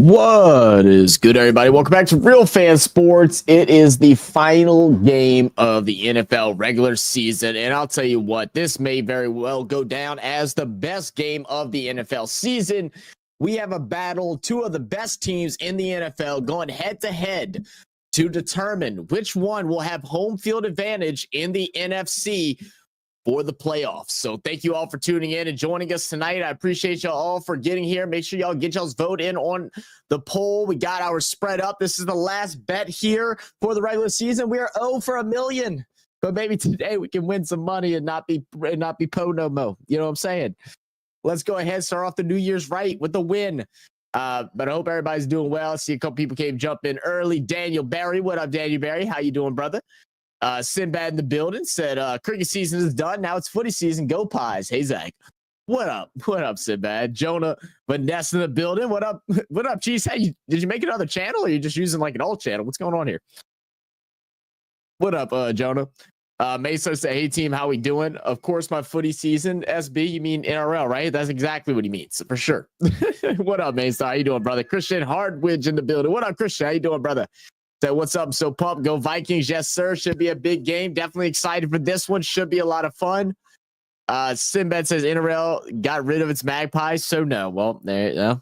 What is good, everybody? Welcome back to Real Fan Sports. It is the final game of the NFL regular season, and I'll tell you what, this may very well go down as the best game of the NFL season. We have a battle, two of the best teams in the NFL going head-to-head to determine which one will have home field advantage in the NFC for the playoffs. So thank you all for tuning in and joining us tonight. I appreciate y'all all for getting here. Make sure y'all get y'all's vote in on the poll. We got our spread up. This is the last bet here for the regular season. We are 0 for $1 million, but maybe today we can win some money and not be po no mo. You know what I'm saying? Let's go ahead, start off the New Year's right with the win. But I hope everybody's doing well. I see a couple people came jump in early. Daniel Barry, what up, Daniel Barry? How you doing, brother? Sinbad in the building said, cricket season is done. Now it's footy season. Go Pies. Hey, Zach. What up? What up, Sinbad? Jonah, Vanessa in the building. What up? What up, Cheese? Hey, did you make another channel or are you just using like an alt channel? What's going on here? What up, Jonah? Mesa said, hey, team, how we doing? Of course, my footy season. SB, you mean NRL, right? That's exactly what he means, for sure. What up, Mesa? How you doing, brother? Christian Hardwidge in the building. What up, Christian? How you doing, brother? So what's up? So pumped. Go Vikings. Yes, sir. Should be a big game. Definitely excited for this one. Should be a lot of fun. Sinbad says NRL got rid of its magpies. So no. Well, there,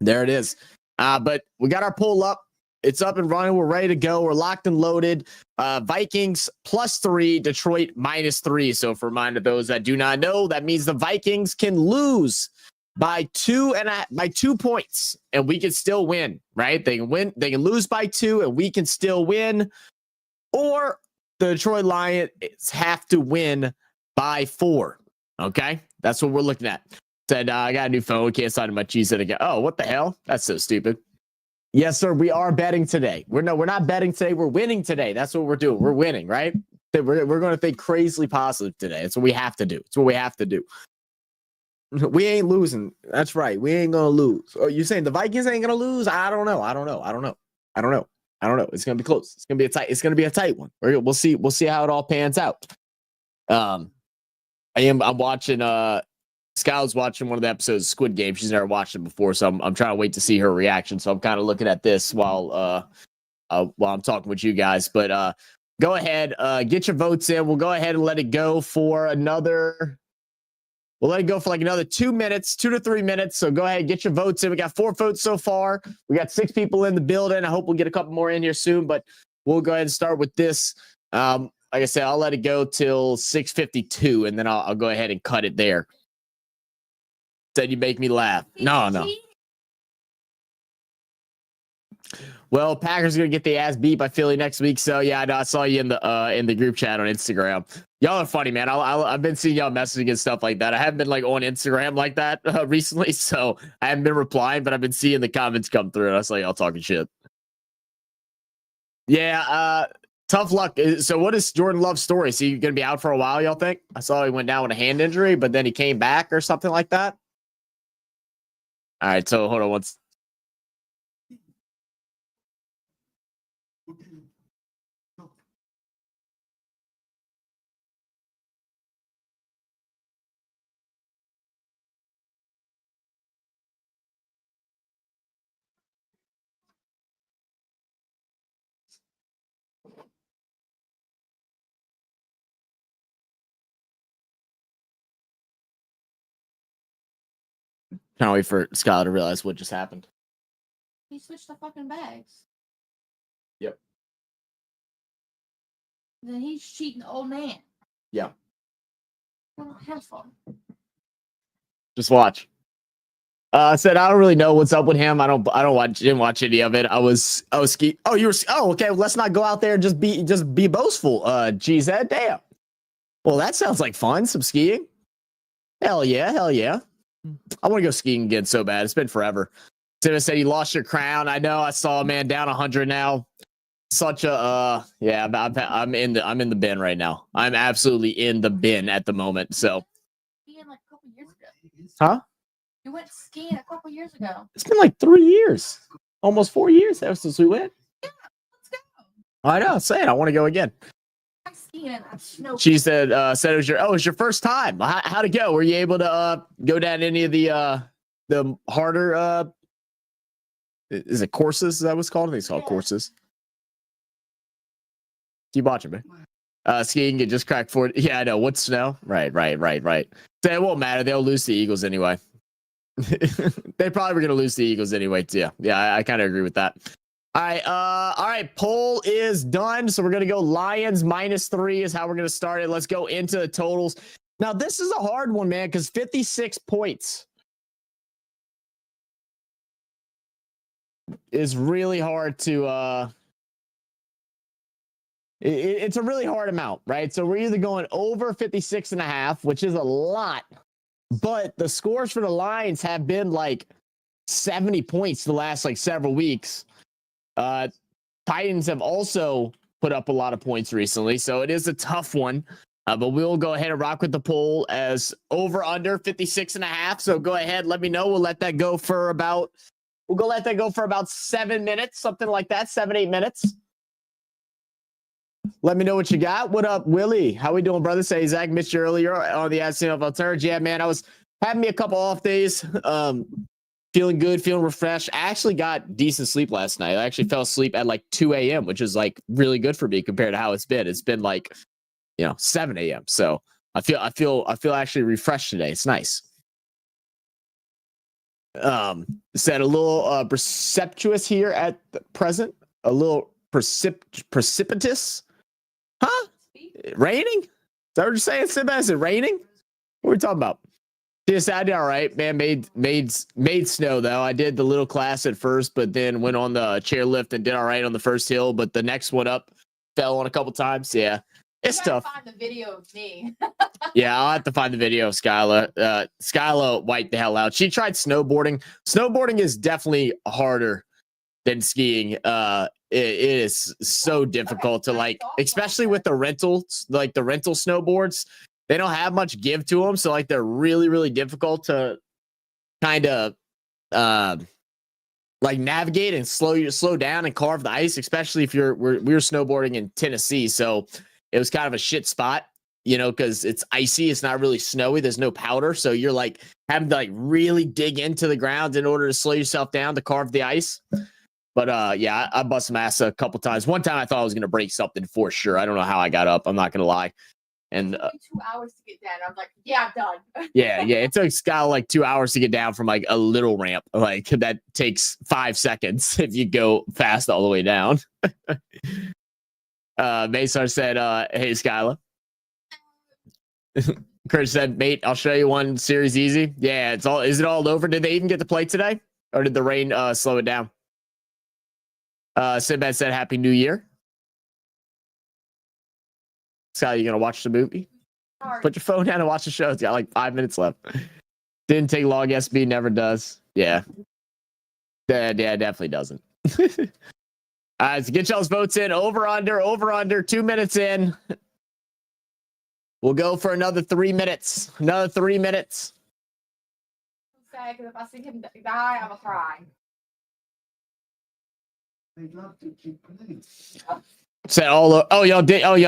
there it is. But we got our poll up. It's up and running. We're ready to go. We're locked and loaded. Vikings +3, Detroit -3. So for a reminder of those that do not know, that means the Vikings can lose by 2 points and we can still win, right? They can lose by 2 and we can still win, or the Detroit Lions have to win by 4. Okay, that's what we're looking at. Said I got a new phone, can't sign my cheese in again. Oh, what the hell? That's so stupid. Yes, sir, we are betting today. We're not betting today, we're winning today. That's what we're doing. We're winning, right? We're going to think crazily positive today. That's what we have to do. It's what we have to do. We ain't losing. That's right. We ain't gonna lose. Oh, you saying the Vikings ain't gonna lose? I don't know. It's gonna be close. It's gonna be a tight one. We'll see. We'll see how it all pans out. I'm watching. Skylar's watching one of the episodes of Squid Game. She's never watched it before, so I'm trying to wait to see her reaction. So I'm kind of looking at this while I'm talking with you guys. But go ahead, get your votes in. We'll go ahead and let it go for another. We'll let it go for like another 2 minutes, 2 to 3 minutes. So go ahead, get your votes in. We got 4 votes so far. We got 6 people in the building. I hope we'll get a couple more in here soon, but we'll go ahead and start with this. Like I said, I'll let it go till 6:52, and then I'll go ahead and cut it there. Said you make me laugh. No. Well, Packers are gonna get the ass beat by Philly next week. So yeah, I saw you in the group chat on Instagram. Y'all are funny, man. I've been seeing y'all messaging and stuff like that. I haven't been like on Instagram like that recently, so I haven't been replying, but I've been seeing the comments come through, and I saw y'all talking shit. Yeah, tough luck. So what is Jordan Love's story? Is he gonna be out for a while, y'all think? I saw he went down with a hand injury, but then he came back or something like that. All right, so hold on once. Can't wait for Skylar to realize what just happened. He switched the fucking bags. Yep. Then he's cheating the old man. Yeah. Well, have fun. Just watch. I said I don't really know what's up with him. Didn't watch any of it. I was ski. Oh, you were. Oh, okay. Well, let's not go out there and just be boastful. Geez, that damn. Well, that sounds like fun. Some skiing. Hell yeah. I want to go skiing again so bad. It's been forever. Tina said you lost your crown. I know. I saw a man down 100 now. Such a yeah. I'm in the bin right now. I'm absolutely in the bin at the moment. So. Skiing like a couple years ago. Huh? You went skiing a couple years ago. It's been like 3 years, almost 4 years ever since we went. Yeah, let's go. I know. Say it. I want to go again. I'm skiing in snow. She said it was your first time. How'd it go? Were you able to go down any of the harder Is it courses? Is that what's called? I think it's called courses. Keep watching, man. Skiing, it just cracked 40. Yeah, I know. What's snow? Right. So it won't matter. They'll lose the Eagles anyway. They probably were going to lose the Eagles anyway, too. Yeah, I kind of agree with that. All right. Poll is done. So we're going to go Lions -3 is how we're going to start it. Let's go into the totals. Now, this is a hard one, man, because 56 points is really hard to it's a really hard amount, right? So we're either going over 56.5, which is a lot, but the scores for the Lions have been like 70 points the last like several weeks. Titans have also put up a lot of points recently, so it is a tough one. But we'll go ahead and rock with the poll as over under 56.5. So go ahead, let me know. We'll let that go for about 7 minutes, something like that, 7-8 minutes. Let me know what you got. What up, Willie? How we doing, brother? Say Zach missed you earlier on the NFL Turds. Yeah, man, I was having me a couple off days. Feeling good, feeling refreshed. I actually got decent sleep last night. I actually fell asleep at like 2 a.m., which is like really good for me compared to how it's been. It's been like, 7 a.m. So I feel actually refreshed today. It's nice. Said a little precipitous here at the present. A little precipitous. Huh? Raining? Is that what you're saying, Simba? Is it raining? What are we talking about? Just I did all right, man. Made snow though. I did the little class at first, but then went on the chairlift and did all right on the first hill. But the next one up, fell on a couple times. Yeah, it's tough. Find the video of me. Yeah, I'll have to find the video of Skyla. Skyla wiped the hell out. She tried snowboarding. Snowboarding is definitely harder than skiing. It is so difficult to like, especially with the rentals, like the rental snowboards. They don't have much give to them, so like they're really, really difficult to kind of like navigate and slow down and carve the ice, especially if we were snowboarding in Tennessee, so it was kind of a shit spot, because it's icy, it's not really snowy, there's no powder, so you're like having to like really dig into the ground in order to slow yourself down to carve the ice. But yeah, I bust my ass a couple times. One time I thought I was gonna break something for sure. I don't know how I got up. I'm not gonna lie. And 2 hours to get down. I'm like, yeah, I'm done. yeah. It took Scott like 2 hours to get down from like a little ramp. Like that takes 5 seconds if you go fast all the way down. Masar said, hey, Skyla. Chris said, mate, I'll show you one series easy. Yeah, is it all over? Did they even get to play today? Or did the rain slow it down? Sinbad said, Happy New Year. Sky, you gonna watch the movie? Sorry. Put your phone down and watch the show. It's got like 5 minutes left. Didn't take long. SB never does. Yeah, definitely doesn't. All right, so get y'all's votes in. Over under. 2 minutes in. We'll go for another 3 minutes. Another 3 minutes. Sad, because if I see him die, I'm gonna cry. Said y'all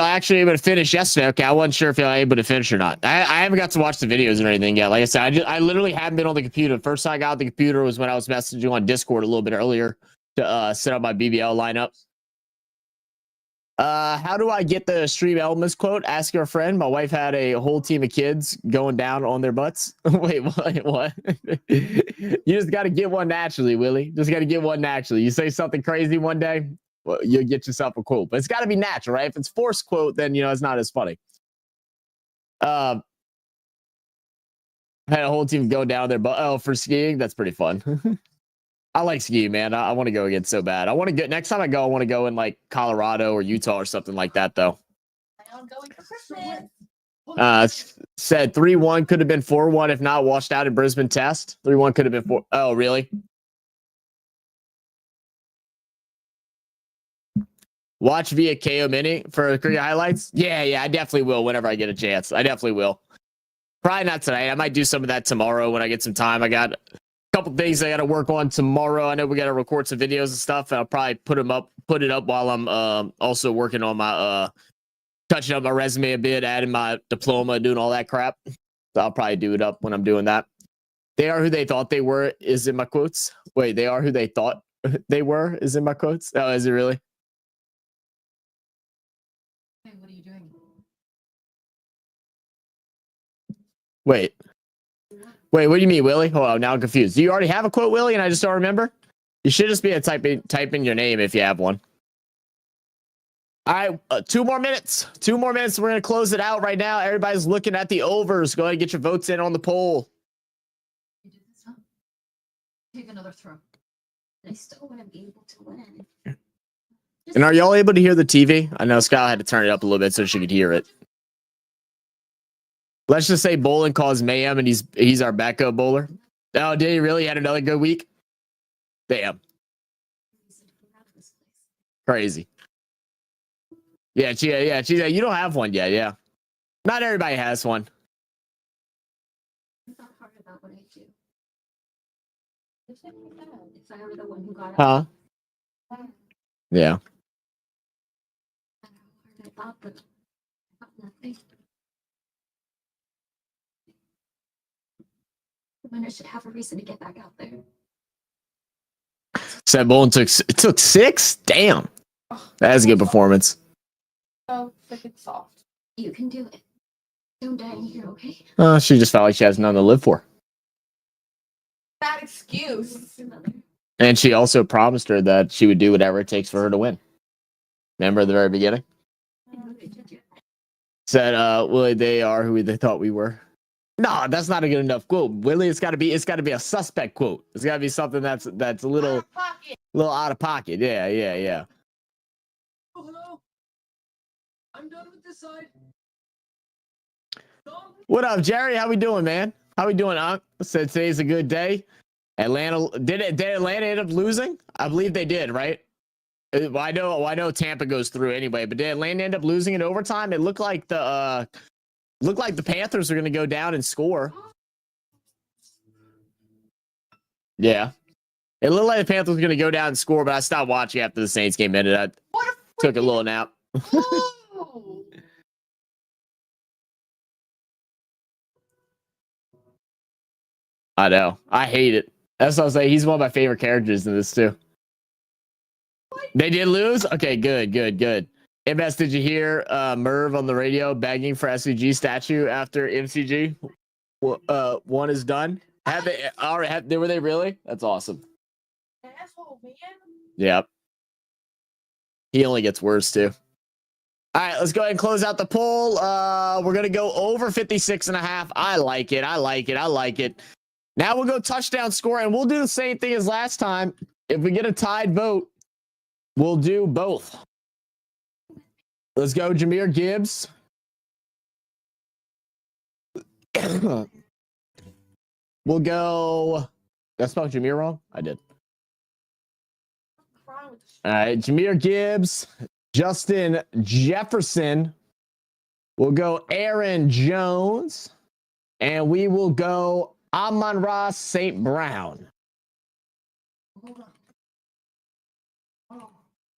actually able to finish yesterday. Okay, I wasn't sure if y'all able to finish or not. I haven't got to watch the videos or anything yet. Like I said, I literally haven't been on the computer. The first time I got on the computer was when I was messaging on Discord a little bit earlier to set up my BBL lineup. How do I get the Stream Elements quote? Ask your friend. My wife had a whole team of kids going down on their butts. Wait, what? You just got to get one naturally, Willie. Just got to get one naturally. You say something crazy one day, well, you'll get yourself a quote, but it's got to be natural, right? If it's forced quote, then it's not as funny. Had a whole team go down there, but for skiing, that's pretty fun. I like skiing, man. I want to go again so bad. I want to get next time I go. I want to go in like Colorado or Utah or something like that, though. I'm going for Christmas. Said 3-1 could have been 4-1 if not washed out in Brisbane test. 3-1 could have been 4. Oh, really? Watch via KO Mini for Korea highlights. Yeah, I definitely will whenever I get a chance. I definitely will. Probably not tonight. I might do some of that tomorrow when I get some time. I got couple things I got to work on tomorrow. I know we got to record some videos and stuff, and I'll probably put it up while I'm also working on my touching up my resume a bit, adding my diploma, doing all that crap. So I'll probably do it up when I'm doing that. They are who they thought they were is in my quotes. Wait, they are who they thought They were is in my quotes. Oh, is it really? Hey, what are you doing? Wait, what do you mean, Willie? Hold on, now I'm confused. Do you already have a quote, Willie, and I just don't remember? You should just be able to type in your name if you have one. All right, 2 more minutes. 2 more minutes. We're going to close it out right now. Everybody's looking at the overs. Go ahead and get your votes in on the poll. You did this, huh? Take another throw. I still wouldn't be able to win. And are y'all able to hear the TV? I know Scott had to turn it up a little bit so she could hear it. Let's just say bowling caused mayhem, and he's our backup bowler. Oh, did he really? Had another good week? Damn. Crazy. Yeah, you don't have one yet, yeah. Not everybody has one. I'm not hard about what I do. If I were the one who got Huh? Yeah. I thought, but I got nothing. The winner should have a reason to get back out there. Said bowling took 6? Damn. That's a good performance. So thick and soft. You can do it. Don't die in here, okay? She just felt like she has nothing to live for. Bad excuse. And she also promised her that she would do whatever it takes for her to win. Remember at the very beginning? Said, Willie, they are who they thought we were. No, that's not a good enough quote. Willie, it's gotta be a suspect quote. It's gotta be something that's a little out of pocket. Yeah. Oh, hello. I'm done with this side. What up, Jerry? How we doing, man? How we doing, Unc? Said today's a good day. Atlanta did Atlanta end up losing? I believe they did, right? Well, I know Tampa goes through anyway, but did Atlanta end up losing in overtime? It looked like the Panthers are going to go down and score. Yeah, it looked like the Panthers were going to go down and score, but I stopped watching after the Saints game ended. I took a little nap. Oh. I know. I hate it. That's what I was saying. He's one of my favorite characters in this too. They did lose? Okay, good. MS, did you hear Merv on the radio begging for SCG statue after MCG? One is done. Have they? All right. Were they really? That's awesome. Asshole, man. Yep. He only gets worse too. All right, let's go ahead and close out the poll. We're gonna go over 56.5. I like it. Now we'll go touchdown score, and we'll do the same thing as last time. If we get a tied vote, we'll do both. Let's go, Jahmyr Gibbs. We'll go. Did I spell Jahmyr wrong? I did. All right, Jahmyr Gibbs, Justin Jefferson. We'll go Aaron Jones, and we will go Amon-Ra St. Brown.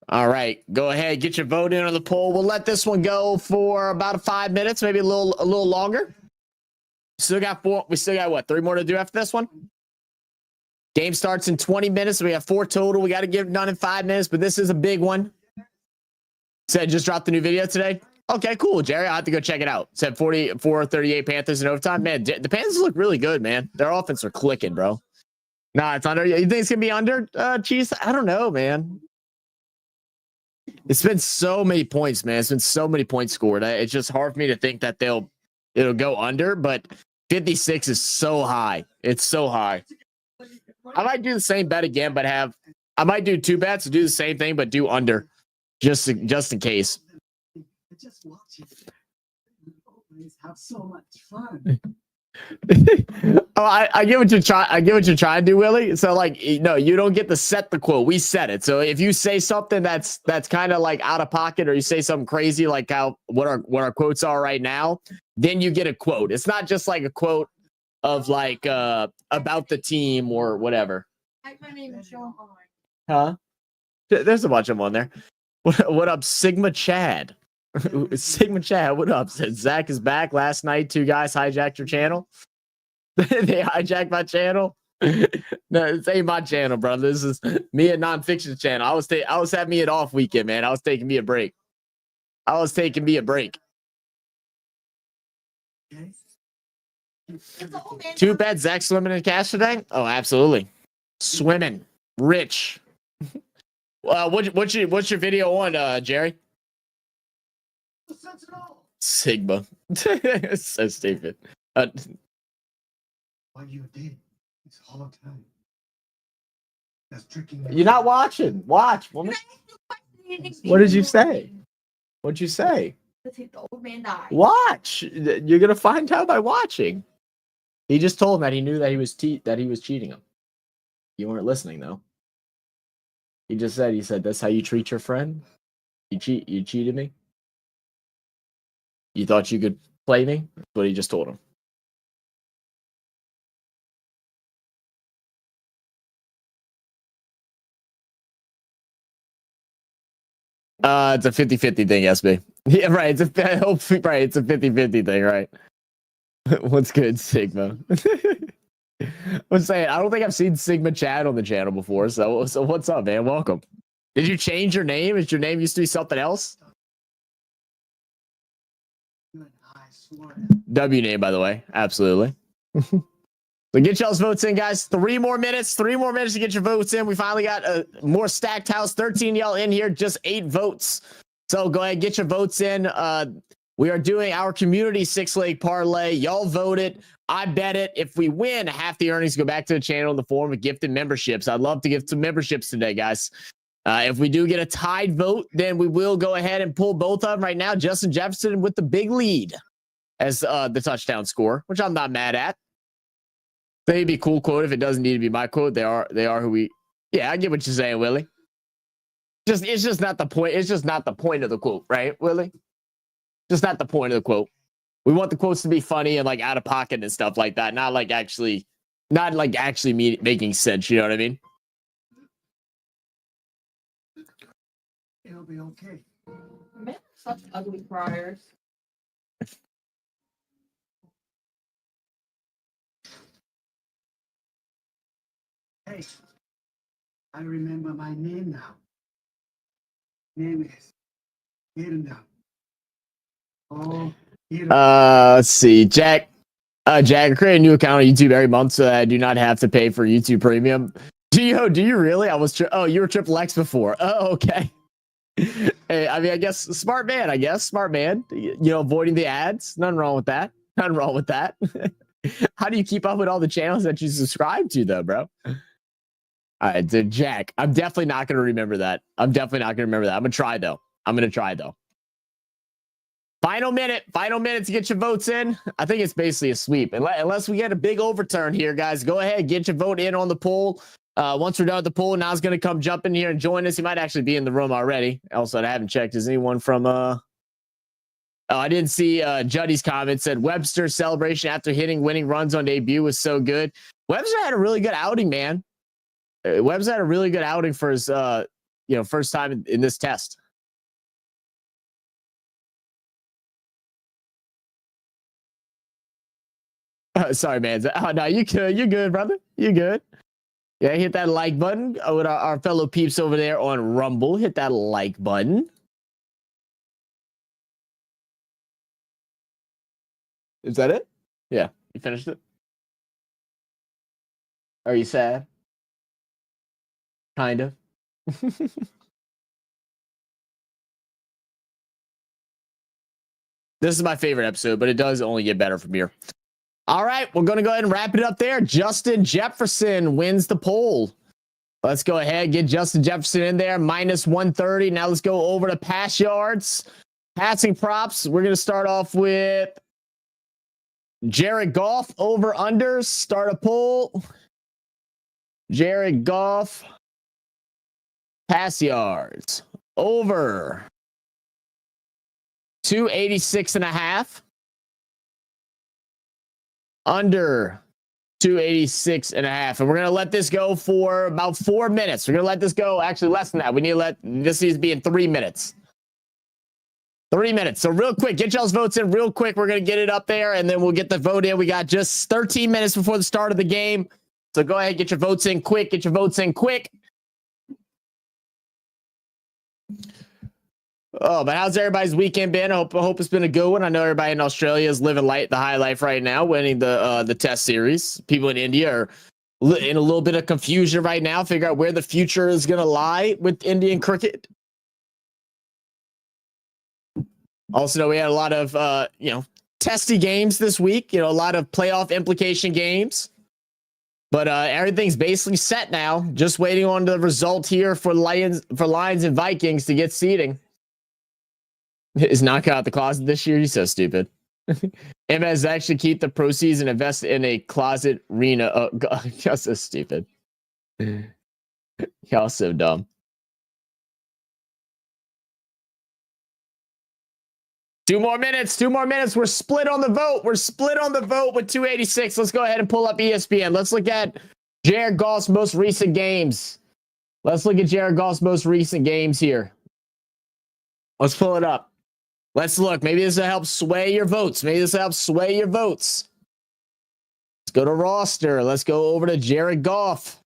All right, go ahead, get your vote in on the poll. We'll let this one go for about 5 minutes, maybe a little longer. We still got what, 3 more to do after this one? Game starts in 20 minutes. We have 4 total. We got to get it done in 5 minutes, but this is a big one. Said just dropped the new video today. Okay, cool, Jerry. I'll have to go check it out. Said 44-38 Panthers in overtime. Man, the Panthers look really good, man. Their offense are clicking, bro. Nah, it's under. You think it's going to be under, Chiefs? I don't know, man. It's been so many points, man. It's been so many points scored. It's just hard for me to think that it'll go under, but 56 is so high. It's so high. I might do the same bet again, but I might do 2 bets, do the same thing, but do under, just in case. Just watch it. You always have so much fun. I get what you're trying. I get what you're trying to do, Willie. So, like, no, you don't get to set the quote. We set it. So if you say something that's kind of like out of pocket, or you say something crazy like what our quotes are right now, then you get a quote. It's not just like a quote of like about the team or whatever. Type my name and show them online. Huh? There's a bunch of them on there. What up, Sigma Chad? Sigma Chad, what up? Said Zach is back. Last night, 2 guys hijacked your channel. They hijacked my channel. No, this ain't my channel, bro. This is me and Nonpfixion channel. I was having me an off weekend, man. I was taking me a break. Okay. Two bets, Zach swimming in cash today? Oh, absolutely. Swimming. Rich. What's your video on, Jerry? No sense at all. Sigma. So stupid. What you did this whole time. That's tricking me. You're not watching. Watch, woman. What did you say? What'd you say? The old man died. Watch. You're gonna find out by watching. He just told him that he knew that he was cheating him. You weren't listening though. He said that's how you treat your friend. You cheated me. You thought you could play me? That's what he just told him. It's a 50-50 thing, SB. Yeah, right. It's a 50-50 thing, right? What's good, Sigma? I'm saying I don't think I've seen Sigma chat on the channel before. So what's up, man? Welcome. Did you change your name? Is your name used to be something else? Good, I swear. W name, by the way. Absolutely. So get y'all's votes in, guys. 3 more minutes. 3 more minutes to get your votes in. We finally got a more stacked house. 13 y'all in here. Just 8 votes. So go ahead, get your votes in. We are doing our community 6-leg parlay. Y'all voted. I bet it. If we win, half the earnings go back to the channel in the form of gifted memberships. I'd love to give some memberships today, guys. If we do get a tied vote, then we will go ahead and pull both of them right now. Justin Jefferson with the big lead as the touchdown score, which I'm not mad at. They'd be cool quote if it doesn't need to be my quote. They are who we. Yeah, I get what you're saying, Willie. It's just not the point. It's just not the point of the quote, right, Willie? Just not the point of the quote. We want the quotes to be funny and like out of pocket and stuff like that. Not like actually making sense. You know what I mean? It'll be okay. Man, such ugly criers. Hey, I remember my name now. Name is Hirna. Oh, Hirna. Let's see. Jack, I create a new account on YouTube every month so that I do not have to pay for YouTube Premium. Do you really? You were Triple X before. Oh, okay. Hey, I mean, I guess smart man. You know, avoiding the ads. Nothing wrong with that. How do you keep up with all the channels that you subscribe to, though, bro? All right, dude, Jack. I'm definitely not going to remember that. I'm going to try, though. Final minute to get your votes in. I think it's basically a sweep. Unless we get a big overturn here, guys. Go ahead, get your vote in on the poll. Once we're done with the poll, Na's going to come jump in here and join us. He might actually be in the room already. Also, I haven't checked. Is anyone from... Oh, I didn't see Juddy's comment. Said Webster's celebration after winning runs on debut was so good. Webster had a really good outing, man. Webster had a really good outing for his first time in this test. Sorry, man. Oh, no, you good. You're good, brother. You good. Yeah, hit that like button with our fellow peeps over there on Rumble. Hit that like button. Is that it? Yeah, you finished it. Are you sad? Kind of. This is my favorite episode, but it does only get better from here. All right, we're going to go ahead and wrap it up there. Justin Jefferson wins the poll. Let's go ahead, get Justin Jefferson in there, minus 130. Now let's go over to pass yards. Passing props, we're going to start off with Jared Goff, over unders. Start a poll. Jared Goff, pass yards, over 286.5. Under 286.5. And we're going to let this go for about 4 minutes. We're going to let this go. Actually, less than that. This needs to be in 3 minutes. 3 minutes. So real quick, get y'all's votes in real quick. We're going to get it up there and then we'll get the vote in. We got just 13 minutes before the start of the game. So go ahead, get your votes in quick. Get your votes in quick. Oh, but how's everybody's weekend been? I hope it's been a good one. I know everybody in Australia is living the high life right now, winning the test series. People in India are in a little bit of confusion right now, figure out where the future is going to lie with Indian cricket. Also, know we had a lot of testy games this week. A lot of playoff implication games. But everything's basically set now. Just waiting on the result here for Lions and Vikings to get seeding. Is knockout out the closet this year? He's so stupid. MS actually keep the proceeds and invest in a closet arena. Oh, God, y'all so stupid. Y'all so dumb. Two more minutes. We're split on the vote. With 286. Let's go ahead and pull up ESPN. Let's look at Jared Goff's most recent games. Here. Let's pull it up. Let's look. Maybe this will help sway your votes. Let's go to roster. Let's go over to Jared Goff.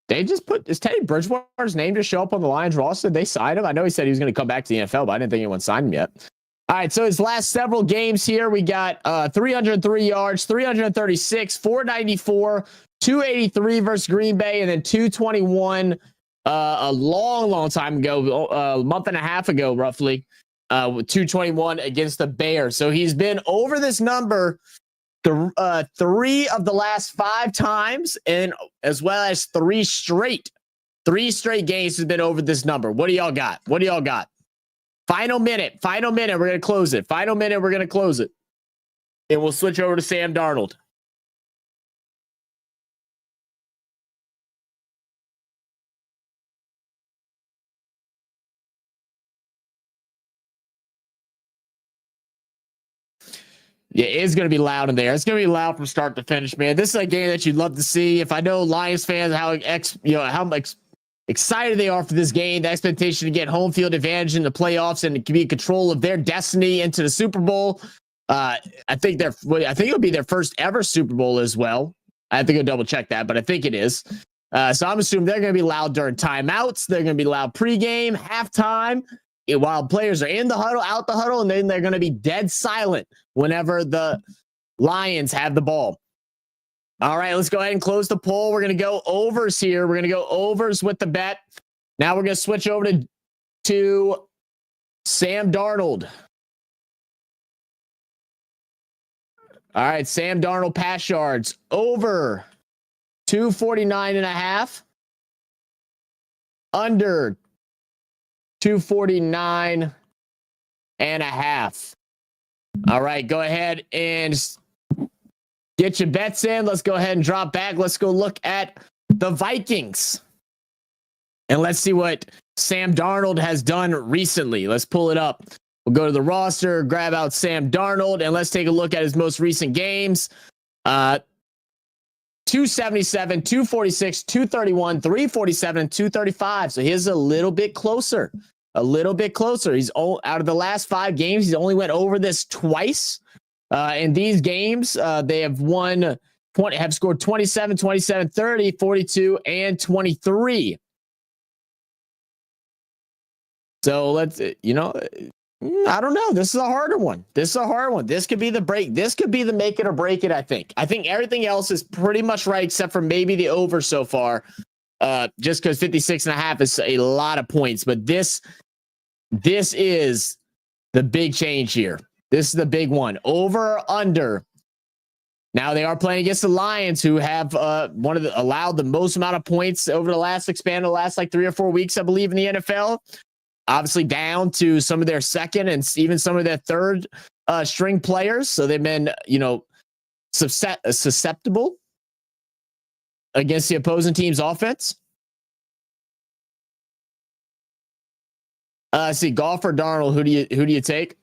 They just is Teddy Bridgewater's name to show up on the Lions roster? Did they sign him? I know he said he was going to come back to the NFL, but I didn't think anyone signed him yet. All right, so his last several games here, we got 303 yards, 336, 494, 283 versus Green Bay, and then 221 a long time ago, a month and a half ago, roughly, with 221 against the Bears. So he's been over this number 3 of the last 5 times, and as well as 3 straight games has been over this number. What do y'all got? Final minute. We're going to close it. And we'll switch over to Sam Darnold. Yeah, it's going to be loud in there. It's going to be loud from start to finish, man. This is a game that you'd love to see. If I know Lions fans, how excited they are for this game, the expectation to get home field advantage in the playoffs and to be in control of their destiny into the Super Bowl. I think it'll be their first ever Super Bowl as well. I have to go double check that, but I think it is. So I'm assuming they're going to be loud during timeouts. They're going to be loud pregame, halftime, while players are in the huddle, out the huddle, and then they're going to be dead silent whenever the Lions have the ball. All right, let's go ahead and close the poll. We're going to go overs here. We're going to go overs with the bet. Now we're going to switch over to Sam Darnold. All right, Sam Darnold pass yards over 249.5. Under 249.5. All right, go ahead and get your bets in. Let's go ahead and drop back. Let's go look at the Vikings. And let's see what Sam Darnold has done recently. Let's pull it up. We'll go to the roster, grab out Sam Darnold, and let's take a look at his most recent games. 277, 246, 231, 347, and 235. So he's a little bit closer. He's out of the last 5 games. He's only went over this twice. In these games, they have scored 27, 27, 30, 42, and 23. So let's, I don't know. This is a harder one. This could be the break. This could be the make it or break it, I think. I think everything else is pretty much right except for maybe the over so far. Just because 56.5 is a lot of points. But this is the big change here. This is the big one. Over or under. Now they are playing against the Lions, who have allowed the most amount of points over the last 3 or 4 weeks, I believe, in the NFL. Obviously down to some of their second and even some of their third string players. So they've been, susceptible against the opposing team's offense. See, Goff or Darnold, who do you take?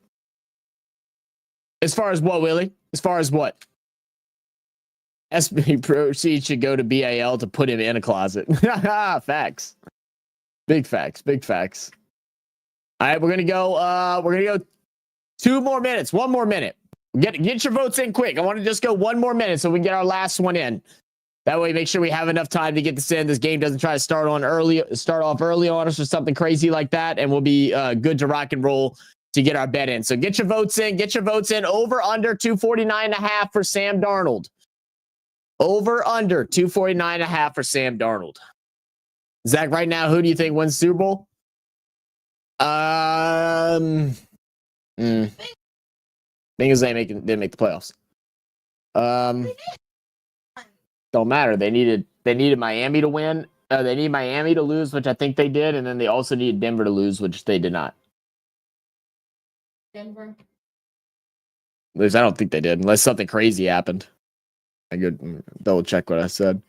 As far as what, Willie? As far as what? SB proceeds should go to BAL to put him in a closet. Facts. Big facts. All right, we're gonna go 2 more minutes. 1 more minute. Get your votes in quick. I want to just go one more minute so we can get our last one in. That way, make sure we have enough time to get this in. This game doesn't try to start off early on us or something crazy like that, and we'll be good to rock and roll to get our bet in. So get your votes in. Get your votes in. Over under 249.5 for Sam Darnold. Over under 249.5 for Sam Darnold. Zach, right now, who do you think wins the Super Bowl? Bengals didn't make the playoffs. Don't matter. They needed Miami to win. They need Miami to lose, which I think they did, and then they also needed Denver to lose, which they did not. Denver. At least I don't think they did, unless something crazy happened. I could double check what I said.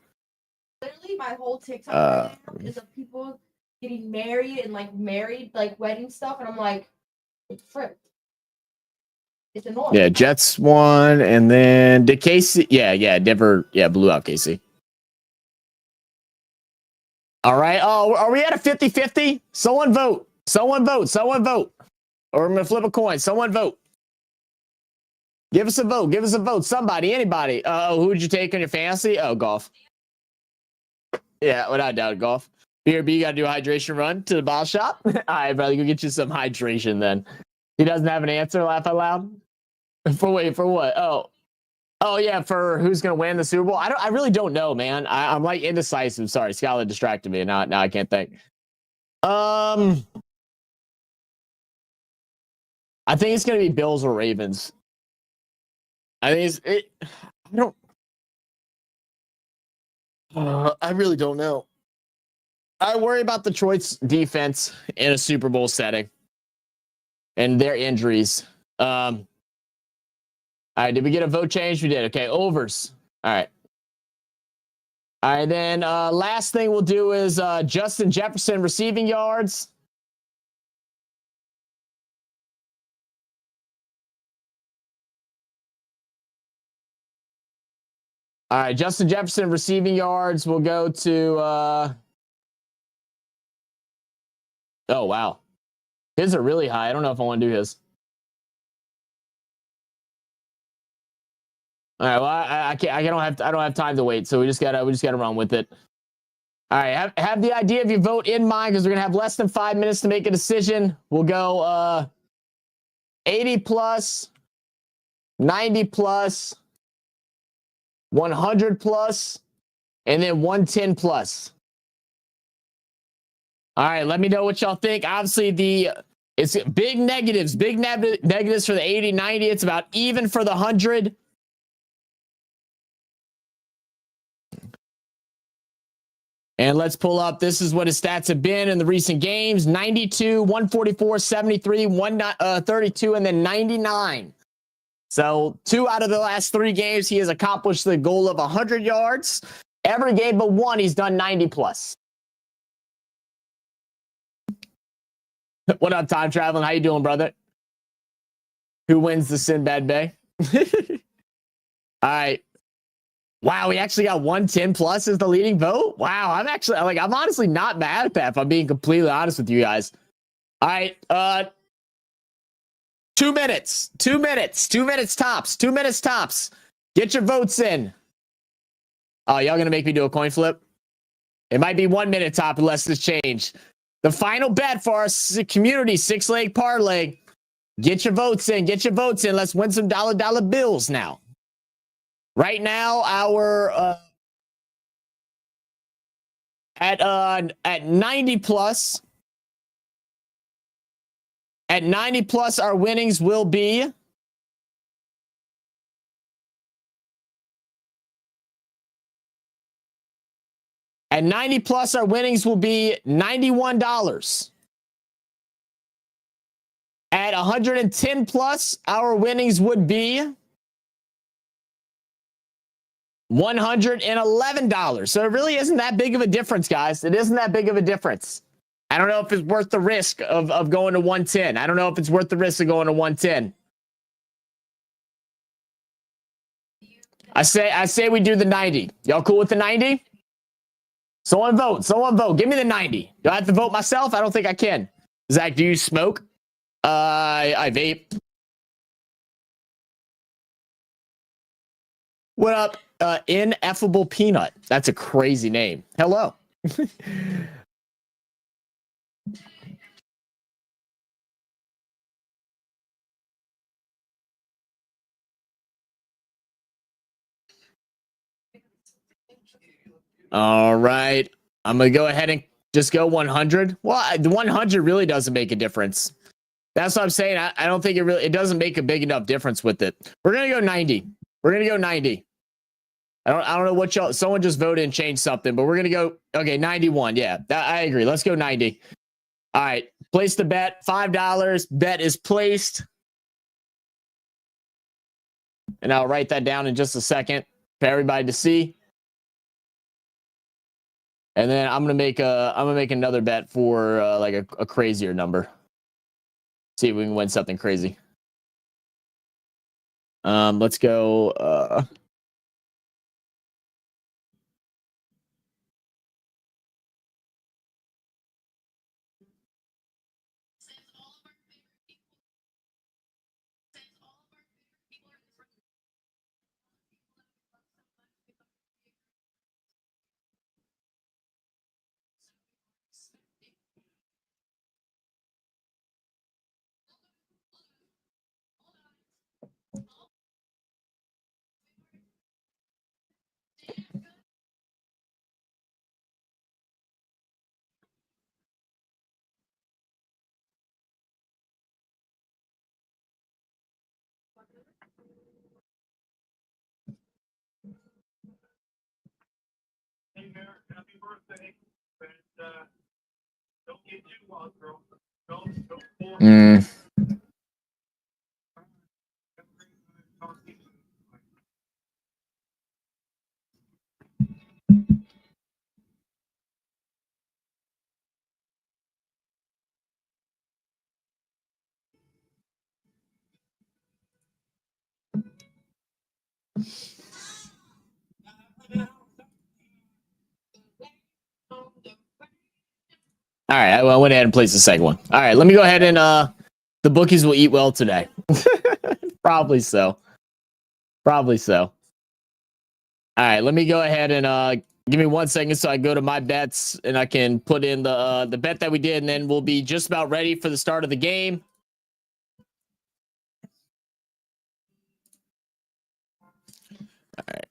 Literally, my whole TikTok right now is of people getting married and like wedding stuff, and I'm like, frick. It's annoying. Yeah, Jets won, and then did Casey? Yeah, Denver. Yeah, blew out Casey. All right. Oh, are we at a 50-50? Someone vote. Someone vote. Someone vote. Or I'm gonna flip a coin. Someone vote. Give us a vote. Give us a vote. Somebody, anybody. Who would you take on your fantasy? Oh, Goff. Yeah, without a doubt, Goff. BRB, you gotta do a hydration run to the bottle shop. All right, brother, go get you some hydration then. He doesn't have an answer. Laugh out loud. For what? Oh yeah, for who's gonna win the Super Bowl? I really don't know, man. I'm like indecisive. Sorry, Skylar distracted me. Now I can't think. I think it's gonna be Bills or Ravens. I really don't know. I worry about Detroit's defense in a Super Bowl setting and their injuries. All right, did we get a vote change? We did. Okay, overs. All right. All right, then last thing we'll do is Justin Jefferson receiving yards. All right, Justin Jefferson receiving yards. We'll go to... oh, wow. His are really high. I don't know if I want to do his. All right, well, I can't. I don't have time to wait, so we just gotta run with it. All right, have the idea of your vote in mind because we're gonna have less than 5 minutes to make a decision. We'll go 80 plus, 90 plus, 100 plus, and then 110 plus. All right, let me know what y'all think. Obviously, it's big negatives for the 80, 90. It's about even for the 100. And let's pull up. This is what his stats have been in the recent games. 92, 144, 73, 132, and then 99. So 2 out of the last 3 games, he has accomplished the goal of 100 yards. Every game but 1, he's done 90 plus. What up, Time Traveling? How you doing, brother? Who wins the Sinbad Bay? All right. Wow, we actually got 110 plus as the leading vote. Wow, I'm honestly not mad at that, if I'm being completely honest with you guys. All right, 2 minutes. 2 minutes. 2 minutes tops. 2 minutes tops. Get your votes in. Oh, y'all gonna make me do a coin flip? It might be 1 minute top unless this change. The final bet for our community 6-leg parlay. Get your votes in. Get your votes in. Let's win some dollar bills now. Right now, our at 90 plus. At 90 plus, our winnings will be at 90 plus, our winnings will be $91. At 110 plus, our winnings would be $111. So it really isn't that big of a difference, guys. It isn't that big of a difference. I don't know if it's worth the risk of going to 110. I don't know if it's worth the risk of going to 110. I say we do the 90. Y'all cool with the 90? Someone vote. Someone vote. Give me the 90. Do I have to vote myself? I don't think I can. Zach, do you smoke? I vape. What up, Ineffable Peanut? That's a crazy name. Hello. All right. I'm going to go ahead and just go 100. Well, the 100 really doesn't make a difference. That's what I'm saying. I don't think it doesn't make a big enough difference with it. We're going to go 90. We're going to go 90. I don't know what y'all, someone just voted and changed something, but we're going to go, okay, 91. Yeah, I agree. Let's go 90. All right. Place the bet. $5. Bet is placed. And I'll write that down in just a second for everybody to see. And then I'm gonna make another bet for like a crazier number. See if we can win something crazy. Let's go. Hey, Merrick, happy birthday. And don't get too wild, bro. Don't All right, I went ahead and placed the second one. All right, let me go ahead and the bookies will eat well today. Probably so. Probably so. All right, let me go ahead and give me 1 second so I go to my bets and I can put in the bet that we did, and then we'll be just about ready for the start of the game. All right.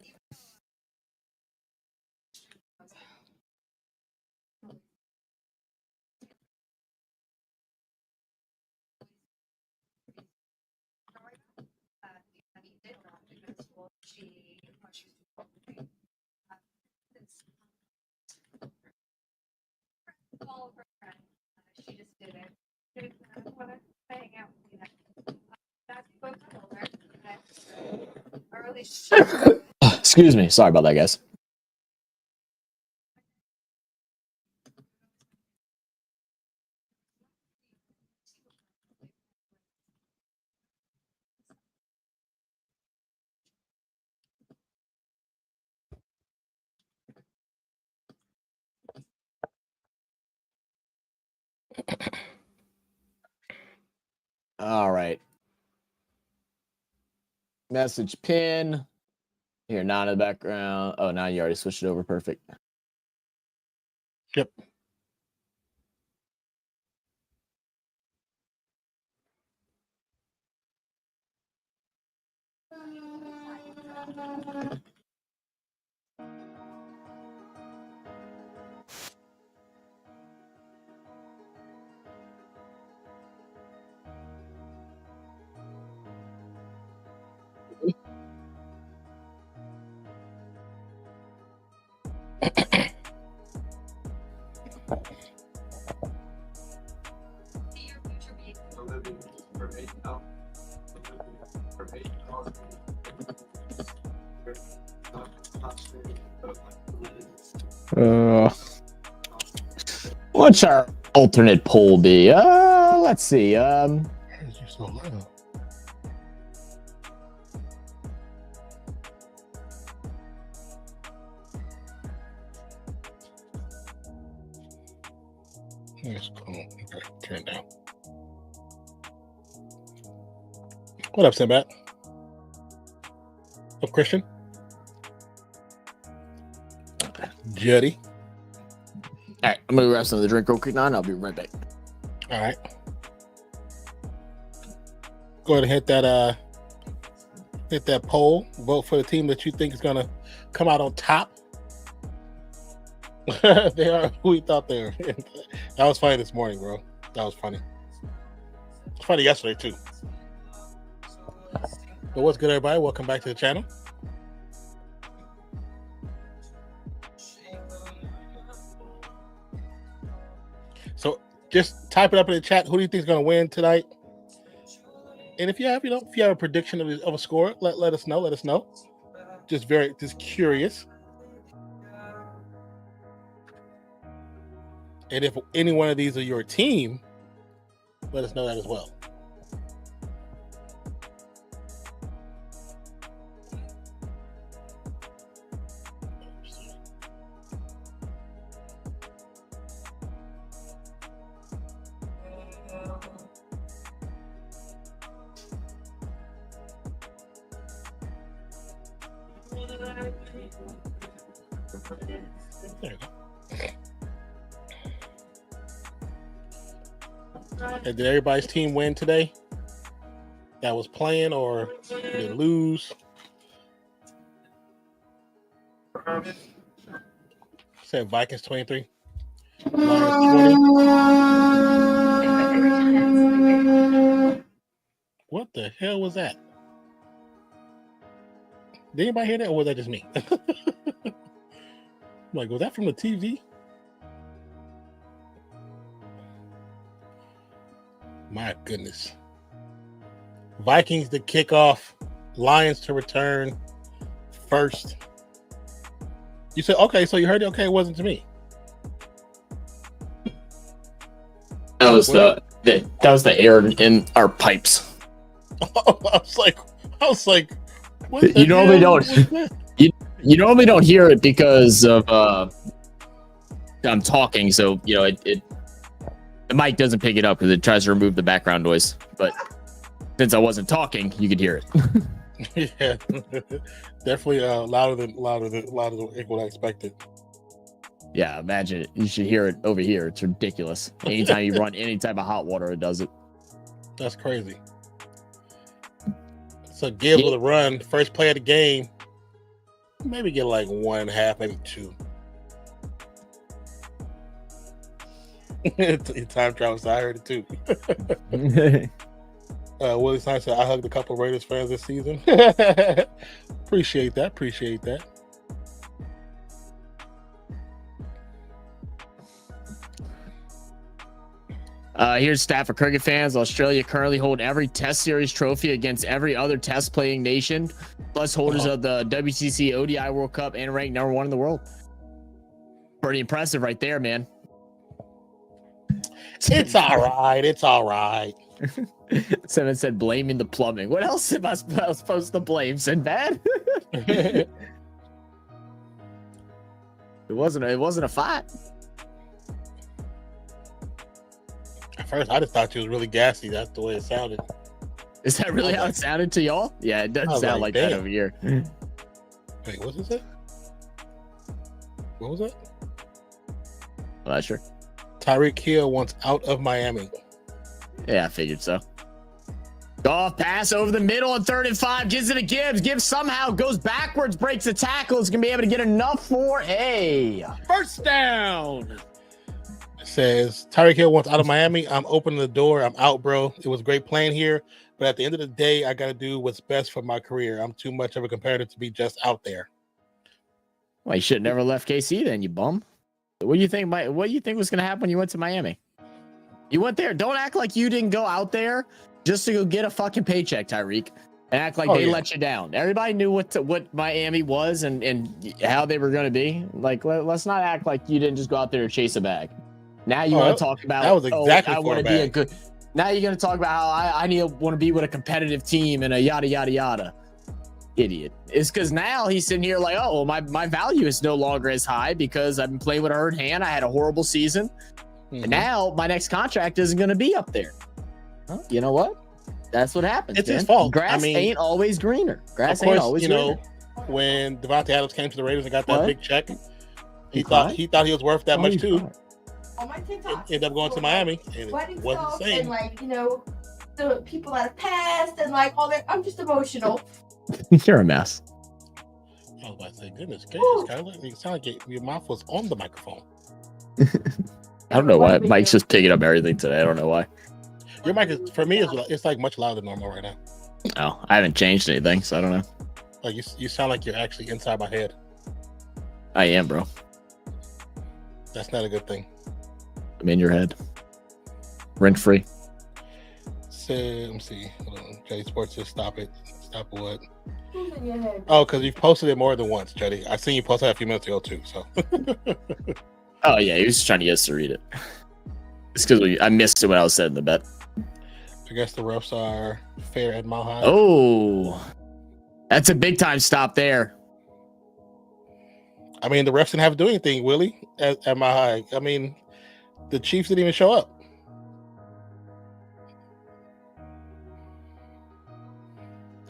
She just did it. She didn't want to hang out with me. That's both older. Or at least Excuse me. Sorry about that, guys. All right. Message pin. Here, not in the background. Oh, now you already switched it over. Perfect. Yep. What's our alternate poll be? Let's see. That's cool. Okay, turn it down. What up, Simbat? Up, Christian? Juddy. All right, I'm gonna grab some of the drink real quick now, and I'll be right back. All right. Go ahead and hit that poll. Vote for the team that you think is gonna come out on top. They are who we thought they were. That was funny this morning, bro. That was funny. It's funny yesterday too. But what's good, everybody? Welcome back to the channel. So just type it up in the chat. Who do you think is going to win tonight? And if you have, if you have a prediction of a score, let us know. Let us know. Just curious. And if any one of these are your team, let us know that as well. There you go. And did everybody's team win today? That was playing, or did they lose? Said Vikings 23. Lions 20. What the hell was that? Did anybody hear that, or was that just me? I'm like, was that from the TV? My goodness. Vikings to kick off, Lions to return first. You said, okay, so you heard it. Okay, it wasn't to me. That was the air in our pipes. I was like, what the You normally hell don't. was that? You normally don't hear it because of I'm talking, so the mic doesn't pick it up because it tries to remove the background noise. But since I wasn't talking, you could hear it. Yeah, definitely louder than what I expected. Yeah, imagine it. You should hear it over here. It's ridiculous. Anytime you run any type of hot water, it does it. That's crazy. So Gibbs with a run, first play of the game. Maybe get like 1.5, maybe 2. Time travel, so I heard it too. Willie Stein said, I hugged a couple of Raiders fans this season. Appreciate that. Here's stat for cricket fans. Australia currently hold every Test Series trophy against every other Test playing nation, plus holders of the WCC ODI World Cup, and ranked number 1 in the world. Pretty impressive right there, man. It's all right. Someone said blaming the plumbing. What else am I supposed to blame, Sinbad? It wasn't a fight. At first, I just thought you was really gassy. That's the way it sounded. Is that really how it sounded to y'all? Yeah, it doesn't sound like that over here. Wait, what is it? What was it? I'm not sure. Tyreek Hill wants out of Miami. Yeah, I figured so. Goff pass over the middle on 3rd and 5. Gives it to Gibbs. Gibbs somehow goes backwards, breaks the tackle. Is going to be able to get enough for a first down. Says Tyreek Hill wants out of Miami. I'm opening the door. I'm out, bro. It was great playing here, but at the end of the day, I got to do what's best for my career. I'm too much of a competitor to be just out there. Well, you should have never left KC then, you bum. What do you think? What do you think was going to happen when you went to Miami? You went there. Don't act like you didn't go out there just to go get a fucking paycheck, Tyreek, and act like they let you down. Everybody knew what Miami was and how they were going to be. Like, let's not act like you didn't just go out there to chase a bag. Now you want to talk about, that was exactly I want to be a good. Now you're going to talk about how I want to be with a competitive team and a yada, yada, yada. Idiot. It's because now he's sitting here like, oh, well, my value is no longer as high because I've been playing with a hurt hand. I had a horrible season. And now my next contract isn't going to be up there. Huh? You know what? That's what happens. It's his fault. Grass ain't always greener. Grass ain't always greener. When Devontae Adams came to the Raiders and got that big check, He thought he was worth that much too. On my TikTok. Ended up going to Miami, and Wedding it wasn't the stuff same. and like, you know, the people that have passed and like all that. I'm just emotional. You're a mess. I was about to say, goodness gracious, Skylar, you sound like your mouth was on the microphone. I don't know why. Mike's just picking up everything today. I don't know why. Your mic is, for me, it's like much louder than normal right now. Oh, I haven't changed anything, so I don't know. Like you sound like you're actually inside my head. I am, bro. That's not a good thing. I'm in your head. Rent free. So let me see. Hold on. Jay Sports says stop it. Stop what? Who's in your head? Oh, because you've posted it more than once, Jody. I seen you post that a few minutes ago too. So. Oh yeah, he was just trying to get us to read it. It's because I missed it when I was setting the bet. I guess the refs are fair at Mile High. Oh, that's a big time stop there. I mean, the refs didn't have to do anything, Willie, at Mile High. I mean, the Chiefs didn't even show up.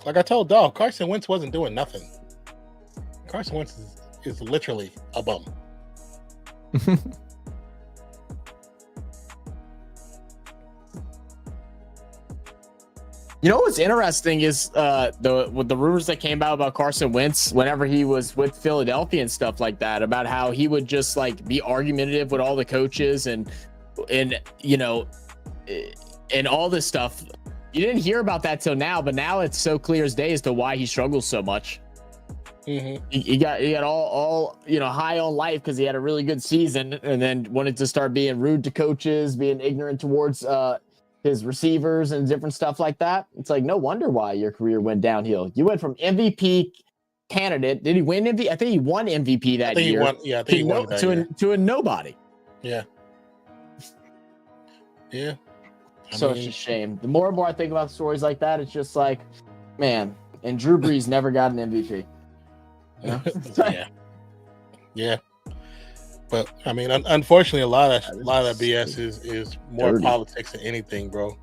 Like I told Dog, Carson Wentz wasn't doing nothing. Carson Wentz is literally a bum. You know what's interesting is the rumors that came out about Carson Wentz whenever he was with Philadelphia and stuff like that, about how he would just like be argumentative with all the coaches and you know and all this stuff. You didn't hear about that till now, but now it's so clear as day as to why he struggles so much. Mm-hmm. He got all you know, high on life because he had a really good season, and then wanted to start being rude to coaches, being ignorant towards his receivers and different stuff like that. It's like, no wonder why your career went downhill. You went from MVP candidate. Did he win MVP? I think he won MVP that year. I think he won that year. To a nobody. Yeah. Yeah. So it's a shame. The more and more I think about stories like that, it's just like, man, and Drew Brees never got an MVP. You know? Yeah. Yeah. But I mean, unfortunately, a lot of that BS is more dirty politics than anything, bro.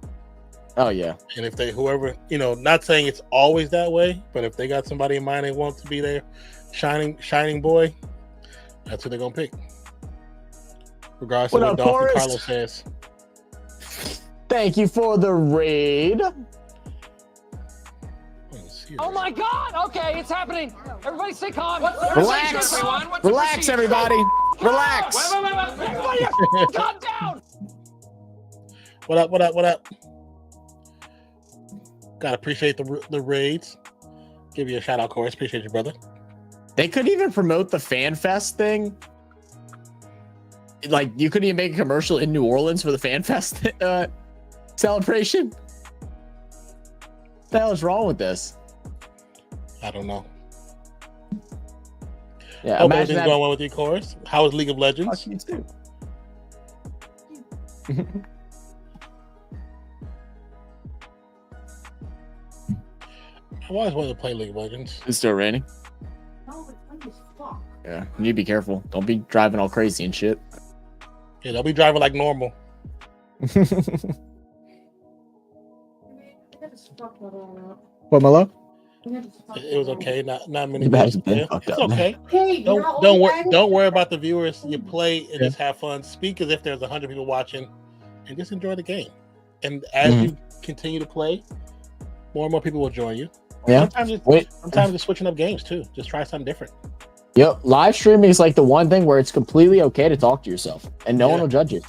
Oh yeah. And if whoever, you know, not saying it's always that way, but if they got somebody in mind they want to be their shining boy, that's who they're gonna pick. Regardless of what Dolphin Carlos says. Thank you for the raid. Oh my God! Okay, it's happening. Everybody stay calm. Relax. Relax, everybody. Relax. Wait. Everybody, calm down. What up? Gotta appreciate the raids. Give you a shout out, Corey. Appreciate you, brother. They couldn't even promote the Fan Fest thing. Like, you couldn't even make a commercial in New Orleans for the Fan Fest celebration. What the hell is wrong with this? I don't know. Yeah, hope everything's going well with you, Chorus. How is League of Legends? Fuck you too. I've always wanted to play League of Legends. It's still raining. No, it's funny as fuck. Yeah, you need to be careful. Don't be driving all crazy and shit. Yeah, don't be driving like normal. What, my love? It was okay. Not many. You guys It's fucked up, okay. Hey, Don't worry about the viewers. You play and just have fun. Speak as if there's 100 people watching, and just enjoy the game. And as you continue to play, more and more people will join you. Yeah. Sometimes just switching up games too. Just try something different. Yep. Live streaming is like the one thing where it's completely okay to talk to yourself, and no one will judge you.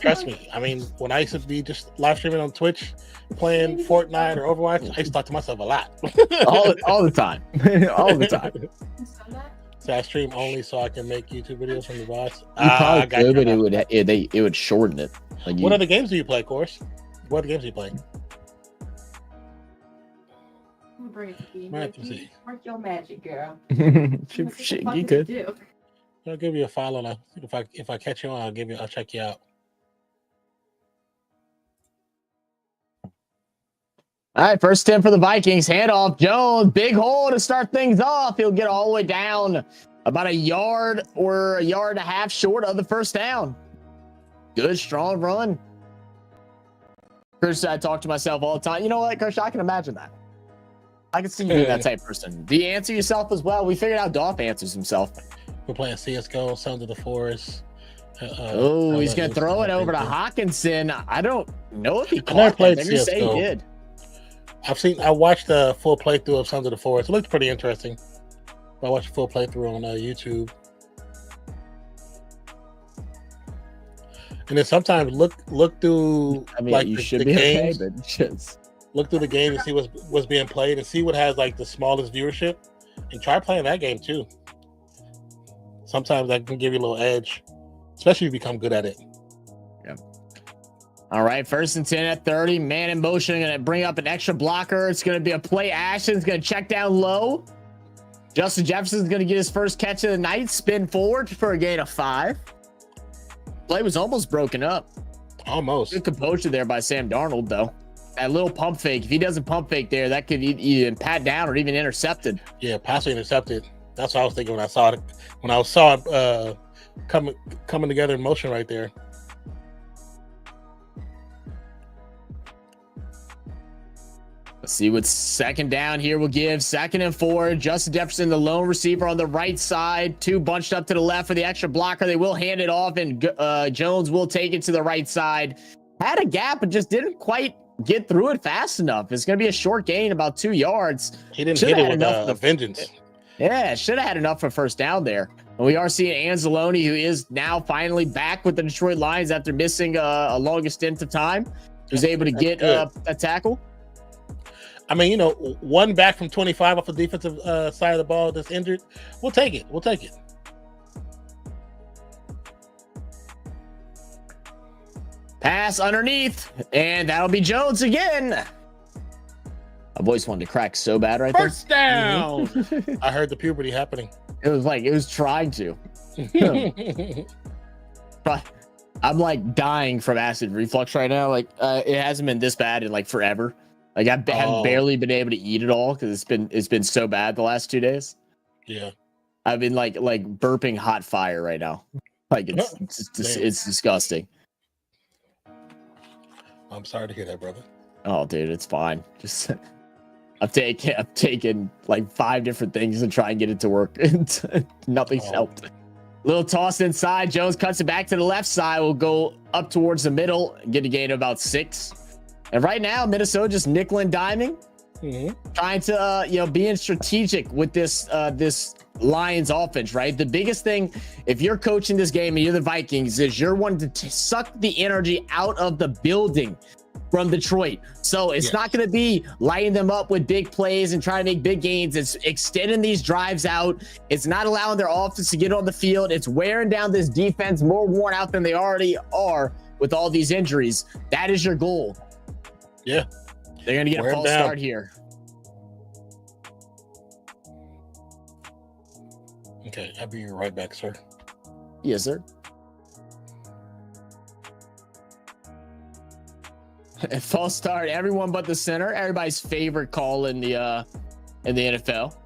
Trust me. I mean, when I used to be just live streaming on Twitch, playing Fortnite or Overwatch, I used to talk to myself a lot. all the time. All the time. So I stream only so I can make YouTube videos from the device. You probably could, but it would shorten it. Like what other games do you play, of course? What other games do you play? Work your magic, girl. You could. I'll give you a follow. And if I catch you on, I'll check you out. All right, first 10 for the Vikings. Handoff, Jones, big hole to start things off. He'll get all the way down about a yard or a yard and a half short of the first down. Good, strong run. Chris, I talk to myself all the time. You know what, Chris? I can imagine that. I can see you being that type of person. Do you answer yourself as well? We figured out Dolph answers himself. We're playing CS:GO, Sons of the Forest. Oh, he's gonna throw it over to Hawkinson. I don't know if he I never caught played that. They're gonna say he CS:GO. did. I watched the full playthrough of Sons of the Forest. It looked pretty interesting. I watched a full playthrough on YouTube. And then sometimes look through. I mean, like you the should be games. okay, but just Look through the game and see what's being played and see what has like the smallest viewership, and try playing that game too. Sometimes that can give you a little edge, especially if you become good at it. Yeah. All right, 1st and 10 at 30. Man in motion, gonna bring up an extra blocker. It's gonna be a play. Ashton's gonna check down low. Justin Jefferson's gonna get his first catch of the night. Spin forward for a gain of 5. Play was almost broken up. Almost. Good composure there by Sam Darnold, though. That little pump fake. If he doesn't pump fake there, that could either pat down or even intercepted. Yeah, pass intercepted. That's what I was thinking when I saw it. When I saw it coming together in motion right there. Let's see what 2nd down here will give. 2nd and 4. Justin Jefferson, the lone receiver on the right side. 2 bunched up to the left for the extra blocker. They will hand it off, and Jones will take it to the right side. Had a gap, but just didn't quite get through it fast enough. It's going to be a short gain, about 2 yards. He didn't hit it with vengeance. Yeah, should have had enough for 1st down there. And we are seeing Anzalone, who is now finally back with the Detroit Lions after missing a longest stint of time, who's able to get a tackle. I mean, one back from 25 off the defensive side of the ball that's injured. We'll take it. Pass underneath, and that'll be Jones again. My voice wanted to crack so bad right there. 1st down. I heard the puberty happening. It was trying to. But I'm like dying from acid reflux right now. Like it hasn't been this bad in like forever. Like I've barely been able to eat at all because it's been so bad the last 2 days. Yeah, I've been like burping hot fire right now. Like it's disgusting. I'm sorry to hear that, brother. Oh, dude, it's fine. Just I've taken like 5 different things to try and get it to work, and nothing's helped. Little toss inside. Jones cuts it back to the left side. We'll go up towards the middle, get a gain of about 6. And right now, Minnesota just nickel and diming, trying to being strategic with this Lions offense. Right, the biggest thing, if you're coaching this game and you're the Vikings, is you're wanting to suck the energy out of the building from Detroit. So it's not going to be lighting them up with big plays and trying to make big gains. It's extending these drives out. It's not allowing their offense to get on the field. It's wearing down this defense, more worn out than they already are with all these injuries. That is your goal. Yeah, they're going to get a false start here. Okay, I'll be right back, sir. Yes, sir. A false start. Everyone but the center. Everybody's favorite call in the NFL.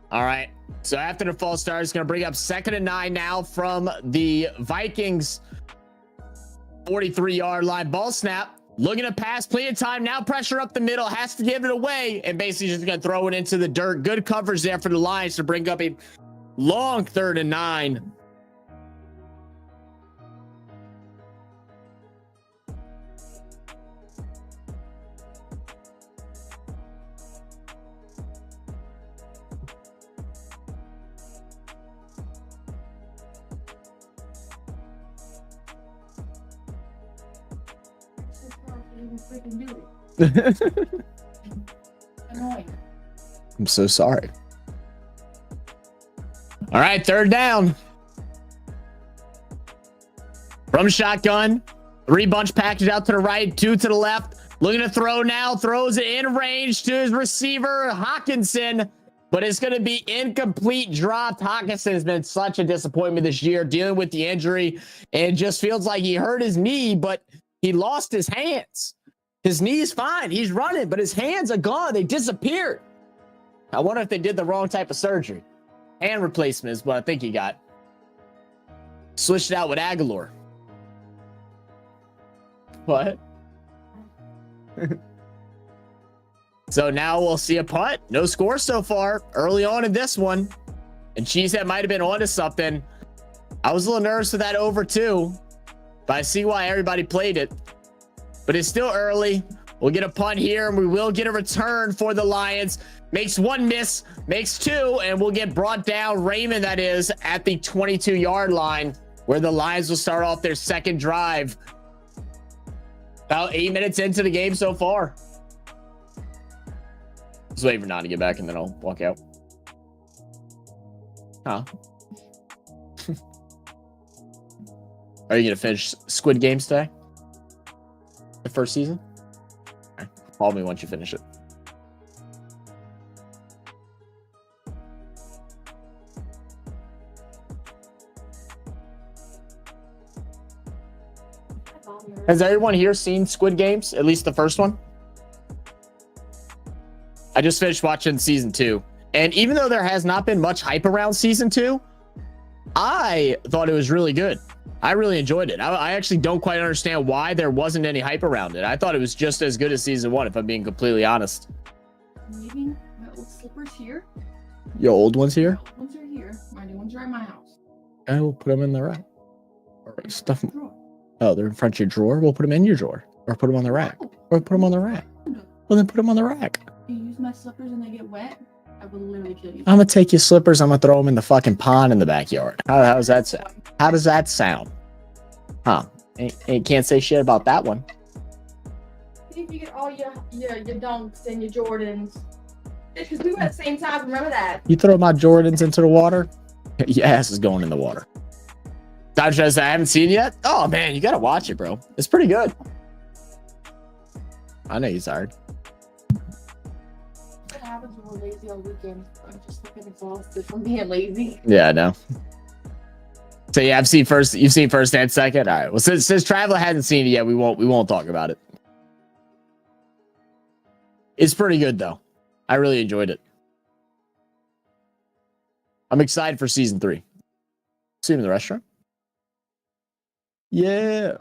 All right. So after the false start, it's going to bring up 2nd and 9 now from the Vikings 43-yard line. Ball snap. Looking to pass. Plenty of time. Now pressure up the middle. Has to give it away. And basically just going to throw it into the dirt. Good coverage there for the Lions to bring up a long 3rd and 9. I'm so sorry. All right, 3rd down. From shotgun, 3 bunch package out to the right, 2 to the left. Looking to throw now, throws it in range to his receiver, Hawkinson, but it's going to be incomplete, dropped. Hawkinson has been such a disappointment this year, dealing with the injury, and just feels like he hurt his knee, but he lost his hands. His knee is fine. He's running, but his hands are gone. They disappeared. I wonder if they did the wrong type of surgery. Hand replacement is what I think he got. Switched it out with Aguilar. What? So now we'll see a punt. No score so far early on in this one. And Cheesehead might have been onto something. I was a little nervous with that over too, but I see why everybody played it. But it's still early. We'll get a punt here, and we will get a return for the Lions. Makes one miss, makes two, and we'll get brought down. Raymond, that is, at the 22-yard line, where the Lions will start off their second drive. About 8 minutes into the game so far. Just wait for Nod to get back, and then I'll walk out. Huh? Are you gonna finish Squid Games today? The first season? Okay. Call me once you finish it. Has everyone here seen Squid Games? At least the first one? I just finished watching season 2. And even though there has not been much hype around season 2, I thought it was really good. I really enjoyed it. I actually don't quite understand why there wasn't any hype around it. I thought it was just as good as season 1, if I'm being completely honest. I'm leaving my old slippers here. Your old ones here? My old ones are here. My new ones are at my house. I will put them in the rack. Or stuff. Drawer. Oh, they're in front of your drawer? We'll put them in your drawer. Or put them on the rack. Or put them on the rack. Well, then put them on the rack. If you use my slippers and they get wet, I will literally kill you. I'm going to take your slippers. I'm going to throw them in the fucking pond in the backyard. How does that sound? How does that sound? Huh. Can't say shit about that one. If you get all your dunks and your Jordans. Because we were at the same time, remember that? You throw my Jordans into the water, your ass is going in the water. Dodge says, I haven't seen it yet. Oh, man, you got to watch it, bro. It's pretty good. I know you're tired. What happens when we're lazy on weekends? I'm just fucking exhausted from being lazy. Yeah, I know. So yeah, you've seen first and second. All right. Well, since Traveler hasn't seen it yet, we won't talk about it. It's pretty good though. I really enjoyed it. I'm excited for season 3. See you in the restaurant. Yeah.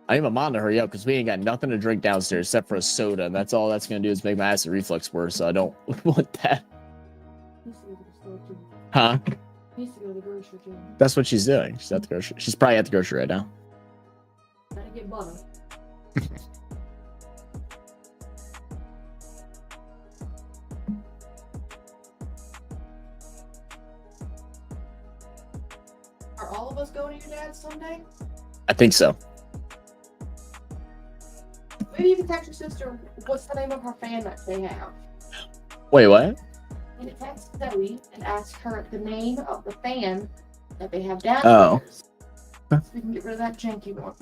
I need my mom to hurry up because we ain't got nothing to drink downstairs except for a soda, and that's all that's gonna do is make my acid reflux worse. So I don't want that. Huh? Needs to go to the grocery store. That's what she's doing. She's at the grocery. She's probably at the grocery right now. Gotta get butter. Are all of us going to your dad's someday? I think so. Maybe you can text your sister what's the name of her fan that they have. Wait, what? And text Zoe and ask her the name of the fan that they have downstairs. Oh. So we can get rid of that janky one.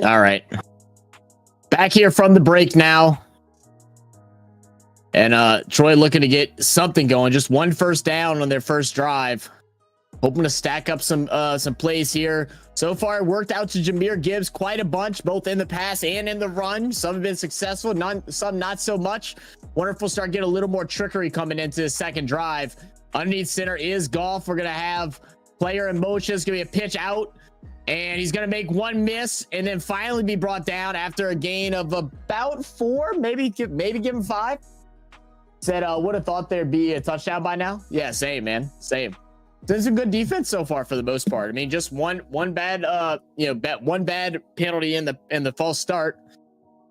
All right. Back here from the break now. And Troy looking to get something going. Just one first down on their first drive. Hoping to stack up some plays here. So far, it worked out to Jahmyr Gibbs quite a bunch, both in the pass and in the run. Some have been successful, some not so much. Wonder if we'll start getting a little more trickery coming into the second drive. Underneath center is Goff. We're going to have player in motion. It's going to be a pitch out. And he's going to make one miss and then finally be brought down after a gain of about 4, maybe give him 5. Said, would have thought there'd be a touchdown by now. Yeah, same, man. Same. This is a good defense so far for the most part. I mean, just one bad one bad penalty in the false start.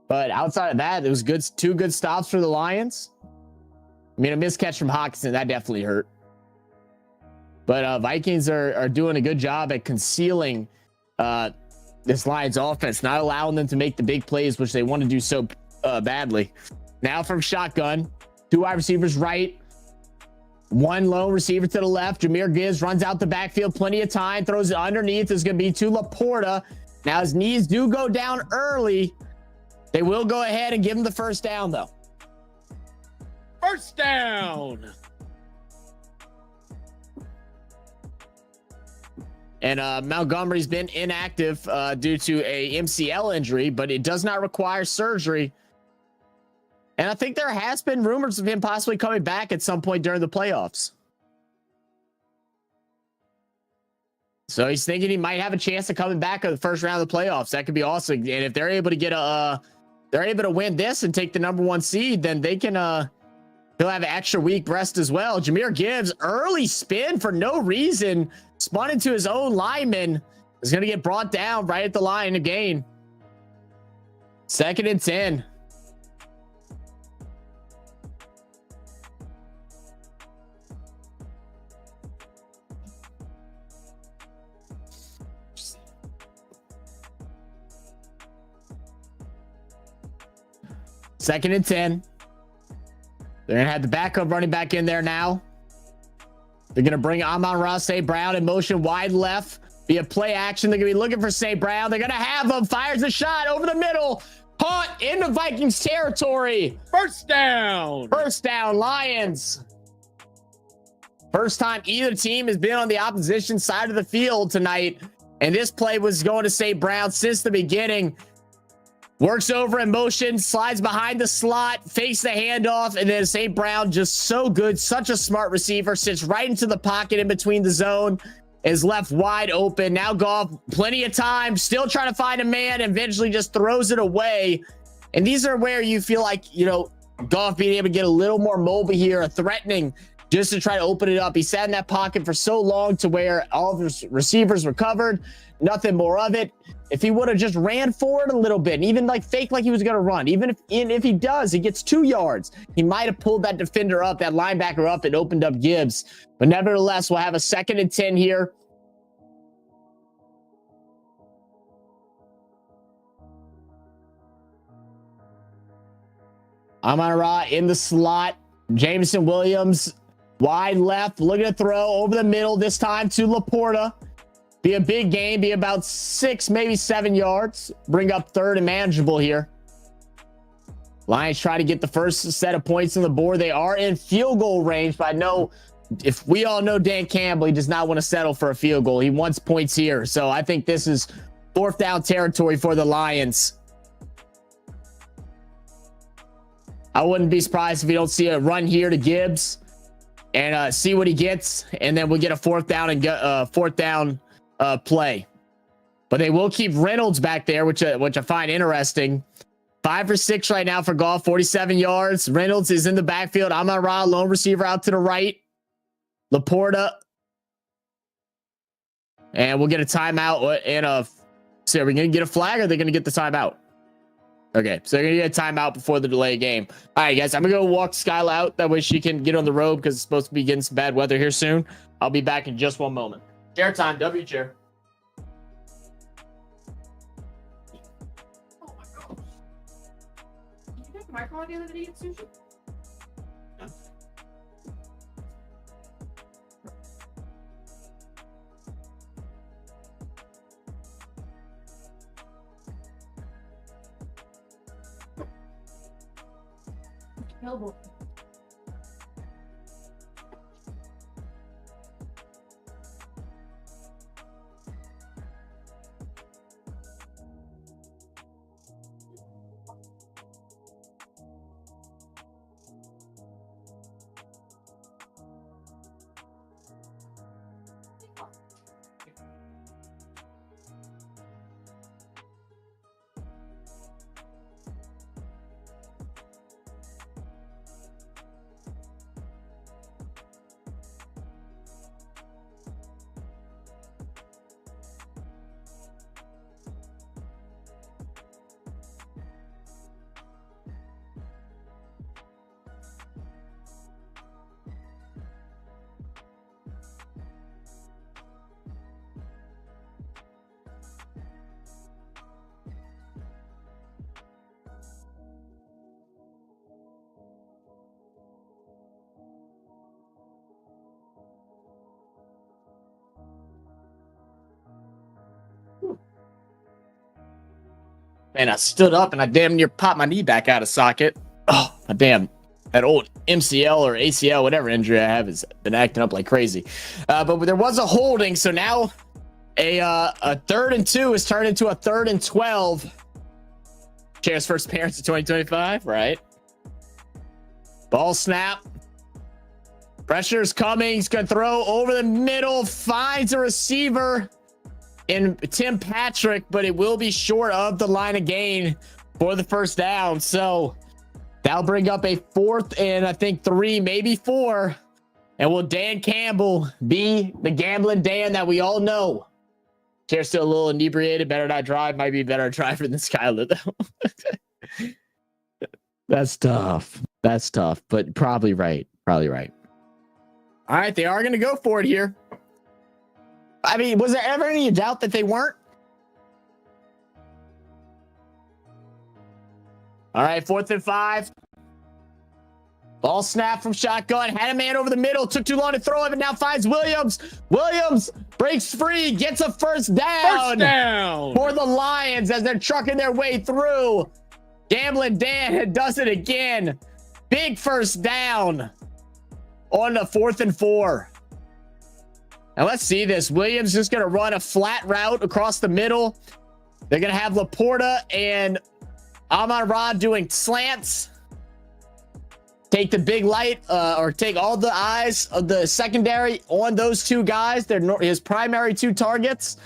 But outside of that, it was good. 2 good stops for the Lions. I mean, a miscatch from Hawkinson, that definitely hurt. But Vikings are doing a good job at concealing this Lions offense, not allowing them to make the big plays, which they want to do so badly. Now from shotgun, 2 wide receivers right, 1 lone receiver to the left. Jahmyr Gibbs runs out the backfield, plenty of time, throws it underneath. It's going to be to Laporta. Now his knees do go down early. They will go ahead and give him the first down, though. First down. And Montgomery's been inactive due to a MCL injury, but it does not require surgery. And I think there has been rumors of him possibly coming back at some point during the playoffs. So he's thinking he might have a chance of coming back in the first round of the playoffs. That could be awesome. And if they're able to get they're able to win this and take the #1 seed, then they can, he'll have an extra week rest as well. Jahmyr Gibbs, early spin for no reason, spun into his own lineman, is going to get brought down right at the line again. 2nd and 10. Second and 10. They're going to have the backup running back in there now. They're going to bring Amon-Ra St. Brown in motion wide left. Be a play action. They're going to be looking for St. Brown. They're going to have him. Fires a shot over the middle. Caught into Vikings territory. First down. First down, Lions. First time either team has been on the opposition side of the field tonight. And this play was going to St. Brown since the beginning. Works over in motion, slides behind the slot, fakes the handoff, and then St. Brown, just so good, such a smart receiver, sits right into the pocket in between the zone, is left wide open. Now Goff, plenty of time, still trying to find a man, eventually just throws it away. And these are where you feel like, you know, Goff being able to get a little more mobile here, threatening just to try to open it up. He sat in that pocket for so long to where all of his receivers were covered, nothing more of it. If he would have just ran forward a little bit and even like fake like he was going to run, even if he does, he gets 2 yards, he might have pulled that defender up, that linebacker up, and opened up Gibbs. But nevertheless, we'll have a 2nd and 10 here. Amon-Ra in the slot. Jameson Williams wide left, looking to throw over the middle, this time to Laporta. Be a big game, be about 6, maybe 7 yards. Bring up 3rd and manageable here. Lions try to get the first set of points on the board. They are in field goal range, but I know, if we all know Dan Campbell, he does not want to settle for a field goal. He wants points here. So I think this is 4th down territory for the Lions. I wouldn't be surprised if we don't see a run here to Gibbs and see what he gets, and then we'll get a 4th down and 4th down play. But they will keep Reynolds back there, which I find interesting. 5 for 6 right now for Goff, 47 yards. Reynolds is in the backfield. Amon-Ra, lone receiver out to the right. Laporta. And we'll get a timeout and so are we going to get a flag, or are they going to get the timeout? Okay, so they're going to get a timeout before the delay game. All right, guys, I'm going to go walk Skyla out. That way she can get on the road because it's supposed to be getting some bad weather here soon. I'll be back in just one moment. Chair time, W chair. Oh my gosh. Did you make my call the other day at sushi? No. Available. Man, I stood up and I damn near popped my knee back out of socket. Oh, my damn. That old MCL or ACL, whatever injury I have, has been acting up like crazy. But there was a holding, so now A 3rd and 2 is turned into a 3rd and 12. Jared's first appearance of 2025, right? Ball snap. Pressure's coming. He's going to throw over the middle. Finds a receiver in Tim Patrick, but it will be short of the line of gain for the first down. So that'll bring up a 4th and I think 3, maybe 4. And will Dan Campbell be the gambling Dan that we all know? Chair's still a little inebriated. Better not drive. Might be better driver than Skyler, though. That's tough. That's tough, but probably right. Probably right. All right, they are going to go for it here. I mean, was there ever any doubt that they weren't? All right, 4th and 5. Ball snap from shotgun. Had a man over the middle. Took too long to throw it, but now finds Williams. Williams breaks free. Gets a first down. For the Lions as they're trucking their way through. Gambling Dan does it again. Big first down on the 4th and 4. Now let's see this. Williams just going to run a flat route across the middle. They're going to have Laporta and Amon-Ra doing slants. Take the big light or take all the eyes of the secondary on those 2 guys. They're his primary 2 targets.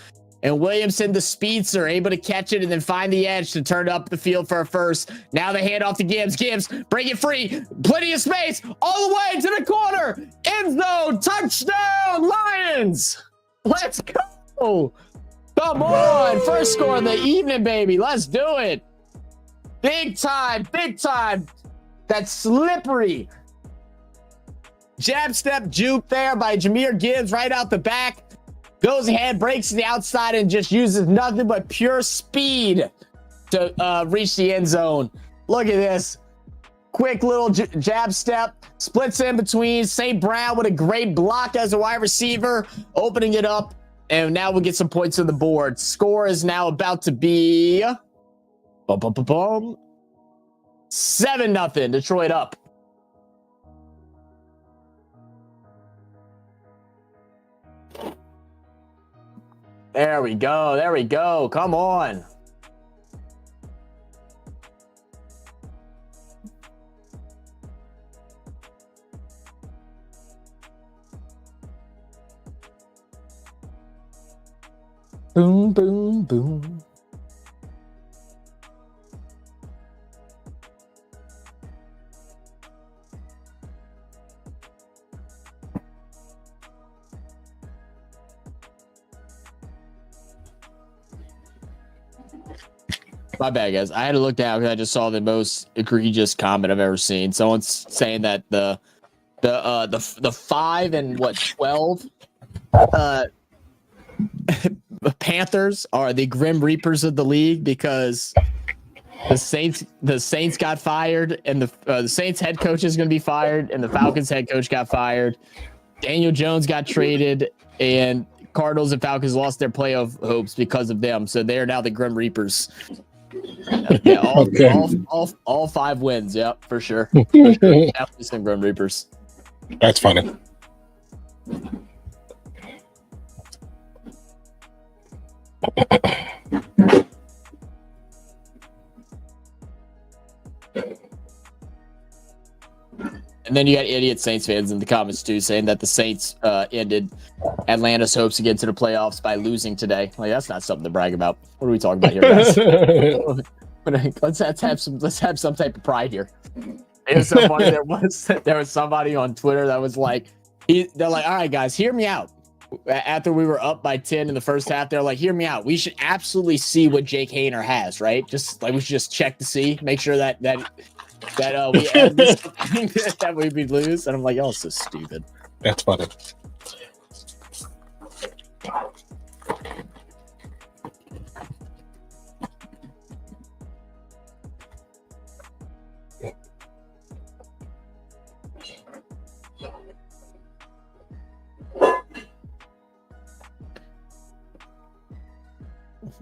And Williamson, the speedster, able to catch it and then find the edge to turn up the field for a first. Now the handoff to Gibbs. Gibbs, break it free. Plenty of space. All the way to the corner. End zone. Touchdown, Lions. Let's go. Come on. First score of the evening, baby. Let's do it. Big time. Big time. That's slippery. Jab step juke there by Jahmyr Gibbs right out the back. Goes ahead, breaks to the outside, and just uses nothing but pure speed to reach the end zone. Look at this. Quick little jab step. Splits in between. St. Brown with a great block as a wide receiver. Opening it up. And now we'll get some points on the board. Score is now about to be 7-0. Detroit up. There we go. There we go. Come on. Boom, boom, boom. My bad, guys. I had to look down because I just saw the most egregious comment I've ever seen. Someone's saying that the 5 and 12 Panthers are the Grim Reapers of the league because the Saints got fired and the Saints head coach is going to be fired and the Falcons head coach got fired. Daniel Jones got traded and Cardinals and Falcons lost their playoff hopes because of them. So they are now the Grim Reapers. Yeah, all 5 wins. Yep, for sure. Definitely some Grim Reapers. That's funny. And then you got idiot Saints fans in the comments too, saying that the Saints ended Atlanta's hopes to get into the playoffs by losing today. Like that's not something to brag about. What are we talking about here, guys? let's have some type of pride here. It was so funny. There was somebody on Twitter that was like, they're like, all right, guys, hear me out. After we were up by 10 in the first half, they're like, hear me out. We should absolutely see what Jake Haener has, right? Just like we should just check to see, make sure that we that we lose. And I'm like, y'all so stupid. That's funny.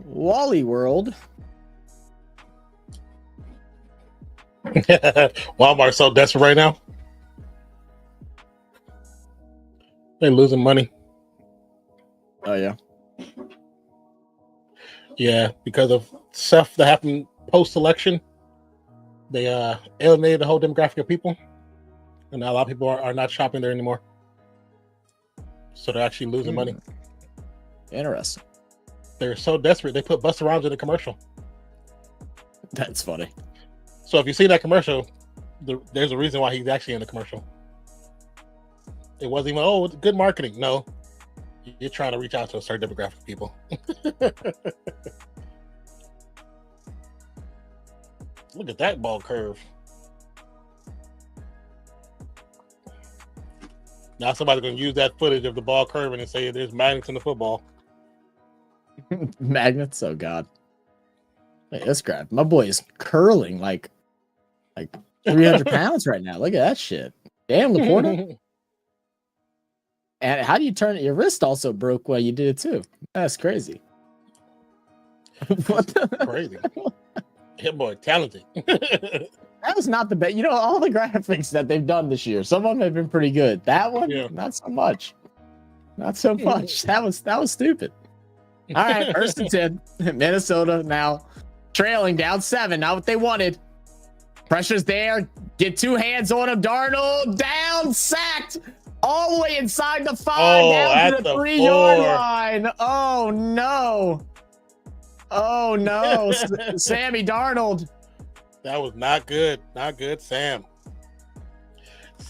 Wally World. Walmart's so desperate right now. They're losing money. Oh yeah. Yeah, because of stuff that happened post-election, they alienated the whole demographic of people, and now a lot of people are not shopping there anymore. So they're actually losing money. Interesting. They're so desperate they put Busta Rhymes in the commercial. That's funny. So if you see that commercial, there's a reason why he's actually in the commercial. It wasn't even, oh, it's good marketing. No, you're trying to reach out to a certain demographic of people. Look at that ball curve. Now somebody's going to use that footage of the ball curving and say there's magnets in the football. Magnets? Oh, God. Hey, this guy, my boy is curling like 300 pounds right now. Look at that shit. Damn, Laporta. And how do you turn it? Your wrist also broke while you did it too. That's crazy. What the? Crazy. Hit boy, talented. That was not the best. You know, all the graphics that they've done this year, some of them have been pretty good. That one, not so much. Not so much. That was stupid. All right, first and 10. Minnesota now trailing down 7. Not what they wanted. Pressure's there. Get 2 hands on him. Darnold down, sacked. All the way inside the 5, down to the 3-yard line. Oh no. Oh no. Sammy Darnold. That was not good. Not good, Sam.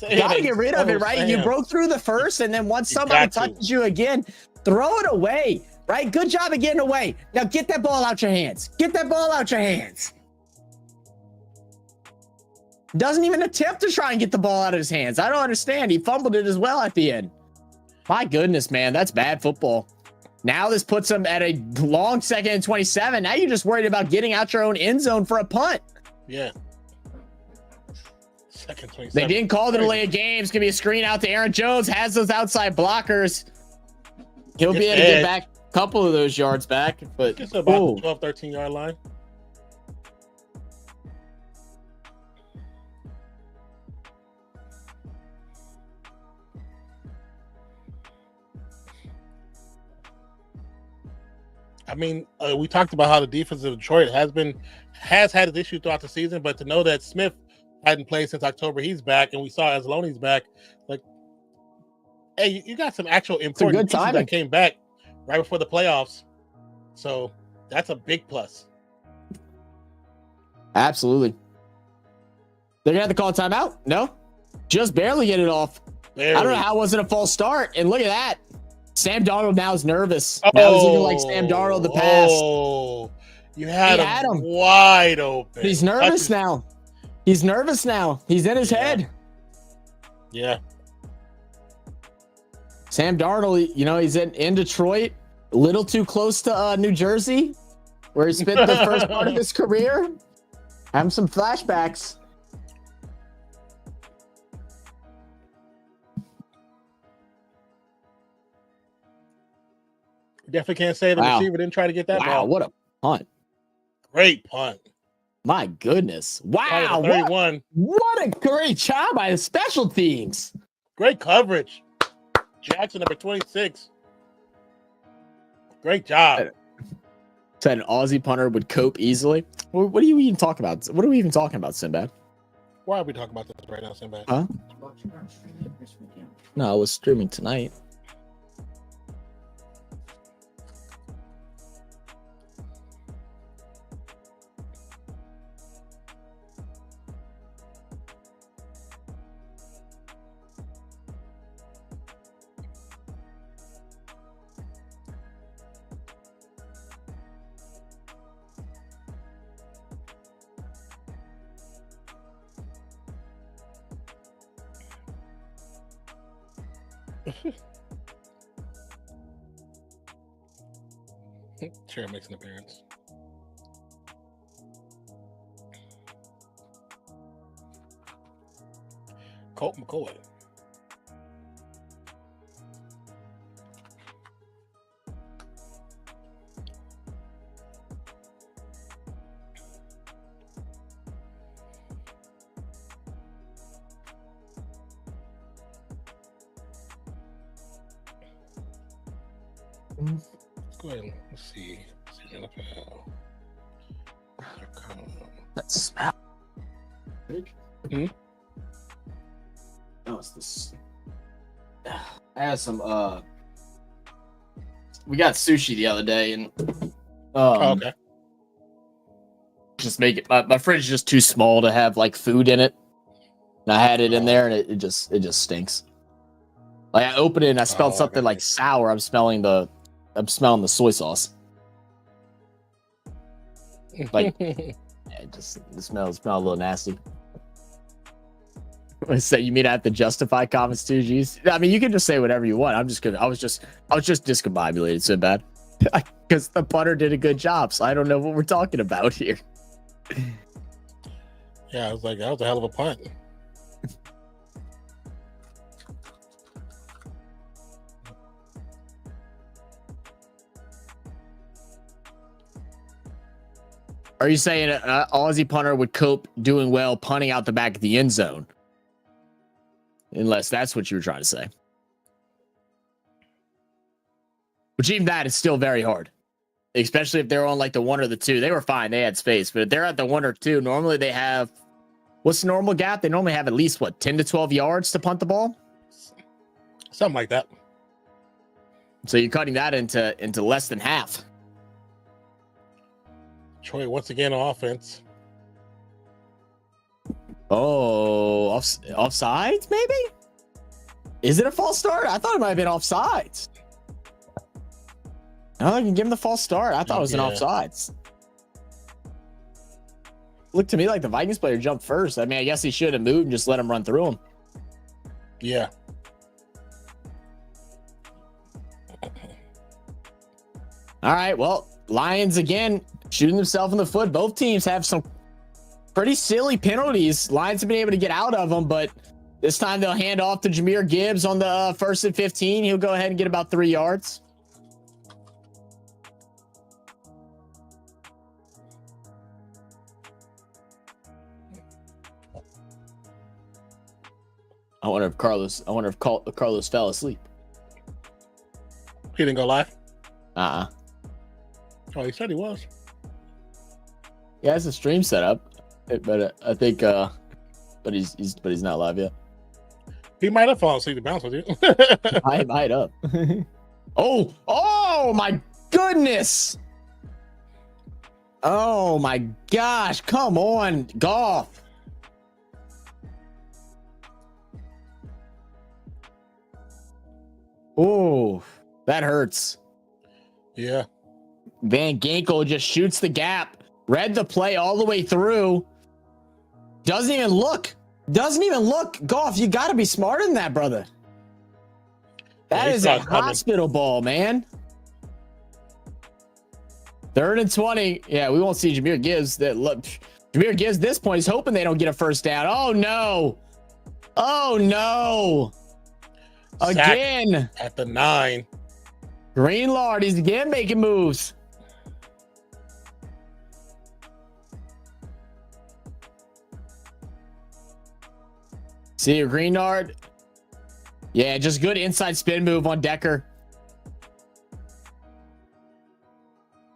Gotta get rid of it, right? Sam. You broke through the first, and then once somebody touches you again, throw it away, right? Good job of getting away. Now get that ball out your hands. Get that ball out your hands. Doesn't even attempt to try and get the ball out of his hands. I don't understand. He fumbled it as well at the end. My goodness, man, that's bad football. Now this puts him at a long 2nd and 27. Now you're just worried about getting out your own end zone for a punt. Yeah. 2nd 27. They didn't call the delay of game. It's going to be a screen out to Aaron Jones. Has those outside blockers. He'll be able to get back a couple of those yards back. But it's about the 12, 13-yard line. I mean, we talked about how the defense of Detroit has had its issues throughout the season, but to know that Smith hadn't played since October, he's back, and we saw Anzalone's back. Like, hey, you got some actual important pieces that came back right before the playoffs, so that's a big plus. Absolutely. They're gonna have to call a timeout. No, just barely get it off. Barely. I don't know how it wasn't a false start, and look at that. Sam Darnold now is nervous. Now he's even like Sam Darnold the past. Oh, you had him wide open. He's nervous now. He's nervous now. He's in his head. Yeah. Sam Darnold, you know, he's in Detroit, a little too close to New Jersey, where he spent the first part of his career. Having some flashbacks. Definitely can't say the receiver didn't try to get that ball. Wow, what a punt. Great punt. My goodness. Wow. What a great job by the special teams. Great coverage. Jackson, number 26. Great job. Said an Aussie punter would cope easily. What are you even talking about? What are we even talking about, Sinbad? Why are we talking about this right now, Sinbad? Huh? No, I was streaming tonight. Chair makes an appearance. Colt McCoy. Let's go ahead and let's see That smell. Hmm? Oh, it's this. I had some. We got sushi the other day, and Okay. just make it. My fridge is just too small to have like food in it. And I had it in there, and it just stinks. Like I opened it and I smelled something like sour. I'm smelling the soy sauce. Like it smells a little nasty. So you mean I have to justify comments too, G's? I mean, you can just say whatever you want. I was just discombobulated so bad because the punter did a good job. So I don't know what we're talking about here. Yeah, I was like, that was a hell of a punt. Are you saying an Aussie punter would cope doing well punting out the back of the end zone? Unless that's what you were trying to say. Which even that is still very hard. Especially if they're on like the 1 or the 2. They were fine. They had space. But if they're at the 1 or 2, normally they have... What's the normal gap? They normally have at least, 10 to 12 yards to punt the ball? Something like that. So you're cutting that into less than half. Troy, once again, on offense. Oh, offsides, maybe? Is it a false start? I thought it might have been offsides. No, I can give him the false start. I thought it was an offsides. Looked to me like the Vikings player jumped first. I mean, I guess he should have moved and just let him run through him. Yeah. All right, well, Lions again shooting themselves in the foot. Both teams have some pretty silly penalties. Lions have been able to get out of them, but this time they'll hand off to Jahmyr Gibbs on the 1st and 15. He'll go ahead and get about 3 yards. I wonder if Carlos fell asleep. He didn't go live? Uh-uh. Oh, he said he was. He has a stream set up, but I think but he's not live yet. He might have fallen asleep to bounce with you. I might up. Oh my goodness. Oh my gosh. Come on, Goff. Oh, that hurts. Yeah. Van Ginkel just shoots the gap. Read the play all the way through. Doesn't even look. Goff, you got to be smarter than that, brother. That is a hospital ball, man. 3rd and 20. Yeah, we won't see Jahmyr Gibbs. Jahmyr Gibbs, this point, is hoping they don't get a first down. Oh, no. Oh, no. Again. At the 9. Greenlaw, he's again making moves. See your Greenard. Yeah, just good inside spin move on Decker.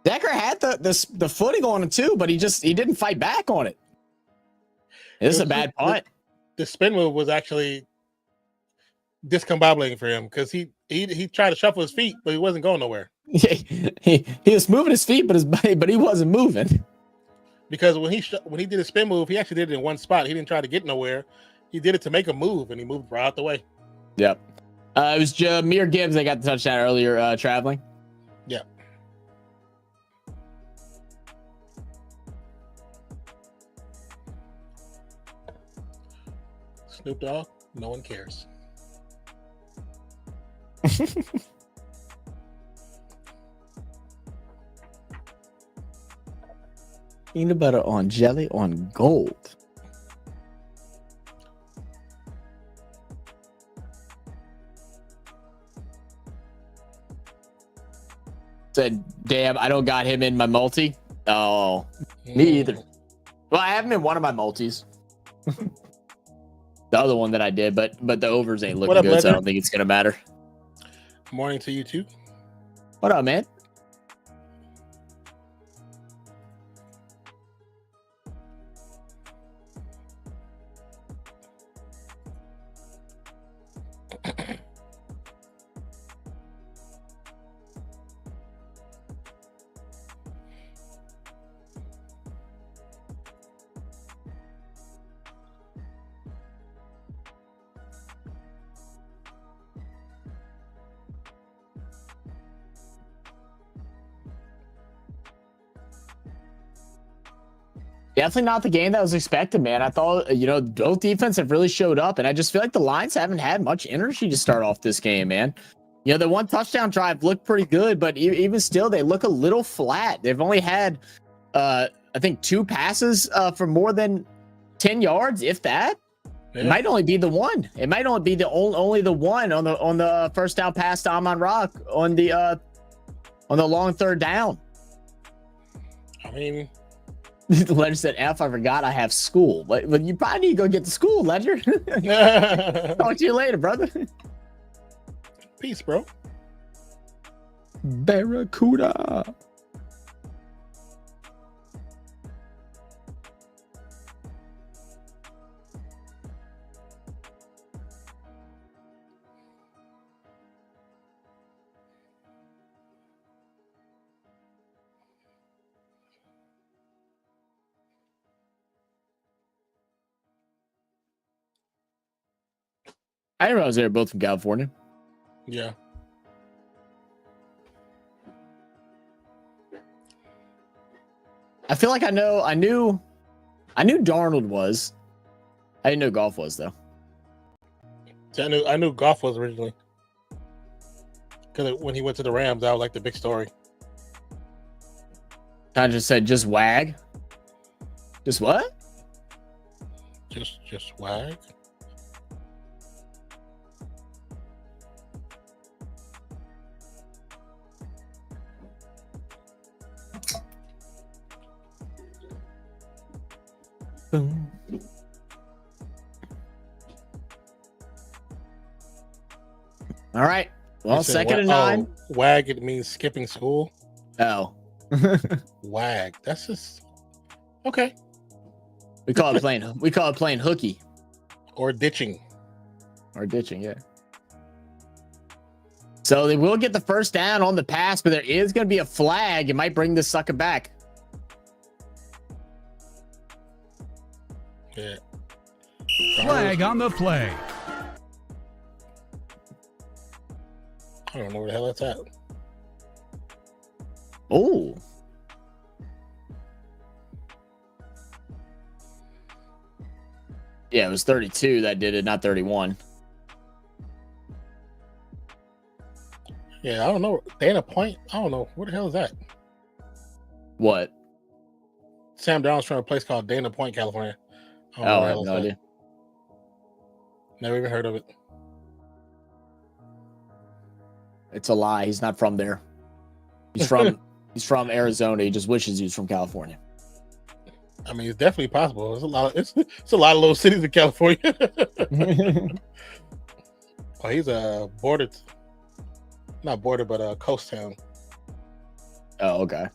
Decker had the footing on him too, but he didn't fight back on it. This is a bad punt. The spin move was actually discombobulating for him because he tried to shuffle his feet, but he wasn't going nowhere. he was moving his feet, but he wasn't moving. Because when he did a spin move, he actually did it in one spot. He didn't try to get nowhere. He did it to make a move, and he moved right out the way. Yep. It was Jahmyr Gibbs that got the touchdown earlier, traveling. Yeah. Snoop Dogg, no one cares. Peanut butter on jelly on gold. Said, damn, I don't got him in my multi. Oh, me either. Well, I have him in one of my multis. The other one that I did, but the overs ain't looking good, so I don't think it's gonna matter. Morning to you too. What up, man? Definitely not the game that was expected, man. I thought, you know, both defense have really showed up, and I just feel like the Lions haven't had much energy to start off this game, man. You know, the one touchdown drive looked pretty good, but even still, they look a little flat. They've only had, I think, 2 passes for more than 10 yards, if that. Yeah. It might only be the one. It might only be the only the one on the first down pass to Amon Rock on the long third down. I mean, Ledger said, F, I forgot I have school. But you probably need to go get to school, Ledger. Talk to you later, brother. Peace, bro. Barracuda. I didn't realize they were both from California. Yeah. I feel like I knew Darnold was. I didn't know Goff was though. See, I knew Goff was originally. Because when he went to the Rams, that was like the big story. I just said just wag. Just what? Just wag. Boom. All right. Well, second and 9. Wag, it means skipping school. Oh. Wag. That's just okay. We call it playing hooky. Or ditching. Yeah. So they will get the first down on the pass, but there is going to be a flag. It might bring this sucker back. Yeah. Flag on the play. I don't know where the hell that's at. Oh. Yeah, it was 32 that did it, not 31. Yeah, I don't know. Dana Point? I don't know. Where the hell is that? What? Sam Darnold's from a place called Dana Point, California. I have no idea. Never even heard of it. It's a lie. He's not from there. He's from Arizona. He just wishes he was from California. I mean, it's definitely possible. It's a lot of little cities in California. Oh, he's a coast town. Oh, okay.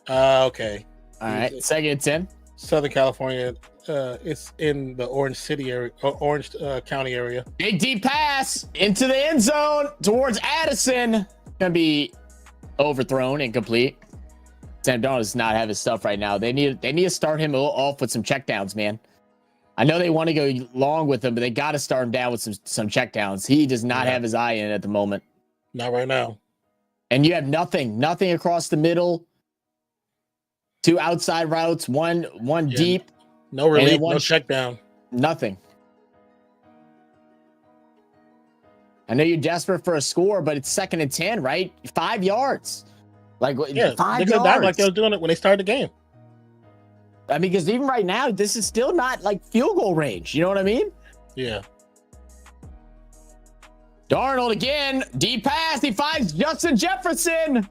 Okay. All right. Second and 10. Southern California. It's in the Orange City area, Orange County area. Big deep pass into the end zone towards Addison. Gonna be overthrown, incomplete. Sam Darnold does not have his stuff right now. They need to start him off with some checkdowns, man. I know they want to go long with him, but they got to start him down with some checkdowns. He does not have his eye in at the moment. Not right now. And you have nothing across the middle. 2 outside routes, one deep. No relief, no check down. Nothing. I know you're desperate for a score, but it's second and 10, right? 5 yards. Like, yeah, 5 yards. Like they were doing it when they started the game. I mean, because even right now, this is still not like field goal range. You know what I mean? Yeah. Darnold again. Deep pass. He finds Justin Jefferson.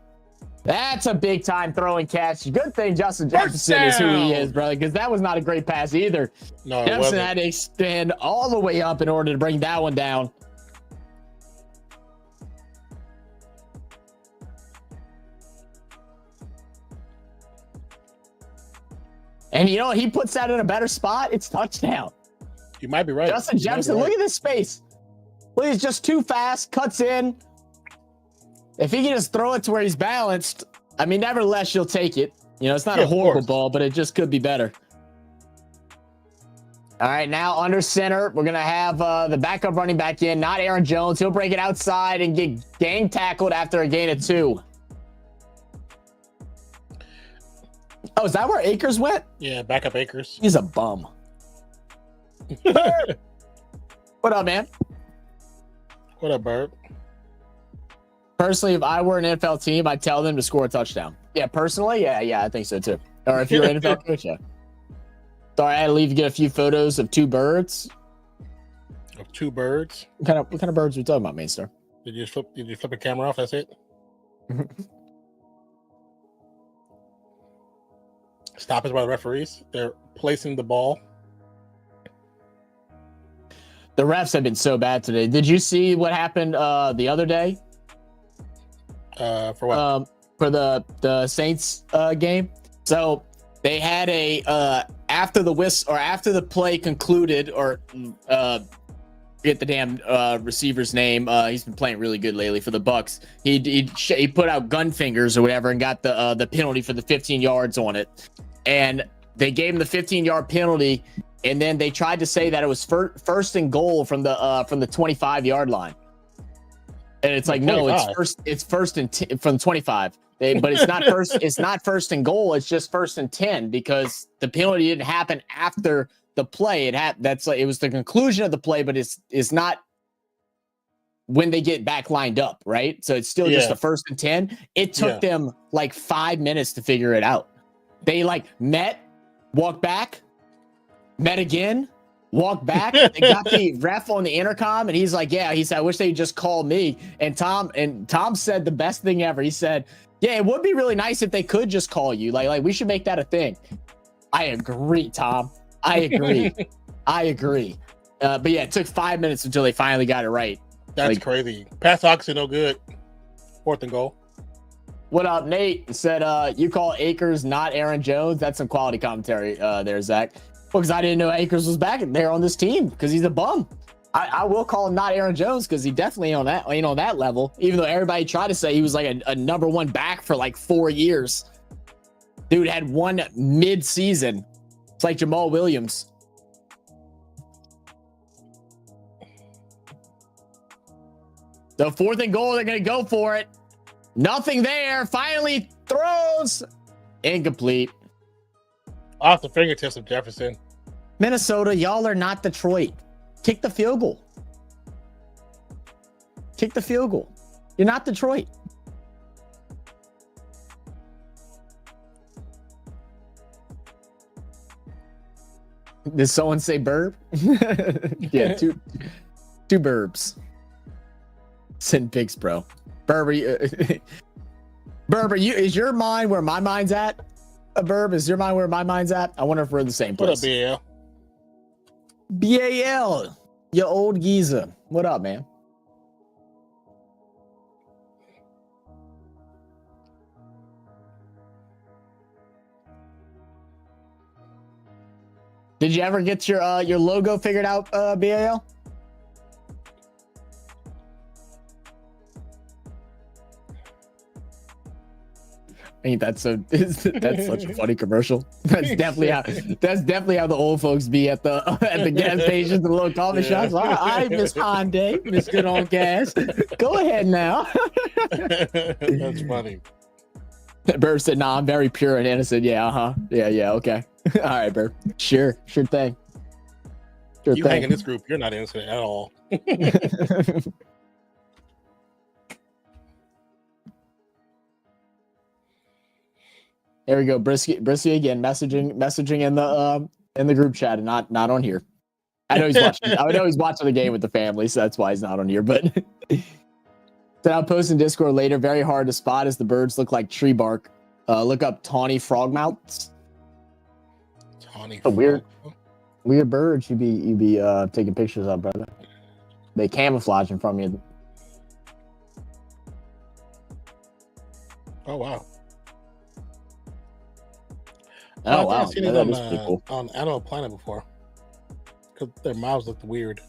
That's a big time throwing catch. Good thing Justin Jefferson is who he is, brother, because that was not a great pass either. No, Jefferson had to extend all the way up in order to bring that one down. And you know, he puts that in a better spot. It's touchdown. You might be right. Justin Jefferson, look at this space. Well, he's just too fast, cuts in. If he can just throw it to where he's balanced, I mean, nevertheless, you'll take it. You know, it's not a horrible ball, but it just could be better. All right, now under center, we're going to have the backup running back in, not Aaron Jones. He'll break it outside and get gang tackled after a gain of 2. Oh, is that where Akers went? Yeah, backup Akers. He's a bum. What up, man? What up, Bird? Personally, if I were an NFL team, I'd tell them to score a touchdown. Yeah, personally, yeah, I think so too. Or if you're an NFL coach, yeah. Sorry, I had to leave to get a few photos of two birds. Of two birds? What kind of birds are we talking about, Mainstar? Did you flip the camera off? That's it? Stoppage by the referees. They're placing the ball. The refs have been so bad today. Did you see what happened the other day? For what? For the Saints game. So they had a after the whistle or after the play concluded, or forget the damn receiver's name. He's been playing really good lately for the Bucks. He put out gun fingers or whatever and got the penalty for the 15 yards on it. And they gave him the 15-yard penalty, and then they tried to say that it was first and goal from the 25-yard line. And it's like, no, it's first and from the 25. But it's not first. It's not first and goal. It's just first and 10 because the penalty didn't happen after the play. It was the conclusion of the play, but it's not when they get back lined up, right? So it's still just the first and 10. It took them like 5 minutes to figure it out. They like met, walked back, met again, walked back. They got the ref on the intercom, and he's like, "Yeah." He said, "I wish they just called me." And Tom said the best thing ever. He said, "Yeah, it would be really nice if they could just call you. Like we should make that a thing." I agree, Tom. I agree. I agree. But yeah, it took 5 minutes until they finally got it right. That's crazy. Pass Oxy, no good. 4th and goal. What up, Nate? Said, you call Akers not Aaron Jones? That's some quality commentary there, Zach. Because I didn't know Akers was back there on this team because he's a bum. I will call him not Aaron Jones because he definitely ain't on that level, even though everybody tried to say he was like a number one back for like 4 years. Dude had one mid-season. It's like Jamal Williams. So 4th and goal, they're going to go for it. Nothing there. Finally throws. Incomplete. Off the fingertips of Jefferson. Minnesota, y'all are not Detroit. Kick the field goal. Kick the field goal. You're not Detroit. Did someone say burb? Yeah, two burbs. Send pics, bro. Burb, is your mind where my mind's at? A burb, is your mind where my mind's at? I wonder if we're in the same place. What up, BAL? BAL, you old geezer. What up, man? Did you ever get your logo figured out, BAL? Ain't that so? That's such a funny commercial. That's definitely how the old folks be at the gas stations, the little coffee shops. All right, Miss Hyundai, Miss Good on Gas. Go ahead now. That's funny. Burr said, "Nah, I'm very pure and innocent." Yeah, yeah, okay. All right, Burr. Sure thing. You hang in this group, you're not innocent at all. There we go. Brisky again, messaging in the group chat and not on here. I know he's watching. I know he's watching the game with the family, so that's why he's not on here. But then I'll post in Discord later. Very hard to spot as the birds look like tree bark. Look up tawny frogmouths. Tawny. Weird birds. You be taking pictures of, brother. They camouflaging from you. Oh wow. Oh wow! I've seen it on Animal Planet before because their mouths looked weird.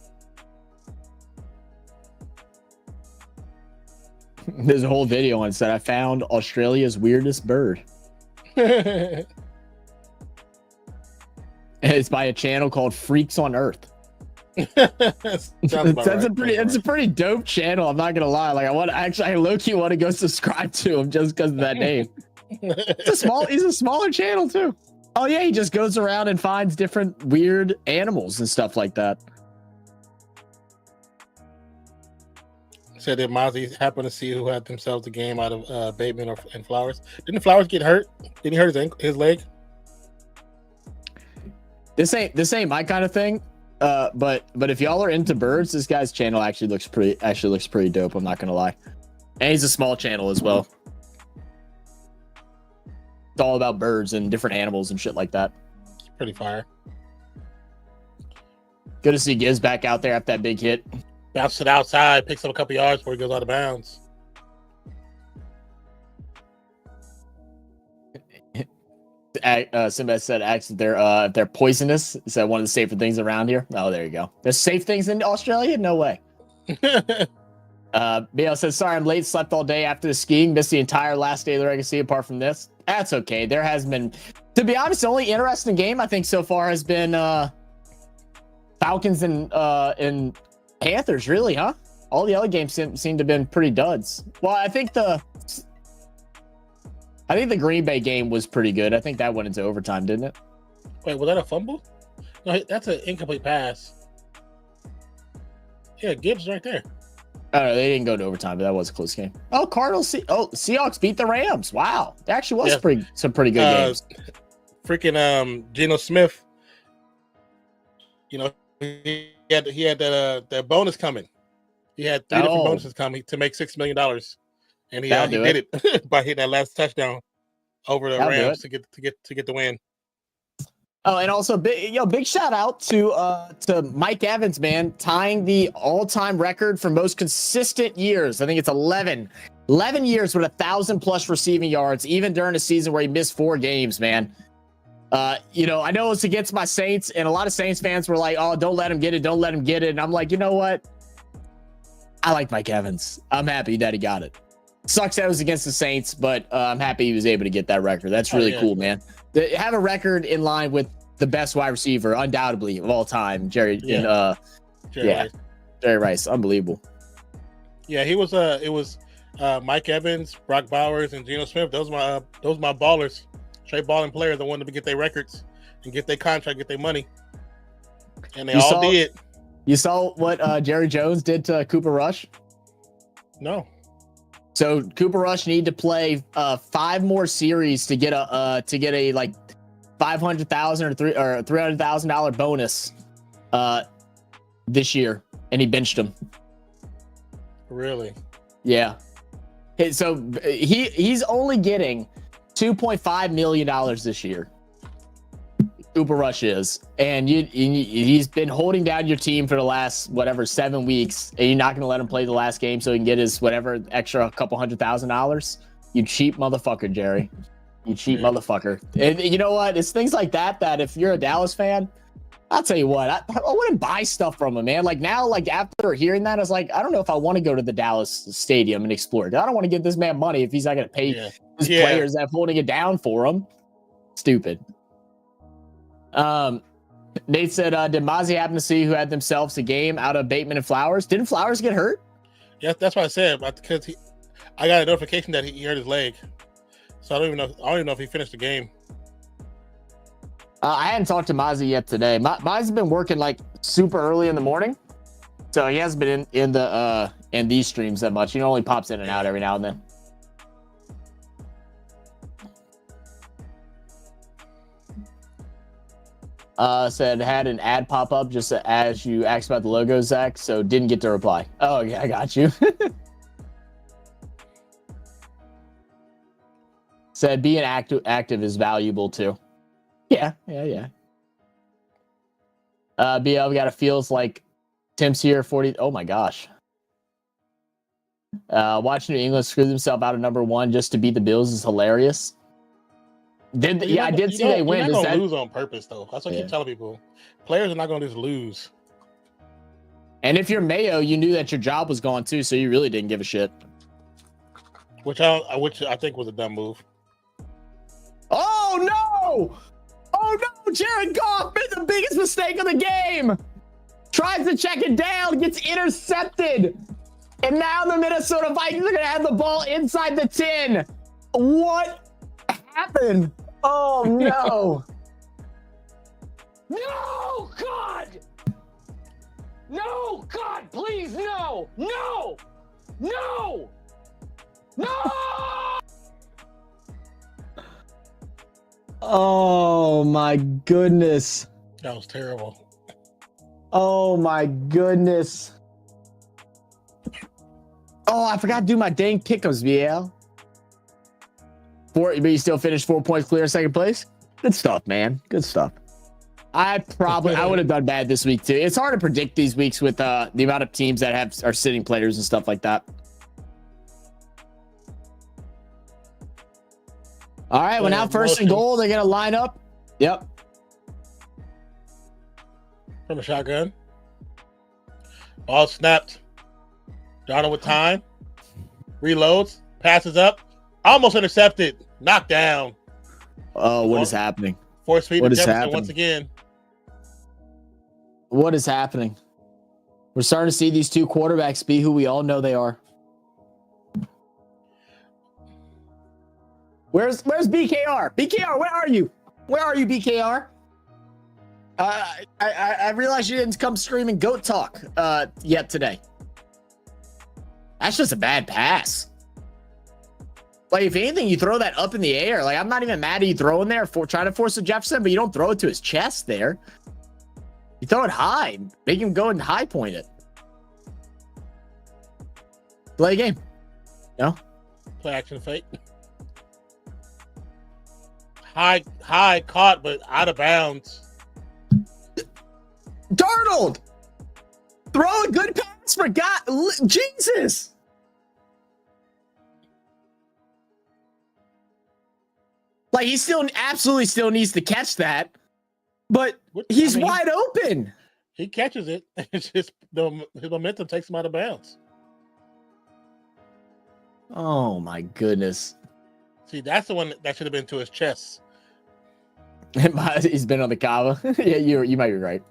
There's a whole video on it that I found Australia's weirdest bird. And it's by a channel called Freaks on Earth. It's a pretty dope channel. I'm not gonna lie. Like I low-key want to go subscribe to him just because of that name. He's a smaller channel too. Oh yeah, he just goes around and finds different weird animals and stuff like that. Said that Mozzie happened to see who had themselves a game out of Bateman and Flowers. Didn't Flowers get hurt? Didn't he hurt his leg? This ain't my kind of thing. But if y'all are into birds, this guy's channel actually looks pretty dope. I'm not gonna lie, and he's a small channel as well. It's all about birds and different animals and shit like that. It's pretty fire. Good to see Gibbs back out there after that big hit. Bounces it outside, picks up a couple yards before he goes out of bounds. Simba said, "Ask if they're poisonous." Is that one of the safer things around here? Oh, there you go. There's safe things in Australia? No way. BL says, "Sorry, I'm late. Slept all day after the skiing. Missed the entire last day of the legacy. Apart from this, that's okay. There has been, to be honest, the only interesting game I think so far has been Falcons and Panthers. Really, huh? All the other games seem to have been pretty duds. Well, I think the Green Bay game was pretty good. I think that went into overtime, didn't it? Wait, was that a fumble? No, that's an incomplete pass. Yeah, Gibbs right there. Oh, no, they didn't go to overtime, but that was a close game. Oh, Seahawks beat the Rams. Wow, it actually was some pretty good games. Freaking Geno Smith. You know, he had that bonus coming. He had 3 different bonuses coming to make $6 million. And he did it by hitting that last touchdown over the Rams to get the win. Oh, and also big shout out to Mike Evans, man, tying the all-time record for most consistent years. I think it's 11 years with 1,000+ receiving yards, even during a season where he missed 4 games, man. I know it's against my Saints, and a lot of Saints fans were like, "Oh, don't let him get it, don't let him get it." And I'm like, you know what? I like Mike Evans. I'm happy that he got it. Sucks that it was against the Saints, but I'm happy he was able to get that record. That's really cool, man. To have a record in line with the best wide receiver, undoubtedly, of all time, Jerry Rice. Unbelievable. Yeah, he was. It was Mike Evans, Brock Bowers, and Geno Smith. Those my ballers, straight balling players that wanted to get their records and get their contract, get their money, and they all did. You saw what Jerry Jones did to Cooper Rush? No. So Cooper Rush needed to play 5 more series to get a like $500,000 or $300,000 bonus this year, and he benched him. Really? Yeah. So he's only getting $2.5 million this year. Cooper Rush is, and he's been holding down your team for the last 7 weeks, and you're not going to let him play the last game so he can get his extra couple $100,000. You cheap motherfucker, Jerry. You cheap motherfucker. And you know what? It's things like that if you're a Dallas fan, I'll tell you what, I wouldn't buy stuff from him, man. Like now, after hearing that, I was like, I don't know if I want to go to the Dallas stadium and explore. I don't want to give this man money if he's not going to pay his players that holding it down for him. Stupid. Nate said, did Mozzie happen to see who had themselves a game out of Bateman and Flowers? Didn't Flowers get hurt? Yeah, that's what I said. Because I got a notification that he hurt his leg, so I don't even know if he finished the game. I hadn't talked to Mozzie yet today. Mozzie's been working like super early in the morning, so he hasn't been in these streams that much. He only pops in and out every now and then. Said had an ad pop up just as you asked about the logo, Zach, so didn't get to reply. Oh yeah, I got you. Said being active is valuable too. Yeah. BL, we got a feels like Tim's here 40. Oh my gosh. Watching New England screw themselves out of #1 just to beat the Bills is hilarious. I did see they win. You're not gonna lose on purpose, though. That's what I keep telling people. Players are not gonna just lose. And if you're Mayo, you knew that your job was gone too, so you really didn't give a shit. Which I think was a dumb move. Oh no! Oh no! Jared Goff made the biggest mistake of the game. Tries to check it down, gets intercepted, and now the Minnesota Vikings are gonna have the ball inside the 10. What happened? Oh no! No, God! No, God, please, no! No! No! No! Oh my goodness! That was terrible. Oh my goodness! Oh, I forgot to do my dang pick'ems, BL. But you still finished 4 points clear, second place. Good stuff, man. Good stuff. I would have done bad this week too. It's hard to predict these weeks with the amount of teams that are sitting players and stuff like that. All right, well now first and goal, they're gonna line up. Yep. From a shotgun. Ball snapped. Darnold with time. Reloads. Passes up. Almost intercepted. Knocked down. Oh, what is happening? Force feed to What is Jefferson happening? once again. What is happening? We're starting to see these two quarterbacks be who we all know they are. Where's BKR? BKR, where are you? Where are you, BKR? I realize you didn't come screaming goat talk yet today. That's just a bad pass. Like, if anything, you throw that up in the air. Like, I'm not even mad at you throwing there for trying to force a Jefferson, but you don't throw it to his chest there. You throw it high. Make him go and high point it. Play a game. No? Play action fake. High caught, but out of bounds. Darnold! Throw a good pass for God. Jesus! Like, he absolutely still needs to catch that, but he's wide open. He catches it. It's just his momentum takes him out of bounds. Oh my goodness. See, that's the one that should have been to his chest. He's been on the Kava. Yeah, you might be right.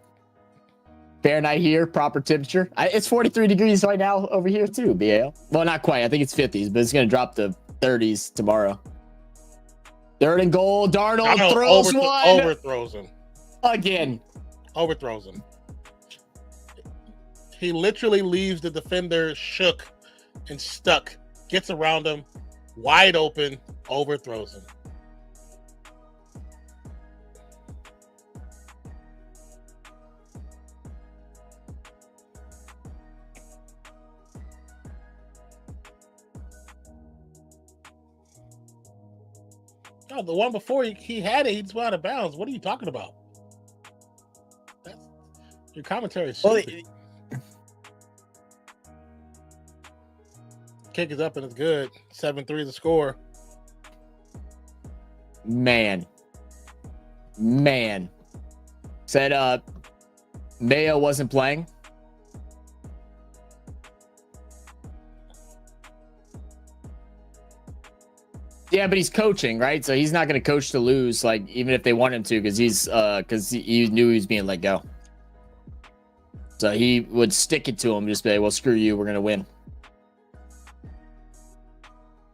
Fahrenheit here, proper temperature. It's 43 degrees right now over here too, BAL. Well, not quite. I think it's 50s, but it's going to drop to 30s tomorrow. Third and goal. Darnold throws one. Overthrows him. Again. Overthrows him. He literally leaves the defender shook and stuck. Gets around him. Wide open. Overthrows him. No, the one before he had it, he just went out of bounds. What are you talking about? Your commentary is stupid. Kick is up and it's good. 7-3 the score. Man. Said Mayo wasn't playing. Yeah, but he's coaching, right? So he's not going to coach to lose, like, even if they want him to, because he knew he was being let go. So he would stick it to him, just be like, well, screw you, we're going to win.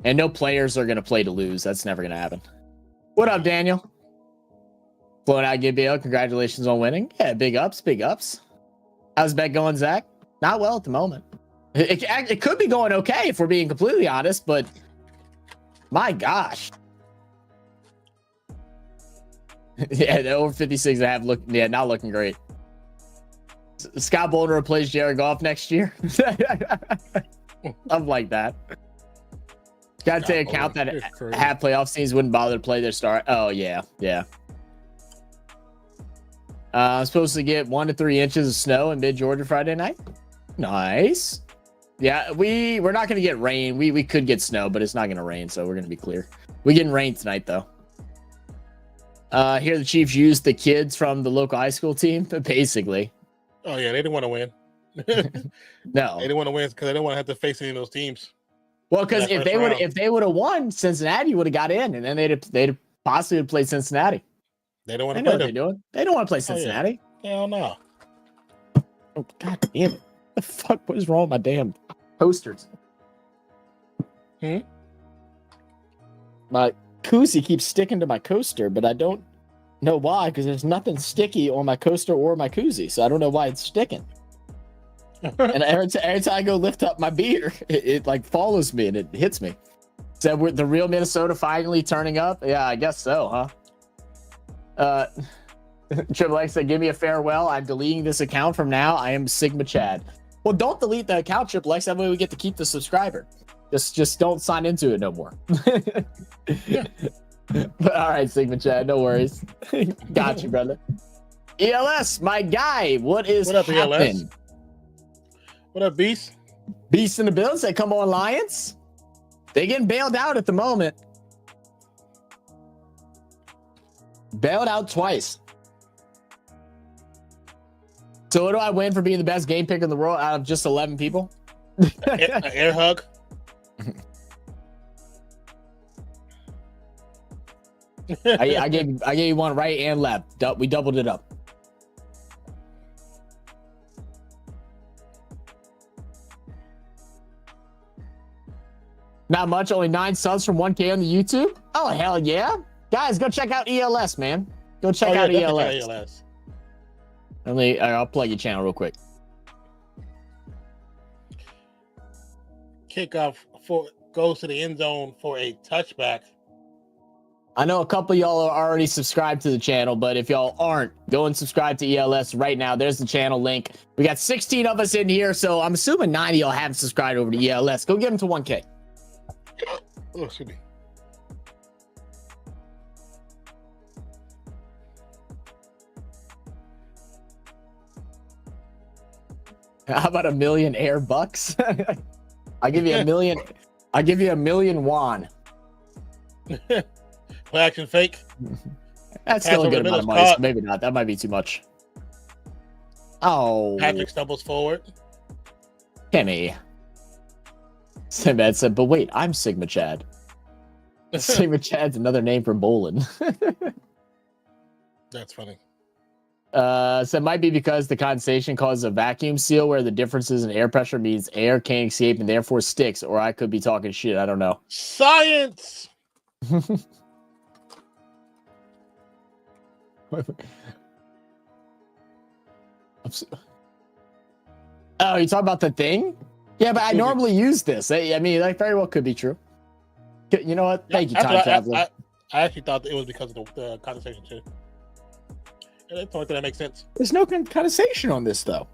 And no players are going to play to lose. That's never going to happen. What up, Daniel? Flowing out, GBL. Congratulations on winning. Yeah, big ups, big ups. How's bet going, Zach? Not well at the moment. It could be going okay if we're being completely honest, but my gosh. Yeah, the over 56.5 not looking great. Scott Boulder replace Jared Goff next year. I'm like that. Got to take account that half playoff teams wouldn't bother to play their start. Oh, yeah. I'm supposed to get 1 to 3 inches of snow in mid-Georgia Friday night. Nice. Yeah, we're not going to get rain. We could get snow, but it's not going to rain, so we're going to be clear. We're getting rain tonight, though. Here the Chiefs used the kids from the local high school team, basically. Oh, yeah, they didn't want to win. No. They didn't want to win because they didn't want to have to face any of those teams. Well, because if they would have won, Cincinnati would have got in, and then they'd possibly played Cincinnati. They don't want to play play them. They're doing. They don't want to play Cincinnati. Oh, yeah. Hell no. Oh, God damn it. The fuck? What is wrong with my damn posters? My koozie keeps sticking to my coaster, but I don't know why, because there's nothing sticky on my coaster or my koozie, so I don't know why it's sticking. And every time I go lift up my beer, it like follows me and it hits me. So with the real Minnesota finally turning up? Yeah, I guess so, huh? Triple X said, give me a farewell. I'm deleting this account from now. I am Sigma Chad. Well, don't delete the account, Triple X. That way we get to keep the subscriber. Just don't sign into it no more. Yeah. But all right, Sigma Chad, no worries. Got you, brother. ELS, my guy. What up, happening? ELS? What up, Beast? Beast in the building said, come on, Lions. They getting bailed out at the moment. Bailed out twice. So what do I win for being the best game picker in the world out of just 11 people? An air hug. I gave you one right and left. We doubled it up. Not much, only 9 subs from 1K on the YouTube. Oh, hell yeah. Guys, go check out ELS, man. Go check out ELS. I'll plug your channel real quick. Kickoff goes to the end zone for a touchback. I know a couple of y'all are already subscribed to the channel, but if y'all aren't, go and subscribe to ELS right now. There's the channel link. We got 16 of us in here, so I'm assuming 9 of y'all haven't subscribed over to ELS. Go get them to 1K. Oh, excuse me. How about $1 million air bucks? I'll give you $1 million. I'll give you $1 million won. Play action fake. That's still a good amount of money. So maybe not. That might be too much. Oh. Patrick stumbles forward. Kenny. Sinbad said, but wait, I'm Sigma Chad. Sigma Chad's another name for bowling. That's funny. So it might be because the condensation causes a vacuum seal where the differences in air pressure means air can't escape and therefore sticks, or I could be talking shit. I don't know. Science! Oh, you talking about the thing? Yeah, but I normally use this. I mean, that very well could be true. You know what? Thank you, Time Traveler. I actually thought it was because of the condensation too. And that's the only thing that makes sense. There's no condensation on this though.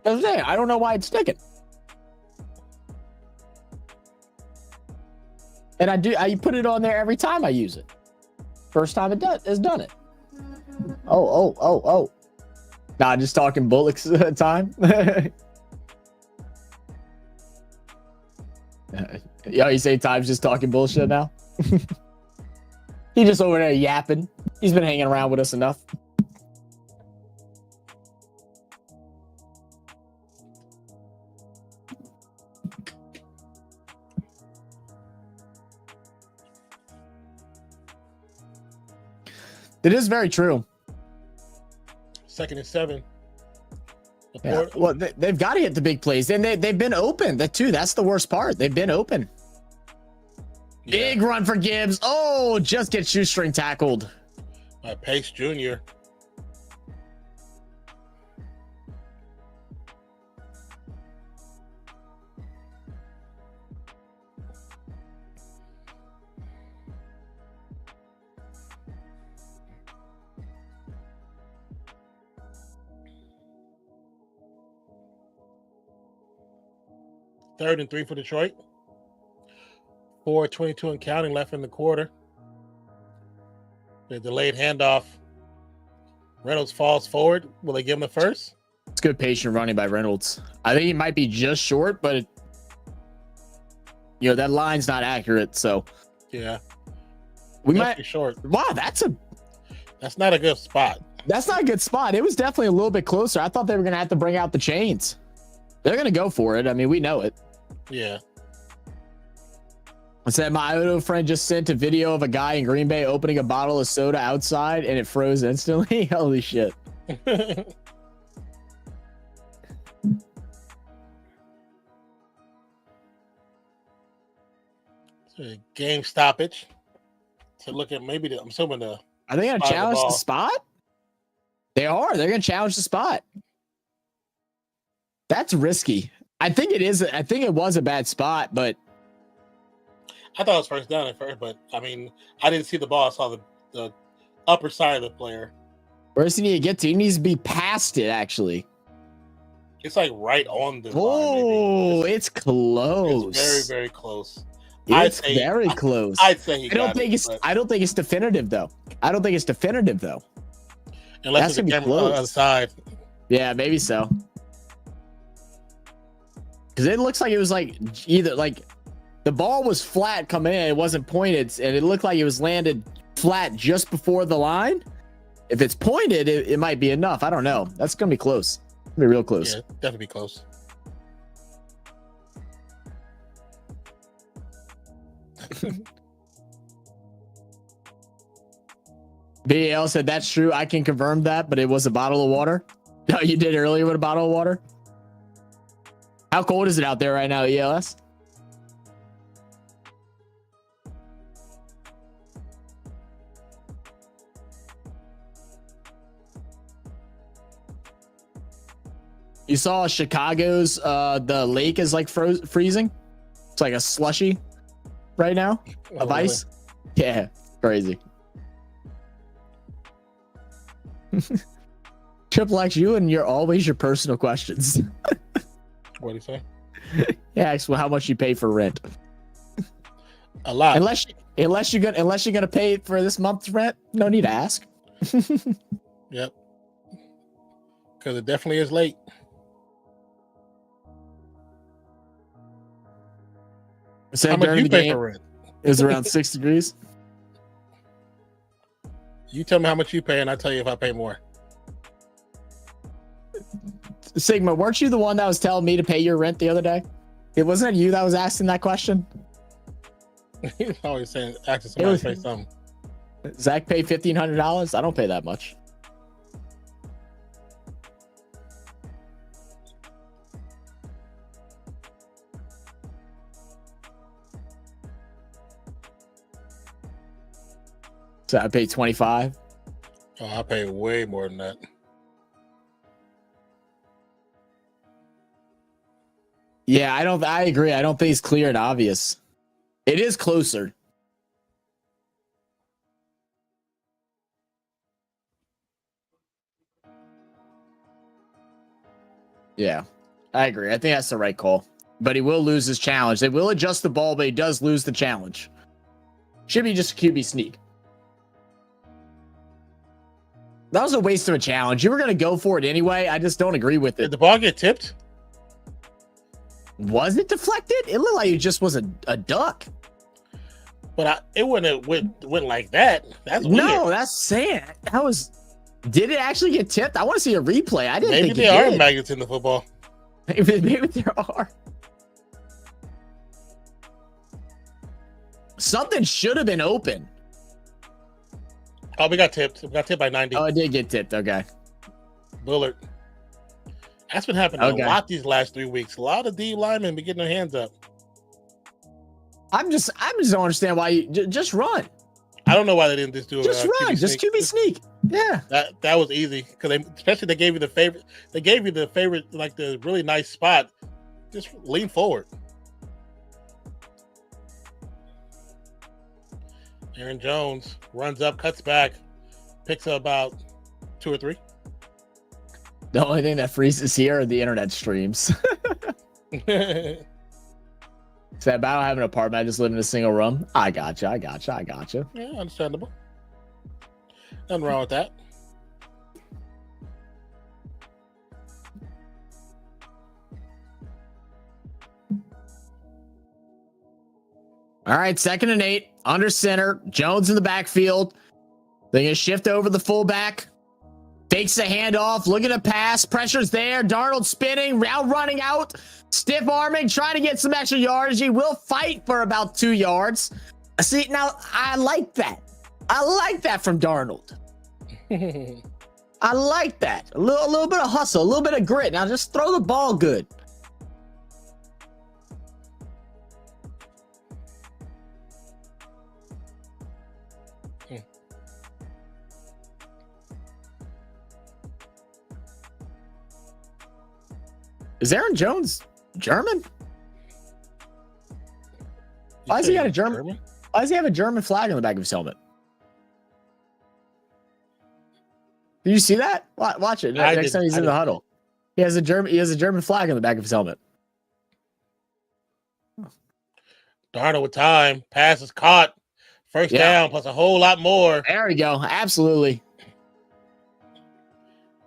I don't know why it's sticking. And I put it on there every time I use it. First time it's done it. Oh. Nah, just talking bullocks time. Yo, you say Time's just talking bullshit now? He just over there yapping. He's been hanging around with us enough. It is very true. 2nd and 7. Yeah. Well, they've got to hit the big plays, and they've been open. That's the worst part. They've been open. Yeah. Big run for Gibbs. Oh, just get shoestring tackled. Pace Jr. Third and 3 for Detroit. 4:22 and counting left in the quarter. The delayed handoff. Reynolds falls forward. Will they give him the first? It's good patient running by Reynolds. I think he might be just short, but that line's not accurate. So yeah, we might be short. Wow, that's not a good spot. That's not a good spot. It was definitely a little bit closer. I thought they were gonna have to bring out the chains. They're gonna go for it. I mean, we know it. Yeah. I said my Odo friend just sent a video of a guy in Green Bay opening a bottle of soda outside and it froze instantly. Holy shit. Game stoppage. to look at maybe I'm assuming the Are they going to spot of the challenge the ball. spot? They are. They're going to challenge the spot. That's risky. I think it is. I think it was a bad spot, but I thought it was first down at first, but I mean, I didn't see the ball. I saw the upper side of the player. where does he need to get to? He needs to be past it, actually. It's like right on the line. Oh, Maybe. it's close. It's very, very close. It's very close. I'd say he I don't got think it, it's. but I don't think it's definitive though. Unless unless it's a gonna be camera on the close. other side. Yeah, maybe so. Because it looks like it was like either like the ball was flat coming in, it wasn't pointed, and it looked like it was landed flat just before the line. If it's pointed, it might be enough. I don't know. That's gonna be close. It's gonna be real close. Yeah, definitely close. BAL said that's true. I can confirm that, but it was a bottle of water. No, you did earlier with a bottle of water. How cold is it out there right now, ELS? You saw Chicago's the lake is like freezing. It's like a slushy right now of really? ice. Yeah, crazy. Triple X, you and you're always your personal questions. What do you say? Yeah, ask well, how much you pay for rent. A lot. Unless you're gonna pay for this month's rent, no need to ask. Yep. Because it definitely is late. So How much during you the pay game, for rent? it was around 6 degrees. You tell me how much you pay, and I tell you if I pay more. Sigma, weren't you the one that was telling me to pay your rent the other day? It wasn't you that was asking that question. He's always saying, asking somebody to pay something. Zach paid $1,500. I don't pay that much. So I paid 25. Oh, I pay way more than that. Yeah, I agree. I don't think it's clear and obvious. It is closer. Yeah, I agree. I think that's the right call. But he will lose his challenge. They will adjust the ball, but he does lose the challenge. Should be just a QB sneak. That was a waste of a challenge. You were going to go for it anyway. I just don't agree with Did it. the ball get tipped? Was it deflected? It looked like it just was a duck. But it wouldn't have went like that. That's No, weird. that's saying that was. Did it actually get tipped? I want to see a replay. I didn't Maybe think they it are did. maggots in the football. Maybe there are. Something should have been open. Oh, we got tipped. We got tipped by 90. Oh, it did get tipped. Okay. Bullard. That's been happening Okay. a lot these last 3 weeks. A lot of D linemen be getting their hands up. I just don't understand why you just run. I don't know why they didn't just do it. Just run. Just QB sneak. Yeah. That was easy because especially they gave you the favorite. They gave you the favorite, like the really nice spot. Just lean forward. Aaron Jones runs up, cuts back, picks up about 2 or 3. The only thing that freezes here are the internet streams. Yeah, So about having an apartment, I just live in a single room. I gotcha. understandable. Nothing wrong with that. All right, 2nd and 8, under center. Jones in the backfield. They're going to shift over the fullback. Fakes the handoff, looking to pass. Pressure's there. Darnold spinning, route running out. Stiff arming, trying to get some extra yardage. He will fight for about 2 yards. See, now, I like that. I like that from Darnold. I like that. A little bit of hustle, a little bit of grit. Now just throw the ball good. Is Aaron Jones German? Why does he got a German? Why does he have a German flag on the back of his helmet? Did you see that? Watch it next time he's in the huddle. He has a German flag on the back of his helmet. Darnold with time. Pass is caught. First down plus a whole lot more. There we go. Absolutely.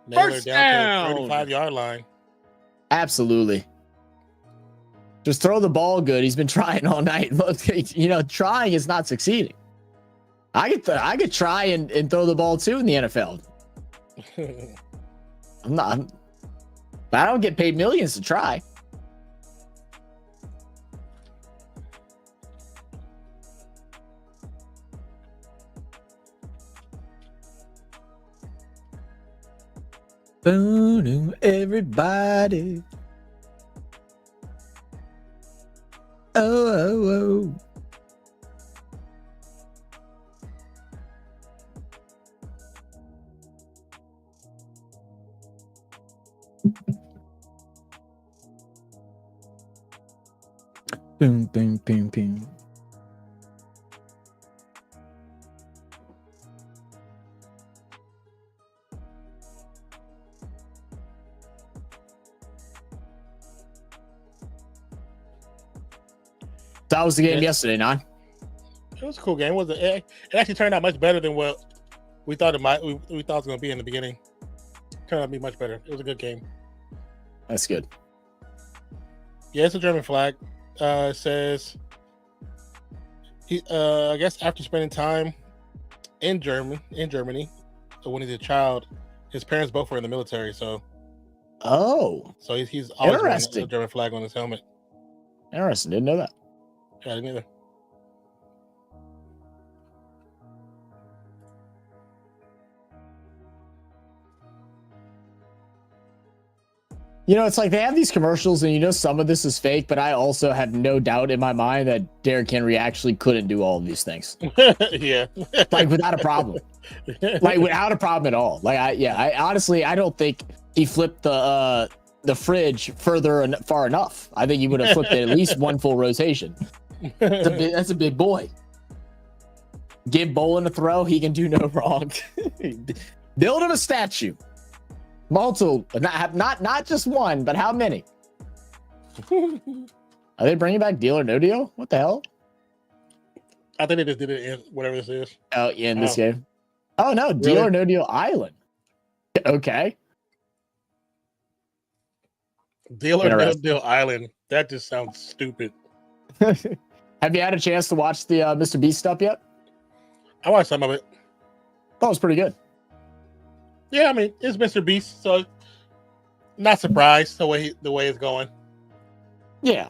Naylor down to the 35-yard line. Absolutely. Just throw the ball good. He's been trying all night. Look, trying is not succeeding. I could try and throw the ball too in the NFL. I don't get paid millions to try. Boom, everybody. Oh. Boom, boom, boom, boom. That was the game yesterday, Non. It was a cool game. It actually turned out much better than what we thought it might. We thought it was going to be in the beginning. Turned out to be much better. It was a good game. That's good. Yeah, it's a German flag. It says I guess after spending time in Germany, when he's a child, his parents both were in the military. So he's always wearing a German flag on his helmet. Interesting. Didn't know that. Yeah, I didn't either. It's like they have these commercials and some of this is fake, but I also have no doubt in my mind that Derrick Henry actually couldn't do all of these things. Yeah. Like without a problem. Like without a problem at all. Like I honestly don't think he flipped the fridge far enough. I think he would have flipped it at least one full rotation. That's a big boy. Give Bolin a throw, he can do no wrong. Build him a statue. Multiple, not just one, but how many? Are they bringing back Deal or No Deal? What the hell? I think they just did it in whatever this is. Oh, yeah, in this game. Oh no, Deal Really? or No Deal Island. Okay. Deal or No Deal Island. That just sounds stupid. Have you had a chance to watch the Mr. Beast stuff yet? I watched some of it. That was pretty good. Yeah, I mean, it's Mr. Beast, so not surprised the way it's going. Yeah.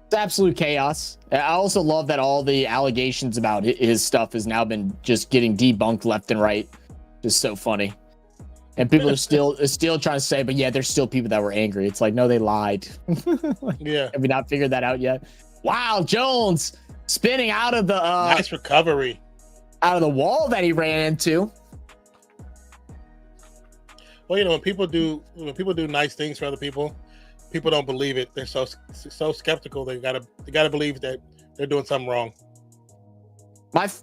It's absolute chaos. I also love that all the allegations about his stuff has now been just getting debunked left and right. Just so funny. And people are still trying to say, but yeah, there's still people that were angry. It's like, no, they lied. Yeah. Have we not figured that out yet? Wow, Jones spinning out of the nice recovery. Out of the wall that he ran into. Well, when people do nice things for other people, people don't believe it. They're so skeptical. They gotta believe that they're doing something wrong.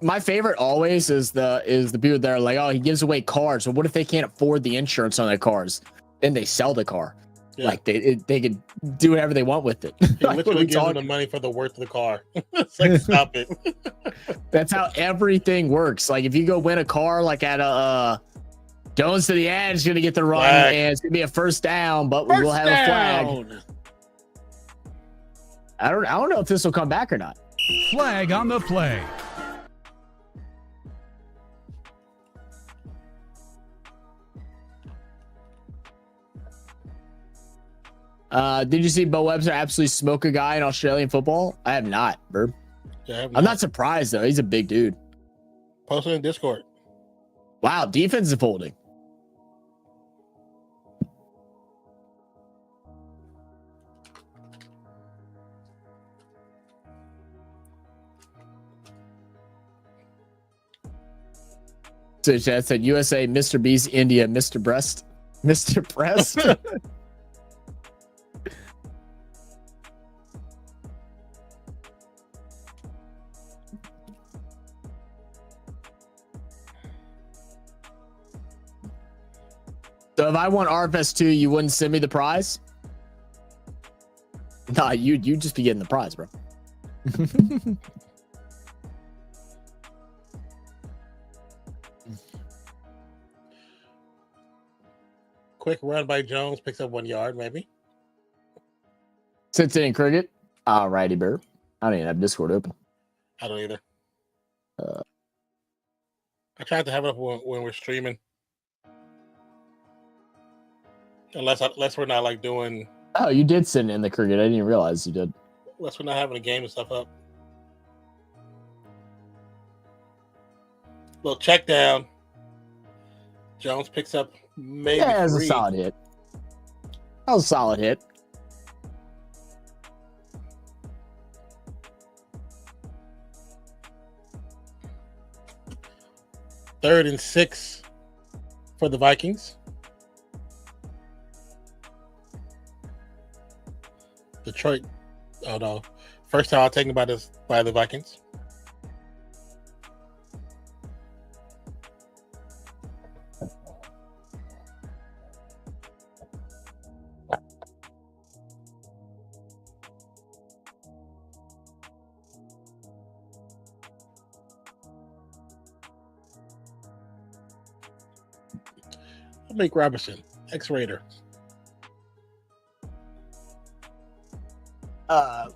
My favorite always is the people that are like, oh, he gives away cars. So what if they can't afford the insurance on their cars? Then they sell the car. Yeah. Like they could do whatever they want with it. He literally gives them the money for the worth of the car. It's like, stop it. That's how everything works. Like if you go win a car, like at a Jones to the edge is going to get the run, flag. And it's going to be a first down, but we will have a flag. I don't know if this will come back or not. Flag on the play. Did you see Bo Webster absolutely smoke a guy in Australian football? I have not, Burb. Yeah, I'm not surprised though. He's a big dude. Post it in Discord. Wow, defensive holding. So chat said USA, Mr. Beast, India, Mr. Breast. Mr. Breast. So if I won RFS 2, you wouldn't send me the prize? Nah, you'd just be getting the prize, bro. Quick run by Jones, picks up 1 yard, maybe. Cincinnati Cricket. Alrighty, bro. I don't even have Discord open. I don't either. I tried to have it up when we're streaming. Unless we're not like doing. Oh, you did send in the cricket. I didn't even realize you did. Unless we're not having a game and stuff up. Little check down. Jones picks up maybe. Yeah, it was 3. a solid hit. That was a solid hit. Third and 6 for the Vikings. Detroit. Oh no. First time taken by the Vikings. Make Robinson, ex-Raider.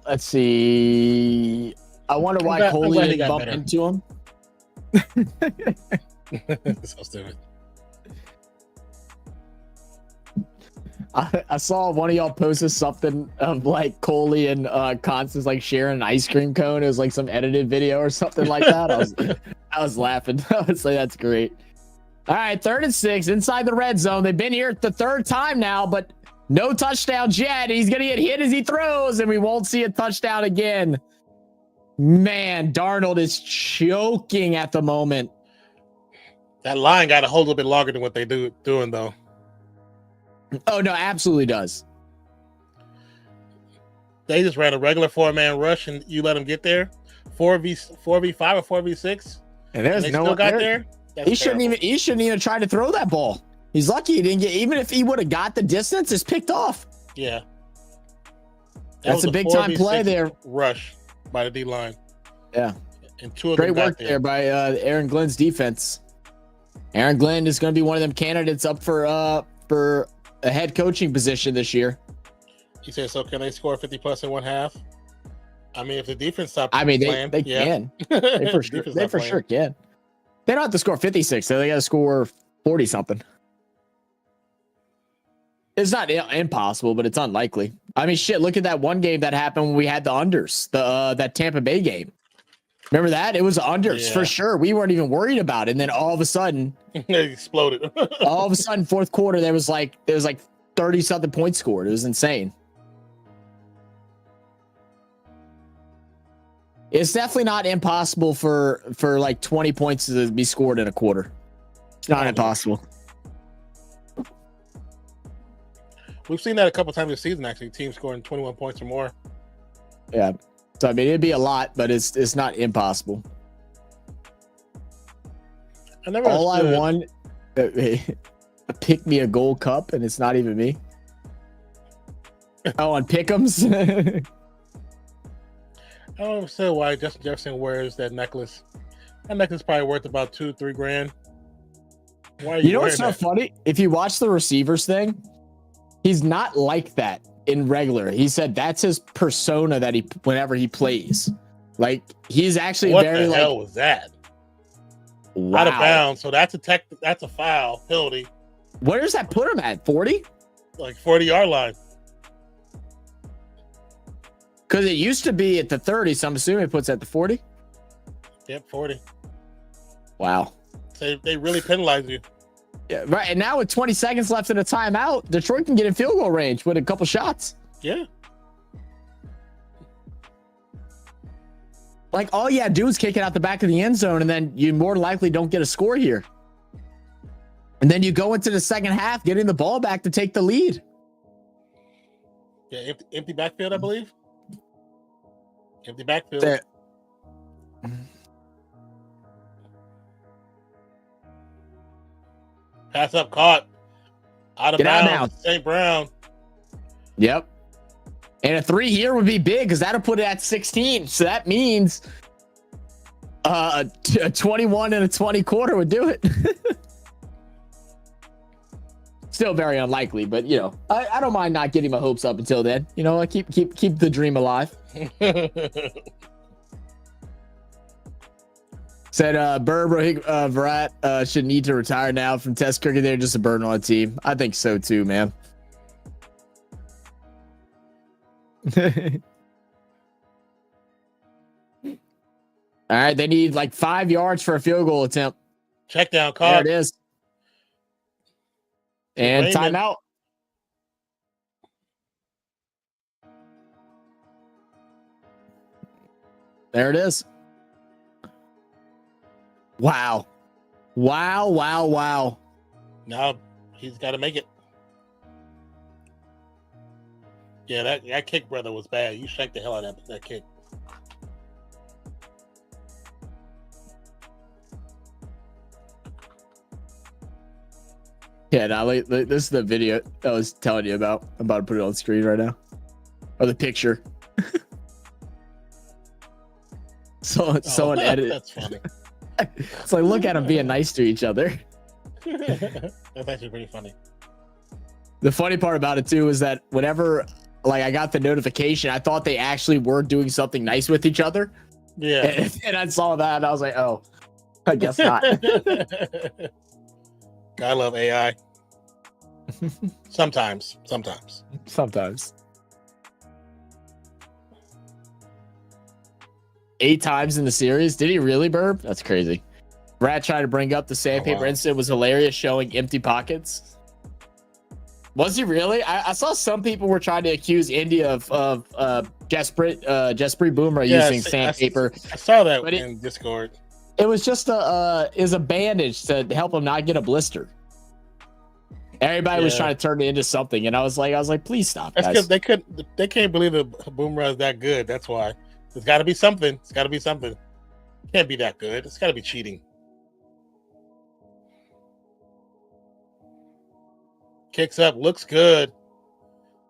Let's see. I wonder why Coley didn't bump into him. So stupid. I saw one of y'all posted something of like Coley and Constance like sharing an ice cream cone. It was like some edited video or something like that. I was laughing. I would say that's great. All right, 3rd and 6 inside the red zone. They've been here the 3rd time now, but no touchdowns yet. He's going to get hit as he throws, and we won't see a touchdown again. Man, Darnold is choking at the moment. That line got to hold a little bit longer than what they doing though. Oh, no, absolutely does. They just ran a regular 4-man rush, and you let them get there. 4v5 or 4v6, and there's they no still one got there. there. He shouldn't even try to throw that ball. He's lucky he didn't get. Even if he would have got the distance, it's picked off. Yeah, that's a big time play there. Rush by the D line. Yeah, and 2 of great them work there by Aaron Glenn's defense. Aaron Glenn is going to be one of them candidates up for a head coaching position this year. He said, "So can they score 50 plus in 1 half?" I mean, if the defense stops, they can. They for sure can. They don't have to score 56, so they got to score 40 something. It's not impossible, but it's unlikely. I mean, shit, look at that one game that happened when we had the unders, that Tampa Bay game. Remember that? It was unders for sure. We weren't even worried about it. And then all of a sudden, it exploded. All of a sudden, 4th quarter, there was like 30 something points scored. It was insane. It's definitely not impossible for like 20 points to be scored in a quarter. It's not impossible. We've seen that a couple times this season, actually. Teams scoring 21 points or more. Yeah. So, I mean, it'd be a lot, but it's not impossible. All I won, pick me a gold cup, and it's not even me. Oh, on Pick'ems? I don't understand why Justin Jefferson wears that necklace. That necklace is probably worth about $2-3 grand. Why are you know what's so funny? If you watch the receivers thing, he's not like that in regular. He said that's his persona that whenever he plays. Like he's actually what very the hell was that? Wow. Out of bounds. So that's a foul penalty. Where does that put him at? 40? Like 40-yard line. Because it used to be at the 30, so I'm assuming it puts at the 40. Yep, 40. Wow. So they really penalize you. Yeah, right. And now with 20 seconds left in a timeout, Detroit can get in field goal range with a couple shots. Yeah. Like all you had to do is kick it out the back of the end zone, and then you more than likely don't get a score here. And then you go into the second half, getting the ball back to take the lead. Yeah, empty backfield, I believe. Empty backfield. Pass up, caught. Out of Get out of bounds. St. Brown. Yep. And a 3 here would be big because that'll put it at 16. So that means a 21 and a 20 quarter would do it. Still very unlikely, but you know, I don't mind not getting my hopes up until then. You know, I keep the dream alive. Said Burr Virat should need to retire now from Test cricket. They're just a burden on the team. I think so too, man. All right, they need like 5 yards for a field goal attempt. Check down call. There it is. And Raymond. timeout. There it is. Wow. Wow. Now he's got to make it. Yeah, that kick, brother, was bad. You shanked the hell out of that kick. Yeah, now this is the video I was telling you about. I'm about to put it on screen right now. Or the picture. Someone edited. That's funny. It's like, look at them being nice to each other. That's actually pretty funny. The funny part about it too is that whenever like I got the notification, I thought they actually were doing something nice with each other. Yeah. And I saw that and I was like, oh, I guess not. I love AI. Sometimes. 8 times in the series. Did he really, Burb? That's crazy. Brad tried to bring up the sandpaper incident was hilarious, showing empty pockets. Was he really? I saw some people were trying to accuse India of Jasprit Bumrah using sandpaper. I saw that in Discord. It was just a bandage to help him not get a blister. Everybody was trying to turn it into something, and I was like, please stop. That's guys. because they can't believe that Bumrah is that good. That's why. There's got to be something. Can't be that good. It's got to be cheating. Kicks up, looks good.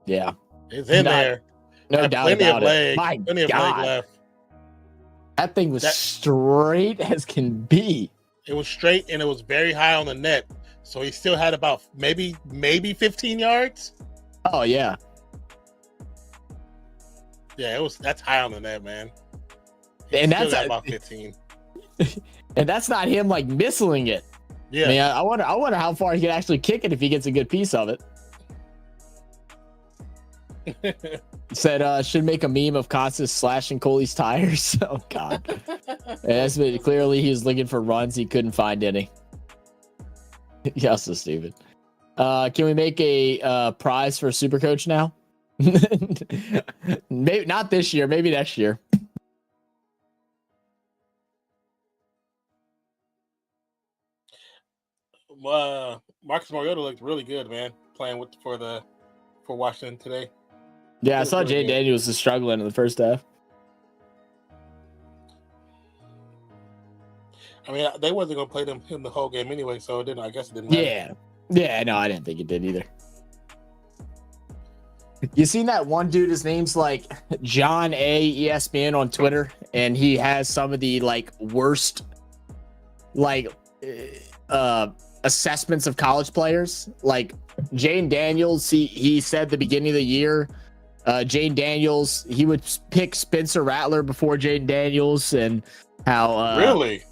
Yeah, it's in there. No doubt about it. My Plenty of God. leg left. That thing was straight as can be. It was straight and it was very high on the net. So he still had about maybe 15 yards. Oh yeah. Yeah, that's high on the net, man. And that's about 15. And that's not him like missing it. Yeah. I mean, I wonder how far he can actually kick it if he gets a good piece of it. Said should make a meme of Costas slashing Coley's tires. Oh God. Yeah, clearly he was looking for runs, he couldn't find any. Yeah, so stupid. Can we make a prize for Super Coach now? Maybe not this year, maybe next year. Marcus Mariota looked really good, man, playing for Washington today. Yeah, I saw Jay Daniels was struggling in the first half. I mean, they wasn't gonna play him the whole game anyway, so I guess it didn't matter. Yeah, no, I didn't think it did either. You seen that one dude? His name's like John A. ESPN on Twitter, and he has some of the like worst assessments of college players. Like Jane Daniels, he said at the beginning of the year, Jane Daniels, he would pick Spencer Rattler before Jane Daniels, and how really.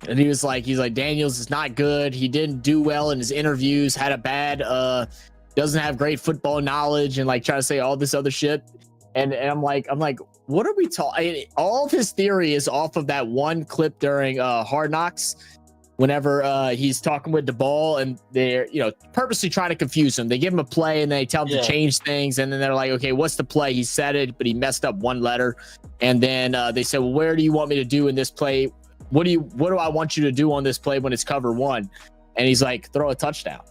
And he's like Daniels is not good. He didn't do well in his interviews. Had a bad, doesn't have great football knowledge, and like trying to say all this other shit. And I'm like, what are we talking? All of his theory is off of that one clip during Hard Knocks, whenever he's talking with the ball, and they're purposely trying to confuse him. They give him a play and they tell him to change things, and then they're like, okay, what's the play? He said it, but he messed up one letter. And then they said, well, where do you want me to do in this play? What do I want you to do on this play when it's cover one? And he's like, throw a touchdown.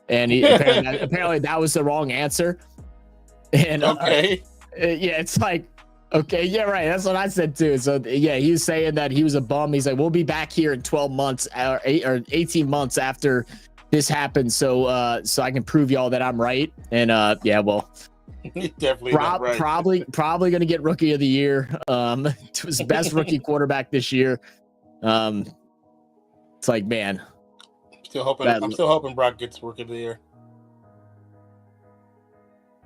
And he apparently that was the wrong answer. And okay. Yeah, it's like, okay, yeah, right. That's what I said too. So yeah, he was saying that he was a bum. He's like, we'll be back here in 12 months or 18 months after this happened so I can prove y'all that I'm right. And yeah, well, Definitely not right. probably gonna get rookie of the year. It was best rookie quarterback this year. It's like, man, I'm still hoping Brock gets rookie of the year.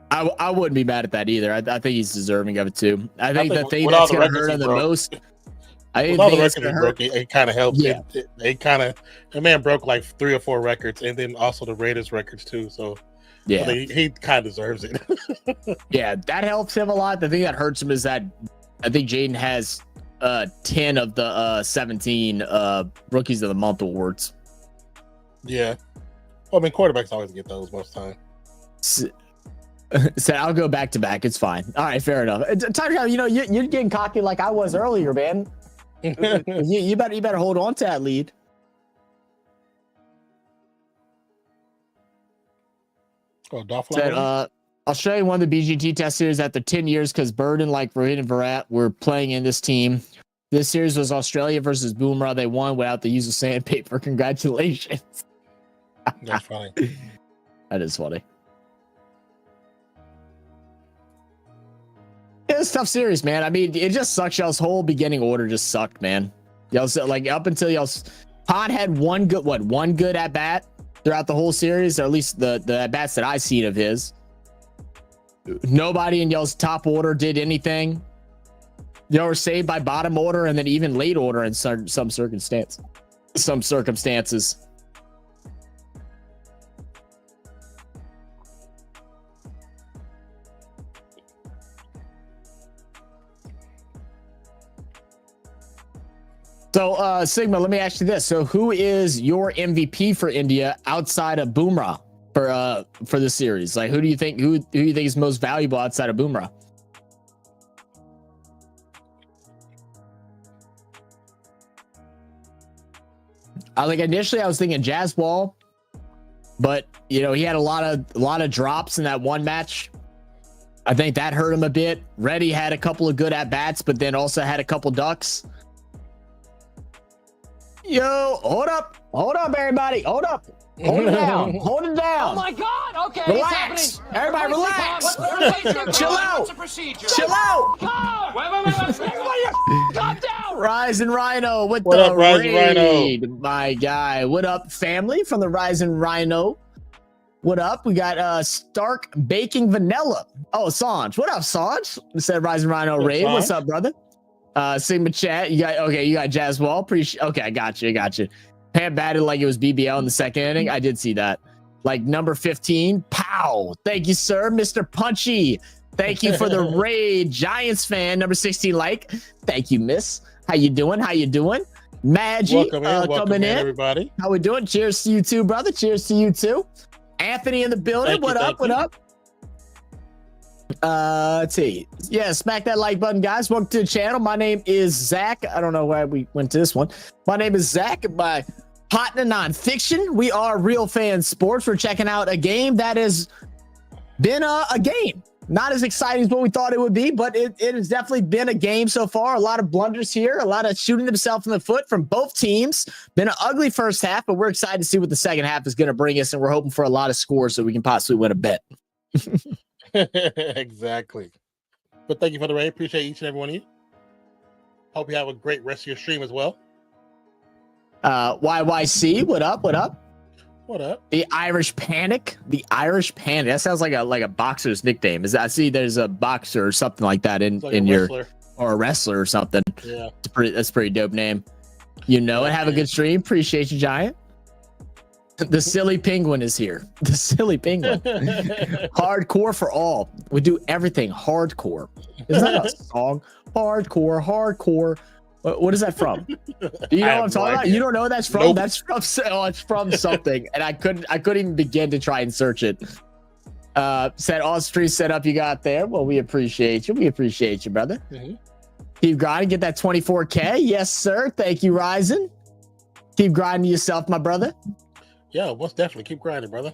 I wouldn't be mad at that either. I think he's deserving of it too. I think the thing that's gonna hurt him the most. I think all the records he broke, it kind of helped. Yeah. The man broke like 3 or 4 records, and then also the Raiders records too. So yeah, he kind of deserves it. Yeah, that helps him a lot. The thing that hurts him is that I think Jaden has 10 of the 17 rookies of the month awards. Yeah, well, I mean, quarterbacks always get those most of the time. So I'll go back to back. It's fine. All right, fair enough. You're getting cocky like I was earlier, man. you better hold on to that lead. Said, Australia won the BGT test series after 10 years because Burden, like Rohit and Virat, were playing in this team. This series was Australia versus Boomerang. They won without the use of sandpaper. Congratulations. That's funny. That is funny. It was a tough series, man. I mean, it just sucks. Y'all's whole beginning order just sucked, man. Y'all's like up until y'all's Pod had one good at bat throughout the whole series, or at least the at bats that I've seen of his. Nobody in y'all's top order did anything. Y'all were saved by bottom order and then even late order in some circumstances. So, Sigma, let me ask you this. So, who is your MVP for India outside of Bumrah for this series? Like, who do you think is most valuable outside of Bumrah? Initially I was thinking Jazzball, but he had a lot of drops in that one match. I think that hurt him a bit. Reddy had a couple of good at bats, but then also had a couple ducks. Yo, hold up, everybody, hold up, hold it down, hold it down. Oh my God! Okay, relax, everybody, relax. Chill out. Everybody, calm down. Rise and Rhino with what the up, Rise raid, and Rhino? my guy. What up, family from the Rise and Rhino? What up? We got Stark Baking Vanilla. Oh, Sanj. What up, Sanj? Said Rise and Rhino raid. What's up, brother? Sigma chat. You got Jazzball. Okay, I got you. Pam batted like it was BBL in the second inning. I did see that. Like number 15. Pow. Thank you, sir. Mr. Punchy. Thank you for the raid. Giants fan number 16. Like, thank you, miss. How you doing? Maggie welcome coming in. Everybody. How we doing? Cheers to you too, brother. Cheers to you too. Anthony in the building. What up? Let's see. Yeah, smack that like button, guys. Welcome to the channel. My name is Zach. I don't know why we went to this one. My name is Zach. My partner Nonpfixion. We are Real Fan Sports. We're checking out a game that has been a game. Not as exciting as what we thought it would be, but it has definitely been a game so far. A lot of blunders here, a lot of shooting themselves in the foot from both teams. Been an ugly first half, but we're excited to see what the second half is going to bring us, and we're hoping for a lot of scores so we can possibly win a bet. Exactly. But thank you for the raid. Appreciate each and every one of you. Hope you have a great rest of your stream as well. YYC, what up? What up? The Irish Panic. That sounds like a boxer's nickname. I see there's a boxer or something like that in your wrestler. Or a wrestler or something. Yeah. That's a pretty dope name. Have a good stream. Appreciate you, Giant. The silly penguin is here. The silly penguin. Hardcore for all. We do everything hardcore. Isn't that a song? Hardcore. What is that from? Do you know what I'm talking about? You don't know what that's from? Nope. It's from something, and I couldn't even begin to try and search it. Said all street setup you got there. Well, we appreciate you. Brother. Mm-hmm. Keep grinding. Get that 24K. Yes, sir. Thank you, Ryzen. Keep grinding yourself, my brother. Yeah, most definitely. Keep grinding, brother.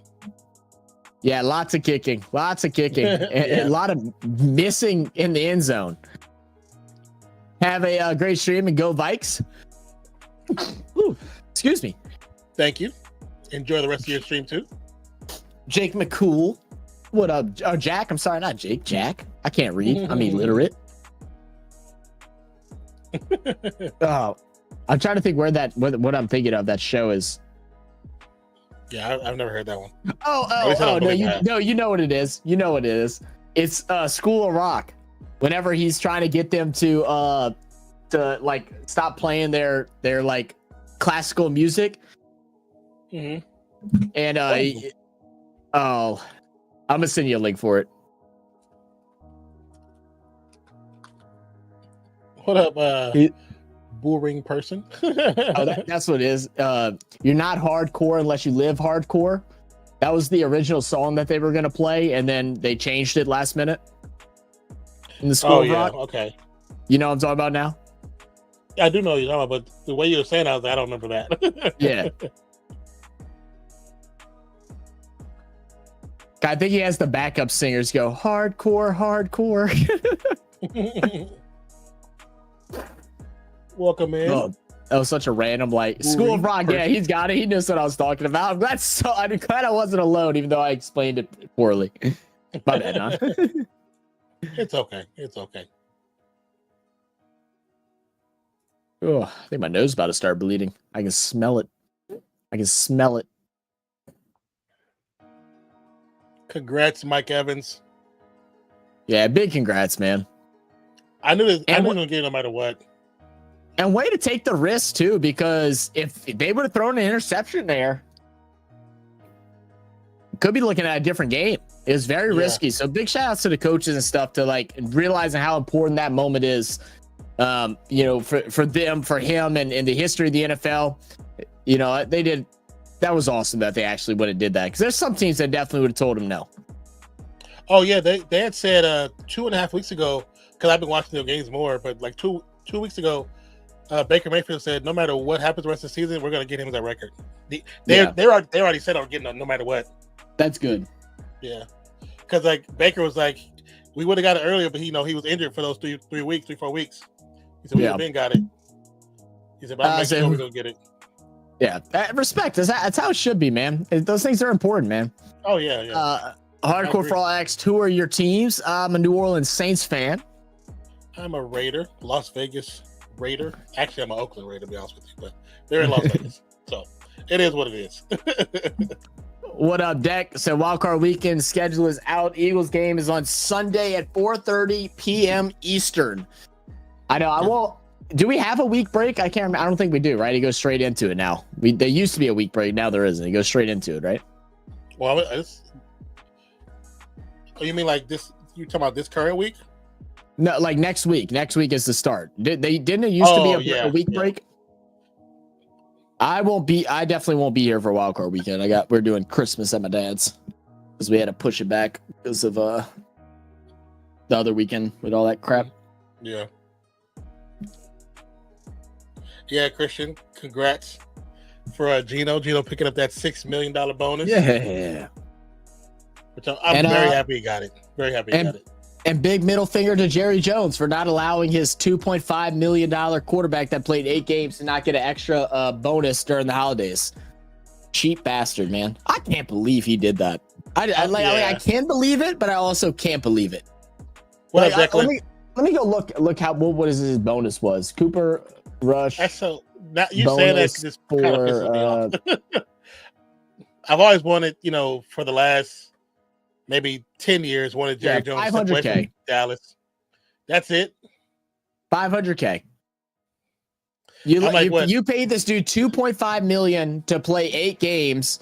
Yeah, lots of kicking. A lot of missing in the end zone. Have a great stream and go Vikes. Ooh, excuse me. Thank you. enjoy the rest of your stream too. Jake McCool. What up? Oh, Jack. I'm sorry, not Jake. Jack. I can't read. I'm illiterate. Oh, I'm trying to think where what I'm thinking of that show is. Yeah, I've never heard that one. No, you know what it is. You know what it is. It's School of Rock. Whenever he's trying to get them to like stop playing their like classical music. Mm-hmm. And I'm gonna send you a link for it. What up, boring person? That's what it is. You're not hardcore unless you live hardcore. That was the original song that they were gonna play, and then they changed it last minute. In the School of Rock. Okay. You know what I'm talking about now? I do know what you're talking about, but the way you were saying, I don't remember that. Yeah. I think he has the backup singers go hardcore. Welcome in. Oh, that was such a random like School of Rock. Yeah, he's got it. He knows what I was talking about. I'm glad I wasn't alone, even though I explained it poorly. My bad, huh? It's okay. Oh, I think my nose is about to start bleeding. I can smell it. Congrats, Mike Evans. Yeah, big congrats, man. I knew he was going to get it no matter what. And way to take the risk, too, because if they would have thrown an interception there, could be looking at a different game. It was very risky. So big shout outs to the coaches and stuff to like realizing how important that moment is, for them, for him, and in the history of the NFL. You know, they did. That was awesome that they actually went and did that, because there's some teams that definitely would have told him no. Oh yeah, they had said 2.5 weeks ago, because I've been watching their games more, but like two weeks ago, Baker Mayfield said no matter what happens the rest of the season, we're going to get him that record. They already said I'm getting no matter what. That's good. Yeah, because like Baker was like, we would have got it earlier, but he was injured for those 3 weeks, 4 weeks. He said we would have been got it. He said, but I'm making sure we're going to get it. Yeah, respect. That's how it should be, man. Those things are important, man. Oh yeah. Hardcore for all asked, who are your teams? I'm a New Orleans Saints fan. I'm a Raider, Las Vegas Raider. Actually, I'm an Oakland Raider, to be honest with you, but they're in Las Vegas, so it is what it is. What up, Deck? So wildcard weekend schedule is out. Eagles game is on Sunday at 4:30 p.m. Eastern. I know. I won't. Do we have a week break? I can't remember. I don't think we do, right? He goes straight into it now. There used to be a week break. Now there isn't. He goes straight into it, right? Well, you mean like this? You talking about this current week? No, like next week. Next week is the start. Didn't it used to be a week break? I definitely won't be here for wildcard weekend. We're doing Christmas at my dad's because we had to push it back because of the other weekend with all that crap. Yeah. Yeah, Christian, congrats for Gino picking up that $6 million bonus. Yeah. Which I'm very happy he got it. Very happy he got it. And big middle finger to Jerry Jones for not allowing his $2.5 million quarterback that played 8 games to not get an extra bonus during the holidays. Cheap bastard, man. I can't believe he did that. I can believe it, but I also can't believe it. What up, Declan? Let me go look how what his bonus was. Cooper Rush. That's so now you say that just kind of pisses me off. I've always wanted, for the last maybe 10 years, wanted Jerry Jones to play for Dallas. That's it. $500K. You paid this dude $2.5 million to play 8 games.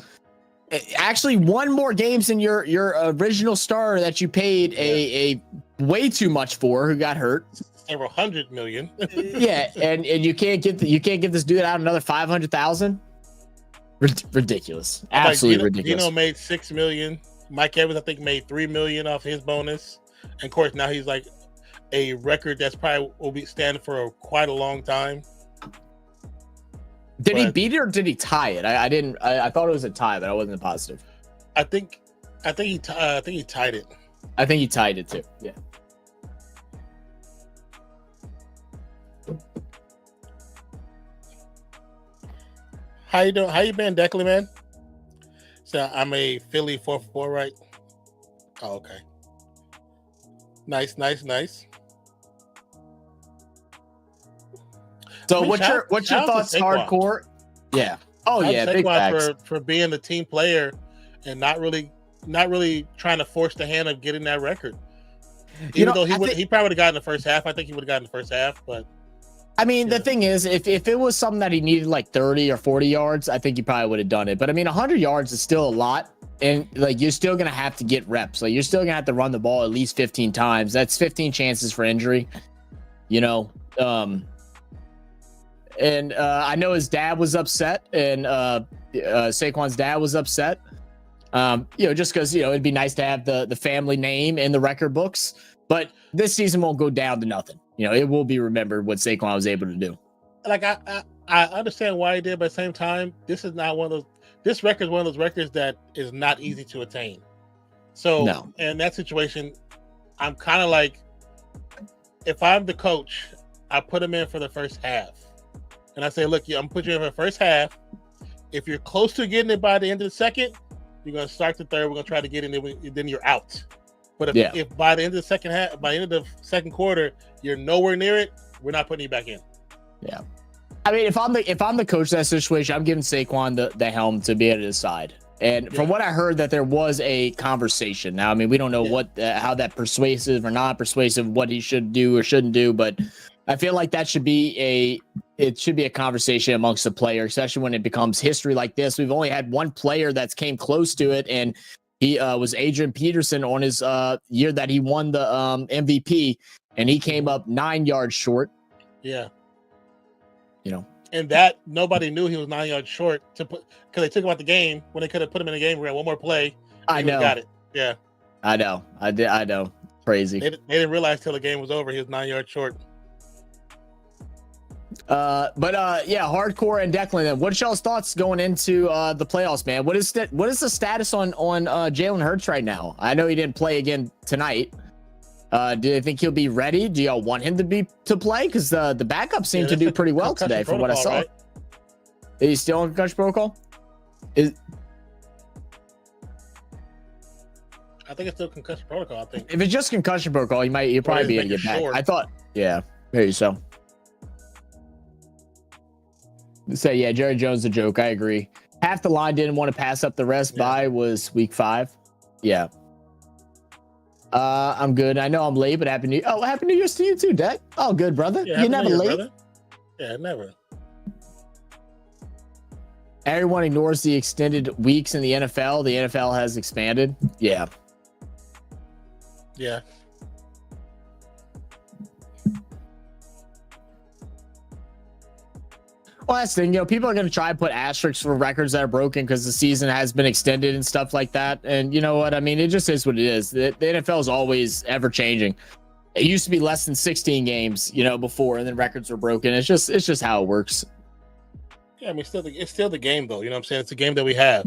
Actually, one more games than your original star that you paid a way too much for, who got hurt. Several $100 million. Yeah, and you can't give this dude out another $500,000. Ridiculous, absolutely ridiculous. Gino made $6 million. Mike Evans, I think, made $3 million off his bonus, and of course now he's like a record that's probably will be standing for quite a long time. Did he beat it or did he tie it? I thought it was a tie, but I wasn't positive. I think he tied it. I think he tied it too. Yeah. How you doing? How you been, Declan, man? So I'm a Philly 4-4, right? Oh, okay. Nice. So I mean, what's your shout out to thoughts, Saquon. hardcore? Yeah. Oh Shout out yeah, to big Saquon facts. for being the team player and not really trying to force the hand of getting that record. Even though he probably would have gotten the first half. I think he would have gotten the first half, but I mean, the thing is, if it was something that he needed like 30 or 40 yards, I think he probably would have done it. But I mean, 100 yards is still a lot. And like, you're still going to have to get reps. Like, you're still going to have to run the ball at least 15 times. That's 15 chances for injury, you know? And I know his dad was upset, and Saquon's dad was upset. You know, just because, you know, it'd be nice to have the family name in the record books. But this season won't go down to nothing. You know, it will be remembered what Saquon was able to do. Like, I understand why he did, but at the same time, this is not one of those. This record is one of those records that is not easy to attain. So, in that situation, I'm kind of like, if I'm the coach, I put him in for the first half. And I say, look, I'm putting you in for the first half. If you're close to getting it by the end of the second, you're going to start the third. We're going to try to get it, then you're out. But if by the end of the second half, by the end of the second quarter, you're nowhere near it, we're not putting you back in. Yeah. I mean, if I'm the coach of that situation, I'm giving Saquon the helm to be able to decide. And from what I heard, that there was a conversation. Now, I mean, we don't know what how that persuasive or not persuasive, what he should do or shouldn't do, but I feel like that should be a conversation amongst the players, especially when it becomes history like this. We've only had one player that's came close to it, and he was Adrian Peterson on his year that he won the MVP, and he came up 9 yards short. Yeah. You know, and that nobody knew he was 9 yards short to put, because they took him out the game when they could have put him in the game. We had one more play. I know. Got it. Yeah. I know. I know. Crazy. They didn't realize till the game was over he was 9 yards short. Yeah, hardcore and Declan. Then, what's y'all's thoughts going into the playoffs, man? What is the status on Jalen Hurts right now? I know he didn't play again tonight. Do you think he'll be ready? Do y'all want him to play? Because the backup seemed to do pretty well today, from what I saw. Right? Is he still in concussion protocol? I think it's still concussion protocol. I think if it's just concussion protocol, he'll probably be able to get back. I thought, maybe so. Say, Jerry Jones a joke. I agree. Half the line didn't want to pass up the rest by was week 5. Yeah. I'm good. I know I'm late, but happy New Year's to you too, Deck. Oh, good, brother. Yeah, you're never late. Brother. Yeah, never. Everyone ignores the extended weeks in the NFL. The NFL has expanded. Yeah. Yeah. Well, that's the thing. You know, people are going to try and put asterisks for records that are broken because the season has been extended and stuff like that. And you know what? I mean, it just is what it is. The NFL is always ever changing. It used to be less than 16 games, you know, before, and then records were broken. It's just how it works. Yeah, I mean, it's still the game, though. You know what I'm saying? It's a game that we have.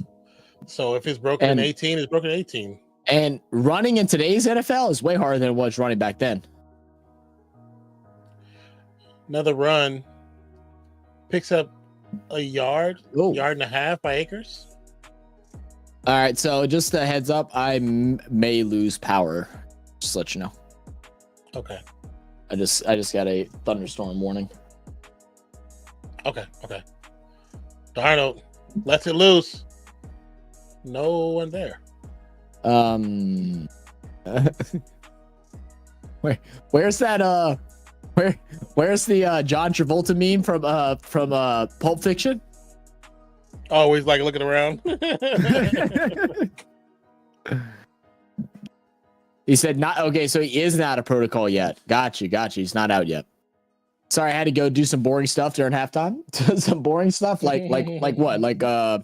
So if it's broken in 18, it's broken in 18. And running in today's NFL is way harder than it was running back then. Another run picks up a yard and a half by Akers. All right, so just a heads up, I may lose power. Just to let you know. Okay. I just got a thunderstorm warning. Okay. Darnold lets it loose. No one there. Where's that? Where's the John Travolta meme from Pulp Fiction? Always like looking around. He said not okay, so he is not a protocol yet. Got you. He's not out yet. Sorry, I had to go do some boring stuff during halftime. Some boring stuff, like what? Like I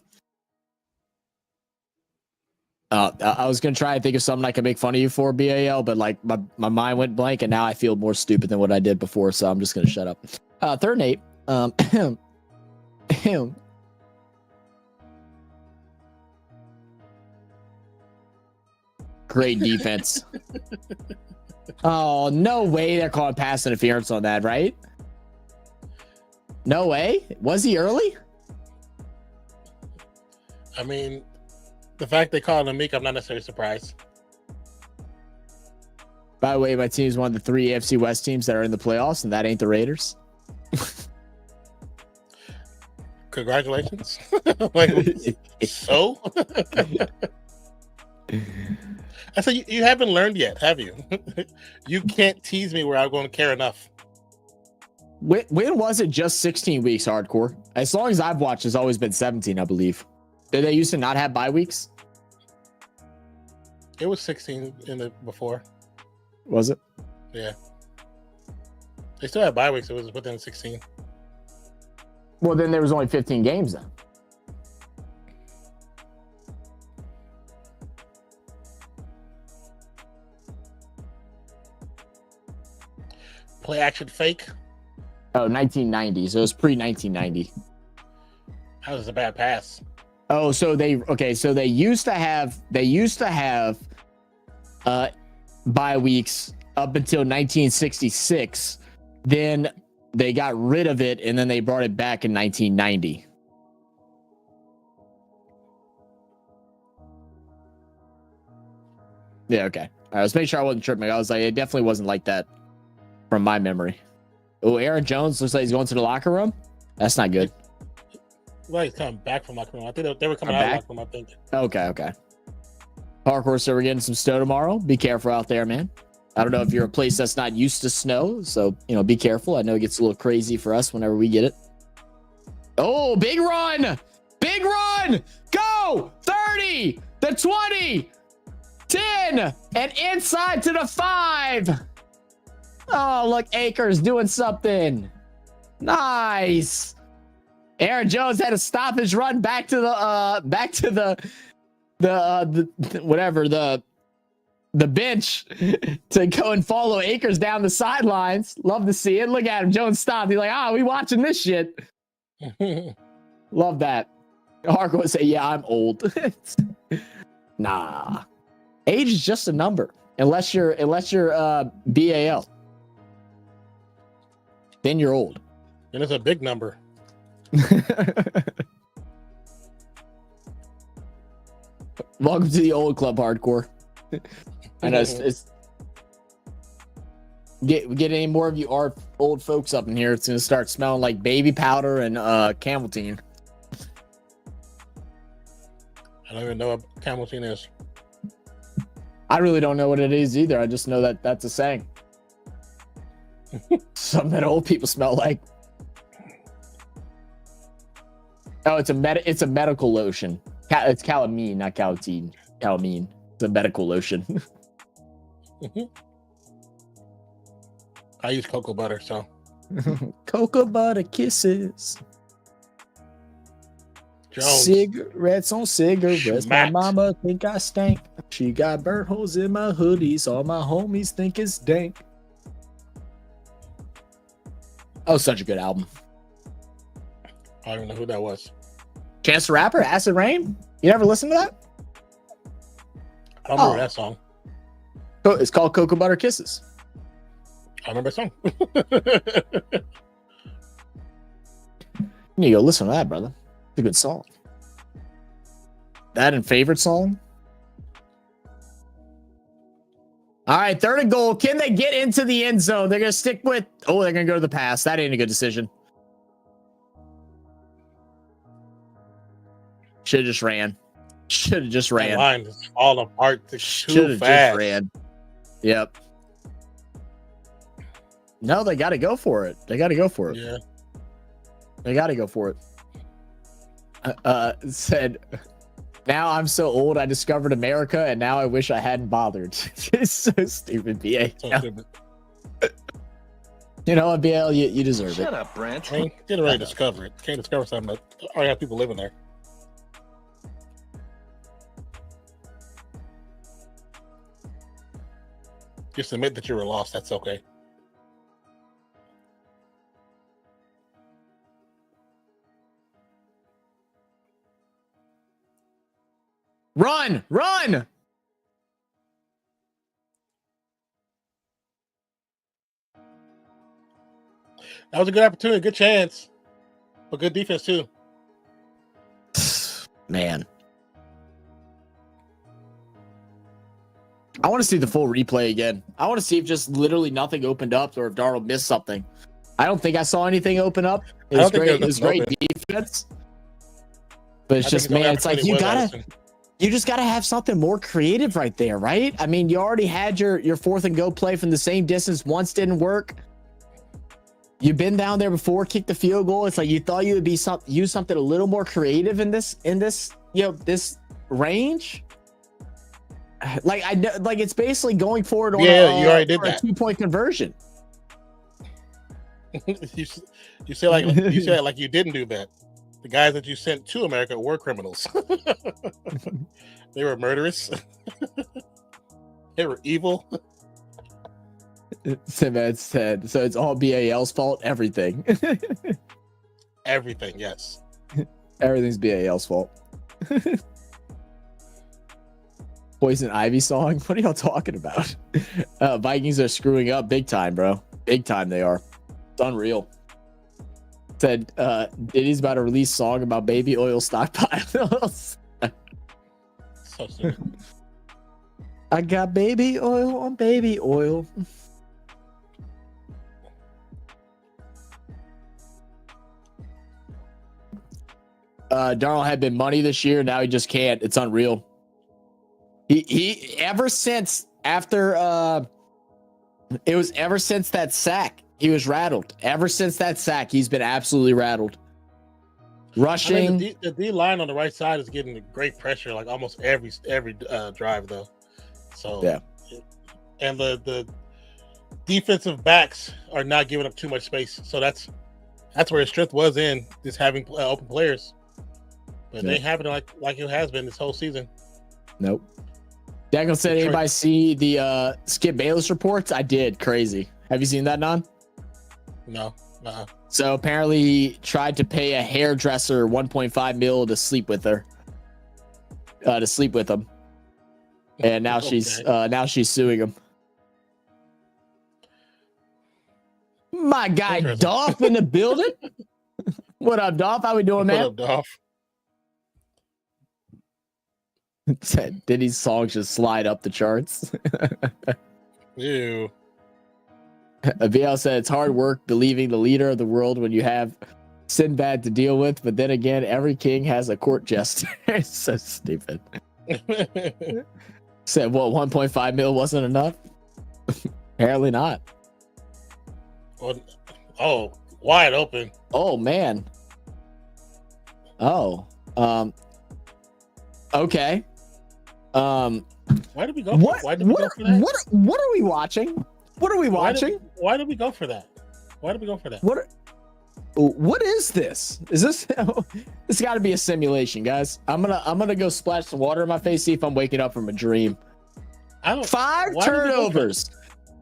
was gonna try and think of something I could make fun of you for, BAL, but like my mind went blank, and now I feel more stupid than what I did before, so I'm just gonna shut up. Third and 8. Great defense. Oh, no way they're calling pass interference on that, right? No way. Was he early? I mean, The fact they call it a meek, I'm not necessarily surprised. By the way, my team is one of the 3 AFC West teams that are in the playoffs, and that ain't the Raiders. Congratulations. Like, so? I said, you haven't learned yet, have you? You can't tease me where I'm going to care enough. When was it just 16 weeks, Hardcore? As long as I've watched, it's always been 17, I believe. Did they used to not have bye weeks? It was 16 in the before. Was it? Yeah. They still had bye weeks. It was within 16. Well, then there was only 15 games then. Play action fake. Oh, 1990. So it was pre-1990. That was a bad pass. Oh, so they used to have bye weeks up until 1966. Then they got rid of it, and then they brought it back in 1990. Yeah, okay. I was making sure I wasn't tripping. I was like, it definitely wasn't like that from my memory. Oh, Aaron Jones looks like he's going to the locker room. That's not good. Well, he's coming back from locker room. I think they were coming out of locker room, I think. Okay. Parkour, so we're getting some snow tomorrow. Be careful out there, man. I don't know if you're a place that's not used to snow, so, be careful. I know it gets a little crazy for us whenever we get it. Oh, big run! Big run! Go! 30, the 20, 10, and inside to the 5. Oh, look, Akers doing something. Nice. Aaron Jones had to stop his run back to the bench to go and follow Akers down the sidelines. Love to see it. Look at him. Jones stopped. He's like, we watching this shit. Love that. Harko would say, yeah, I'm old. Nah. Age is just a number. Unless you're BAL. Then you're old. And it's a big number. Welcome to the old club, Hardcore. I know it's get any more of you old folks up in here. It's gonna start smelling like baby powder and Cameltine. I don't even know what Cameltine is. I really don't know what it is either. I just know that that's a saying. Something that old people smell like. Oh, it's a medical lotion. It's calamine, not calamine. Calamine. It's a medical lotion. I use cocoa butter, so. Cocoa butter kisses. Jones. Cigarettes on cigarettes. My Schmacked. mama think I stank. She got burnt holes in my hoodies. All my homies think it's dank. Oh, such a good album. I don't even know who that was. Chance the Rapper, Acid Rain. You never listened to that? I don't remember that song. Oh, it's called Cocoa Butter Kisses. I remember that song. You need to go listen to that, brother. It's a good song. That and favorite song. All right, 3rd and goal. Can they get into the end zone? They're going to stick with... Oh, they're going to go to the pass. That ain't a good decision. Should have just ran. Should have just ran. That line is falling apart Should too have fast. just ran. Yep. No, they got to go for it. They got to go for it. Yeah. They got to go for it. Said, now I'm so old, I discovered America, and now I wish I hadn't bothered. It's so stupid, BA. So stupid. You know what, BL? You deserve it. Shut up, Brent. I didn't really discover it. Can't discover something that already have people living there. Just admit that you were lost. That's okay. Run! Run! That was a good opportunity, good chance, but good defense too. Man. I want to see the full replay again. I want to see if just literally nothing opened up or if Darnold missed something. I don't think I saw anything open up. It was great. It was great defense. But it's just, man, it's like you just gotta have something more creative right there, right? I mean, you already had your 4th and go play from the same distance. Once didn't work. You've been down there before, kicked the field goal. It's like you thought you would be use something a little more creative in this this range. Like it's basically going forward on you already did that. A 2-point conversion. you say like you didn't do that. The guys that you sent to America were criminals. They were murderous. They were evil. Simmons said, so it's all BAL's fault. Everything. Everything, yes. Everything's BAL's fault. Poison Ivy song. What are y'all talking about? Vikings are screwing up big time, bro. Big time they are. It's unreal. Said Diddy's about to release a song about baby oil stockpiles. So stupid. I got baby oil on baby oil. Darnold had been money this year. Now he just can't. It's unreal. He ever since that sack, he was rattled. Ever since that sack, he's been absolutely rattled. Rushing. I mean, the D line on the right side is getting great pressure, like almost every drive though. So yeah, and the defensive backs are not giving up too much space. So that's where his strength was in just having open players. But they haven't like it has been this whole season. Nope. Daniel said, anybody see the Skip Bayless reports? I did. Crazy. Have you seen that, Non? No. So apparently he tried to pay a hairdresser 1.5 mil to sleep with her. To sleep with him. And now she's suing him. My guy Dolph in the building. What up, Dolph? How we doing, man? What up, Dolph? Said Diddy's songs just slide up the charts. Ew. VL said it's hard work believing the leader of the world when you have Sinbad to deal with, but then again, every king has a court jester. It's so stupid. Said what, 1.5 mil wasn't enough? Apparently not. Oh, wide open. Oh man. Oh. Okay. Why did we go? What? Why did we go for that? What are we watching? What are we watching? Why did we go for that? Why did we go for that? What is this? Is this? This got to be a simulation, guys. I'm gonna go splash some water in my face, see if I'm waking up from a dream. 5 turnovers.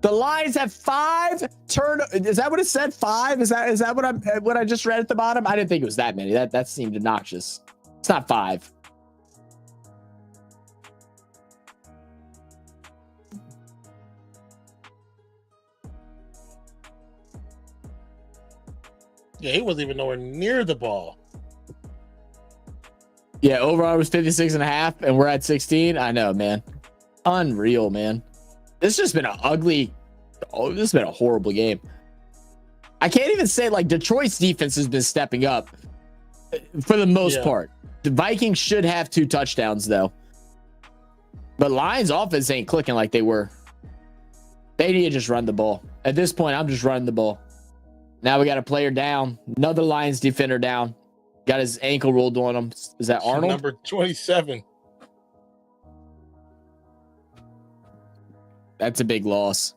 The Lions have 5 turnovers. Is that what it said? 5? Is that what I just read at the bottom? I didn't think it was that many. That seemed obnoxious. It's not 5. Yeah, he wasn't even nowhere near the ball. Yeah, overall was 56.5, and we're at 16. I know, man. Unreal, man. This has just been this has been a horrible game. I can't even say, like, Detroit's defense has been stepping up for the most part. The Vikings should have 2 touchdowns, though. But Lions offense ain't clicking like they were. They need to just run the ball. At this point, I'm just running the ball. Now we got a player down. Another Lions defender down. Got his ankle rolled on him. Is that Arnold? Number 27. That's a big loss.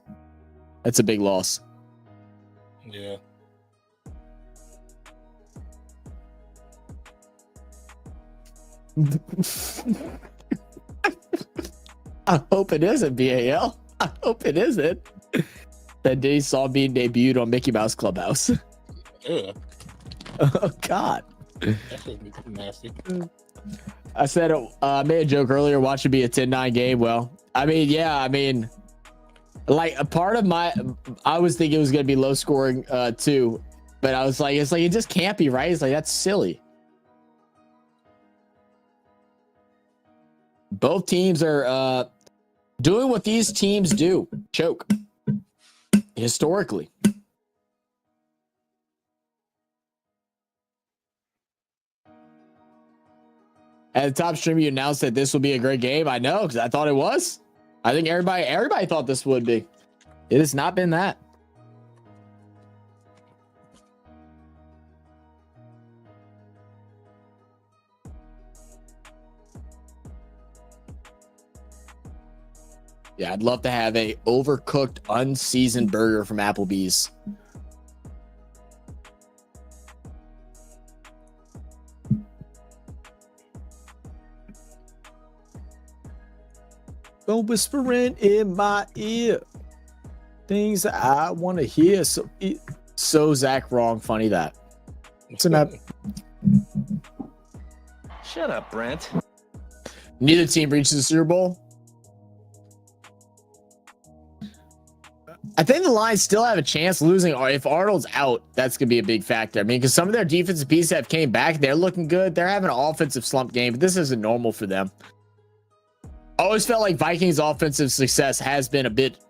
That's a big loss. Yeah. I hope it isn't BAL. I hope it isn't. That day saw being debuted on Mickey Mouse Clubhouse. Ugh. Oh God. That should be nasty. I said I made a joke earlier. Watch it be a 10-9 game. Well, I mean, yeah, I mean, like a part of I was thinking it was going to be low scoring too, but I was like, it's like it just can't be, right? It's like that's silly. Both teams are Doing what these teams do, choke. Historically. At the top stream, you announced that this will be a great game. I know, because I thought it was. I think everybody thought this would be. It has not been that. Yeah, I'd love to have a overcooked, unseasoned burger from Applebee's. Don't whisper in my ear things that I want to hear. So Zach wrong. Funny that. It's an Shut up, Brent. Neither team reaches the Super Bowl. I think the Lions still have a chance losing. Or if Arnold's out, that's going to be a big factor. I mean, because some of their defensive pieces have came back. They're looking good. They're having an offensive slump game, but this isn't normal for them. I always felt like Vikings offensive success has been a bit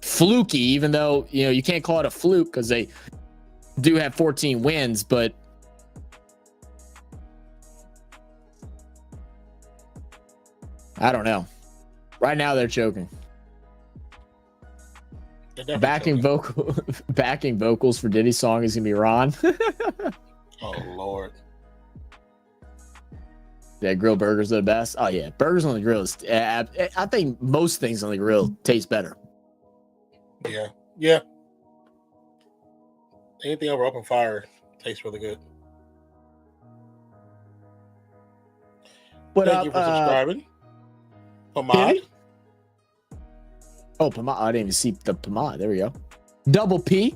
fluky, even though, you know, you can't call it a fluke because they do have 14 wins, but I don't know. Right now they're choking. Backing vocals for Diddy's song is gonna be Ron. Oh Lord. Yeah, grilled burgers are the best. Oh yeah, burgers on the grill is. I think most things on the grill taste better. Yeah. Anything over open fire tastes really good. Thank you for subscribing. Pomade. Oh, pomade. I didn't even see the pomade. There we go. Double P.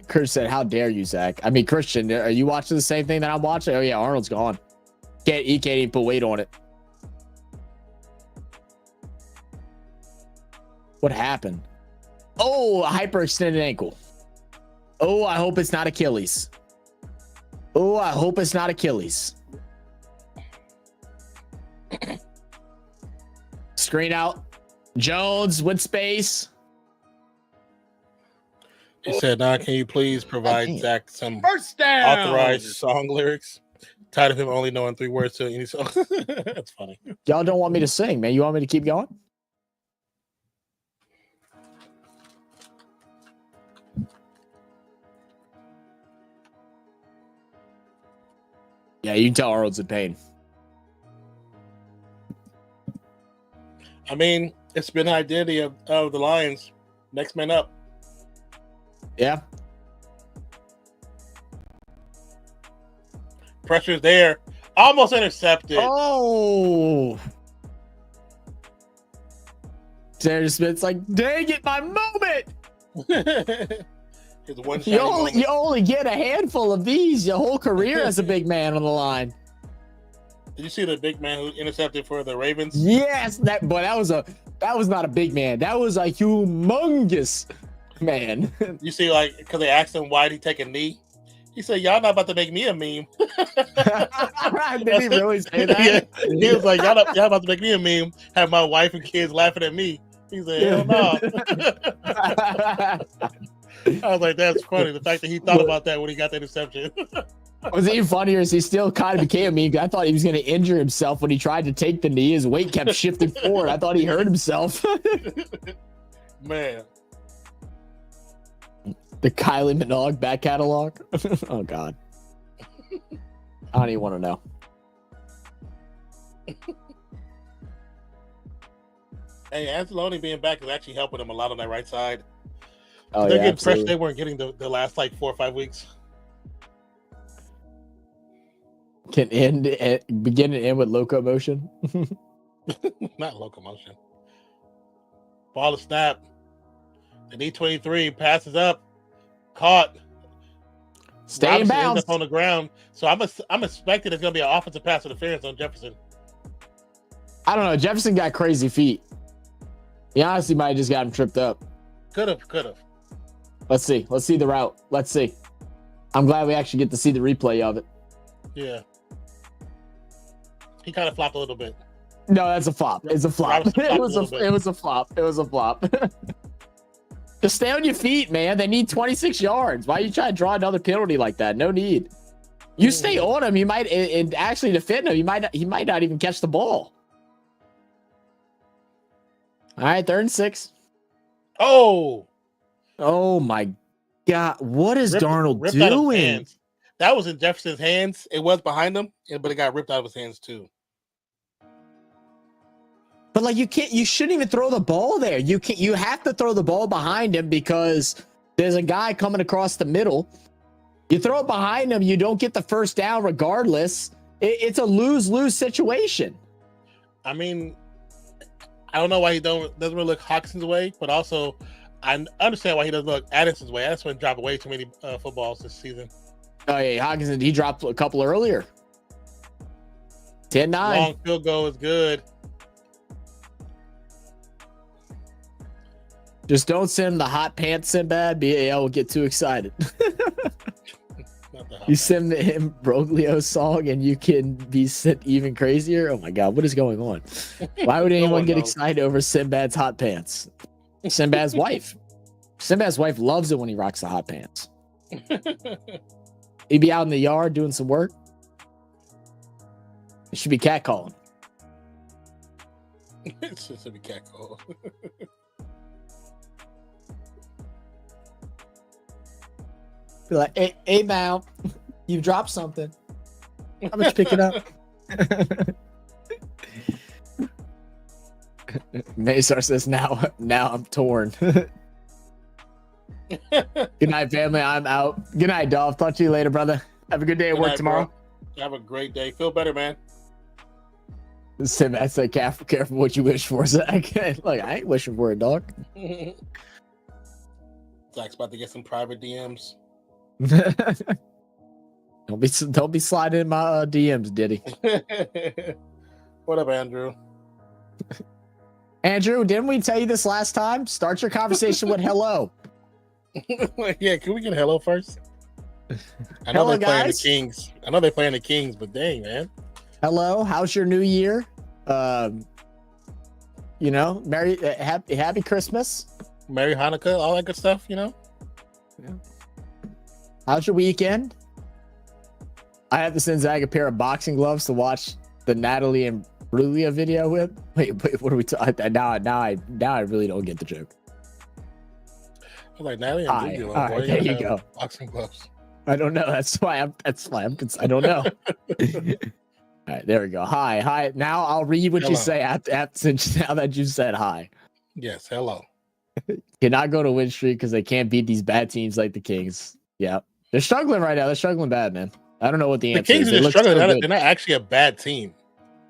Kurt said, "How dare you, Zach?" I mean, Christian, are you watching the same thing that I'm watching? Oh yeah, Arnold's gone. He can't even put weight on it. What happened? Oh, a hyperextended ankle. Oh, I hope it's not Achilles. Oh, I hope it's not Achilles. Screen out. Jones with space. He said, can you please provide Zach some First down. authorized song lyrics? Tired of him only knowing 3 words to any song." That's funny. Y'all don't want me to sing, man. You want me to keep going? Yeah, you can tell Arnold's in pain. I mean, it's been the identity of the Lions. Next man up. Yeah. Pressure's there. Almost intercepted. Oh. Jared Smith's like, dang it, my moment. His one You only get a handful of these your whole career as a big man on the line. Did you see the big man who intercepted for the Ravens? Yes, that was not a big man. That was a humongous man. You see, like, because they asked him why did he take a knee. He said, "Y'all not about to make me a meme." Did he really say that? Yeah. He was like, y'all about to make me a meme. Have my wife and kids laughing at me. He said, "Hell no." I was like, that's funny. The fact that he thought about that when he got the interception. What's even funnier is he still kind of became a meme. I thought he was going to injure himself when he tried to take the knee. His weight kept shifting forward. I thought he hurt himself. Man. The Kylie Minogue back catalog. Oh, God. I don't even want to know. Hey, Anzalone being back is actually helping him a lot on that right side. Oh, They're yeah, getting pressure they weren't getting the last like 4 or 5 weeks. Can begin and end with locomotion. Not locomotion. Ball to snap. The D23 passes up. Caught. Stay in Robinson bounds. ends up on the ground. So I'm expecting it's going to be an offensive pass interference on Jefferson. I don't know. Jefferson got crazy feet. He honestly might have just got him tripped up. Could have. Let's see. Let's see the route. Let's see. I'm glad we actually get to see the replay of it. Yeah. He kind of flopped a little bit. No, that's a flop. It's a flop. Robinson It flopped was a little bit. it was a flop. It was a flop. Just stay on your feet, man. They need 26 yards. Why are you trying to draw another penalty like that? No need. You stay on him, you might, and actually defend him, he might not even catch the ball. All right, 3rd and 6. Oh, Oh my God. What is Darnold ripped out of his doing? hands. That was in Jefferson's hands. It was behind him, but it got ripped out of his hands too. But like you shouldn't even throw the ball there. You have to throw the ball behind him because there's a guy coming across the middle. You throw it behind him, you don't get the first down regardless. It's a lose-lose situation. I mean, I don't know why he doesn't really look Hawkinson's way, but also I understand why he doesn't look Addison's way. Addison dropped way too many footballs this season. Oh yeah, Hawkinson, he dropped a couple earlier. 10-9. Long field goal is good. Just don't send the hot pants Sinbad. BAL will get too excited. You send him Broglio's song and you can be sent even crazier. Oh my God, what is going on? Why would anyone get excited over Sinbad's hot pants? Sinbad's wife. Sinbad's wife loves it when he rocks the hot pants. He'd be out in the yard doing some work. It should be catcalling. It should be catcall. Be like, hey, Mal, you dropped something. How about you pick it up? Mazar says, now I'm torn. Good night, family. I'm out. Good night, Dolph. Talk to you later, brother. Have a good day at work tomorrow. Bro. Have a great day. Feel better, man. Sim, I said, careful what you wish for, Zach. Look, I ain't wishing for it, dog. Zach's about to get some private DMs. Don't be sliding in my DMs, Diddy. What up, Andrew? Andrew, didn't we tell you this last time? Start your conversation with hello. Yeah, can we get hello first? I know Hello, they're playing the guys. Kings. I know they're playing the Kings, but dang, man. Hello, how's your new year? You know, happy Christmas. Merry Hanukkah, all that good stuff, you know? Yeah. How's your weekend? I have to send Zach a pair of boxing gloves to watch the Natalie and Brulia video with. Wait, what are we talking? Now I really don't get the joke. I was like, Natalie and Brulia. All right, there you go. Boxing gloves. I don't know. That's why I'm I don't know. All right, there we go. Hi. Now I'll read what you say since now that you said hi. Yes, hello. Cannot go to win streak because they can't beat these bad teams like the Kings. Yeah, they're struggling right now. They're struggling bad, man. I don't know what the answer Kings is. are just struggling. They're not actually a bad team.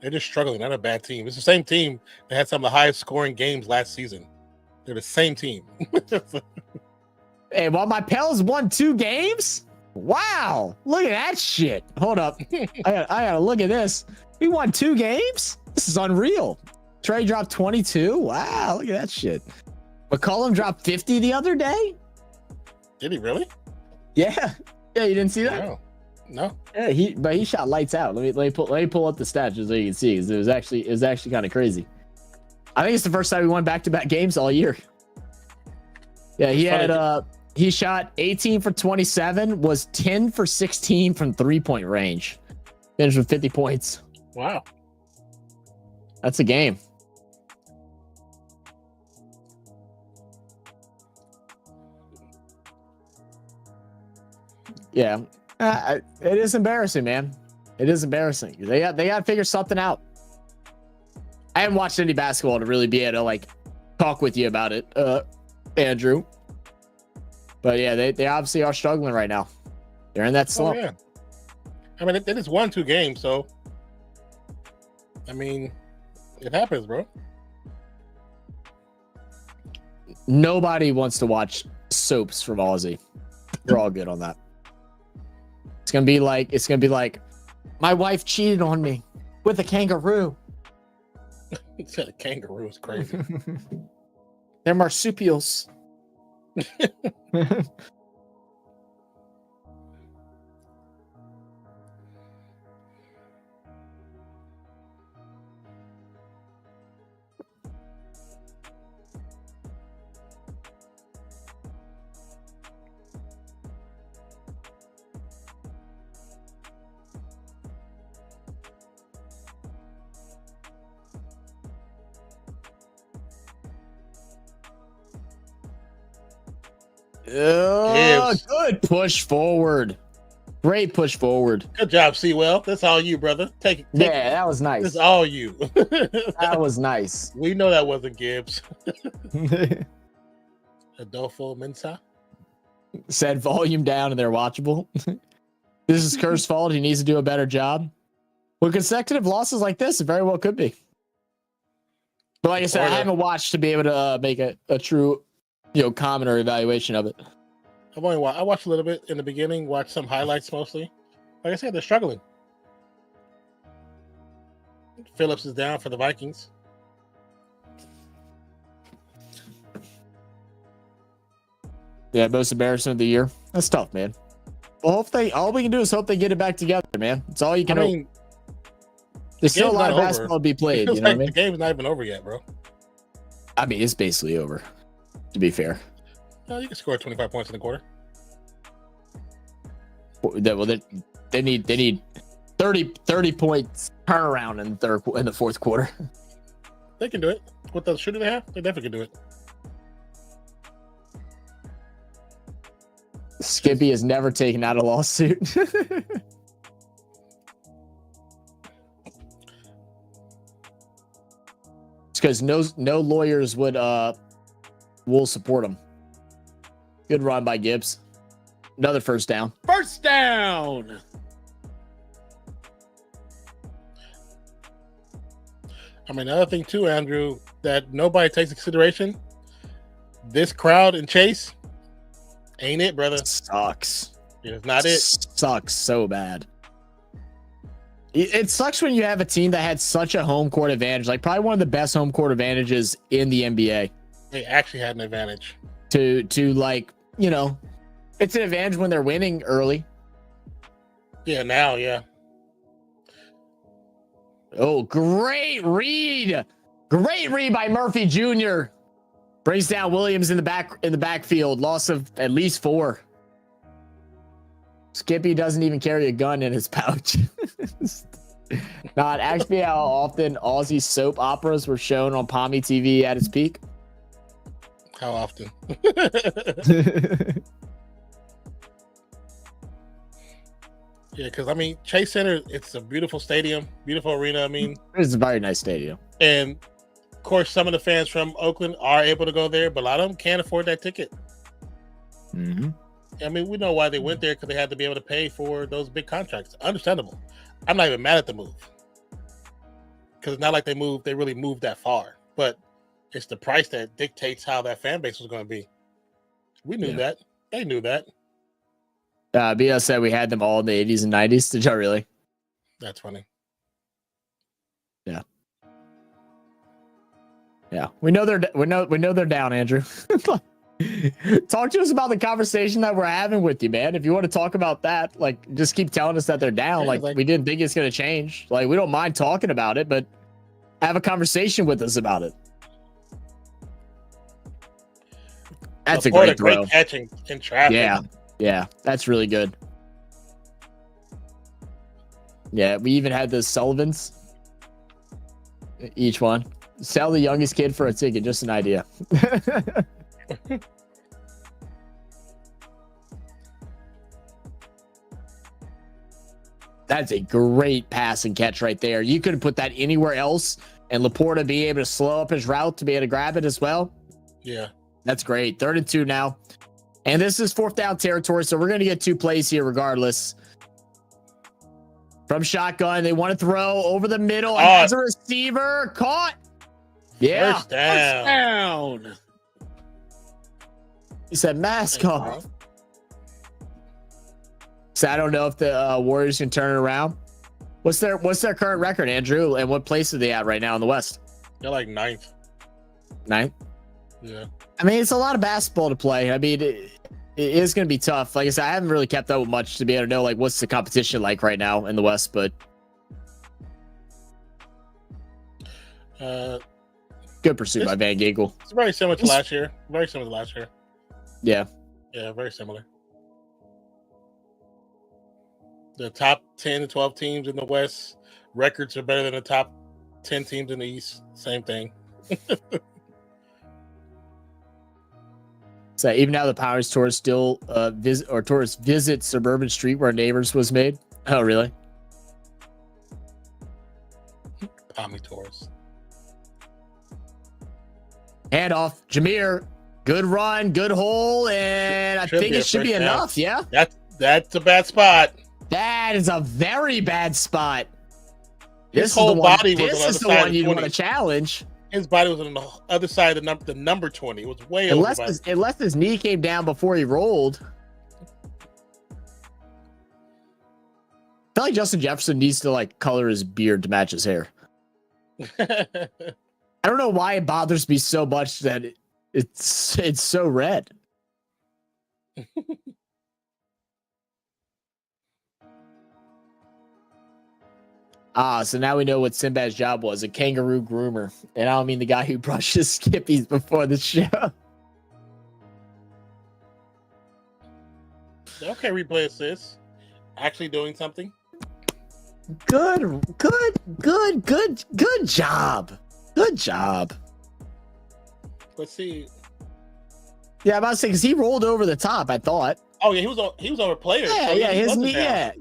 They're just struggling. Not a bad team. It's the same team that had some of the highest scoring games last season. They're the same team. Hey, well, my Pels won 2 games. Wow, look at that shit. Hold up, I gotta look at this. We won 2 games. This is unreal. Trey dropped 22. Wow, look at that shit. McCollum dropped 50 the other day. Did he really? Yeah, you didn't see that? Wow. No. Yeah, he shot lights out. Let me pull up the stats just so you can see. It was actually kind of crazy. I think it's the first time we won back-to-back games all year. Yeah, he shot 18 for 27, was 10 for 16 from 3-point range. Finished with 50 points. Wow. That's a game. Yeah. It is embarrassing, man. It is embarrassing. They got to figure something out. I haven't watched any basketball to really be able to like talk with you about it, Andrew. But yeah, they obviously are struggling right now. They're in that slump. Oh, yeah. I mean, they just won 2 games, so I mean, it happens, bro. Nobody wants to watch soaps from Aussie. We're all good on that. It's gonna be like my wife cheated on me with a kangaroo. He said a kangaroo is crazy. They're marsupials. Good push forward. Great push forward. Good job, Sewell. That's all you, brother. Take Yeah, that was nice. That's all you. That was nice. We know that wasn't Gibbs. Adolfo Mensa. Said volume down and they're watchable. This is Kerr's fault. He needs to do a better job. With consecutive losses like this, it very well could be. But like I said, I haven't watched to be able to make a true, comment or evaluation of it. I watched a little bit in the beginning, watched some highlights mostly. Like I said, they're struggling. Phillips is down for the Vikings. Yeah, most embarrassing of the year. That's tough, man. Well, all we can do is hope they get it back together, man. It's all you can hope. There's still a lot of basketball to be played. You know what I mean? The game's not even over yet, bro. I mean, it's basically over, to be fair. No, you can score 25 points in the quarter. Well, they need 30 points turnaround in the fourth quarter. They can do it. With the shooter they have, they definitely can do it. Skippy has never taken out a lawsuit. It's because no lawyers will support him. Good run by Gibbs. Another first down. First down. I mean, another thing too, Andrew, that nobody takes into consideration. This crowd in Chase ain't it, brother. Sucks. It's not it. Sucks so bad. It sucks when you have a team that had such a home court advantage, like probably one of the best home court advantages in the NBA. They actually had an advantage. To it's an advantage when they're winning early. Yeah, now, yeah. Oh, great read. Great read by Murphy Jr. Brings down Williams in the backfield. Loss of at least 4. Skippy doesn't even carry a gun in his pouch. Not actually how often Aussie soap operas were shown on Pommy TV at its peak. How often? Yeah, because I mean, Chase Center, it's a beautiful stadium, beautiful arena. I mean, it's a very nice stadium. And of course, some of the fans from Oakland are able to go there, but a lot of them can't afford that ticket. Mm-hmm. I mean, we know why they went there, because they had to be able to pay for those big contracts. Understandable. I'm not even mad at the move, because it's not like they really moved that far, but it's the price that dictates how that fan base was going to be. We knew that. They knew that. BS said we had them all in the 80s and 90s. Did y'all really? That's funny. Yeah. Yeah. We know they're down, Andrew. Talk to us about the conversation that we're having with you, man. If you want to talk about that, like, just keep telling us that they're down. Yeah, like we didn't think it's going to change. Like, we don't mind talking about it, but have a conversation with us about it. That's a great throw. Great catching in traffic. Yeah, that's really good. Yeah, we even had the Sullivans. Each one. Sell the youngest kid for a ticket. Just an idea. That's a great pass and catch right there. You could have put that anywhere else, and Laporta be able to slow up his route to be able to grab it as well. Yeah. That's great. 3rd and 2 now. And this is 4th down territory, so we're going to get 2 plays here regardless. From shotgun, they want to throw over the middle. And as a receiver, caught. Yeah. First down. He said mask off. So I don't know if the Warriors can turn it around. What's their current record, Andrew? And what place are they at right now in the West? They're like 9th. 9th? Yeah. I mean, it's a lot of basketball to play. I mean, it is going to be tough. Like I said, I haven't really kept up with much to be able to know, like, what's the competition like right now in the West, but good pursuit by Van Ginkel. It's very similar to last year. Yeah. Yeah, very similar. The top 10 to 12 teams in the West records are better than the top 10 teams in the East. Same thing. So even now the Powers tourists still visit suburban street where Neighbors was made. Oh, really? Tommy Torres. Hand off, Jameer. Good run, good hole, and I think it should be enough. Yeah, that's a bad spot. That is a very bad spot. His whole body was on the This other is the side one of you 20. want to challenge. His body was on the other side of the number 20. It was way over. Unless his knee came down before he rolled. I feel like Justin Jefferson needs to like color his beard to match his hair. I don't know why it bothers me so much that it's so red. So now we know what Sinbad's job was, a kangaroo groomer. And I don't mean the guy who brushes skippies before the show. Okay, replay assist. Actually doing something. Good job. Good job. Let's see. Yeah, I'm about to say, because he rolled over the top, I thought. Oh, yeah, he was over players. Yeah, so his knee, yeah.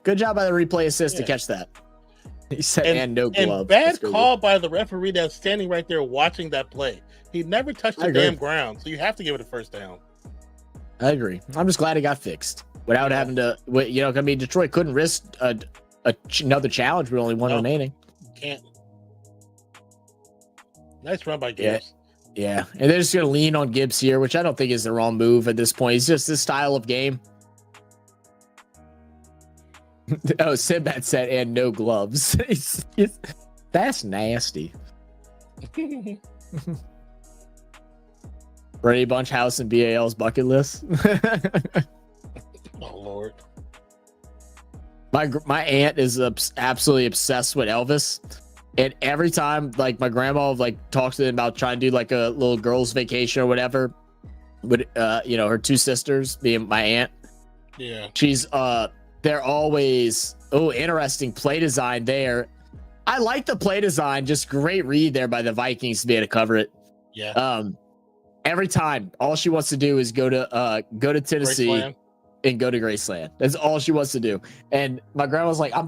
Good job by the replay assist to catch that. He said, and no glove. And bad call by the referee that's standing right there watching that play. He never touched the damn ground, so you have to give it a first down. I agree. I'm just glad it got fixed without having to, I mean, Detroit couldn't risk another challenge with only one remaining. Can't. Nice run by Gibbs. Yeah, and they're just going to lean on Gibbs here, which I don't think is the wrong move at this point. It's just this style of game. Oh, Sinbad said, and no gloves. That's nasty. Brady Bunch house and BAL's bucket list. Oh, Lord. My aunt is absolutely obsessed with Elvis. And every time, like, my grandma, like, talks to them about trying to do, like, a little girls' vacation or whatever, with, her two sisters, being my aunt. Yeah. She's, they're always, interesting play design there. I like the play design. Just great read there by the Vikings to be able to cover it. Yeah. Every time, all she wants to do is go to Tennessee and go to Graceland. That's all she wants to do. And my grandma's like, I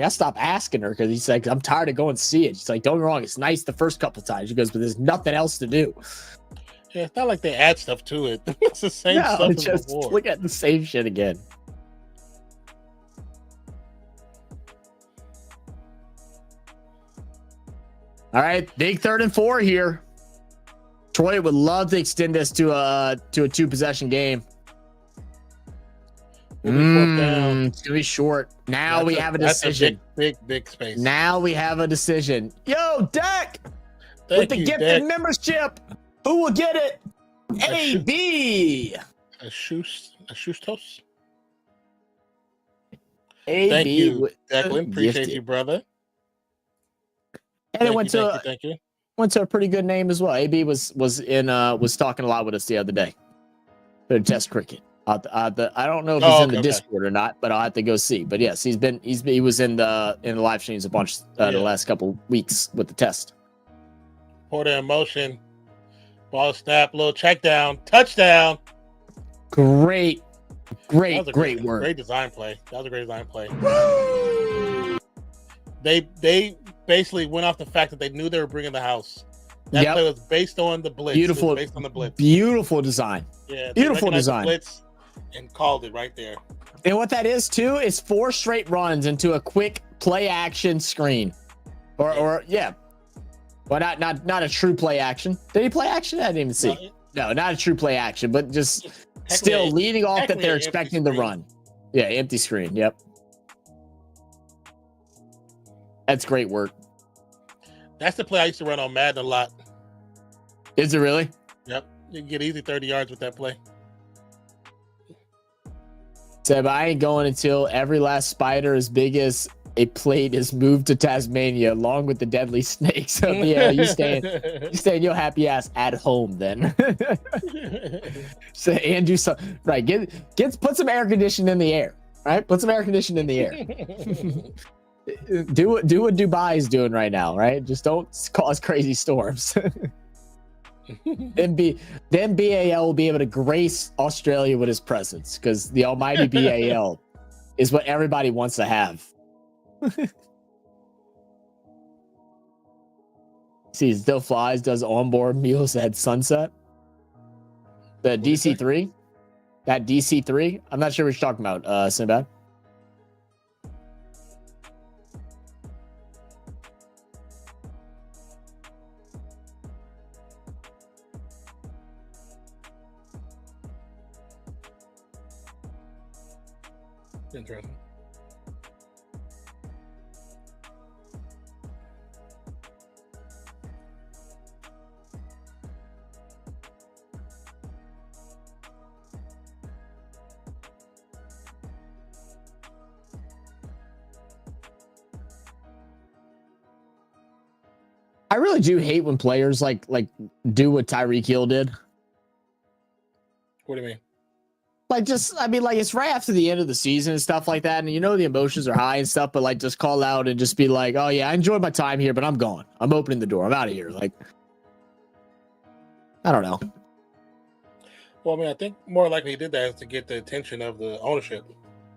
stopped asking her because he's like, I'm tired of going to see it. She's like, don't get me wrong, it's nice the first couple times. She goes, but there's nothing else to do. Yeah, it's not like they add stuff to it. It's the same stuff as just before. Look at the same shit again. All right, big 3rd and 4 here. Troy would love to extend this to a 2-possession game. It's gonna be short. Now we have a decision. Big space. Now we have a decision. Yo, Deck, with the gifted membership, who will get it? AB. A shoes AB. Thank you, Declan. Appreciate you, brother. And it went to a pretty good name as well. AB was talking a lot with us the other day. For test cricket. I don't know if he's in the Discord or not, but I'll have to go see. But yes, he was in the live streams a bunch the last couple weeks with the test. Porter in motion. Ball snap, little check down, touchdown. Great work. Great design play. That was a great design play. They basically went off the fact that they knew they were bringing the house. That play was based on the blitz. Beautiful. Based on the blitz. Beautiful design. Yeah. Beautiful design. The blitz and called it right there. And what that is too is 4 straight runs into a quick play action screen, or well, not a true play action. Did he play action? I didn't even see. No, not a true play action, but just still leading off that they're expecting the run. Yeah, empty screen. Yep. That's great work. That's the play I used to run on Madden a lot. Is it really? Yep. You can get easy 30 yards with that play. Seb, I ain't going until every last spider as big as a plate is moved to Tasmania, along with the deadly snakes. So yeah, you staying your happy ass at home then. So and do some right. Put some air conditioning in the air. Right, put some air conditioning in the air. Do what Dubai is doing right now. Right, just don't cause crazy storms. then BAL will be able to grace Australia with his presence because the almighty BAL is what everybody wants to have. See, still flies, does onboard meals at sunset. The DC3, that DC3. I'm not sure what you're talking about, Sinbad. Interesting. I really do hate when players like do what Tyreek Hill did. What do you mean? Like, just, I mean, like, it's right after the end of the season and stuff like that. And you know, the emotions are high and stuff, but like, just call out and just be like, oh, yeah, I enjoyed my time here, but I'm gone. I'm opening the door. I'm out of here. Like, I don't know. Well, I mean, I think more likely he did that is to get the attention of the ownership.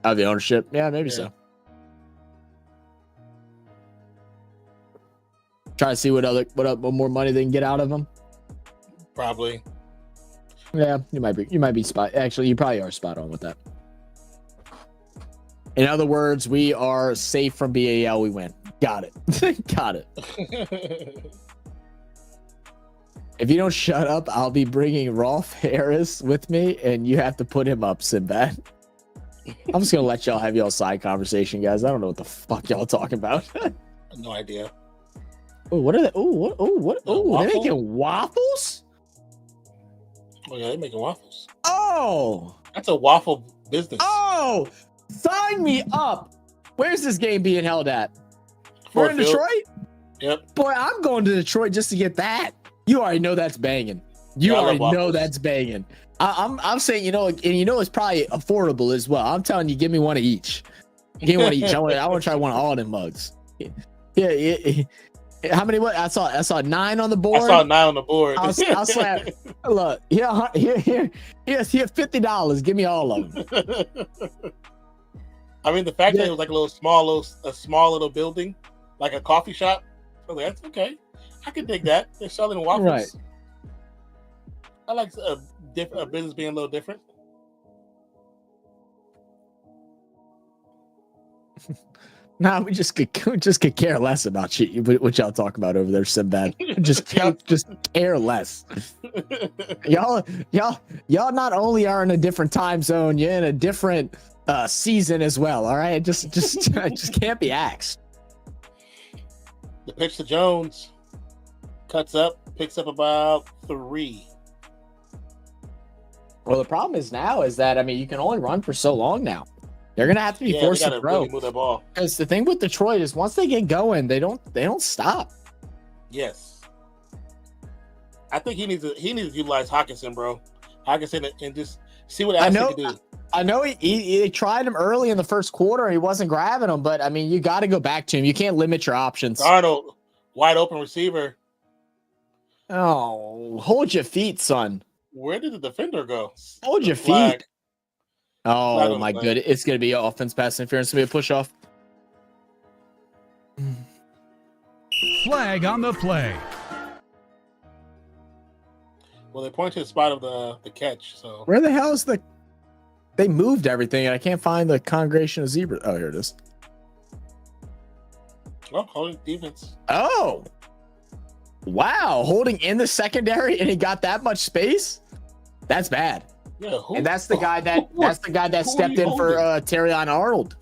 Of the ownership? Yeah, maybe so. Try to see what more money they can get out of him. Probably. Yeah, you might be spot. Actually, you probably are spot on with that. In other words, we are safe from BAL. We win. Got it. Got it. If you don't shut up, I'll be bringing Rolf Harris with me, and you have to put him up, Sinbad. I'm just gonna let y'all have y'all side conversation, guys. I don't know what the fuck y'all talking about. No idea. Oh, what are they? Oh, what? Oh, they're making waffles. Oh yeah, they're making waffles. Oh, that's a waffle business. Oh, sign me up. Where's this game being held at? We're in Detroit? Yep. Boy, I'm going to Detroit just to get that. You already know that's banging. You already know that's banging. I'm saying, you know, and you know it's probably affordable as well. I'm telling you, give me one of each. Give me one of each. I want to try one of all them mugs. Yeah. How many? What I saw 9 on the board. I saw 9 on the board. I'll slap. Look, here's $50. Give me all of them. I mean, the fact that it was like a small little building, like a coffee shop. I was like, that's okay. I can dig that. They're selling waffles. Right. I like a business being a little different. Nah, we just could care less about you. What y'all talk about over there, Sinbad? Just care less. y'all not only are in a different time zone, you're in a different season as well. All right, just can't be axed. The pitch to Jones, cuts up, picks up about 3. Well, the problem is that I mean, you can only run for so long now. They're gonna have to be forced to throw. Really move that ball. Because the thing with Detroit is once they get going, they don't stop. Yes, I think he needs to utilize Hawkinson, bro. Hawkinson and just see what else he can do. I know he tried him early in the first quarter. He wasn't grabbing him, but I mean, you got to go back to him. You can't limit your options. Darnold, wide open receiver. Oh, hold your feet, son. Where did the defender go? Hold your feet. Oh my goodness. It's going to be offense pass interference. It's going to be a push off. Flag on the play. Well, they point to the spot of the catch. So where the hell is they moved everything and I can't find the congregation of zebras. Oh, here it is. Oh, holding defense. Oh, wow. Holding in the secondary and he got that much space. That's bad. Yeah, and that's the guy that stepped in for Terrion Arnold.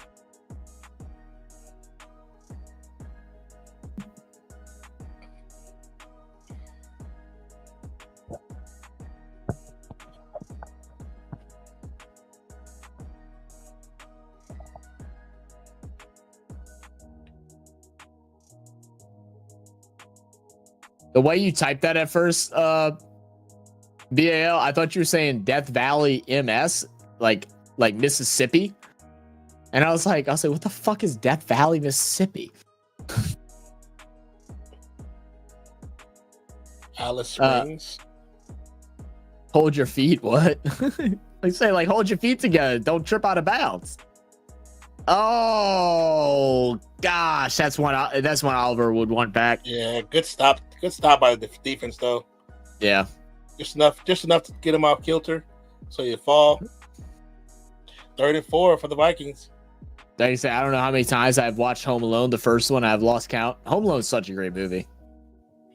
The way you typed that at first, BAL, I thought you were saying Death Valley MS, like Mississippi. And I was like, what the fuck is Death Valley, Mississippi? Alice Springs. Hold your feet. What? They say like hold your feet together. Don't trip out of bounds. Oh gosh, that's one Oliver would want back. Yeah, good stop. Good stop by the defense though. Yeah. Just enough to get him off kilter, so you fall. 3rd and 4 for the Vikings. Like I say, I don't know how many times I've watched Home Alone. The first one, I've lost count. Home Alone is such a great movie.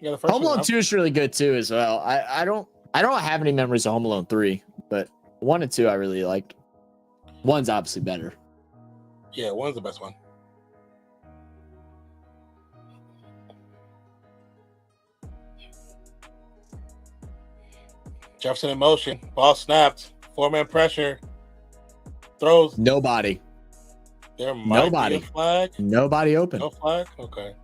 Yeah, the first Home Alone 2 is really good too as well. I don't have any memories of Home Alone 3, but 1 and 2 I really liked. 1's obviously better. Yeah, 1's the best one. Jefferson in motion. Ball snapped. 4-man pressure. Throws. Nobody. There might Nobody. be a flag. Nobody open. No flag? Okay.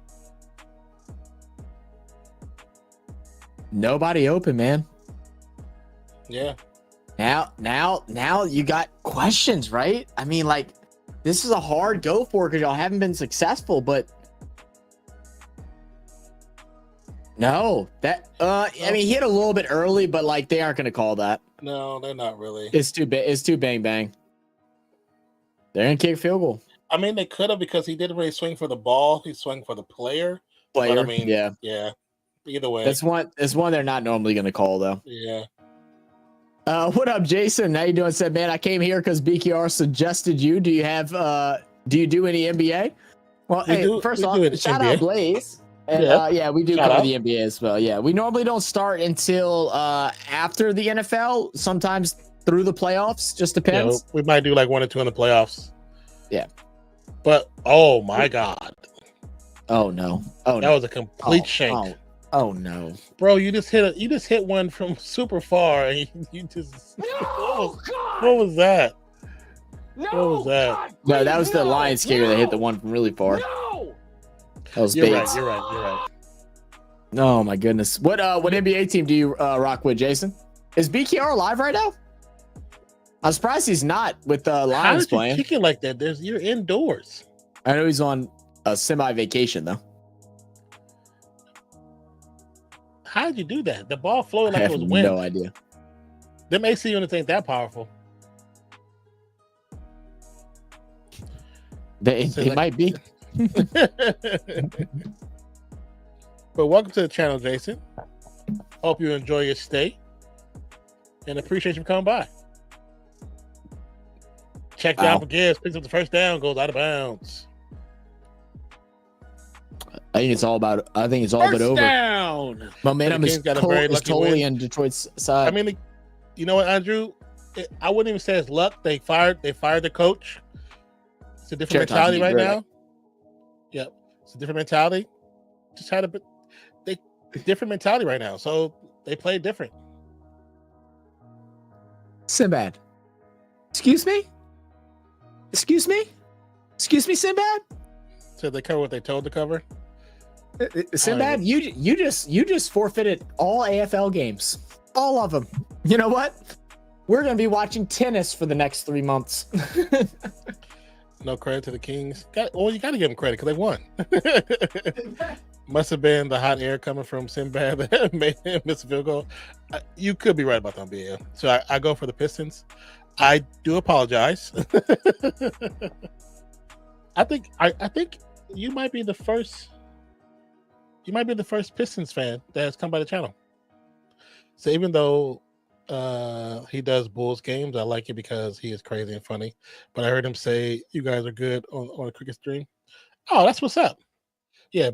Nobody open, man. Yeah. Now you got questions, right? I mean, like, this is a hard go for because y'all haven't been successful, but no, that I mean, he hit a little bit early, but like they aren't gonna call that. No, they're not really. It's too bang bang. They're gonna kick field goal. I mean, they could have because he didn't really swing for the ball. He swung for the player. Player, But, I mean, yeah. Either way, That's one they're not normally gonna call though. yeah. What up, Jason? How you doing? Said, man, I came here because BKR suggested you. Do you have do you do any NBA? Well, first off, shout out Blaze. And yeah, we do cover the NBA as well. Yeah, we normally don't start until after the NFL, sometimes through the playoffs, just depends. Yeah, we might do like 1 or 2 in the playoffs. Yeah. But oh my god. Oh no. Oh, that was a complete shank. Oh no. Bro, you just hit one from super far and you just what was that? No, what was that? God, No, that was the no, Lions kicker that hit the one from really far. No. That was You're Bates. right, you're right. Oh my goodness. What NBA team do you rock with, Jason? Is BKR live right now? I'm surprised he's not with the Lions How did playing. you kick it like that? You're indoors. I know he's on a semi-vacation though. How did you do that? The ball flowed I like have it was wind. no idea. Them AC units ain't that powerful. It might be. But welcome to the channel, Jason. Hope you enjoy your stay and appreciate you for coming by. Check down for Gibbs, picks up the first down, goes out of bounds. I think it's all but over. Down. Momentum is totally on Detroit's side. I mean, you know what, Andrew? I wouldn't even say it's luck. They fired the coach. It's a different mentality right now. Yep, it's a different mentality. Just had different mentality right now, so they play different. Sinbad. Excuse me, Sinbad. So they cover what they told to cover. Sinbad, you just forfeited all AFL games, all of them. You know what? We're gonna be watching tennis for the next 3 months. No credit to the Kings. You got to give them credit because they won. Must have been the hot air coming from Sinbad that made him miss a field goal. You could be right about that, BL. So I go for the Pistons. I do apologize. I think you might be the first. You might be the first Pistons fan that has come by the channel. So even though he does Bulls games, I like it because he is crazy and funny. But I heard him say you guys are good on a cricket stream. Oh, that's what's up. Yeah,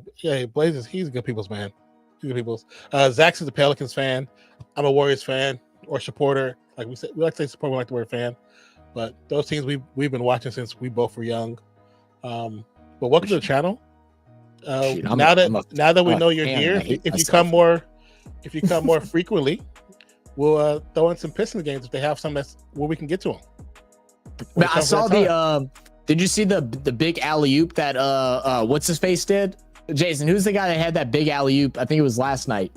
Blazes, he's a good people's man. He's good people's. Zach's is a Pelicans fan. I'm a Warriors fan or supporter. Like we said, we like to say support, we like the word fan. But those teams we've been watching since we both were young. But welcome to the channel. Now that we know you're here, if you come more frequently, we'll throw in some Pistons games if they have some that's where we can get to them. But I saw did you see the big alley-oop that what's his face did? Jason, who's the guy that had that big alley-oop? I think it was last night.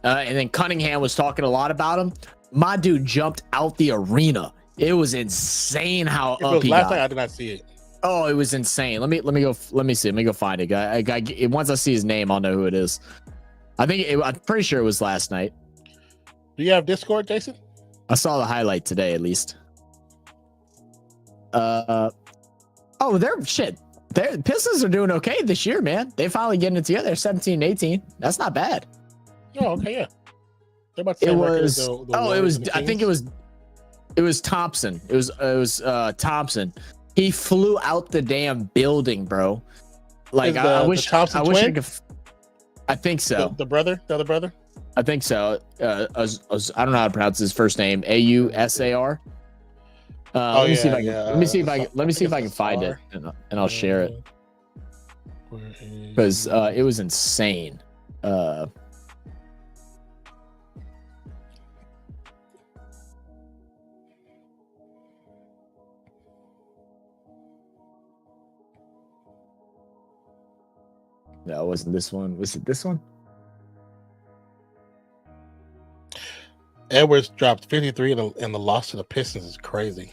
And then Cunningham was talking a lot about him. My dude jumped out the arena. It was insane how up he got. Last night I did not see it. Oh, it was insane. Let me go find it. Once I see his name, I'll know who it is. I'm pretty sure it was last night. Do you have Discord, Jason? I saw the highlight today, at least. Oh, their Pistons are doing okay this year, man. They finally getting it together. They're 17-18. That's not bad. Oh, okay, yeah. They're about It was. I think it was Thompson. It was Thompson. He flew out the damn building, bro. Like I wish I could. I think so. The other brother. I think so. I don't know how to pronounce his first name. Ausar. Let me see if I can find it, and I'll share it because it was insane. No, it wasn't this one. Was it this one? Edwards dropped 53 and the loss to the Pistons is crazy.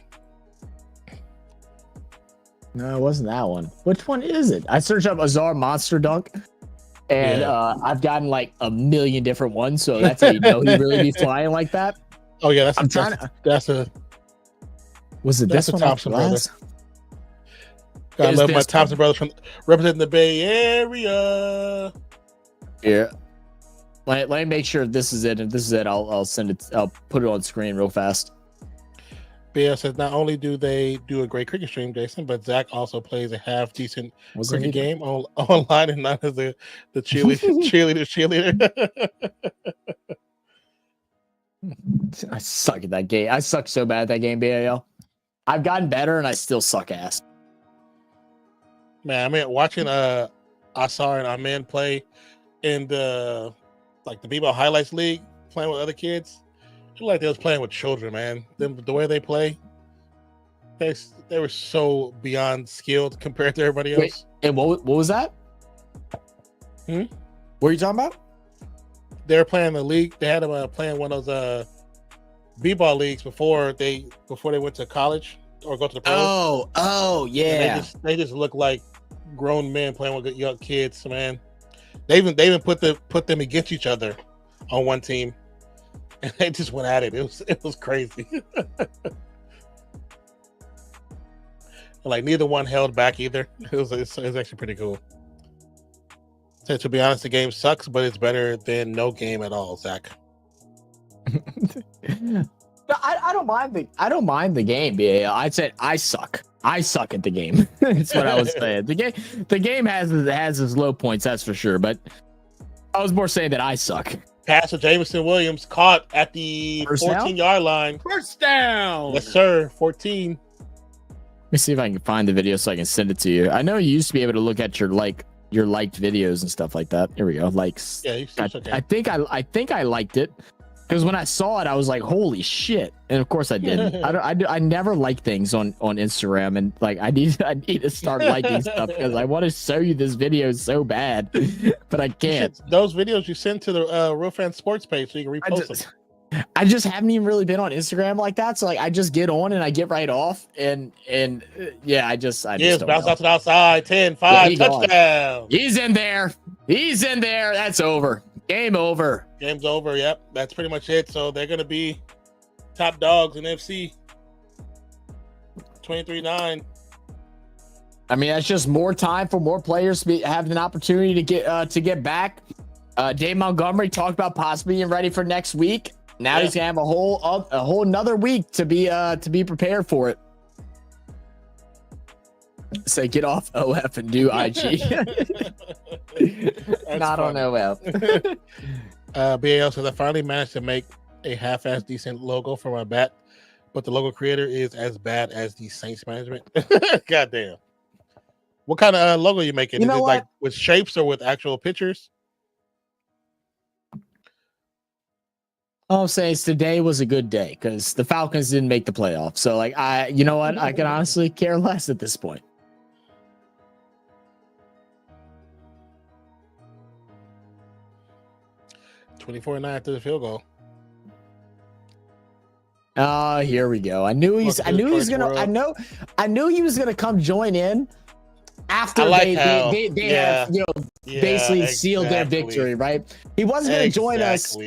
No, it wasn't that one. Which one is it? I searched up Azar Monster Dunk, and I've gotten like a million different ones, so that's how you know he really be flying like that. Oh yeah, Was it this one? Thompson brother. I love my Thompson brothers from representing the Bay Area. Yeah. Let me make sure this is it. If this is it, I'll send it. I'll put it on screen real fast. BL says not only do they do a great cricket stream, Jason, but Zach also plays a half decent cricket game online and not as the cheerleader. I suck at that game. I suck so bad at that game, BAL. I've gotten better and I still suck ass. Man, I mean, watching Asar and Amin play in the B-Ball Highlights League, playing with other kids, I feel like they was playing with children, man. The way they play, they were so beyond skilled compared to everybody else. Wait, and what was that? What are you talking about? They were playing the league. They had them playing one of those B-Ball leagues before they went to college or go to the pros. Oh, yeah. They just look like grown men playing with young kids, man. They even put them against each other on one team, and they just went at it. It was crazy. Like neither one held back either. It was actually pretty cool. So to be honest, the game sucks, but it's better than no game at all, Zach. No, I don't mind the game. Yeah, I said I suck. I suck at the game. That's what I was saying. The game has its low points, that's for sure. But I was more saying that I suck. Passer Jameson Williams caught at the 14-yard line. First down. Yes, sir. 14. Let me see if I can find the video so I can send it to you. I know you used to be able to look at your liked videos and stuff like that. Here we go. Likes. Yeah, okay. I think I liked it. Because when I saw it, I was like, "Holy shit!" And of course, I didn't. I never like things on Instagram, and like I need to start liking stuff because I want to show you this video so bad, but I can't. Those videos you send to the Real Fan Sports page so you can repost them. I just haven't even really been on Instagram like that, so like I just get on and I get right off, and yeah, I just bounce out to the outside. 10, 5, touchdown. He's in there. That's over. Game over. Game's over. Yep, that's pretty much it. So they're gonna be top dogs in FC. 23-9. I mean, that's just more time for more players to have an opportunity to get back. Dave Montgomery talked about possibly being ready for next week. Now he's gonna have a whole another week to be prepared for it. Say get off OF and do IG. Not funny. On OF. BAL says I finally managed to make a half-ass decent logo for my bat, but the logo creator is as bad as the Saints management. Goddamn. What kind of logo are you making? You know what? Like with shapes or with actual pictures? All I'm saying is today was a good day because the Falcons didn't make the playoffs. So like you know what? I can honestly care less at this point. 24-9 after the field goal. Here we go. I knew he was gonna come join in after they basically sealed their victory, right? He wasn't gonna join us.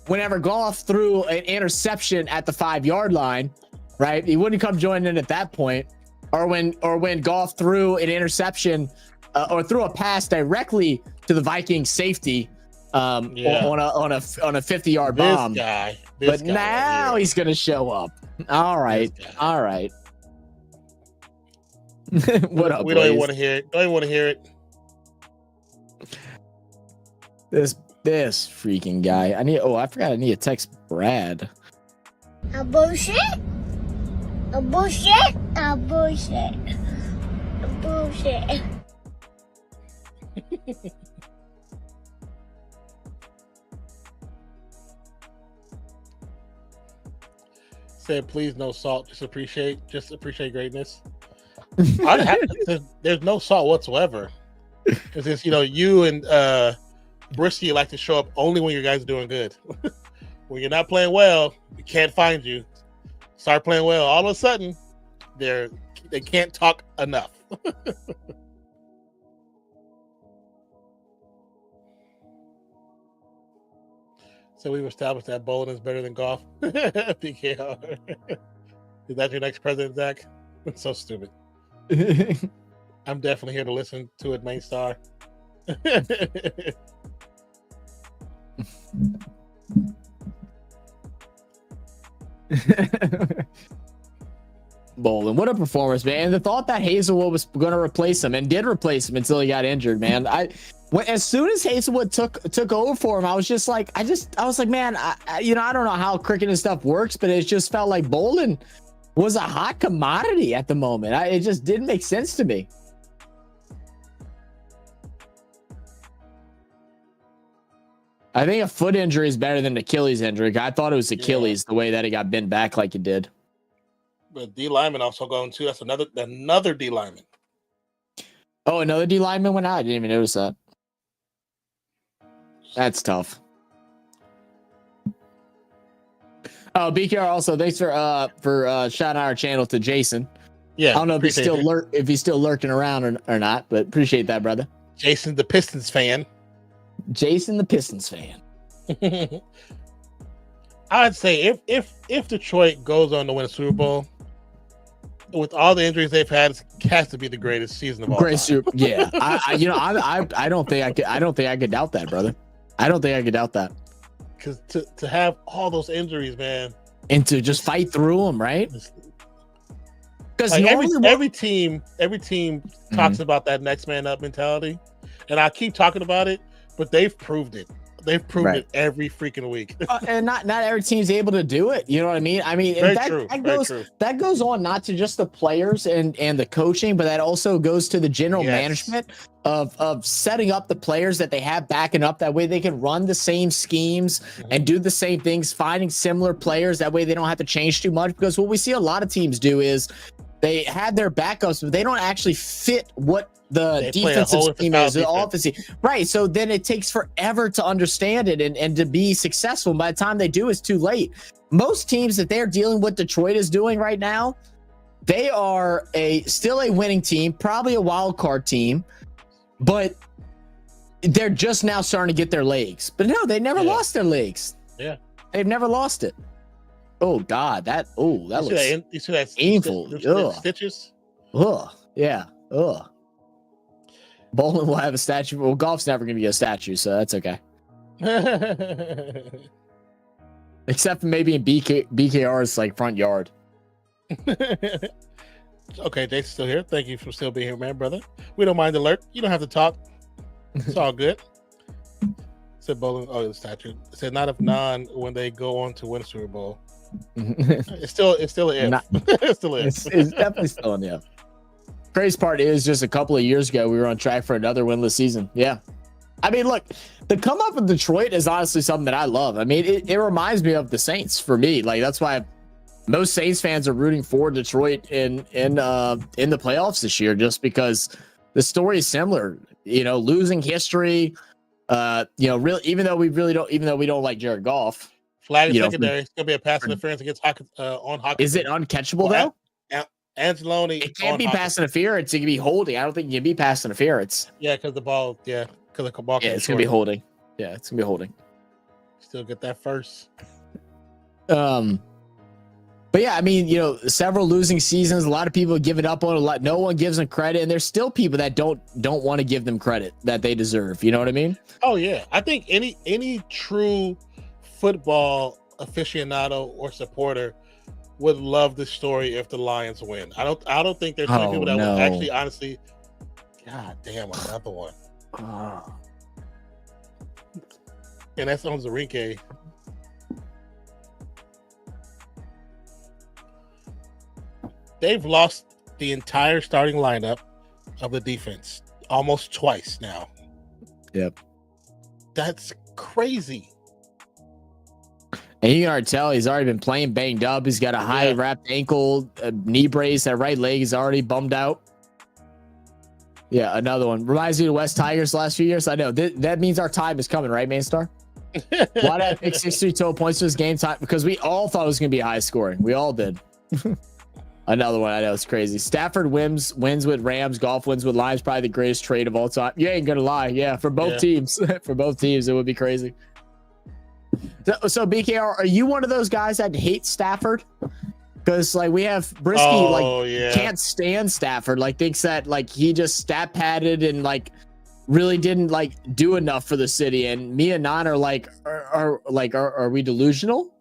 whenever Goff threw an interception at the 5-yard line, right? He wouldn't come join in at that point. Or when Goff threw an interception or threw a pass directly to the Vikings safety on a 50-yard bomb. But now he's gonna show up. All right. What up? We don't even want to hear it. Don't even want to hear it. This freaking guy. I forgot I need to text Brad. A bullshit. A bullshit. A bullshit. A bullshit. Said, please, no salt. Just appreciate greatness. There's no salt whatsoever. Because it's, you and Brisky like to show up only when your guys are doing good. When you're not playing well, we can't find you. Start playing well, all of a sudden, they can't talk enough. So we've established that bowling is better than golf. PKR. Is that your next president, Zach? It's so stupid. I'm definitely here to listen to it, main star. Bowling, what a performance, man. And the thought that Hazelwood was going to replace him and did replace him until he got injured, man. As soon as Hazelwood took over for him, I was just like, man, I don't know how cricket and stuff works, but it just felt like bowling was a hot commodity at the moment. It just didn't make sense to me. I think a foot injury is better than an Achilles injury. I thought it was Achilles the way that he got bent back like it did. But D lineman also going too. That's another D lineman. Oh, another D lineman went out. I didn't even notice that. That's tough. Oh, BKR also, thanks for shouting out our channel to Jason. Yeah, I don't know if he's still lurking around or not, but appreciate that, brother. Jason, the Pistons fan. Jason, the Pistons fan. I'd say if Detroit goes on to win a Super Bowl, with all the injuries they've had, it has to be the greatest season of all time. Yeah, I don't think I could doubt that, brother. I don't think I could doubt that. Because to have all those injuries, man, and to just fight through them, right? Because like every team talks about that next man up mentality, and I keep talking about it, but they've proved it. They've proved it every freaking week. And not every team's able to do it. You know what I mean? I mean, that goes on not to just the players and the coaching, but that also goes to the general management of setting up the players that they have backing up. That way they can run the same schemes and do the same things, finding similar players. That way they don't have to change too much. Because what we see a lot of teams do is they have their backups, but they don't actually fit what the defensive scheme is, the offensive, right? So then it takes forever to understand it and to be successful. By the time they do, it's too late. Most teams that they're dealing with, Detroit is doing right now, they are still a winning team, probably a wild card team, but they're just now starting to get their legs. But no, they never lost their legs. Yeah, they've never lost it. Oh God, that looks you see that painful. Stitches. Yeah. Bowling will have a statue. Well, golf's never going to be a statue, so that's okay. Except for maybe in BKR's like front yard. Okay, Jason's still here. Thank you for still being here, man, brother. We don't mind the alert. You don't have to talk. It's all good. Said bowling. Oh, the statue. Said not if non when they go on to win a Super Bowl. It's still an if. It's still an if. It's definitely still an if. Crazy part is just a couple of years ago, we were on track for another winless season. Yeah. I mean, look, the come up of Detroit is honestly something that I love. I mean, it reminds me of the Saints for me. Like, that's why most Saints fans are rooting for Detroit in the playoffs this year, just because the story is similar. Losing history. Really, even though we don't like Jared Goff. Flag in secondary. It's gonna be a pass interference against on hockey. Is it uncatchable though? Anzalone. It can't be pass interference. It can be holding. I don't think it can be pass interference. Yeah, because the ball. Yeah, because the ball. Yeah, it's gonna be holding. Yeah, it's gonna be holding. Still get that first. But yeah, I mean, several losing seasons. A lot of people give it up on a lot. No one gives them credit, and there's still people that don't want to give them credit that they deserve. You know what I mean? Oh yeah, I think any true football aficionado or supporter would love the story if the Lions win. I don't think there's many people that would actually honestly. God damn, another one. And that's on Zarike. They've lost the entire starting lineup of the defense almost twice now. Yep. That's crazy. And you can already tell he's already been playing banged up. He's got a high wrapped ankle, a knee brace. That right leg is already bummed out. Yeah, another one. Reminds me of the West Tigers the last few years. I know. That means our time is coming, right, Mainstar? Why did I pick 63 total points to his game time? Because we all thought it was going to be high scoring. We all did. Another one. I know it's crazy. Stafford wins with Rams. Goff wins with Lions. Probably the greatest trade of all time. You ain't gonna lie. Yeah, for both teams. For both teams, it would be crazy. So BKR, are you one of those guys that hate Stafford? Because like we have Brisky, can't stand Stafford. Like thinks that like he just stat padded and like really didn't like do enough for the city. And me and Nan are like, are we delusional?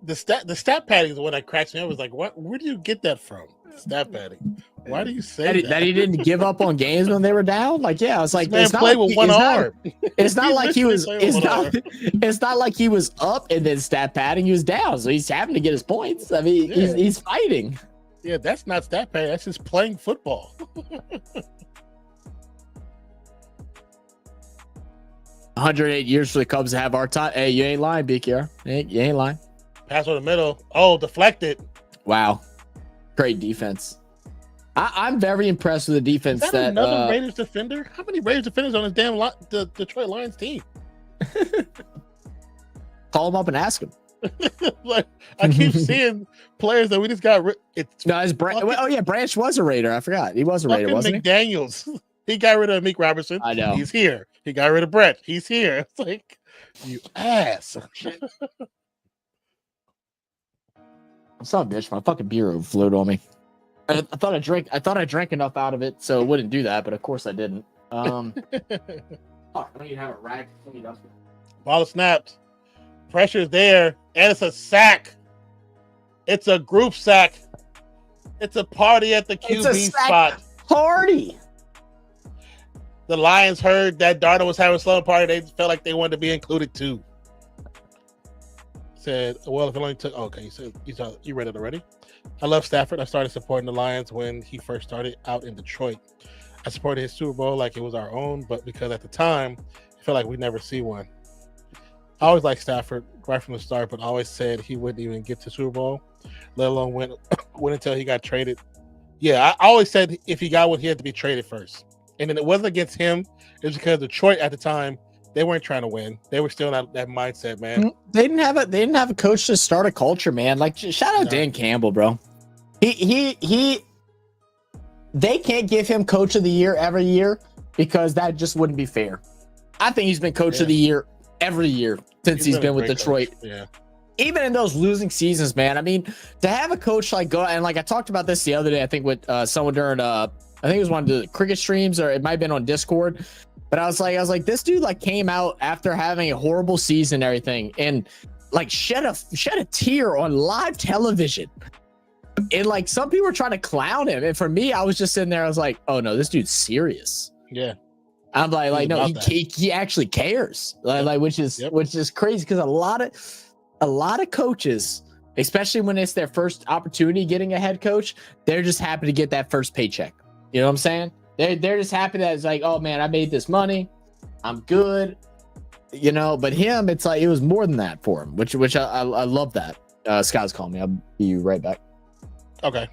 The stat padding is the one that cracks me up. Was like, what? Where do you get that from? Stat padding. Why do you say that he didn't give up on games when they were down? Like, yeah, it's like this man played with one arm. It's not like he was. It's not like he was up and then stat padding. He was down, so he's having to get his points. I mean, he's fighting. Yeah, that's not stat padding. That's just playing football. 108 years for the Cubs to have our time. Hey, you ain't lying, BKR. You ain't lying. Pass over the middle. Oh, deflected. Wow. Great defense. I'm very impressed with the defense. Is that another Raiders defender? How many Raiders defenders on this damn the Detroit Lions team? Call him up and ask him. Like I keep seeing players that we just got rid. It's Branch was a Raider. I forgot. He was a Raider, wasn't McDaniels. He got rid of Meek Robertson. I know. He's here. He got rid of Brett. He's here. It's like, you ass. I'm sorry, bitch. My fucking beer overflowed on me. I thought I drank enough out of it so it wouldn't do that, but of course I didn't. I don't even have a rag to clean it up. Ball snapped. Pressure's there, and it's a sack. It's a group sack. It's a party at the QB spot. Party. The Lions heard that Darnold was having a slow party. They felt like they wanted to be included too. Said, well, if it only took, okay, so you read it already. I love Stafford. I started supporting the Lions when he first started out in Detroit. I supported his Super Bowl like it was our own, but because at the time, I felt like we'd never see one. I always liked Stafford right from the start, but always said he wouldn't even get to Super Bowl, let alone win until he got traded. Yeah, I always said if he got one, he had to be traded first. And then it wasn't against him. It was because Detroit at the time, they weren't trying to win. They were still in that mindset, man. They didn't have a coach to start a culture, man. Like shout out Dan Campbell, bro. They can't give him coach of the year every year because that just wouldn't be fair. I think he's been coach of the year every year since he's been with Detroit. Coach. Yeah. Even in those losing seasons, man. I mean, to have a coach like go and like I talked about this the other day, I think with someone during I think it was one of the cricket streams or it might have been on Discord. But I was like, this dude like came out after having a horrible season and everything and like shed a tear on live television. And like some people were trying to clown him. And for me, I was just sitting there. I was like, oh no, this dude's serious. Yeah. I'm like no, he actually cares. Which is crazy because a lot of coaches, especially when it's their first opportunity getting a head coach, they're just happy to get that first paycheck. You know what I'm saying? They're just happy that it's like, oh man, I made this money, I'm good, you know. But him, it's like it was more than that for him, which I love that. Scott's calling me. I'll be you right back. Okay.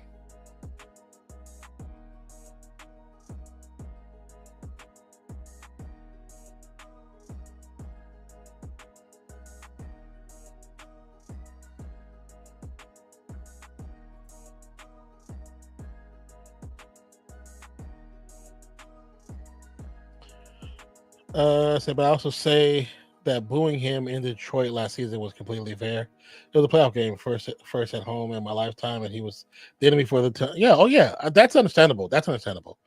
But I also say that booing him in Detroit last season was completely fair. It was a playoff game, first at home in my lifetime, and he was the enemy for the time. Yeah, oh yeah, that's understandable. That's understandable.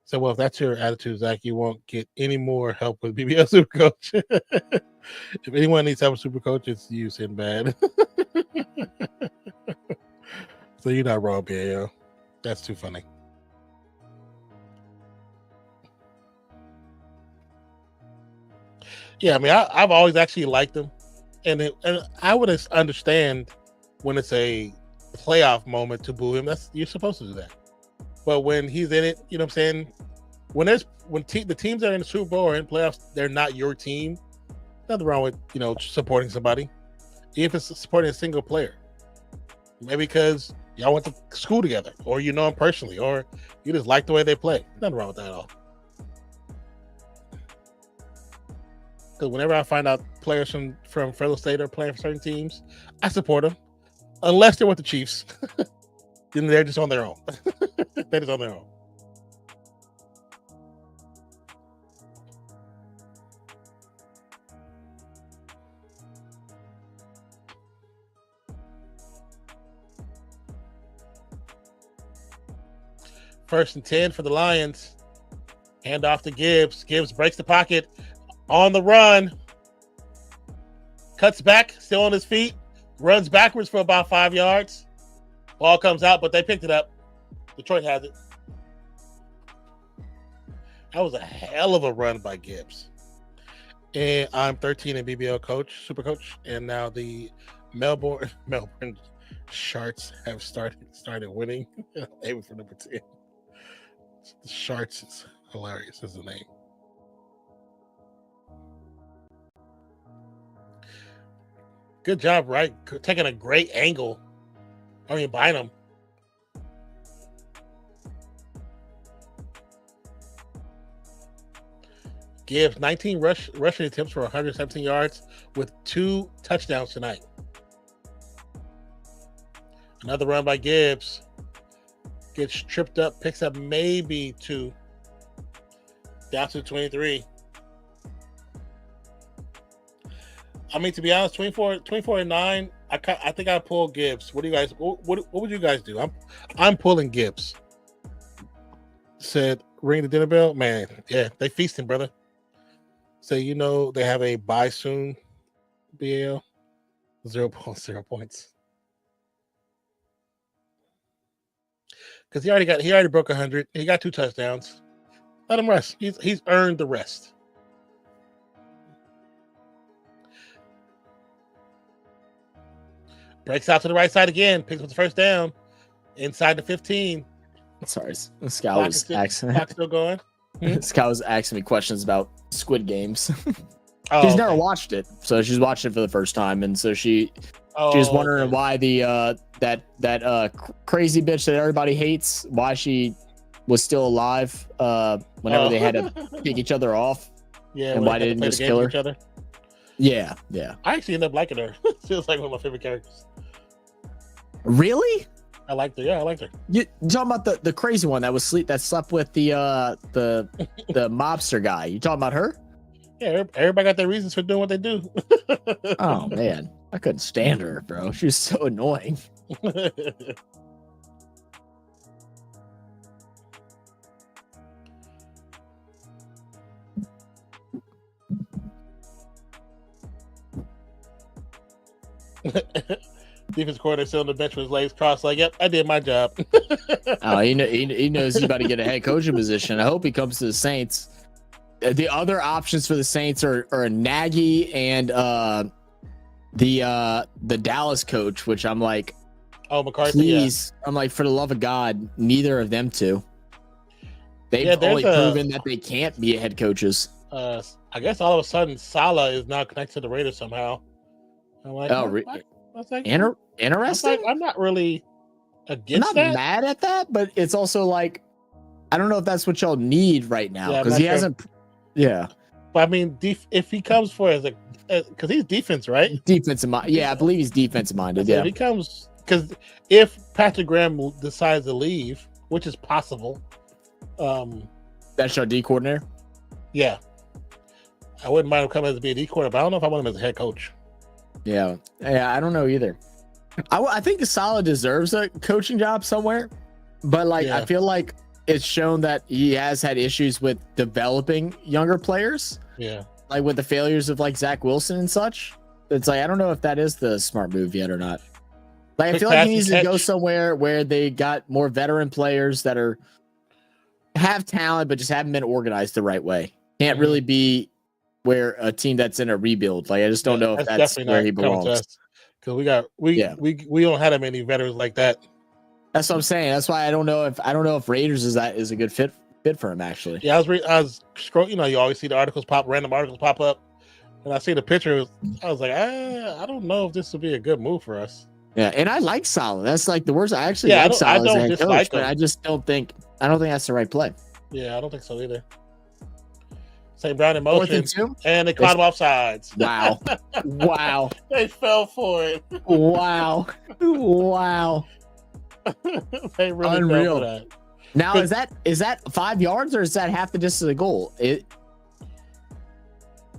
So, well, if that's your attitude, Zach, you won't get any more help with BBL Supercoach. If anyone needs help with Supercoach, it's you, Sinbad. So you're not wrong, BAO. That's too funny. Yeah, I mean, I've always actually liked him, and I would understand when it's a playoff moment to boo him. You're supposed to do that. But when he's in it, you know what I'm saying? When the teams that are in the Super Bowl or in playoffs, they're not your team. Nothing wrong with supporting somebody, even if it's supporting a single player. Maybe because y'all went to school together, or you know them personally, or you just like the way they play. Nothing wrong with that at all. Because whenever I find out players from fellow state are playing for certain teams, I support them, unless they're with the Chiefs. Then they're just on their own. They're just on their own. First and 10 for the Lions. Hand off to Gibbs. Gibbs breaks the pocket. On the run. Cuts back, still on his feet. Runs backwards for about 5 yards. Ball comes out, but they picked it up. Detroit has it. That was a hell of a run by Gibbs. And I'm 13 in BBL coach, super coach, and now the Melbourne Sharks have started winning. Aiming for number 10. The Sharks is hilarious is the name. Good job, right? Taking a great angle. I mean, Bynum. Gibbs 19 rushing attempts for 117 yards with 2 touchdowns tonight. Another run by Gibbs. Gets tripped up, picks up maybe 2. Down to 23. I mean, to be honest, 24-9. I think I pull Gibbs. What do you guys? What would you guys do? I'm pulling Gibbs. Said ring the dinner bell, man. Yeah, they feasting, brother. So they have a bye soon. BAL 0.0 points because he already broke 100. He got 2 touchdowns. Let him rest. He's earned the rest. Breaks out to the right side again. Picks up the first down. Inside the 15. Sorry, this guy was asking. Clock still going. This guy was asking me questions about Squid Games. Oh, she's never watched it, so she's watching it for the first time, and so she was wondering why the that crazy bitch that everybody hates, why she was still alive whenever they had to kick each other off. Yeah, and why they didn't just kill her? Each other. Yeah. I actually ended up liking her. She was like one of my favorite characters. Really? I liked her. Yeah, I liked her. You talking about the crazy one that slept with the mobster guy? You talking about her? Yeah, everybody got their reasons for doing what they do. Oh man, I couldn't stand her, bro. She was so annoying. Defense coordinator still on the bench with his legs crossed, like, "Yep, I did my job." Oh, he knows he's about to get a head coaching position. I hope he comes to the Saints. The other options for the Saints are Nagy and the Dallas coach, which I'm like, oh, McCarthy. Please, yeah. I'm like, for the love of God, neither of them two. They've only proven that they can't be head coaches. I guess all of a sudden Salah is now connected to the Raiders somehow. I'm like, interesting. I'm not really against that. I'm not mad at that, but it's also like, I don't know if that's what y'all need right now because he hasn't. Yeah, but I mean, if he comes for because he's defense, right? Defensive mind. Yeah, I believe he's defensive minded. So yeah, if he comes because if Patrick Graham decides to leave, which is possible, that's our D coordinator. Yeah, I wouldn't mind him coming as a BD coordinator, but I don't know if I want him as a head coach. Yeah, I don't know either. I think Saleh deserves a coaching job somewhere, but like I feel like it's shown that he has had issues with developing younger players. Yeah, like with the failures of like Zach Wilson and such. It's like I don't know if that is the smart move yet or not. Like I feel like he needs to go somewhere where they got more veteran players that have talent but just haven't been organized the right way. Can't really be where a team that's in a rebuild. Like I just don't know if that's where he belongs. Because we don't have that many veterans like that. That's what I'm saying. That's why I don't know if Raiders is a good fit for him actually. Yeah, I was scrolling. You always see the random articles pop up, and I see the picture. I was like, I don't know if this would be a good move for us. Yeah, and I like Saleh. That's like the worst. I actually like Saleh as a head coach, but I just don't think that's the right play. Yeah, I don't think so either. St. Brown in motion, and they caught him offsides. Wow. Wow. They fell for it. Wow. Wow. They really Unreal. fell for that. Now, is that 5 yards or is that half the distance of the goal?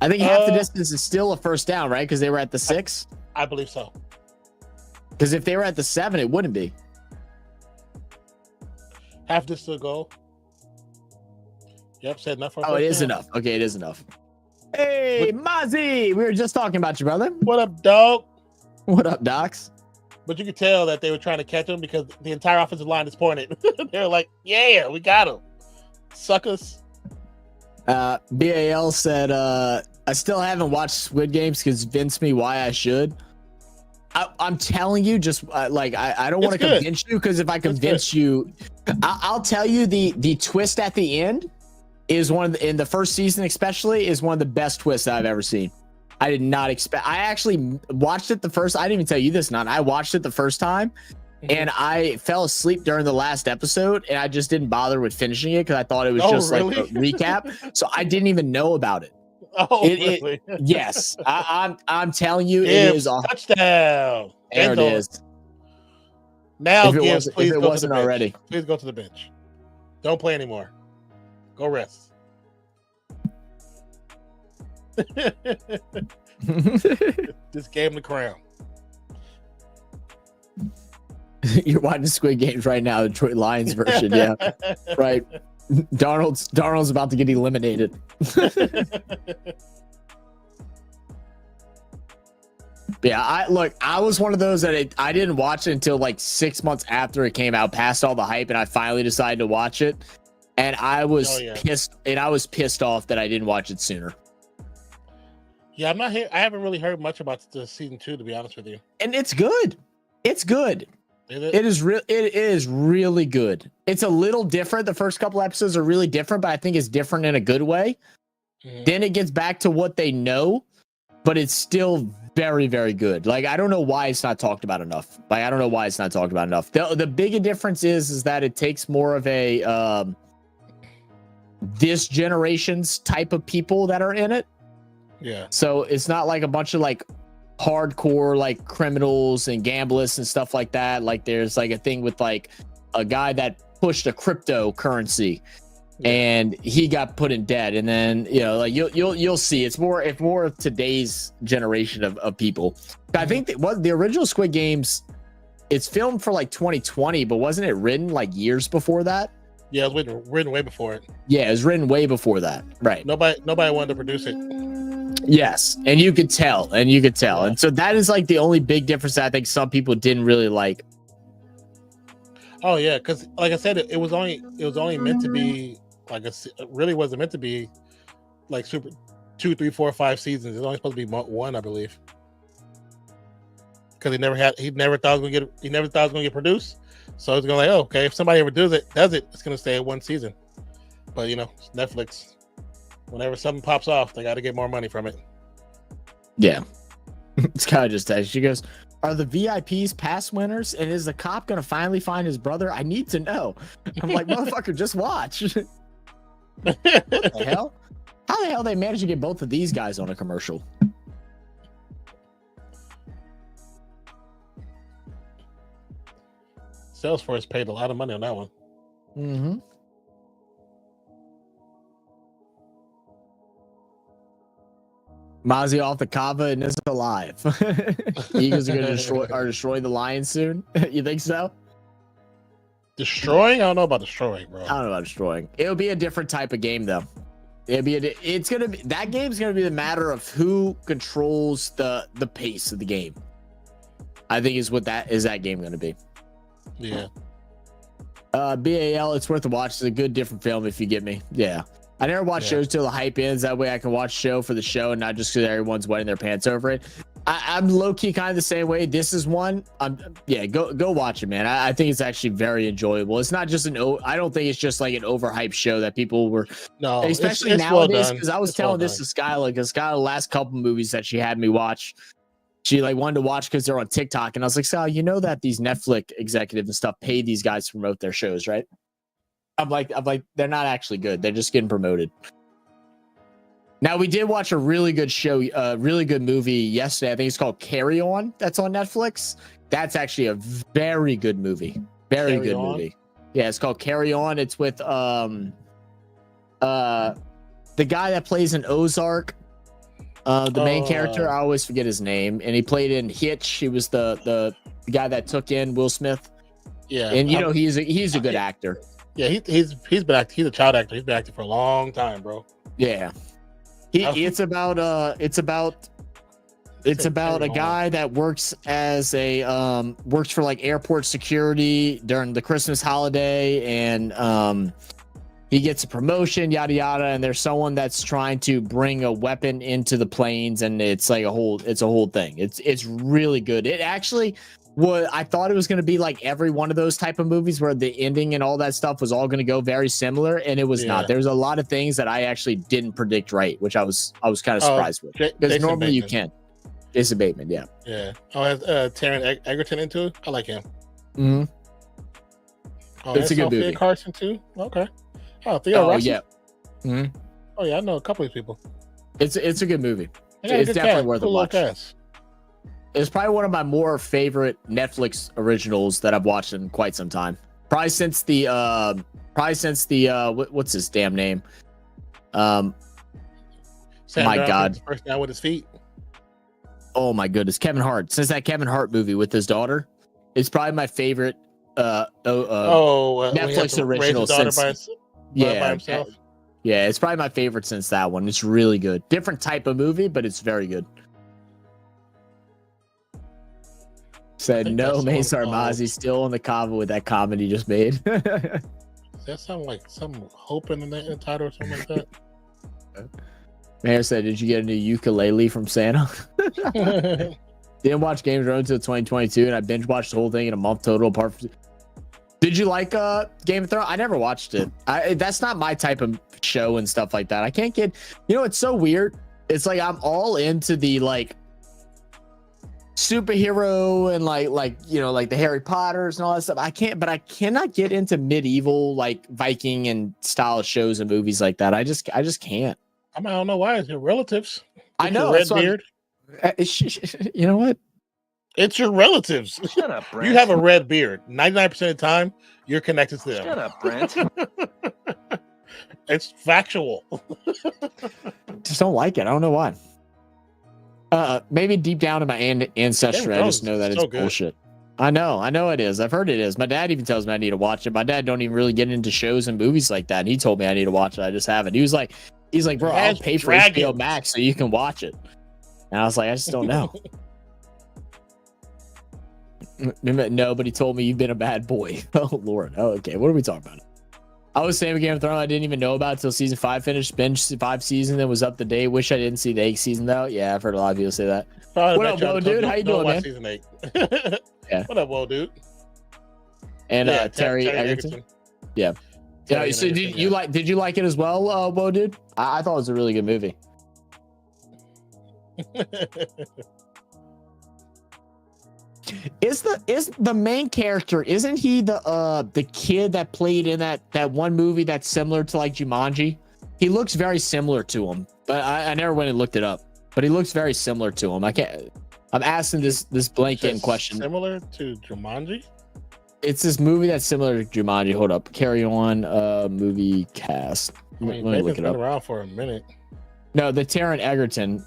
I think half the distance is still a first down, right? Because they were at the 6. I believe so. Because if they were at the 7, it wouldn't be. Half distance to the goal. Yep, said enough. Oh, it is enough. Okay, it is enough. Hey, Mozzie! We were just talking about you, brother. What up, dog? What up, Docs? But you could tell that they were trying to catch him because the entire offensive line is pointed. They were like, yeah, we got him. Suckers. BAL said, I still haven't watched Squid Games. Convince me why I should. I'm telling you, just I don't want to convince you, because if I convince you, I'll tell you the twist at the end is in the first season especially is one of the best twists I've ever seen. I did not expect. I actually watched it the first. I didn't even tell you this, I watched it the first time, and I fell asleep during the last episode, and I just didn't bother with finishing it because I thought it was just like a recap. So I didn't even know about it. Oh, really? Yes, I'm telling you, it is a touchdown. There it is. Now, if it wasn't already, please go to the bench. Don't play anymore. Go rest. This gave him the crown. You're watching Squid Games right now, the Detroit Lions version. Yeah, right. Darnold's about to get eliminated. Yeah, I was one of those that I didn't watch it until like 6 months after it came out, past all the hype, and I finally decided to watch it. And I was pissed, and I was pissed off that I didn't watch it sooner. Yeah, I'm not here. I haven't really heard much about the season 2, to be honest with you. And it's good. It's good. It is really good. It's a little different. The first couple episodes are really different, but I think it's different in a good way. Then it gets back to what they know, but it's still very, very good. Like, I don't know why it's not talked about enough. The big difference is that it takes more of a this generation's type of people that are in it. Yeah. So it's not like a bunch of like hardcore like criminals and gamblers and stuff like that. Like there's like a thing with like a guy that pushed a cryptocurrency and he got put in debt, and then like you'll see it's more of today's generation of people. I think that the original Squid Games, it's filmed for like 2020, but wasn't it written like years before that? Yeah, it was written way before it. Yeah, it was written way before that. Right. Nobody wanted to produce it. Yes, and you could tell. And so that is like the only big difference that I think some people didn't really like. Oh yeah, because like I said, it was only meant to be like it really wasn't meant to be like super 2, 3, 4, 5 seasons. It's only supposed to be 1, I believe. Because he never thought it was gonna get produced. So it's gonna okay, if somebody ever does it, it's gonna stay at 1 season. But it's Netflix. Whenever something pops off, they got to get more money from it. Yeah. It's kind of just that. She goes, are the VIPs past winners? And is the cop going to finally find his brother? I need to know. I'm like, motherfucker, just watch. What the hell? How the hell they managed to get both of these guys on a commercial? Salesforce paid a lot of money on that one. Mm-hmm. Mozzie off the Kava and is alive. Eagles are going to destroy the Lions soon. You think so? Destroying? I don't know about destroying, bro. I don't know about destroying. It'll be a different type of game, though. It's gonna be that game's gonna be the matter of who controls the pace of the game. I think is that game gonna be. Yeah. BAL, it's worth a watch. It's a good different film if you get me. Yeah. I never watch shows till the hype ends. That way I can watch show for the show and not just because everyone's wetting their pants over it. I'm low key kind of the same way. This is one. Go watch it, man. I think it's actually very enjoyable. It's not just I don't think it's just like an overhyped show that people were. No, especially it's nowadays, because well I was telling this to Skyla, because Skyla, the last couple movies that she had me watch, she like wanted to watch because they're on TikTok, and I was like, Sal, you know that these Netflix executives and stuff pay these guys to promote their shows, right? I'm like, they're not actually good. They're just getting promoted. Now, we did watch a really good show, a really good movie yesterday. I think it's called Carry On. That's on Netflix. That's actually a very good movie. Very good movie. Yeah, it's called Carry On. It's with the guy that plays in Ozark. The main character, I always forget his name, and he played in Hitch. He was the guy that took in Will Smith. Yeah, and he's a good actor. Yeah, he's been acting. He's a child actor. He's been acting for a long time, bro. Yeah, it's about a guy that works as works for like airport security during the Christmas holiday, and he gets a promotion, yada yada, and there's someone that's trying to bring a weapon into the planes, and it's like a whole thing. It's really good. It actually I thought it was going to be like every one of those type of movies where the ending and all that stuff was all going to go very similar, and it was not. There's a lot of things that I actually didn't predict right, which I was kind of surprised with, because normally you can. Jason Bateman, yeah. Oh, has Taron Egerton into it? I like him. Mm-hmm. Oh, it's a good movie. Carson too. Okay. Oh, Theo Rossi? Yeah. Mm-hmm. Oh yeah, I know a couple of people. It's a good movie. It's definitely worth a watch. It's probably one of my more favorite Netflix originals that I've watched in quite some time. Probably since the what's his damn name? Sam my God, first down with his feet. Oh my goodness, Kevin Hart. Since that Kevin Hart movie with his daughter, it's probably my favorite Netflix original since. By himself. Yeah, it's probably my favorite since that one. It's really good. Different type of movie, but it's very good. Said no, Mace Armazzi still on the Kava with that comment he just made. Does that sound like some hope in the title or something like that? Mayor said, "Did you get a new ukulele from Santa?" Didn't watch Game of Thrones until 2022, and I binge watched the whole thing in a month total. Apart from, did you like Game of Thrones? I never watched it. That's not my type of show and stuff like that. I can't get. It's so weird. It's like I'm all into the like superhero and like the Harry Potters and all that stuff. I cannot get into medieval like Viking and style shows and movies like that. I just can't. I don't know why. It's your relatives. I know. Red beard. You know what? It's your relatives. Shut up, Brent. You have a red beard. 99% of the time, you're connected to them. Shut up, Brent. It's factual. Just don't like it. I don't know why. Maybe deep down in my ancestry, I just know that it's bullshit. I know it is. I've heard it is. My dad even tells me I need to watch it. My dad don't even really get into shows and movies like that. And he told me I need to watch it. I just haven't. He's like, bro, I'll pay for HBO Max so you can watch it. And I was like, I just don't know. No, but he told me you've been a bad boy. Oh Lord. Oh, okay. What are we talking about? I was saying Game of Thrones I didn't even know about until season 5 finished. Binge 5 seasons and was up to date. Wish I didn't see the 8th season though. Yeah, I've heard a lot of people say that. What up, Bo, dude? How you doing, man? Season 8. Yeah. What up, Bo, dude? And Terry Egerton. Yeah. Yeah. So did you like it as well, Bo, dude? I thought it was a really good movie. Is the main character, isn't he the kid that played in that one movie that's similar to like Jumanji? He looks very similar to him, but I never went and looked it up. But he looks very similar to him. I'm asking this blanket question. Similar to Jumanji? It's this movie that's similar to Jumanji. Hold up. Carry On movie cast. I mean, let me look it up. Been around for a minute. No, the Taron Egerton.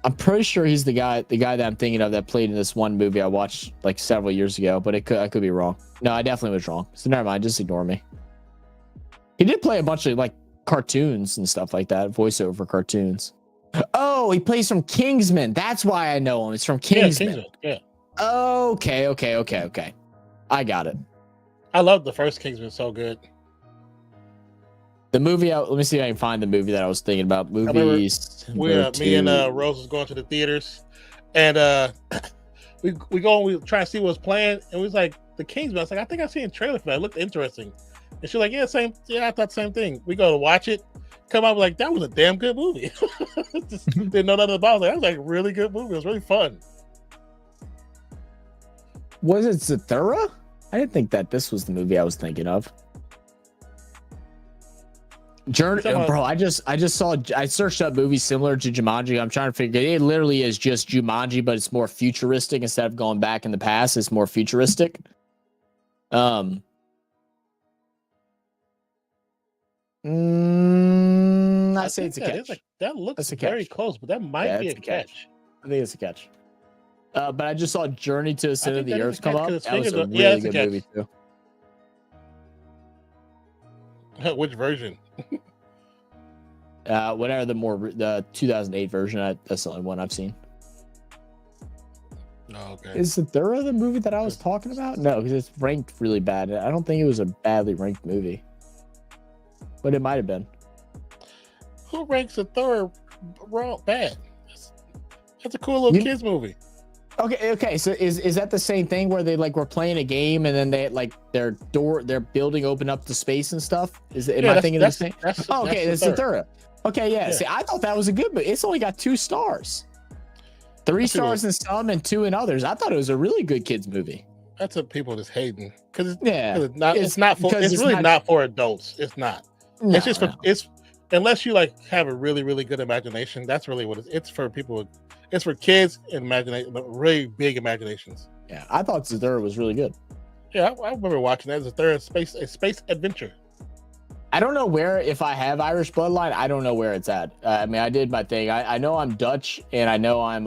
I'm pretty sure he's the guy that I'm thinking of that played in this one movie I watched like several years ago, but I could be wrong. No, I definitely was wrong. So never mind, just ignore me. He did play a bunch of like cartoons and stuff like that, voiceover for cartoons. Oh, he plays from Kingsman. That's why I know him. It's from Kingsman. Yeah. Okay. I got it. I love the first Kingsman. So good. The movie. Let me see if I can find the movie that I was thinking about. Movies. Me and Rose was going to the theaters, and we go and we try to see what was playing, and we was like the Kingsman. I was like, I think I've seen a trailer for that. It looked interesting, and she's like, yeah, same. Yeah, I thought the same thing. We go to watch it. Come out like that was a damn good movie. Just didn't know nothing about it. That was like a really good movie. It was really fun. Was it Zathura? I didn't think that this was the movie I was thinking of. Journey, bro. I searched up movies similar to Jumanji. I'm trying to figure it literally is just Jumanji, but it's more futuristic instead of going back in the past. It's more futuristic. I say it's a catch. That looks very close, but that might be a catch. I think it's a catch. But I just saw Journey to the Center of the Earth come up. That was a yeah, really good movie too. Which version? Whatever the 2008 version. That's the only one I've seen. Oh, okay. Is Zathura the movie that I was talking about? No, because it's ranked really bad. I don't think it was a badly ranked movie, but it might have been. Who ranks Zathura bad? That's a cool little kids movie. Okay. So is that the same thing where they like were playing a game and then they like their building opened up to space and stuff? Am I thinking of the same? Okay, that's Zathura. Okay, yeah. See, I thought that was a good movie. It's only got 2 stars. 3 stars in some and 2 in others. I thought it was a really good kids movie. That's what people just hating because it's really not for adults. It's not. No, it's just for it's unless you like have a really really good imagination. That's really what it's for people. It's for kids and really big imaginations. Yeah, I thought Zathura was really good. Yeah, I remember watching that. Zathura, a space adventure. I don't know where, if I have Irish bloodline, I don't know where it's at. I mean, I did my thing. I know I'm Dutch, and I know I'm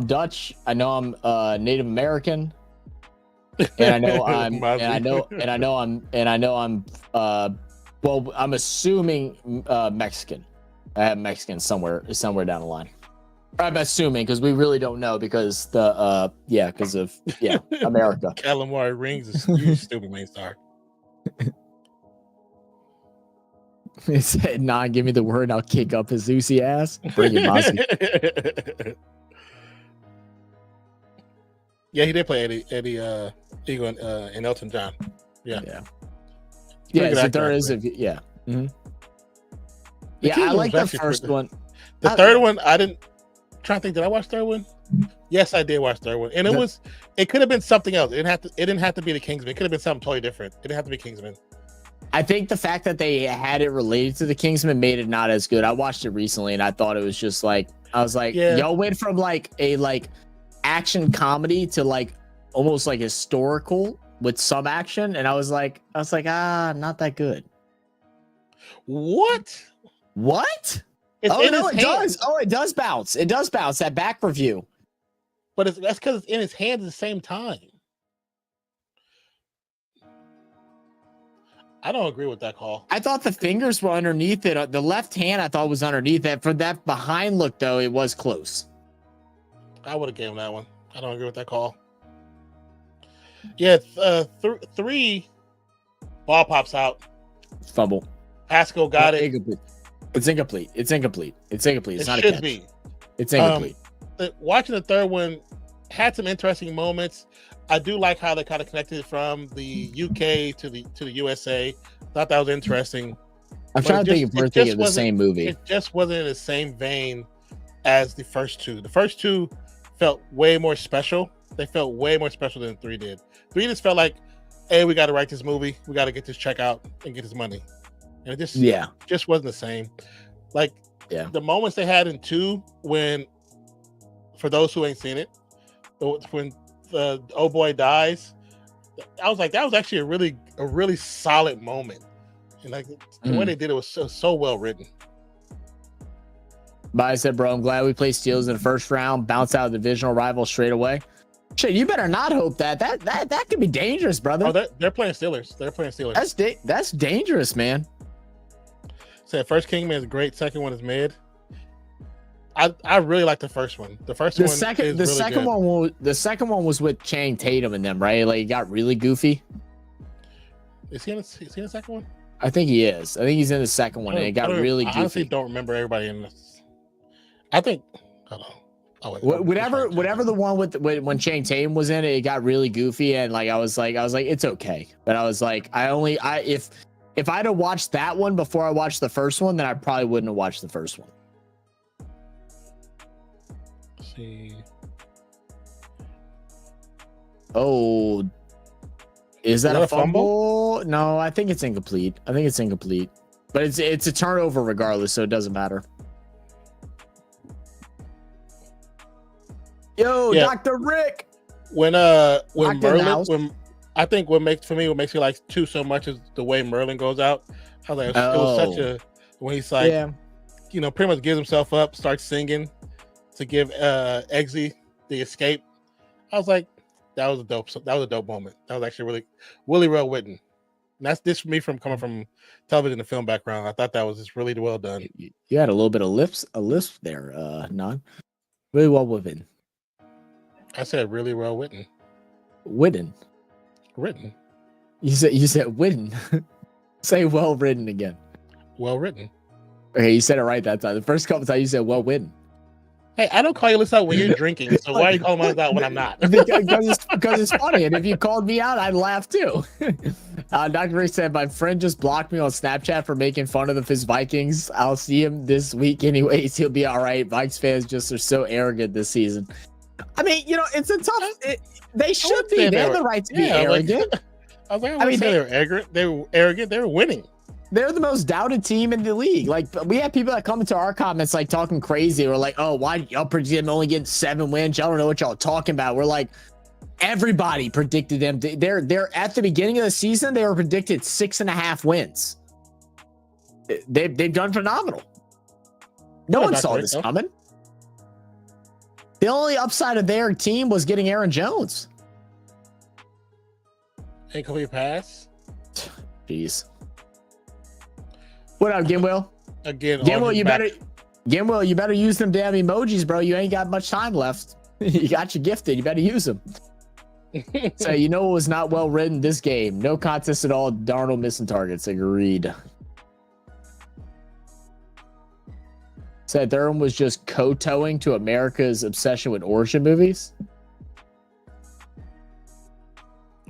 Dutch. I know I'm Native American, and I know I'm well, I'm assuming Mexican. I have Mexican somewhere down the line. I'm assuming because we really don't know because because of America. Calamari rings is you stupid main star. He said, "Nah, give me the word, I'll kick up his Zeusy ass." Bring it, Mozzie. Yeah, he did play Eddie Eagle and Elton John. Yeah. So there is Mm-hmm. Yeah, I like the first one. The third one, I didn't. Trying to think, did I watch the third one? Yes, I did watch the third one, and it could have been something else. It didn't have to be the Kingsman. It could have been something totally different. It didn't have to be Kingsman. I think the fact that they had it related to the Kingsman made it not as good. I watched it recently, and I thought it was just like y'all went from like a action comedy to like almost like historical with some action, and I was like, not that good. What? It does. Oh, it does bounce. It does bounce that back review. But that's because it's in his hands at the same time. I don't agree with that call. I thought the fingers were underneath it. The left hand I thought was underneath it. For that behind look, though, it was close. I would have given that one. I don't agree with that call. Yeah, 3 ball pops out. Fumble. Pascal got it. It's incomplete. It's not a catch. It's incomplete. Watching the third one had some interesting moments. I do like how they kind of connected from the UK to the USA. Thought that was interesting. I'm trying to think if we're thinking of the same movie. It just wasn't in the same vein as the first 2. The first 2 felt way more special. They felt way more special than 3 did. 3 just felt like, hey, we got to write this movie. We got to get this check out and get this money. And it just wasn't the same. Like the moments they had in 2 when, for those who ain't seen it, when the old boy dies, I was like, that was actually a really solid moment. And like the way they did it was so well written. But I said, bro, I'm glad we played Steelers in the first round, bounce out of the divisional rival straight away. Shit, you better not hope that could be dangerous, brother. Oh, they're playing Steelers. They're playing Steelers. That's dangerous, man. So first Kingman is great. Second one is mid. I really like the first one. The second one was with Channing Tatum and them, right? Like, it got really goofy. Is he in the second one? I think he is. I think he's in the second one, and it got really goofy. I honestly don't remember everybody in this. I think. I don't know. Oh, whatever the one with when Channing Tatum was in it, it got really goofy, and like I was like it's okay, but I was like if I'd have watched that one before I watched the first one, then I probably wouldn't have watched the first one. Let's see. Oh, is that a fumble? No, I think it's incomplete. But it's a turnover regardless, so it doesn't matter. Yo, yeah. Dr. Rick. When Merlin, I think what makes me like 2 so much is the way Merlin goes out. I was like, it was such a when he's like, pretty much gives himself up, starts singing to give Eggsy the escape. I was like, that was a dope moment. That was actually really well written. And that's this for me from coming from television and film background. I thought that was just really well done. You had a little bit of a lisp there, Non. Really well written. I said really well written. Written. You said written. Say well written again. Well written. Okay, you said it right that time. The first couple times you said well written. Hey, I don't call you this out when you're drinking, so why are you calling me out when I'm not? because it's funny, and if you called me out, I'd laugh too. Dr. Rick said, my friend just blocked me on Snapchat for making fun of his Vikings. I'll see him this week anyways. He'll be all right. Vikes fans just are so arrogant this season. I mean, it's a tough. They should be. They have the right to be arrogant. I was like, I mean, they were arrogant. They were arrogant. They were winning. They're the most doubted team in the league. Like, we have people that come into our comments like talking crazy. We're like, oh, why y'all predict them only getting 7 wins? Y'all don't know what y'all talking about. We're like, everybody predicted them. They're at the beginning of the season. They were predicted 6.5 wins. They've done phenomenal. No one saw this coming. The only upside of their team was getting Aaron Jones. Incomplete pass. Jeez. What up, Gimwell? Again, Gimwell, you better use them damn emojis, bro. You ain't got much time left. You got you gifted. You better use them. So it was not well written this game. No contest at all. Darnold missing targets. Agreed. Said Durham was just kowtowing to America's obsession with origin movies.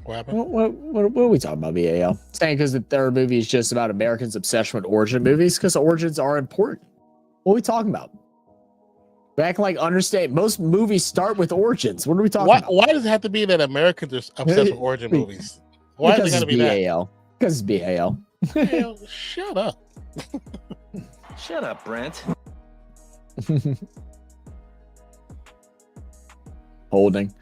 What happened? What are we talking about, VAL? Saying because the third movie is just about Americans' obsession with origin movies, because origins are important. What are we talking about? Back like understand most movies start with origins. What are we talking about? Why does it have to be that Americans are obsessed with origin movies? Why does it got to be that? Because it's BAL. Shut up. Shut up, Brent. Holding.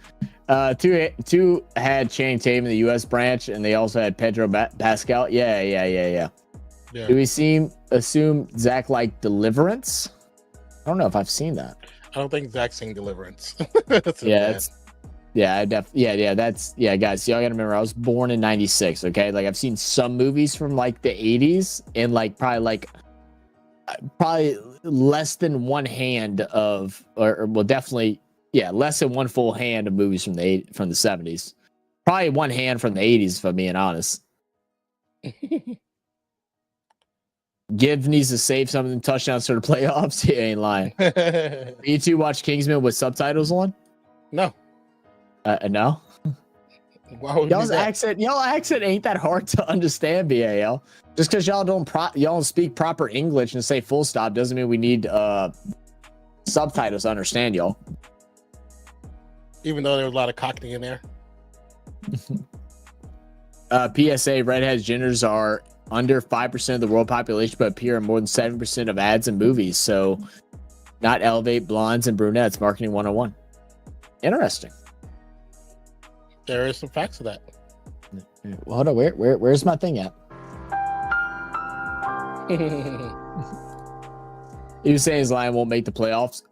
Two had Channing Tatum in the U.S. branch, and they also had Pedro Pascal. Yeah. Do we assume Zach like Deliverance? I don't know if I've seen that. I don't think Zach's seen Deliverance. Guys. Y'all gotta remember I was born in 96. Okay, like I've seen some movies from like the 80s, and like probably less than one hand of, or well, definitely. Yeah, less than one full hand of movies from the 70s. Probably one hand from the 80s, if I'm being honest. Gibbs needs to save something touchdowns for the playoffs. He ain't lying. You two watch Kingsman with subtitles on? No. No? Y'all's accent ain't that hard to understand, BAL. Just because y'all don't speak proper English and say full stop doesn't mean we need subtitles to understand y'all. Even though there was a lot of Cockney in there. PSA, redheads genders are under 5% of the world population, but appear in more than 7% of ads and movies. So not elevate blondes and brunettes. Marketing 101. Interesting. There is some facts to that. Well, hold on. Where's my thing at? He was saying his Lion won't make the playoffs.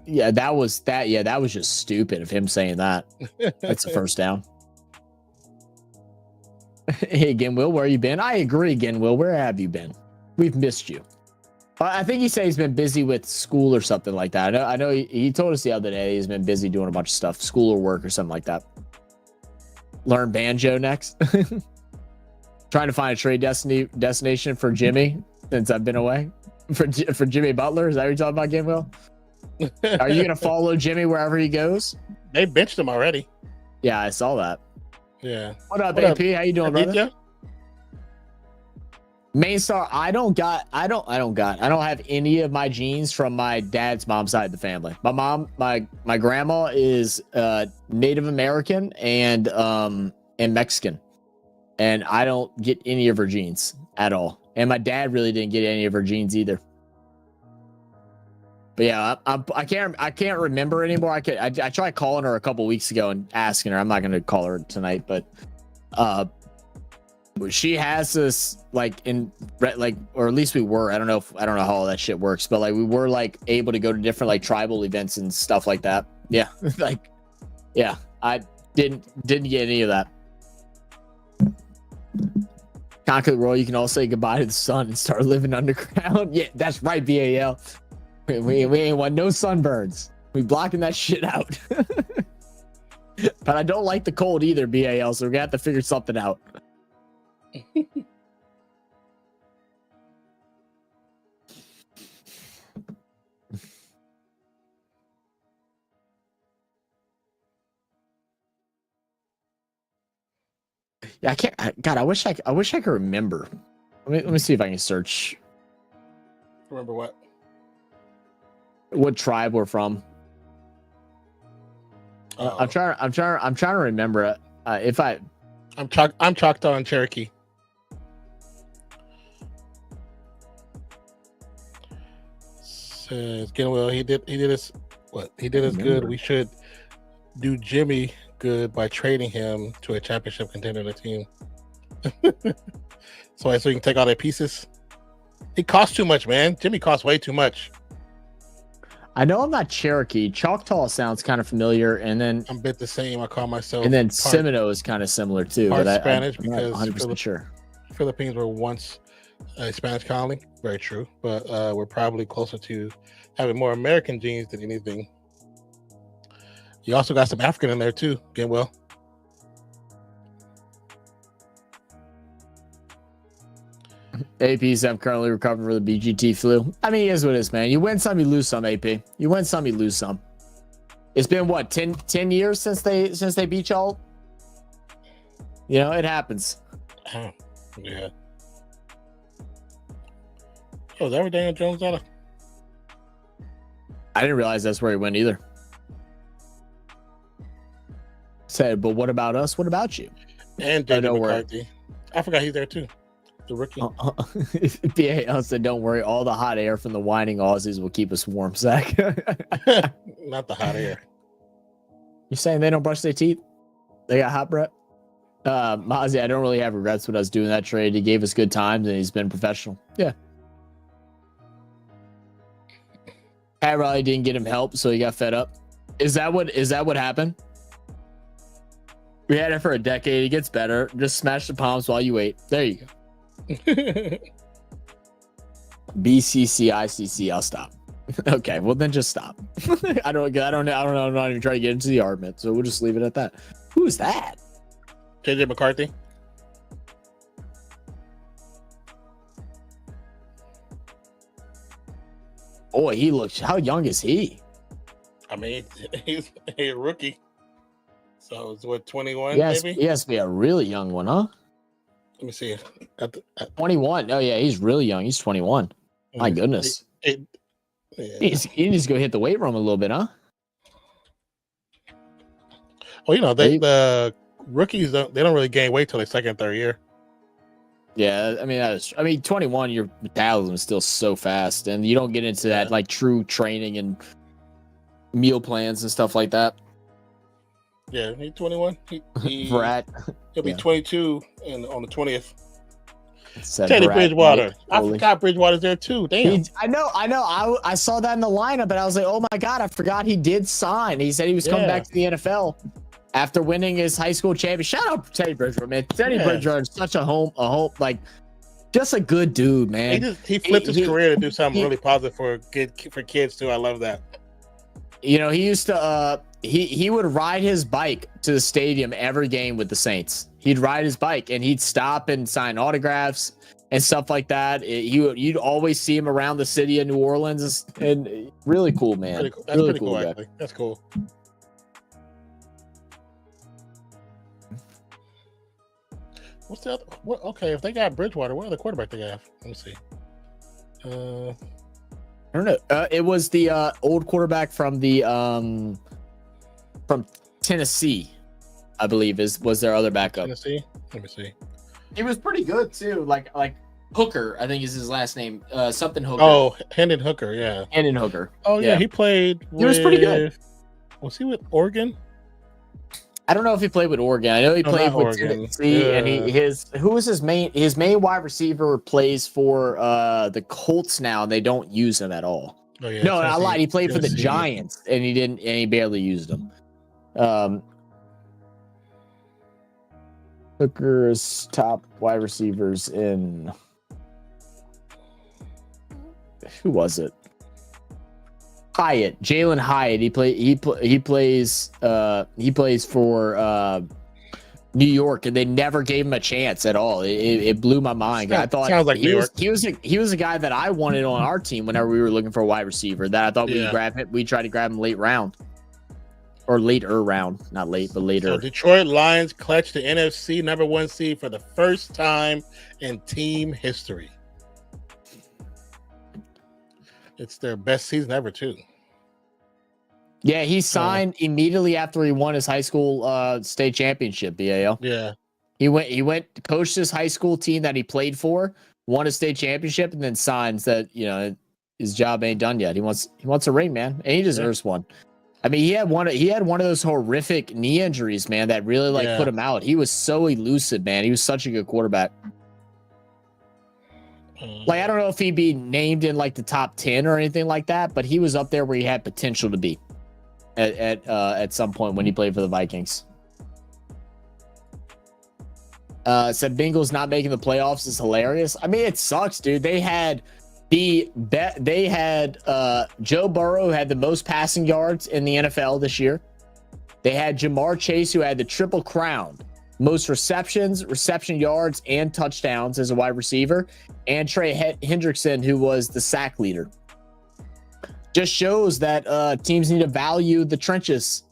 Yeah, that was just stupid of him saying that. That's the first down. Hey, Ginwill, where you been? I agree, Ginwill. Where have you been? We've missed you. I think he said he's been busy with school or something like that. I know he told us the other day he's been busy doing a bunch of stuff, school or work or something like that. Learn banjo next. Trying to find a trade destination for Jimmy since I've been away. For Jimmy Butler, is that what you're talking about, Ginwill? Are you gonna follow Jimmy wherever he goes? They benched him already. Yeah, I saw that. Yeah. What up, AP? How you doing, brother? Main star, I don't have any of my genes from my dad's mom's side of the family. My mom, my grandma is Native American and Mexican, and I don't get any of her genes at all. And my dad really didn't get any of her genes either. But yeah, I can't remember anymore. I tried calling her a couple weeks ago and asking her. I'm not gonna call her tonight, but she has this or at least we were. I don't know how all that shit works, but like we were like able to go to different like tribal events and stuff like that. Yeah, I didn't get any of that. Conquer the world. You can all say goodbye to the sun and start living underground. Yeah, that's right, BAL. We ain't want no sunburns. We blocking that shit out. But I don't like the cold either, BAL. So we're gonna have to figure something out. Yeah, I can't. God, I wish I could remember. Let me see if I can search. Remember what? What tribe we're from? I'm trying to remember it. I'm Choctaw and Cherokee. Says Ginwell, he did us good. We should do Jimmy good by trading him to a championship contender team. so he can take all their pieces. He costs too much, man. Jimmy costs way too much. I know I'm not Cherokee. Choctaw sounds kind of familiar, and then I'm a bit the same. I call myself. And then Seminole is kind of similar too. Part but Spanish I'm not because 100% sure. Philippines were once a Spanish colony. Very true, but we're probably closer to having more American genes than anything. You also got some African in there too, Ginwell. APs have currently recovered for the BGT flu. I mean, it is what it is, man. You win some, you lose some, AP. You win some, you lose some. It's been what, 10 years since they beat y'all? You know, it happens. Oh, yeah. Oh, is that where Daniel Jones out of? I didn't realize that's where he went either. Said, but what about us? What about you? And JJ McCarthy. I forgot he's there too. The rookie. BAL said, don't worry, all the hot air from the whining Aussies will keep us warm, Zach. Not the hot air. You're saying they don't brush their teeth? They got hot breath? Mozzie, I don't really have regrets with us doing that trade. He gave us good times and he's been professional. Yeah. Pat Riley didn't get him help, so he got fed up. Is that what happened? We had it for a decade. He gets better. Just smash the palms while you wait. There you go. BCCICC. I'll stop. Okay, well then just stop. I don't know. I'm not even trying to get into the argument, so we'll just leave it at that. Who is that? JJ McCarthy. Boy, he looks. How young is he? I mean, he's a rookie. So it's what, 21? Yes, maybe? He has to be a really young one, huh? Let me see. 21. Oh yeah, he's really young. He's 21. My goodness. Yeah. He needs to go hit the weight room a little bit, huh? Well, you know, the rookies they don't really gain weight till their second, third year. Yeah, I mean, 21, your metabolism is still so fast, and you don't get into that like true training and meal plans and stuff like that. Yeah, he's 21. He'll be 22 on the 20th. Said Teddy Brad Bridgewater. Mike I Foley. forgot Bridgewater's there too. Damn. I know. I saw that in the lineup, but I was like, oh my god, I forgot he did sign. He said he was coming back to the NFL after winning his high school championship. Shout out to Teddy Bridgewater, man. Teddy Bridgewater is such a home, like just a good dude, man. He flipped his career to do something really positive for kids too. I love that. You know, he used to he would ride his bike to the stadium every game with the Saints. He'd ride his bike and he'd stop and sign autographs and stuff like that. You'd always see him around the city of New Orleans, and really cool, man. Pretty cool. That's really pretty cool, actually. That's cool. What's the other? Okay, if they got Bridgewater, what other quarterback they have? Let me see. I don't know. It was the old quarterback from the from Tennessee, I believe, was their other backup. Tennessee. Let me see. He was pretty good too. Like Hooker, I think is his last name. Something Hooker. Oh, Hendon Hooker. Yeah. Hendon Hooker. Oh yeah, he played. He was pretty good. Was he with Oregon? I don't know if he played with Oregon. I know he played with Tennessee, and who was his main wide receiver plays for the Colts now, and they don't use him at all. Oh, yeah, no, I lied. He played for the Giants, and he barely used him. Hooker's top wide receivers in who was it? Hyatt, Jalen Hyatt. He plays for New York, and they never gave him a chance at all. It blew my mind. I thought sounds like he was a guy that I wanted on our team whenever we were looking for a wide receiver. That I thought we'd grab him. We tried to grab him late round. Or later round, not late, but later. So Detroit Lions clutch the NFC #1 seed for the first time in team history. It's their best season ever, too. Yeah, he signed immediately after he won his high school state championship. BAL. Yeah, he went coached his high school team that he played for, won a state championship, and then signs that his job ain't done yet. He wants a ring, man, and he deserves one. I mean, he had one of those horrific knee injuries, man, that really put him out. He was so elusive, man. He was such a good quarterback. I don't know if he'd be named in the top 10 or anything like that, but he was up there where he had potential to be at some point when he played for the Vikings. Said Bengals not making the playoffs is hilarious. I mean, it sucks, dude. They had Joe Burrow, who had the most passing yards in the NFL this year. They had Jamar Chase, who had the triple crown, most receptions, reception yards, and touchdowns as a wide receiver, and Trey Hendrickson, who was the sack leader. Just shows that teams need to value the trenches.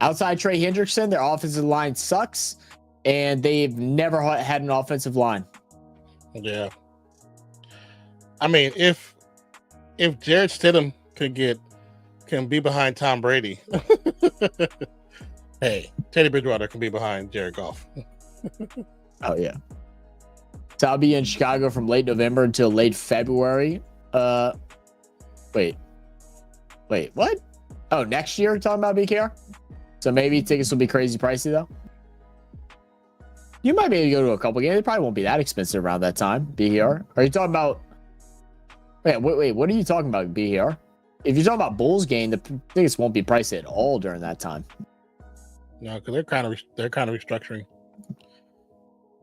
Outside Trey Hendrickson, their offensive line sucks, and they've never had an offensive line. Yeah. I mean, if Jared Stidham can be behind Tom Brady, hey, Teddy Bridgewater can be behind Jared Goff. Oh yeah. So I'll be in Chicago from late November until late February. Wait, what? Oh, next year you're talking about BKR? So maybe tickets will be crazy pricey though. You might be able to go to a couple games. It probably won't be that expensive around that time. BKR? Are you talking about? Wait. What are you talking about, BKR? If you're talking about Bulls game, the tickets won't be pricey at all during that time. No, because they're kind of restructuring.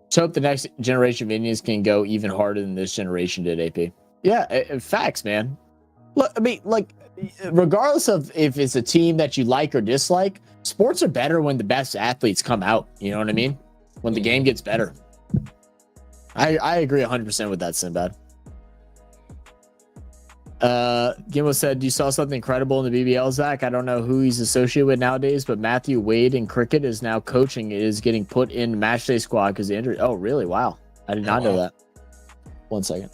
Let's hope the next generation of Indians can go even harder than this generation did. AP. Yeah, facts, man. Look, I mean, regardless of if it's a team that you like or dislike, sports are better when the best athletes come out. You know what I mean? When the game gets better. I agree 100% with that, Sinbad. Gimbo said, you saw something incredible in the BBL, Zach. I don't know who he's associated with nowadays, but Matthew Wade in cricket is now coaching, is getting put in matchday squad because of injury. Oh, really? Wow. I did not know that. 1 second.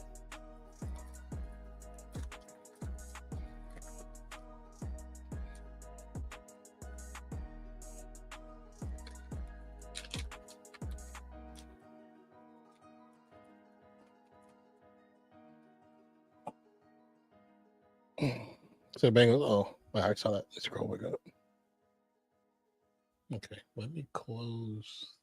So Bengals. Oh, I saw that. Let's scroll back up. Okay, let me close.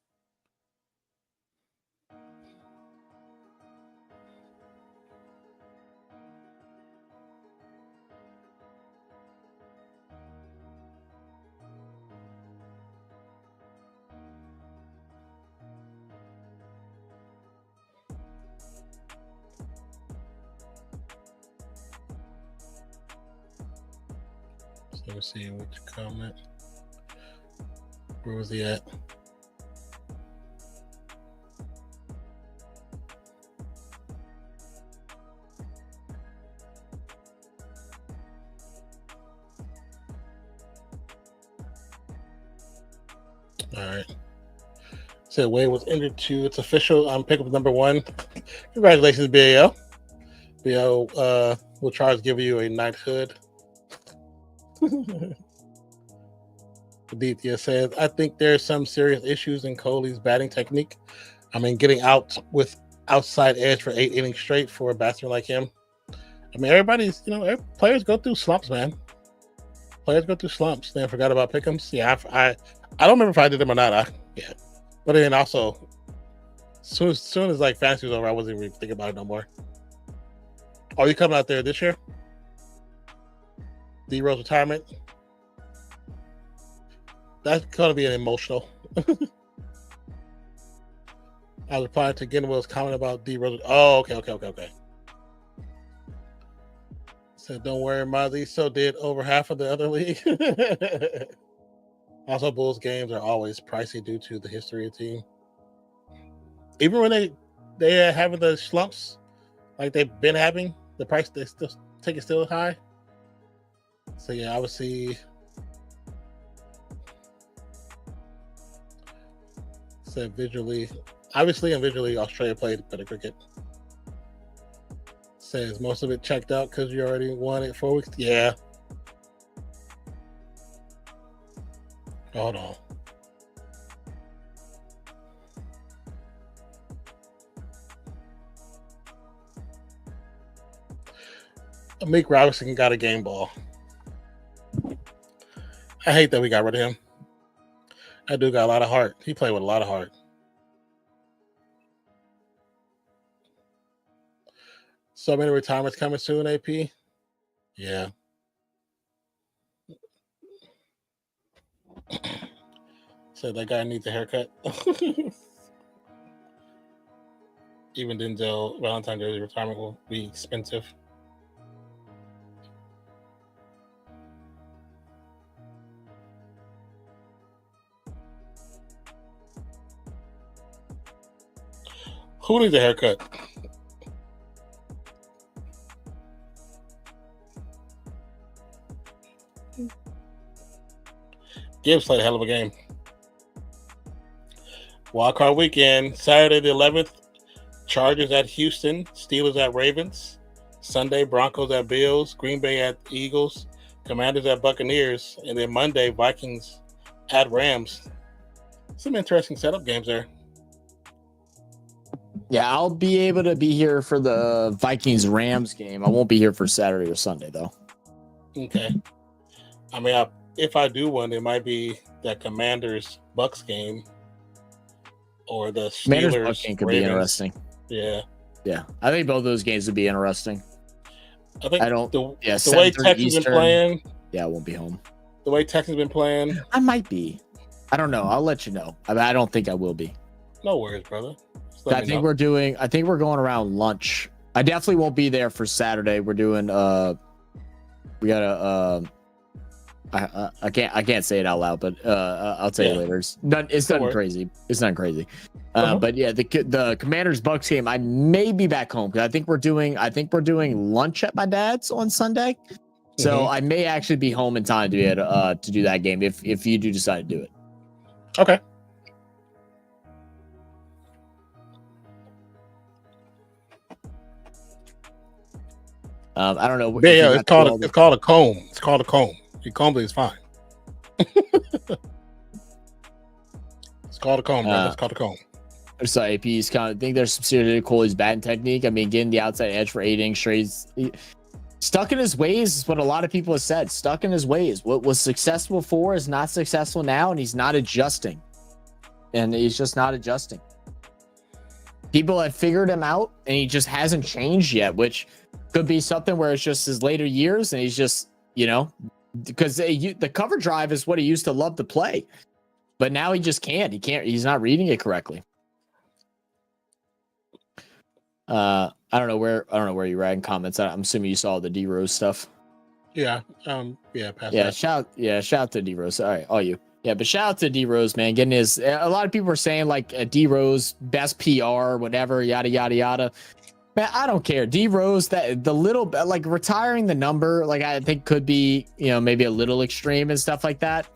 Let me see which comment. Where was he at? All right. Said Wade was injured too. It's official. I'm pickup number 1. Congratulations, BAL. BAL will charge give you a knighthood. Aditya says, I think there's some serious issues in Kohli's batting technique. I mean, getting out with outside edge for 8 innings straight for a batsman like him. I mean, everybody's, players go through slumps, man. Players go through slumps. They forgot about pick'ems. Yeah, I don't remember if I did them or not. But then also, soon as like fantasy was over, I wasn't even thinking about it no more. Are you coming out there this year? D Rose retirement. That's gonna be an emotional. I was replying to Genwell's comment about D Rose. Oh, okay. Said, don't worry, Mozzie. So did over half of the other league. Also, Bulls games are always pricey due to the history of the team. Even when they are having the slumps, like they've been having, the price they still take it still high. So yeah, obviously. Said visually, obviously and visually, Australia played better cricket. Says most of it checked out because you already won it 4 weeks. Yeah. Hold on. Meek Robinson got a game ball. I hate that we got rid of him. That dude got a lot of heart. He played with a lot of heart. So many retirements coming soon, AP. Yeah. So that guy needs a haircut. Even Denzel Valentine jersey retirement will be expensive. Who needs a haircut? Gibbs played a hell of a game. Wildcard weekend, Saturday the 11th, Chargers at Houston, Steelers at Ravens, Sunday, Broncos at Bills, Green Bay at Eagles, Commanders at Buccaneers, and then Monday, Vikings at Rams. Some interesting setup games there. Yeah, I'll be able to be here for the Vikings-Rams game. I won't be here for Saturday or Sunday, though. Okay. I mean, if I do one, it might be that Commanders-Bucks game or the Commanders-Bucks game could Ravens. be interesting. Yeah. Yeah, I think both of those games would be interesting. I think the way 7:30 Texans Eastern, been playing. Yeah, I won't be home. The way Texans been playing. I might be. I don't know. I'll let you know. I don't think I will be. No worries, brother. I think we're going around lunch. I definitely won't be there for Saturday. We're doing we got a I can't say it out loud, but I'll tell you later. It's nothing crazy. It's not crazy. But yeah, the Commanders Bucks game, I may be back home because I think we're doing lunch at my dad's on Sunday. So I may actually be home in time to be able to do that game if you do decide to do it. Okay. I don't know. Yeah, it's called a comb. It's called a comb. Your comb is fine. It's called a comb, man. It's called a comb. So AP's kind of think there's some serious Kohli's batting technique. I mean, getting the outside edge for 8 innings straight. Stuck in his ways is what a lot of people have said. Stuck in his ways. What was successful before is not successful now, and he's not adjusting. And he's just not adjusting. People have figured him out, and he just hasn't changed yet, which could be something where it's just his later years, and he's just, because the cover drive is what he used to love to play, but now he just can't. He's not reading it correctly. I don't know where you're at in comments. I'm assuming you saw the D Rose stuff. Yeah. Pass Yeah, that. shout out to D Rose. All right, all you. Yeah, but shout out to D Rose, man. Getting his. A lot of people are saying like D Rose best PR, whatever, yada yada yada. Man, I don't care. D Rose, that the little like retiring the number, like I think could be, you know, maybe a little extreme and stuff like that.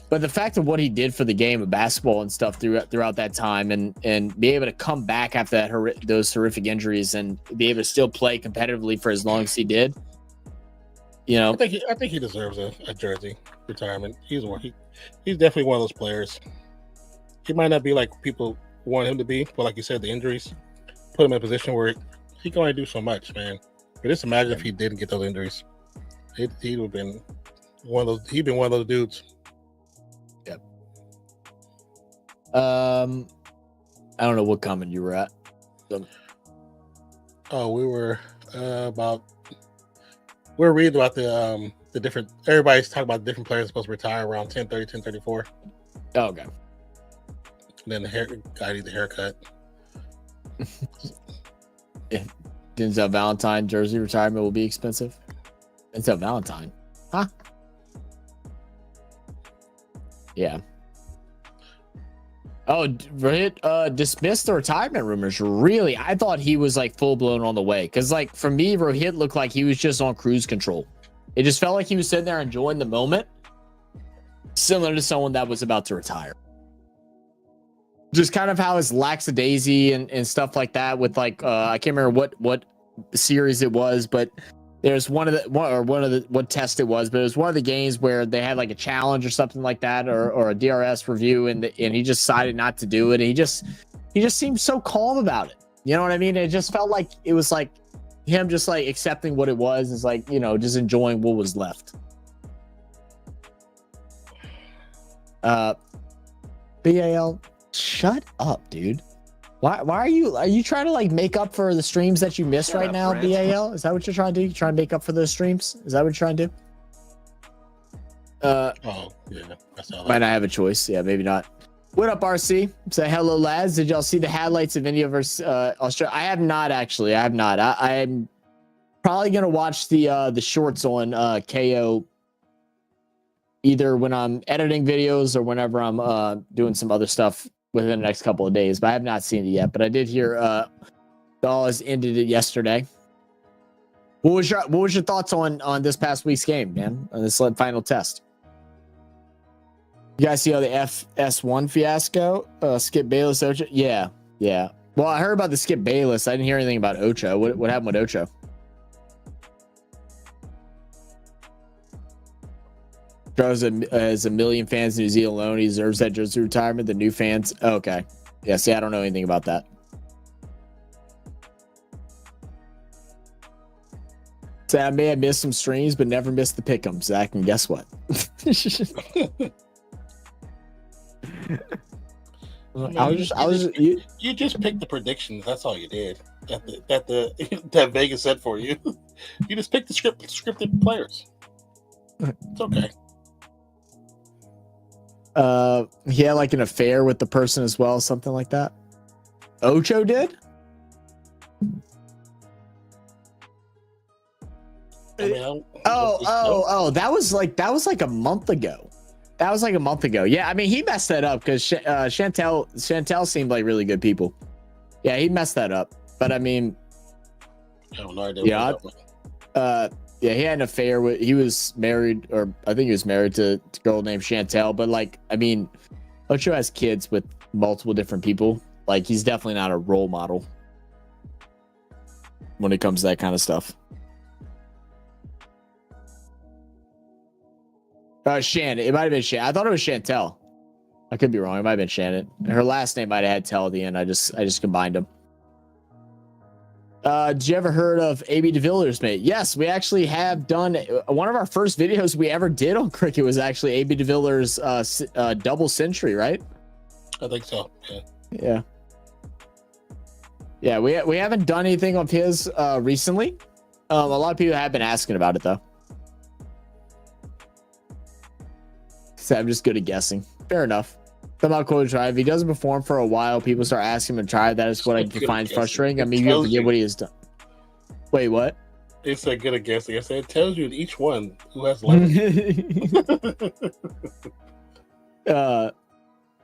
But the fact of what he did for the game of basketball and stuff throughout that time, and be able to come back after that those horrific injuries and be able to still play competitively for as long as he did, you know, I think he deserves a jersey retirement. He's definitely one of those players. He might not be like people want him to be, but like you said, the injuries put him in a position where he can only do so much, man. But just imagine if he didn't get those injuries, he would have been one of those. He'd been one of those dudes. Yep. I don't know what comment you were at. We were we're reading about the different. Everybody's talking about different players supposed to retire around 10:30, 10:34. Oh, okay. And then the guy needs a haircut. Yeah. Denzel Valentine jersey retirement will be expensive. Denzel Valentine, huh? Yeah. Oh, Rohit dismissed the retirement rumors. Really, I thought he was like full blown on the way. Because like for me, Rohit looked like he was just on cruise control. It just felt like he was sitting there enjoying the moment, similar to someone that was about to retire. Just kind of how his lackadaisy and stuff like that with like I can't remember what series it was, but there's one of the what test it was, but it was one of the games where they had like a challenge or something like that, or a DRS review, and he just decided not to do it. And he just seemed so calm about it. You know what I mean? It just felt like it was like him just like accepting what it was, is like, you know, just enjoying what was left. BAL, shut up, dude. Why are you trying to like make up for the streams that you missed right now, Brent? BAL? Is that what you're trying to do? You trying to make up for those streams? Is that what you're trying to do? Oh yeah, that's all. Might not have a choice. Yeah, maybe not. What up, RC? Say hello, lads. Did y'all see the highlights of any of our Australia? I have not actually. I have not. I'm probably gonna watch the shorts on KO either when I'm editing videos or whenever I'm doing some other stuff within the next couple of days, but I have not seen it yet. But I did hear Dawes ended it yesterday. What was your thoughts on this past week's game, man? On this final test? You guys see how the FS1 fiasco? Skip Bayless, Ocho? Yeah. Well, I heard about the Skip Bayless. I didn't hear anything about Ocho. What happened with Ocho? Has a million fans in New Zealand alone. He deserves that jersey retirement. The new fans. Oh, okay. Yeah, see, I don't know anything about that. So I may have missed some streams, but never missed the pick'ems, Zach. And guess what? You just picked the predictions. That's all you did. That Vegas said for you. You just picked the scripted players. It's okay. He had like an affair with the person as well, something like that. Ocho did? That was like a month ago. Yeah, I mean, he messed that up because Chantel seemed like really good people. Yeah, he messed that up. But I mean, I have no idea. Yeah, he had an affair with. He was married, or I think he was married to a girl named Chantel. But like, I mean, Ocho has kids with multiple different people. Like, he's definitely not a role model when it comes to that kind of stuff. Shannon. It might have been Shannon. I thought it was Chantel. I could be wrong. It might have been Shannon. Her last name might have had Tell at the end. I just combined them. Did you ever heard of AB de Villiers, mate? Yes, we actually have done one of our first videos we ever did on cricket was actually AB de Villiers double century, right? I think so. Yeah, we haven't done anything of his recently. A lot of people have been asking about it though. So I'm just good at guessing. Fair enough. About Cole Drive, if he doesn't perform for a while, people start asking him to try. That is what I find frustrating. I mean, you forget what he has done. Wait, what? It's a good guess. Like I said, it tells you each one who has 11.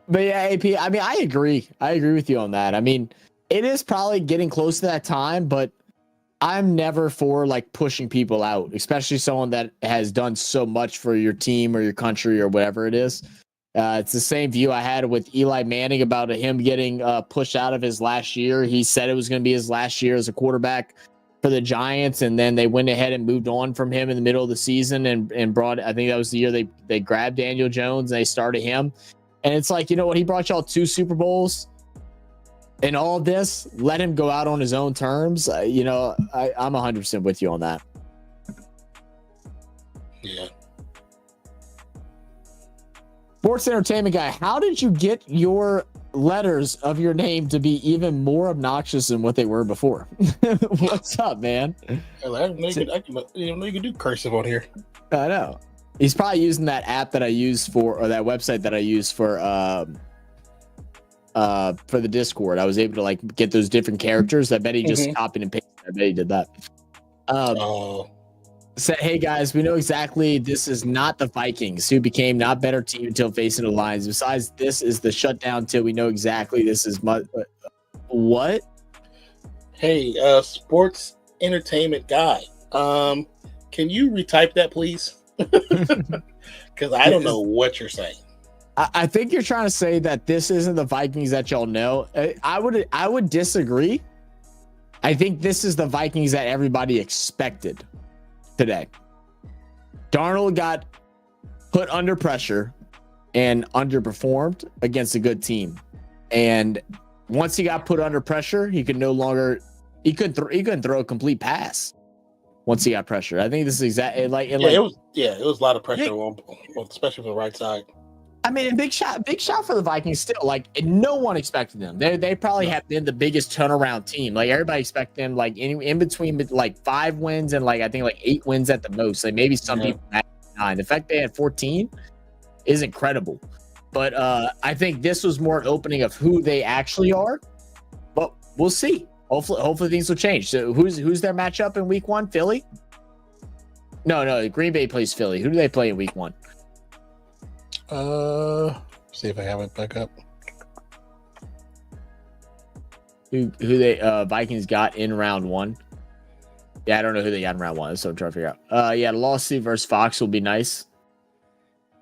But yeah, AP, I mean, I agree. I agree with you on that. I mean, it is probably getting close to that time, but I'm never for like pushing people out, especially someone that has done so much for your team or your country or whatever it is. It's the same view I had with Eli Manning about him getting pushed out of his last year. He said it was going to be his last year as a quarterback for the Giants, and then they went ahead and moved on from him in the middle of the season and brought, I think that was the year they grabbed Daniel Jones and they started him. And it's like, you know what? He brought y'all 2 Super Bowls. And all of this, let him go out on his own terms. I'm 100% with you on that. Yeah. Sports entertainment guy, how did you get your letters of your name to be even more obnoxious than what they were before? What's up, man? I know you can do cursive on here. I know. He's probably using that app that I use or that website that I use for the Discord. I was able to like get those different characters. I bet he just copied and pasted. I bet he did that. Said, hey guys, we know exactly this is not the Vikings who became not better team until facing the Lions. Besides, this is the shutdown till we know exactly this is what? Hey, sports entertainment guy. Can you retype that, please? Because I don't know what you're saying. I think you're trying to say that this isn't the Vikings that y'all know. I would disagree. I think this is the Vikings that everybody expected today. Darnold got put under pressure and underperformed against a good team. And once he got put under pressure, he couldn't throw a complete pass. Once he got pressure, I think this is exactly it was a lot of pressure, especially from the right side. I mean, a big shot for the Vikings still. Like, no one expected them. They probably have been the biggest turnaround team. Like, everybody expected them like in between like 5 wins and like I think like 8 wins at the most. Like maybe some people had 9. The fact they had 14 is incredible. But I think this was more an opening of who they actually are. But we'll see. Hopefully things will change. So who's their matchup in week 1? Philly? No. Green Bay plays Philly. Who do they play in week 1? See if I have it back up. Who they Vikings got in round 1? Yeah, I don't know who they got in round 1. That's what I'm trying to figure out. Yeah, lawsuit versus Fox will be nice.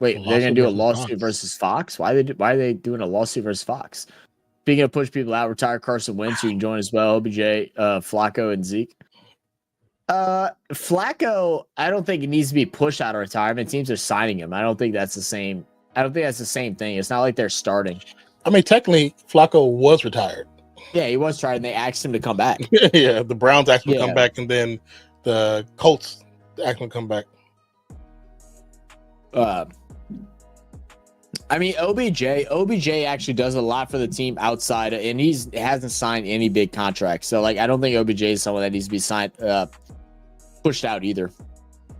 Wait, they're gonna do a lawsuit versus Fox? Why are they doing a lawsuit versus Fox? Speaking of push people out, retire Carson Wentz. You can join as well. OBJ, Flacco, and Zeke. Flacco, I don't think it needs to be pushed out of retirement. Teams are signing him. I don't think that's the same thing. It's not like they're starting. I mean, technically, Flacco was retired. Yeah, he was retired, and they asked him to come back. Yeah, the Browns asked him to come back, and then the Colts asked him to come back. I mean, OBJ actually does a lot for the team outside, and hasn't signed any big contracts. So, like, I don't think OBJ is someone that needs to be signed, pushed out either.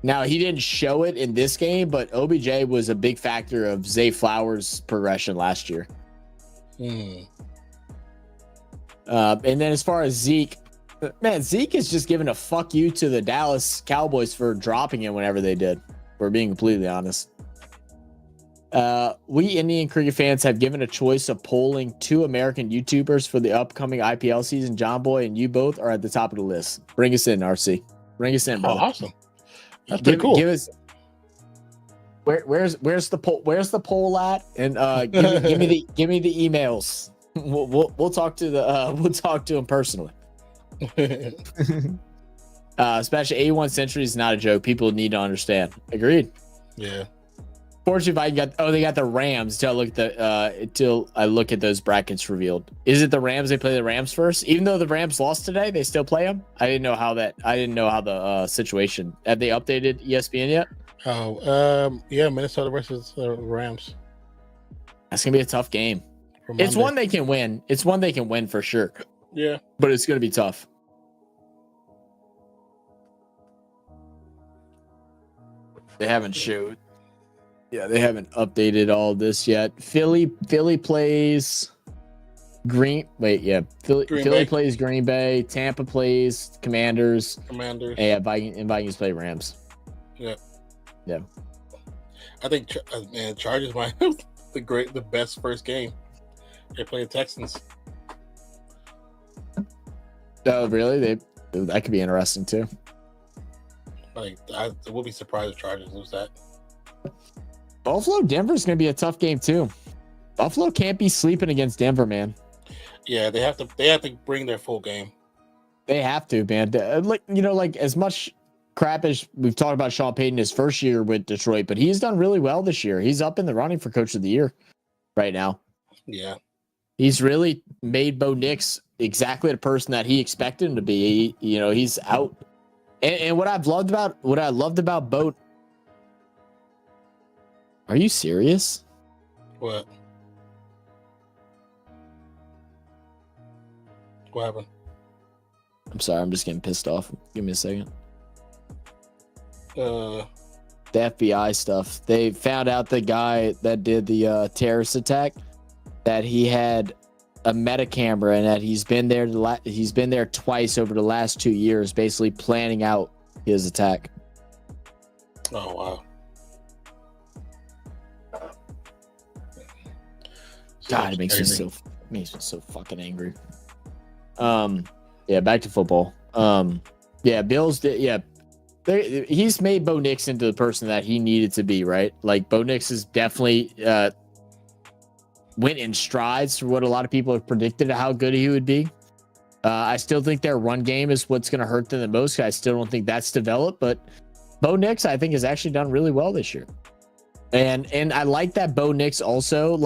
Now, he didn't show it in this game, but OBJ was a big factor of Zay Flowers' progression last year. And then as far as Zeke, man, Zeke is just giving a fuck you to the Dallas Cowboys for dropping him whenever they did. For being completely honest. We Indian cricket fans have given a choice of polling 2 American YouTubers for the upcoming IPL season. John Boy and you both are at the top of the list. Bring us in, RC. Bring us in, brother. Oh, awesome. That's pretty cool. Give us where's the poll? Where's the poll at? And give me the emails. We'll talk to him personally. Especially 81 Century is not a joke. People need to understand. Agreed. Yeah. Fortunately, they got the Rams till I look at those brackets revealed. Is it the Rams? They play the Rams first, even though the Rams lost today. They still play them. I didn't know how the situation. Have they updated ESPN yet? Yeah, Minnesota versus Rams. That's gonna be a tough game. It's one they can win. It's one they can win for sure. Yeah, but it's gonna be tough. They haven't showed. Yeah, they haven't updated all this yet. Philly plays Philly Green Bay. plays Green Bay. Tampa plays Commanders. Commanders. And Vikings play Rams. Yeah. Yeah. I think Chargers might have the best first game. They play the Texans. Oh, really? That could be interesting too. Like, I will be surprised if Chargers lose that. Buffalo Denver's going to be a tough game too. Buffalo can't be sleeping against Denver, man. Yeah, they have to bring their full game. They have to, man. Like as much crap as we've talked about Sean Payton his first year with Detroit, but he's done really well this year. He's up in the running for Coach of the Year right now. Yeah. He's really made Bo Nix exactly the person that he expected him to be. He's out. And what I loved about Bo. Are you serious? What? What happened? I'm sorry. I'm just getting pissed off. Give me a second. The FBI stuff. They found out the guy that did the terrorist attack, that he had a metacamera and that he's been there twice over the last 2 years, basically planning out his attack. Oh wow. God, it makes me so fucking angry. Yeah, back to football. Bills did. He's made Bo Nix into the person that he needed to be, right? Like, Bo Nix is definitely went in strides for what a lot of people have predicted how good he would be. I still think their run game is what's going to hurt them the most. I still don't think that's developed, but Bo Nix, I think, has actually done really well this year. And I like that Bo Nix also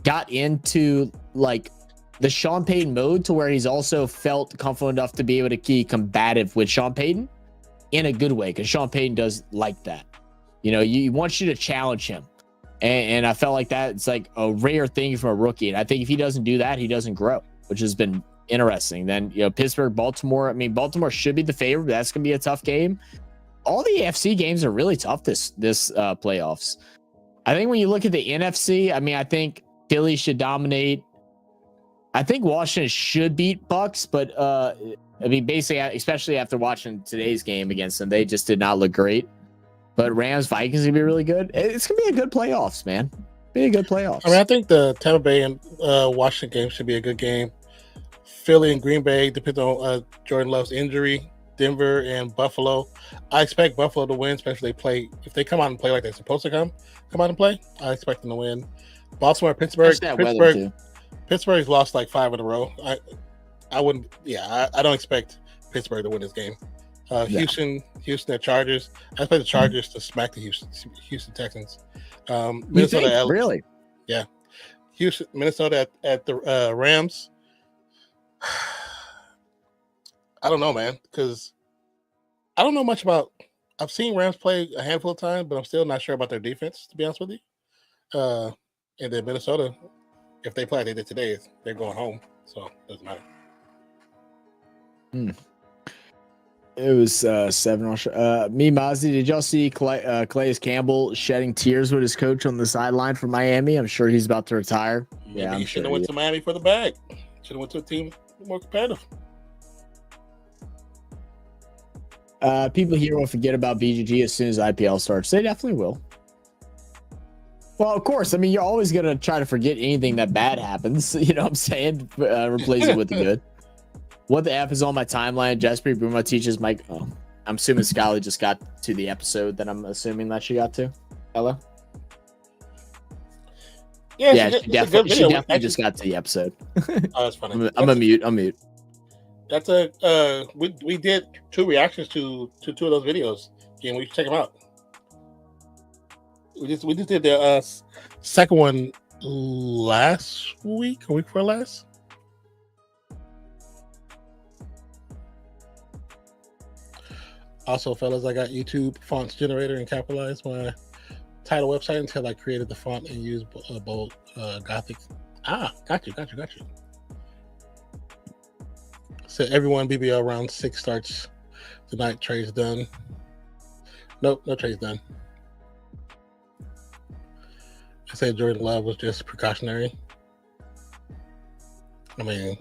got into the Sean Payton mode, to where he's also felt comfortable enough to be able to be combative with Sean Payton in a good way, because Sean Payton does like that. He wants you to challenge him. And I felt like that it's like a rare thing from a rookie. And I think if he doesn't do that, he doesn't grow, which has been interesting. Then, Pittsburgh, Baltimore. I mean, Baltimore should be the favorite, but that's going to be a tough game. All the AFC games are really tough this playoffs. I think when you look at the NFC, I mean, I think Philly should dominate. I think Washington should beat Bucks, but I mean, basically, especially after watching today's game against them, they just did not look great. But Rams, Vikings gonna be really good. It's gonna be a good playoffs, man. Be a good playoffs. I mean, I think the Tampa Bay and Washington game should be a good game. Philly and Green Bay depends on Jordan Love's injury. Denver and Buffalo. I expect Buffalo to win, especially if they come out and play like they're supposed to come out and play. I expect them to win. Baltimore, Pittsburgh. Pittsburgh's lost like 5 in a row. I wouldn't. Yeah, I don't expect Pittsburgh to win this game. Houston, the Chargers. I expect the Chargers to smack the Houston Texans. Minnesota, really? Yeah, Minnesota at the Rams. I don't know, man, because I don't know much about. I've seen Rams play a handful of times, but I'm still not sure about their defense, to be honest with you. And then Minnesota, if they play like they did today, they're going home, so it doesn't matter. It was 7. Me, Mozzie, did y'all see Calais Campbell shedding tears with his coach on the sideline for Miami? I'm sure he's about to retire. Maybe he should have went to Miami for the bag. Should have went to a team more competitive. People here will forget about BGG as soon as IPL starts. They definitely will. Well, of course. I mean, you're always going to try to forget anything that bad happens. You know what I'm saying? Replace it with the good. What the F is on my timeline? Jasper Bruno teaches Mike. Oh, I'm assuming Scully just got to the episode that I'm assuming that she got to. Hello? Yeah, she definitely just got to the episode. Oh, that's funny. I'm a mute. That's we did 2 reactions to 2 of those videos. Again, we should check them out. We just did the second one last week, a week before last. Also, fellas, I got YouTube fonts generator and capitalized my title website until I created the font and used bold Gothic. Got you. So everyone, BBL round 6 starts tonight. Trade's done. Nope, no trade's done. I said Jordan Love was just precautionary. I mean,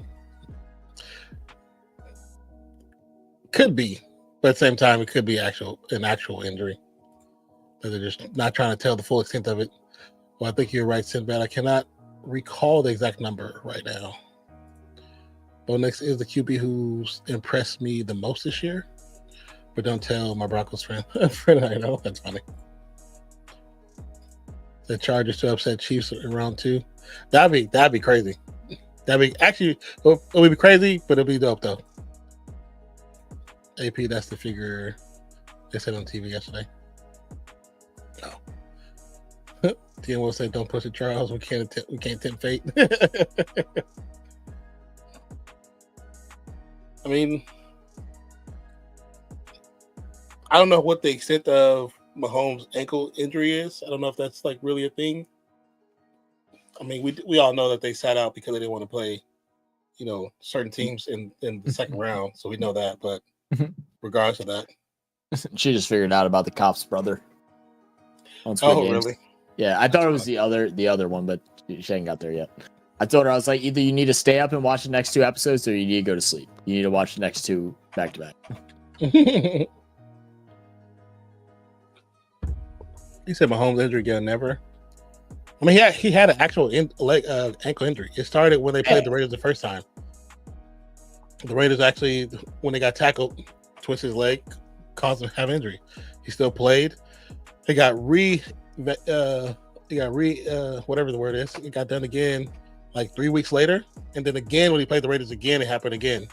could be, but at the same time, it could be an actual injury. But they're just not trying to tell the full extent of it. Well, I think you're right, Sinbad. I cannot recall the exact number right now. Bo Nix is the QB who's impressed me the most this year. But don't tell my Broncos friend. I know, that's funny. The Chargers to upset Chiefs in round 2. That'd be crazy. That'd be actually it would be crazy, but it'll be dope though. AP, that's the figure they said on TV yesterday. No. TM will say, "Don't push it, Charles. We can't tempt fate." I mean, I don't know what the extent of Mahomes' ankle injury is. I don't know if that's like really a thing. I mean, we all know that they sat out because they didn't want to play, certain teams in the second round. So we know that. But regardless of that, she just figured out about the cop's brother. Oh, really? Yeah, I thought it was the other one, but she ain't got there yet. I told her, I was like, either you need to stay up and watch the next 2 episodes, or you need to go to sleep. You need to watch the next 2 back to back. He said Mahomes' injury again, never. I mean, he had an actual ankle injury. It started when they played the Raiders the first time. The Raiders actually, when they got tackled, twisted his leg, caused him to have injury. He still played. He got whatever the word is. It got done again like 3 weeks later, and then again when he played the Raiders again, it happened again,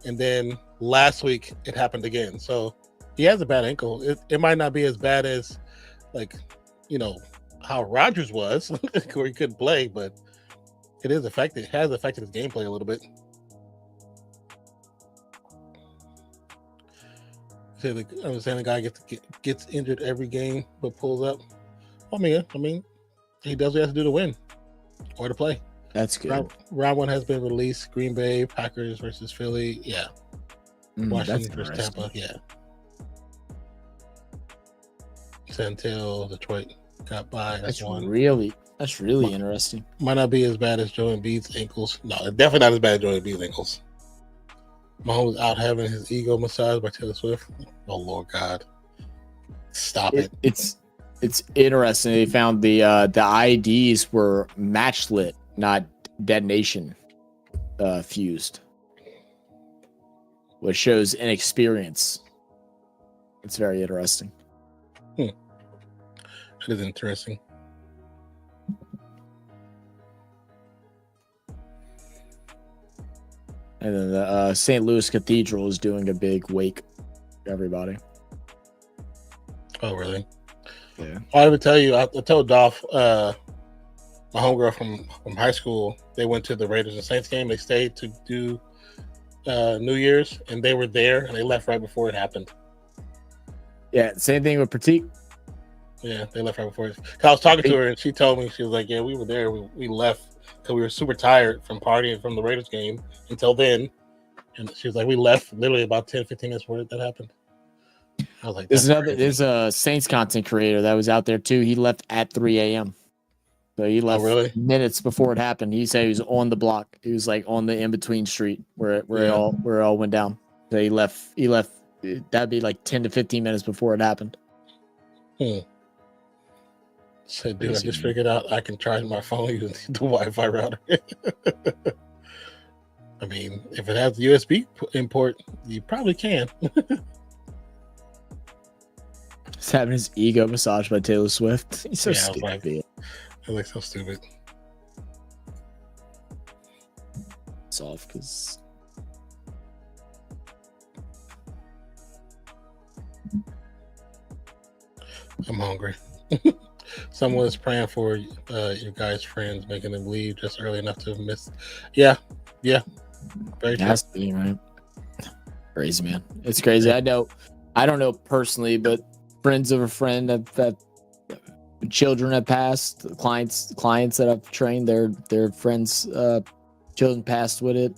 and then last week it happened again. So he has a bad ankle. It might not be as bad as how Rodgers was, where he couldn't play, but it has affected his gameplay a little bit. I understand the guy gets injured every game, but pulls up. I mean, he does what he has to do to win or to play. That's good. Round 1 has been released. Green Bay, Packers versus Philly. Yeah. Washington versus Tampa. Yeah. Until Detroit got by. That's really interesting. Might not be as bad as Joe Embiid's ankles. No, definitely not as bad as Joe Embiid's ankles. Mahomes out having his ego massaged by Taylor Swift. Oh Lord God, stop it! It's interesting. They found the IDs were matchlit, not detonation fused, which shows inexperience. It's very interesting. It is interesting. And then the St. Louis Cathedral is doing a big wake for everybody. Oh, really? Yeah. I would tell you, I told Dolph, my homegirl from high school, they went to the Raiders and Saints game. They stayed to do New Year's, and they were there, and they left right before it happened. Yeah, same thing with Pratik. Yeah, they left right before it. I was talking to her, and she told me, she was like, yeah, we were there. We left because we were super tired from partying from the Raiders game until then. And she was like, we left literally about 10, 15 minutes before that happened. I was like, there's a Saints content creator that was out there too. He left at 3 a.m. So he left minutes before it happened. He said he was on the block. He was like on the in-between street where it all went down. So he left that'd be like 10 to 15 minutes before it happened. Said, dude, I just figured out I can charge my phone using the Wi-Fi router. I mean, if it has the USB import, you probably can. He's having his ego massaged by Taylor Swift. He's so stupid. I like so stupid. It's off because I'm hungry. Someone is praying for your guys' friends, making them leave just early enough to miss. Yeah. Very true. Has to be, right? Crazy, man. It's crazy. I don't know personally, but friends of a friend have children have passed. Clients that I've trained, their friends, children passed with it.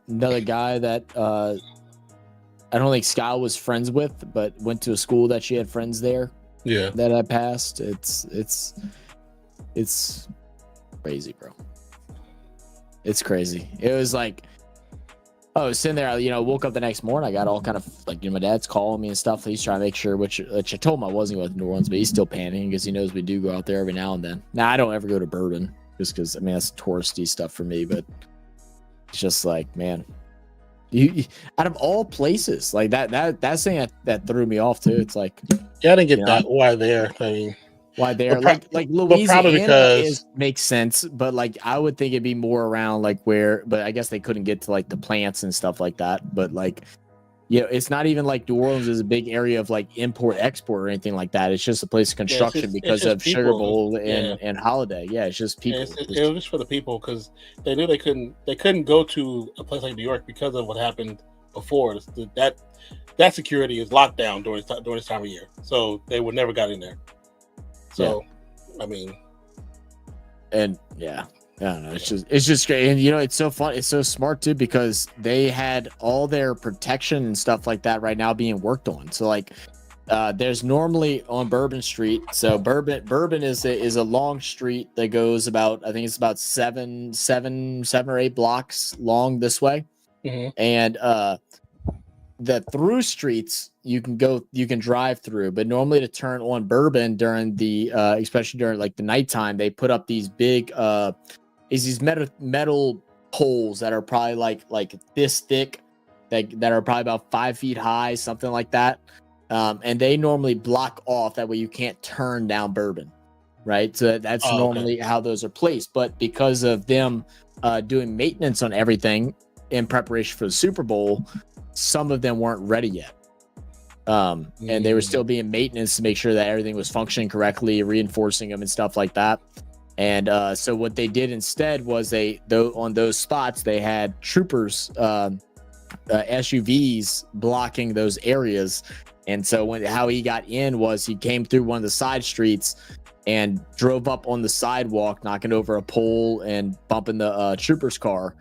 Another guy that I don't think Scott was friends with, but went to a school that she had friends there. Yeah, that I passed. It's crazy, bro. It's crazy. It was like, I was sitting there, woke up the next morning. I got all kind of like, my dad's calling me and stuff. He's trying to make sure, which I told him I wasn't going to New Orleans, but he's still panicking because he knows we do go out there every now and then. Now, I don't ever go to Bourbon just because, that's touristy stuff for me, but it's just like, man, you out of all places, like that's thing that threw me off too. It's like, yeah, I didn't get that. Why there? I mean, why there? Like Louisiana makes sense, but like I would think it'd be more around like where, but I guess they couldn't get to like the plants and stuff like that. But like, it's not even like New Orleans is a big area of like import export or anything like that. It's just a place of construction because of people. Sugar Bowl and Holiday. Yeah, it's just people. It was just for the people because they knew they couldn't go to a place like New York because of what happened before. That security is locked down during this time of year, so they would never got in there. So, I mean, and I don't know. It's just great, and it's so fun. It's so smart too because they had all their protection and stuff like that right now being worked on. So like, there's normally on Bourbon Street. So Bourbon is a long street that goes about, I think it's about seven or eight blocks long this way, and the through streets you can drive through, but normally to turn on Bourbon during the especially during like the nighttime, they put up these big these metal poles that are probably like this thick, that are probably about 5 feet high, something like that, and they normally block off that way you can't turn down Bourbon, right? So that's normally how those are placed. But because of them doing maintenance on everything in preparation for the Super Bowl, some of them weren't ready yet. And they were still being maintenance to make sure that everything was functioning correctly, reinforcing them and stuff like that. And so what they did instead was on those spots, they had troopers, SUVs blocking those areas. And so how he got in was he came through one of the side streets and drove up on the sidewalk, knocking over a pole and bumping the trooper's car.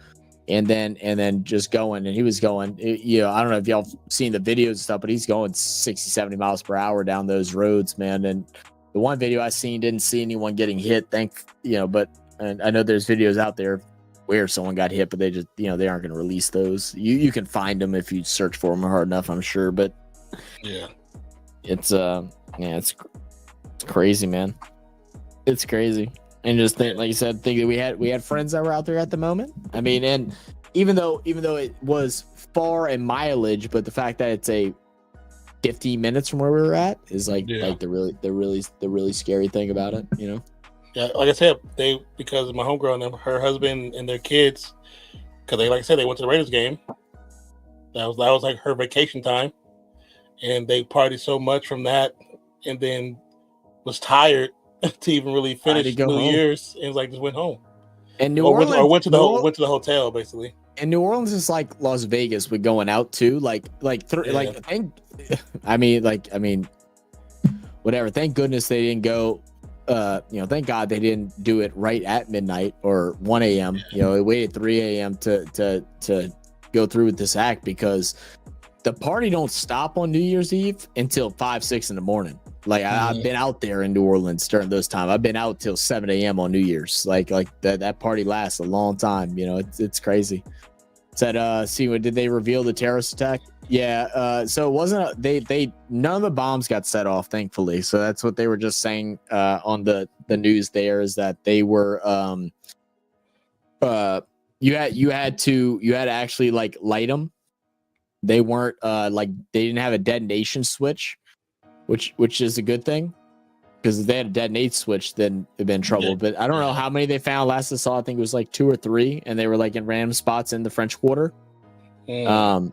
And then just going, and he was going, I don't know if y'all seen the videos and stuff, but he's going 60, 70 miles per hour down those roads, man. And the one video I seen didn't see anyone getting hit. But I know there's videos out there where someone got hit, but they just, they aren't going to release those. You can find them if you search for them hard enough, I'm sure. But it's crazy, man. It's crazy. And just think, like you said, think that we had friends that were out there at the moment. I mean, and even though it was far in mileage, but the fact that it's a 15 minutes from where we were at is like the really scary thing about it, Yeah, like I said, because my homegirl and her husband and their kids, because they, like I said, they went to the Raiders game. That was like her vacation time, and they partied so much from that, and then was tired to even really finish New Year's, and like just went home. And New Orleans went to the hotel basically. And New Orleans is like Las Vegas with going out too, whatever. Thank goodness they didn't go. Thank God they didn't do it right at midnight or 1 a.m. They waited 3 a.m. to go through with this act because the party don't stop on New Year's Eve until 5, 6 in the morning. Like I've been out there in New Orleans during those times. I've been out till 7 a.m. on New Year's. Like that party lasts a long time. It's crazy. Said, did they reveal the terrorist attack? Yeah. So it wasn't they none of the bombs got set off, thankfully. So that's what they were just saying on the news there, is that they were you had to actually like light them. They weren't they didn't have a detonation switch, which is a good thing, because if they had a detonate switch, then they'd been in trouble. But I don't know how many they found. Last I saw, I think it was like 2 or 3, and they were like in random spots in the French Quarter. And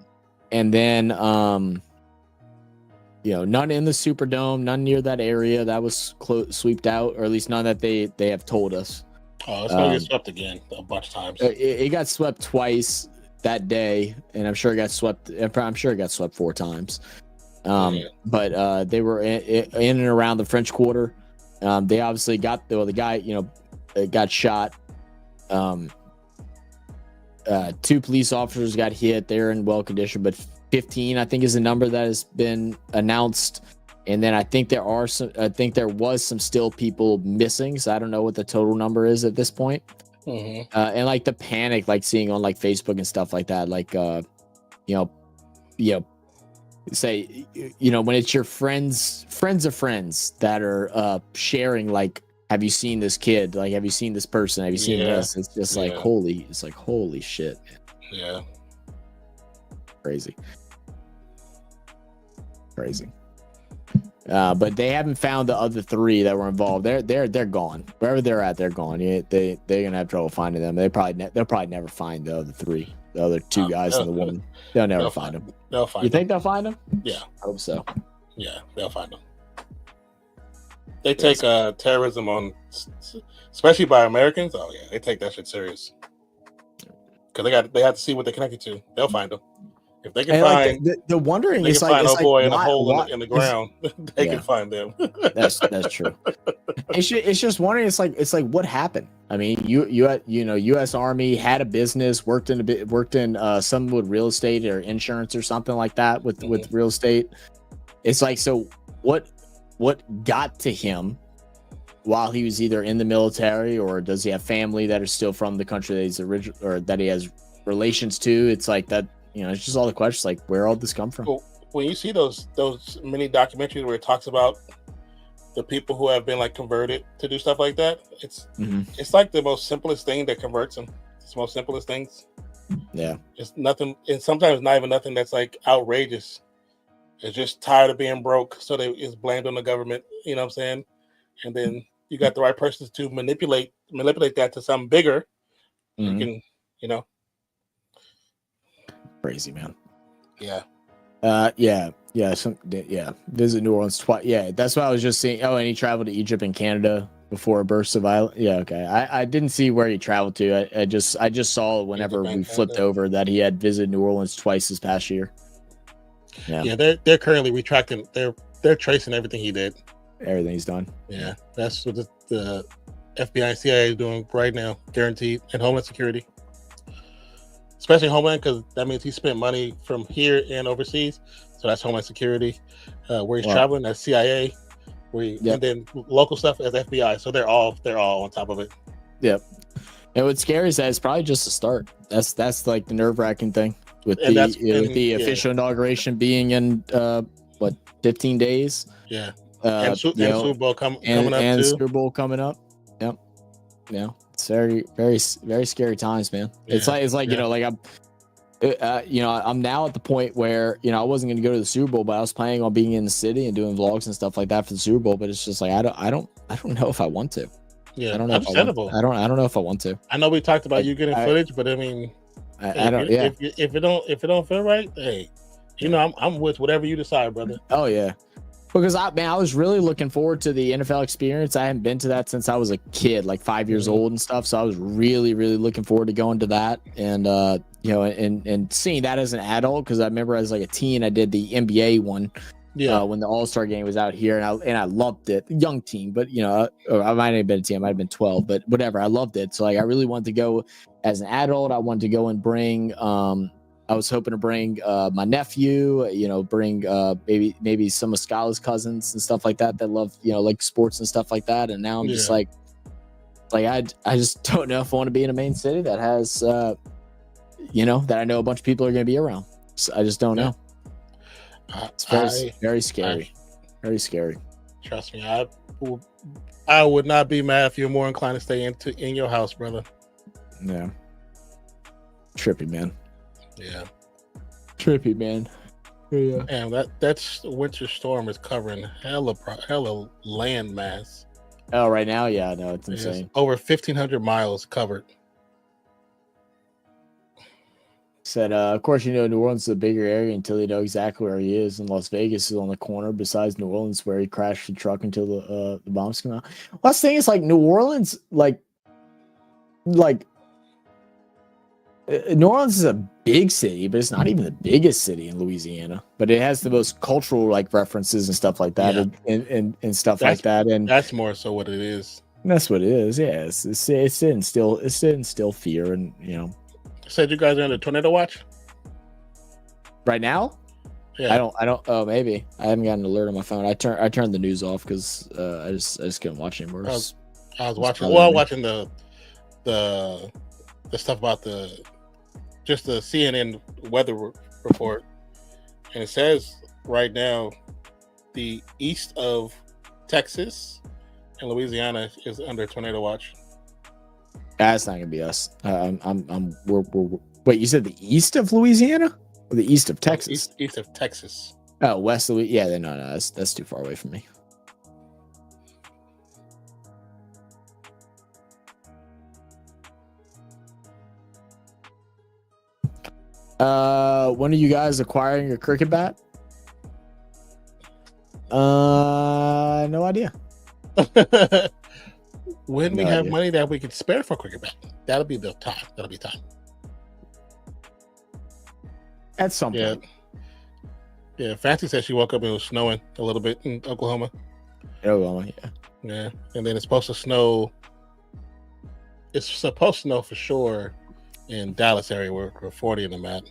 then none in the Superdome, none near that area. That was swept out, or at least none that they have told us. Oh, it's gonna get swept again a bunch of times. It got swept twice that day, and I'm sure it got swept 4 times. But they were in and around the French Quarter. They obviously got the guy, got shot. 2 police officers got hit. They're in well condition, but 15, I think, is the number that has been announced. And then I think there was some still people missing. So I don't know what the total number is at this point. And like the panic, like seeing on like Facebook and stuff like that, like say when it's your friends of friends that are sharing, like, have you seen this kid, like, have you seen this person, have you seen this, it's just like holy shit, man. Yeah, crazy. But they haven't found the other 3 that were involved. They're gone. Wherever they're at, they're gone. They're gonna have trouble finding them. They'll probably never find the other 3, the other 2 guys and the woman. They'll never find them. They'll find You them. think they'll find them? Yeah, I hope so. Yeah, they'll find them. They take terrorism on, especially by Americans. Oh yeah, they take that shit serious. Because they have to see what they're connected to. They'll find them. If they can find, the wondering they is can like, find it's a like, boy in a why- hole why- in the ground. They can find them. That's true. It's just wondering. It's like what happened. I mean, U.S. Army had a business, worked in some with real estate or insurance or something like that with real estate. It's like, so what got to him while he was either in the military, or does he have family that are still from the country that he's or that he has relations to? It's like that. It's just all the questions, like, where all this come from? Well, when you see those mini documentaries where it talks about the people who have been like converted to do stuff like that, it's like the most simplest thing that converts them. It's the most simplest things. Yeah, it's nothing, and sometimes not even nothing that's like outrageous. It's just tired of being broke, so it's blamed on the government. You know what I'm saying? And then you got the right persons to manipulate that to something bigger. You can, crazy, man. Yeah. Visit New Orleans twice. Yeah, that's what I was just seeing. Oh, and he traveled to Egypt and Canada before a burst of violence. Yeah, okay. I didn't see where he traveled to. I just saw whenever we flipped over that he had visited New Orleans twice this past year. Yeah, they're currently retracting. They're tracing everything he did. Everything he's done. Yeah, that's what the FBI and CIA is doing right now, guaranteed, and Homeland Security. Especially Homeland, because that means he spent money from here and overseas. So that's Homeland Security. Where he's traveling, that's CIA. And then local stuff as FBI. So they're all on top of it. Yep. And what's scary is that it's probably just a start. That's like the nerve-wracking thing with the official inauguration being in 15 days. Yeah. And Super Bowl coming up too. Super Bowl coming up. Yep. Yeah. It's very, very, very scary times, man. Yeah. It's like I'm now at the point where I wasn't going to go to the Super Bowl, but I was planning on being in the city and doing vlogs and stuff like that for the Super Bowl. But it's just like I don't know if I want to. Yeah, I don't know. understandable. I don't know if I want to. I know we talked about you getting footage, but I mean, I don't. Yeah. If it don't feel right, hey, I'm with whatever you decide, brother. Oh yeah. Because I was really looking forward to the NFL experience. I hadn't been to that since I was a kid, like 5 years old and stuff. So I was really, really looking forward to going to that, and and seeing that as an adult. Because I remember as like a teen, I did the NBA one, when the All-Star game was out here, and I loved it. Young team, but I might have been a teen, I might have been 12, but whatever. I loved it. So like, I really wanted to go as an adult. I wanted to go and bring. I was hoping to bring my nephew, bring maybe some of Skylar's cousins and stuff like that love, like sports and stuff like that. And now I'm just like I just don't know if I want to be in a main city that has, that I know a bunch of people are going to be around. So I just don't know. It's very scary. Very scary. Trust me, I would not be mad if you're more inclined to stay in your house, brother. Yeah. Trippy, man. Yeah, trippy, man. Yeah, and that's winter storm is covering hella land mass. Oh, right now, yeah, no, it's insane. Over 1,500 miles covered. Said, of course, New Orleans is a bigger area until you know exactly where he is, and Las Vegas is on the corner. Besides New Orleans, where he crashed the truck until the bombs come out. Well, that's the thing is, like, New Orleans, like. New Orleans is a big city, but it's not even the biggest city in Louisiana. But it has the most cultural references and stuff like that, and stuff like that. And that's more so what it is. That's what it is. Yeah, it's to instill fear, and Said you guys are in the tornado watch right now. Yeah, I don't. Oh, maybe I haven't gotten an alert on my phone. I turned the news off because I just couldn't watch anymore. I was watching. Well, watching the the stuff about the CNN weather report, and it says right now the east of Texas and Louisiana is under tornado watch. That's not gonna be us. We're wait, you said the east of Louisiana or the east of Texas? East of Texas. Oh, west of yeah. No, that's too far away from me. When are you guys acquiring a cricket bat? No idea. When we have money that we can spare for cricket bat, that'll be the time. That'll be time. At some point. Yeah. Fancy said she woke up and it was snowing a little bit in Oklahoma. Oklahoma, yeah. Yeah, and then it's supposed to snow. It's supposed to snow for sure in Dallas area where 40 in the mat.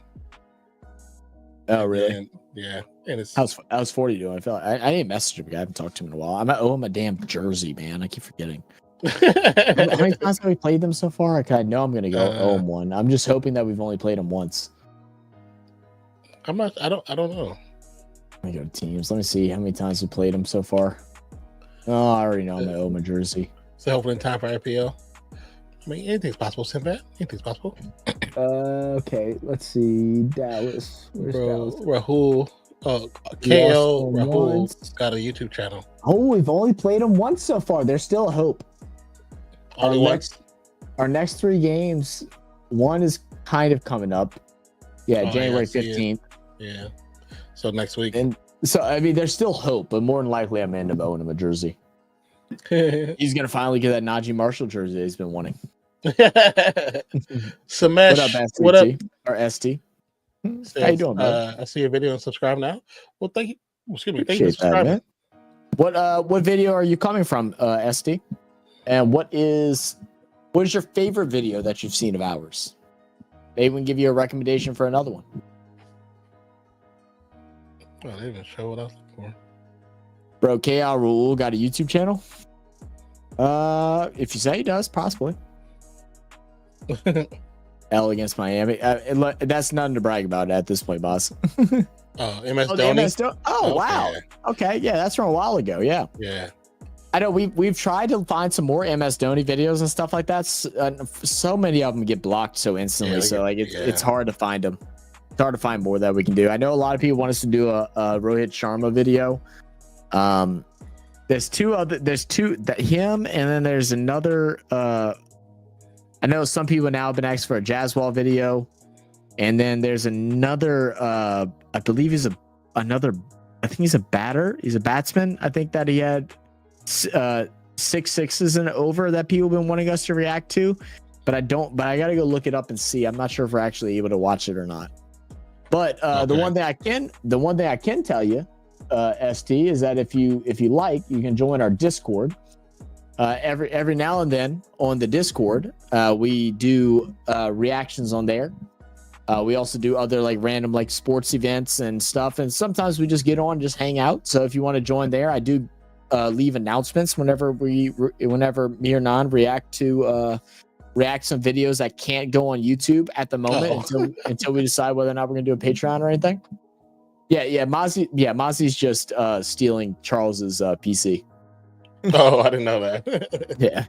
Oh, really? And, yeah, and it's how's 40 doing? I didn't message him. I haven't talked to him in a while. I'm at my damn jersey, man. I keep forgetting. How many times have we played them so far? I know I'm gonna go 0-1. I'm just hoping that we've only played them once. I don't know. Let me go to teams. Let me see how many times we played them so far. Oh, I already know I'm at my jersey. So hopefully in time for IPL. I mean, anything's possible, Sinbad. Anything's possible. Okay, let's see. Dallas. Where's Dallas? Rahul. KO Rahul got a YouTube channel. Oh, we've only played them once so far. There's still hope. Our next 3 games, one is kind of coming up. Yeah, January 15th. Yeah. So next week. And so, I mean, there's still hope, but more than likely I'm in owning him a jersey. He's going to finally get that Najee Marshall jersey he's been wanting. Samesh, what up, or ST? How you doing, bro? I see your video and subscribe now. Well, thank you. Excuse me. Thank you for subscribing. What video are you coming from, ST? And what is your favorite video that you've seen of ours? Maybe we can give you a recommendation for another one. Well, they didn't show what I was looking for. Bro, KR Rule got a YouTube channel? If you say he does, possibly. L against Miami. That's nothing to brag about at this point, boss. MS Dhoni. Oh, wow. Okay, yeah, that's from a while ago. Yeah. Yeah. I know we've tried to find some more MS Dhoni videos and stuff like that. So many of them get blocked so instantly. It's hard to find them. It's hard to find more that we can do. I know a lot of people want us to do a Rohit Sharma video. There's two that him, and then there's another. I know some people now have been asking for a Jazzwall video, and then there's another. I believe he's another. I think he's a batter. He's a batsman. I think that he had 6 sixes and over that people have been wanting us to react to, but I gotta go look it up and see. I'm not sure if we're actually able to watch it or not. But the one thing I can tell you, ST, is that if you like, you can join our Discord. Every now and then on the Discord, we do reactions on there. We also do other like random like sports events and stuff, and sometimes we just get on and just hang out. So if you want to join there, I do leave announcements whenever me or Nan react some videos that can't go on YouTube at the moment until we decide whether or not we're gonna do a Patreon or anything. Yeah, Mozzie's just stealing Charles's PC. Oh, I didn't know that.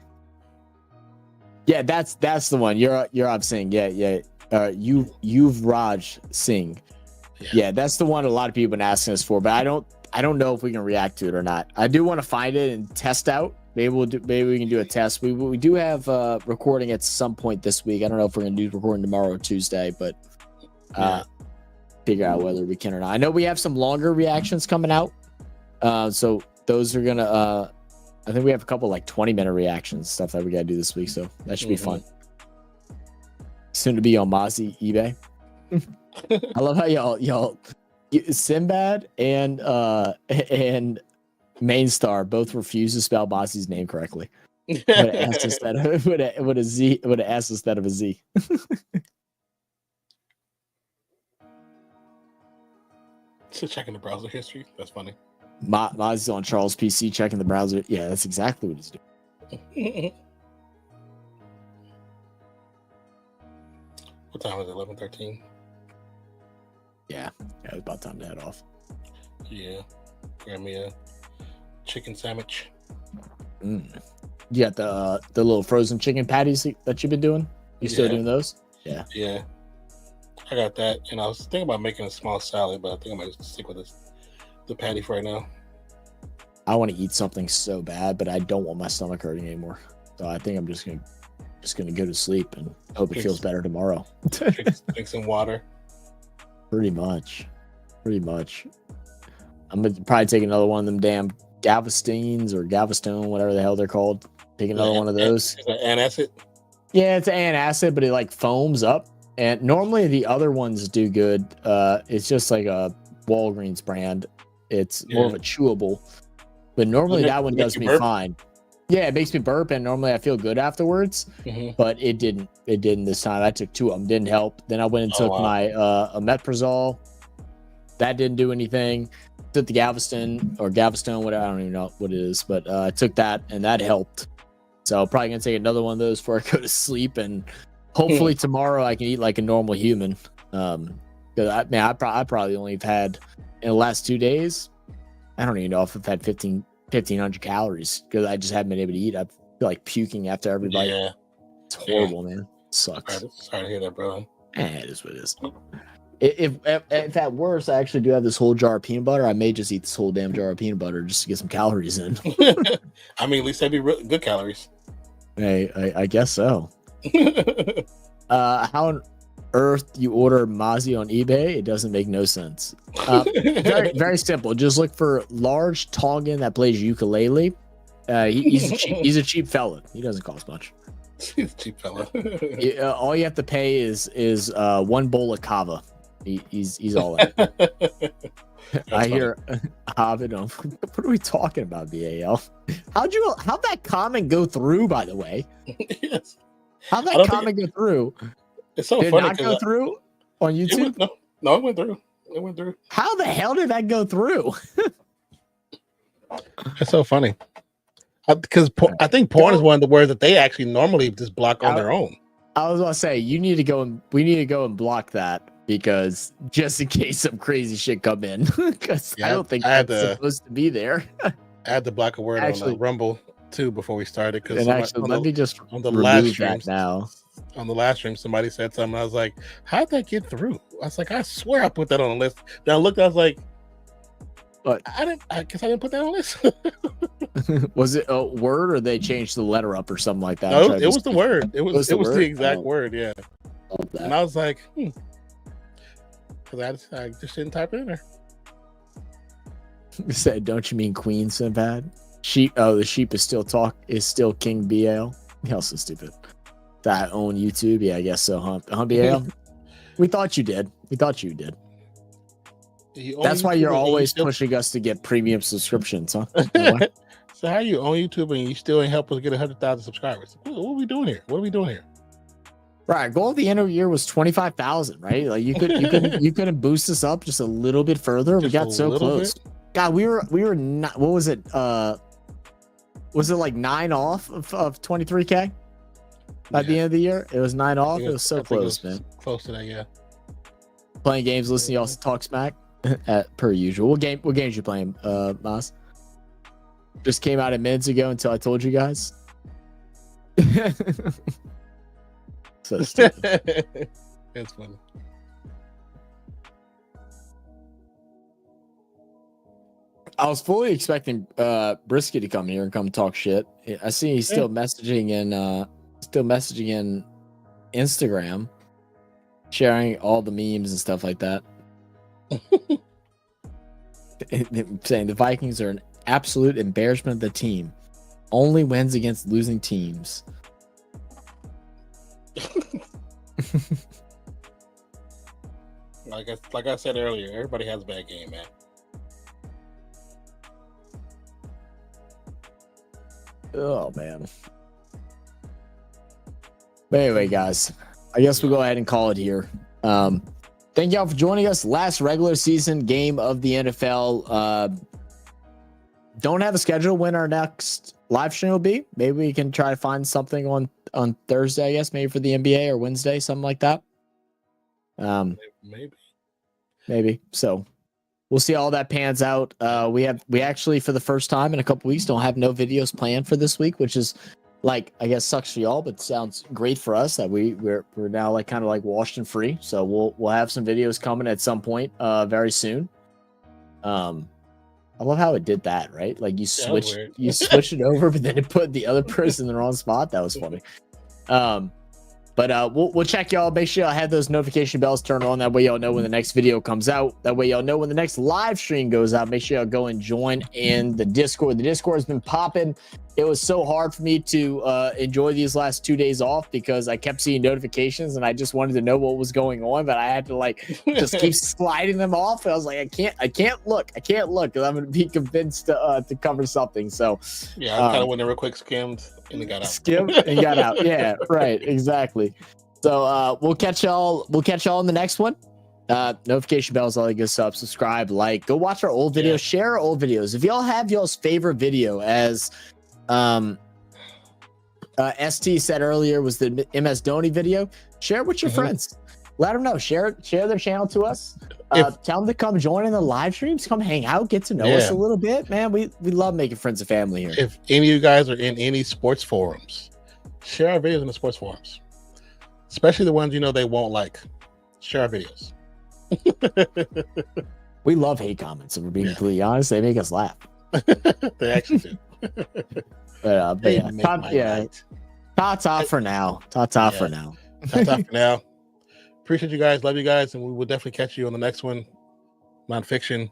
Yeah, that's the one. You're Singh. Yeah. You've Raj Singh. Yeah, that's the one a lot of people have been asking us for, but I don't know if we can react to it or not. I do want to find it and test out. Maybe we can do a test. We do have recording at some point this week. I don't know if we're gonna do recording tomorrow or Tuesday, but figure out whether we can or not. I know we have some longer reactions coming out. So those are gonna I think we have a couple like 20-minute reactions, stuff that we gotta do this week, so that should be fun. Soon to be on Mozzie eBay. I love how y'all Sinbad and Mainstar both refuse to spell Mozzie's name correctly. Would have asked instead of a Z. So checking the browser history. That's funny. Mozzie's on Charles' PC checking the browser. Yeah, that's exactly what he's doing. What time is it? 11:13. Yeah, it was about time to head off. Yeah. Grab me a chicken sandwich. You got the little frozen chicken patties that you've been doing? You still doing those? Yeah. Yeah. I got that, and I was thinking about making a small salad, but I think I might just stick with the patty for right now. I want to eat something so bad, but I don't want my stomach hurting anymore. So I think I'm just gonna go to sleep and hope it feels better tomorrow. Drink some water. Pretty much. I'm gonna probably take another one of them damn Galvestines or Galvestone, whatever the hell they're called. Take another one of those. Is that antacid? Yeah, it's an antacid, but it like foams up. And normally the other ones do good. It's just like a Walgreens brand. It's more of a chewable. But normally that one does me fine. Yeah, it makes me burp, and normally I feel good afterwards. But it didn't. It didn't this time. I took 2 of them, didn't help. Then I went and took my omeprazole. That didn't do anything. Took the Galveston or Galvestone, whatever. I don't even know what it is, but I took that, and that helped. So probably gonna take another one of those before I go to sleep, and hopefully tomorrow I can eat like a normal human. Because I probably only have had in the last 2 days. I don't even know if I've had 1,500 calories because I just haven't been able to eat. I feel like puking after every bite. Yeah, it's horrible, man. It sucks. Sorry to hear that, bro. It is what it is. If at worst I actually do have this whole jar of peanut butter, I may just eat this whole damn jar of peanut butter just to get some calories in. I mean, at least that'd be really good calories. Hey, I guess so. How on earth you order Mozzie on eBay? It doesn't make no sense. Very, very simple. Just look for large Tongan that plays ukulele. He's a cheap fella. He doesn't cost much. He's a cheap fella. All you have to pay is 1 bowl of kava. He's all in. I hear Ovid. What are we talking about, BAL? How'd that comment go through? By the way, Yes. How'd that comment go through? It's so did funny. It not go through on YouTube? No, it went through. It went through. How the hell did that go through? It's so funny. Because I think porn is one of the words that they actually normally just block on their own. I was going to say we need to go and block that because just in case some crazy shit come in, because I don't think that's supposed to be there. I had to block a word on Rumble too before we started. Because let me just on the last stream now. On the last stream, somebody said something. I was like, "How'd that get through?" I was like, "I swear I put that on the list." Then I looked. I was like, "But I guess I didn't put that on the list." Was it a word, or they changed the letter up, or something like that? No, it was the word. It was the exact word. Yeah. And I was like, because I just didn't type it in there. You said, "Don't you mean Queen Sinbad?" Sheep. Oh, the sheep is still King BL. Hell, so stupid. That own YouTube. Yeah, I guess so, huh? BL. We thought you did. That's why you're always pushing us to get premium subscriptions, huh? So how you on YouTube and you still ain't help us get 100,000 subscribers? What are we doing here? Right, goal at the end of the year was 25,000, right? Like you couldn't boost us up just a little bit further. We got so close. God, we were not. What was it? Was it like 9 off of 23K? By the end of the year, it was 9 off. It was so close, man. Close to that, yeah. Playing games, listening to y'all talk smack, per usual. What games you playing, Mas? Just came out minutes ago until I told you guys. So stupid. It's funny. I was fully expecting Brisket to come here and come talk shit. I see he's still messaging in Instagram, sharing all the memes and stuff like that. Saying the Vikings are an absolute embarrassment of the team. Only wins against losing teams. Like I said earlier, everybody has a bad game, man. Oh man. But anyway, guys, I guess we'll go ahead and call it here. Thank y'all for joining us. Last regular season game of the NFL. Don't have a schedule when our next live stream will be. Maybe we can try to find something on Thursday, I guess, maybe for the NBA or Wednesday, something like that. Maybe. So we'll see how all that pans out. We actually, for the first time in a couple weeks, don't have no videos planned for this week, which is like, I guess sucks for y'all, but sounds great for us that we're now like kind of like washed and free. So we'll have some videos coming at some point very soon. I love how it did that, right? Like you switched it over, but then it put the other person in the wrong spot. That was funny. But we'll check y'all. Make sure y'all have those notification bells turned on. That way y'all know when the next video comes out. That way y'all know when the next live stream goes out. Make sure y'all go and join in the Discord. The Discord has been popping. It was so hard for me to enjoy these last 2 days off because I kept seeing notifications and I just wanted to know what was going on, but I had to like just keep sliding them off. And I was like, I can't look because I'm going to be convinced to cover something. So yeah, I kind of went in real quick, skimmed, and it got out. Skimmed and got out. Yeah, right, exactly. So we'll catch y'all in the next one. Notification bells, all that good stuff. Subscribe, like, go watch our old videos, share our old videos. If y'all have y'all's favorite video, as ST said earlier, was the MS Dhoni video, share it with your friends. Let them know. Share their channel to us. Tell them to come join in the live streams. Come hang out, get to know us a little bit, man. We love making friends and family here. If any of you guys are in any sports forums, share our videos in the sports forums, especially the ones you know they won't like. Share our videos. We love hate comments, if we're being completely honest. They make us laugh. They actually do. But yeah, ta-ta for now. Ta-ta for now. Ta-ta for now. Appreciate you guys. Love you guys. And we will definitely catch you on the next one. Nonfiction,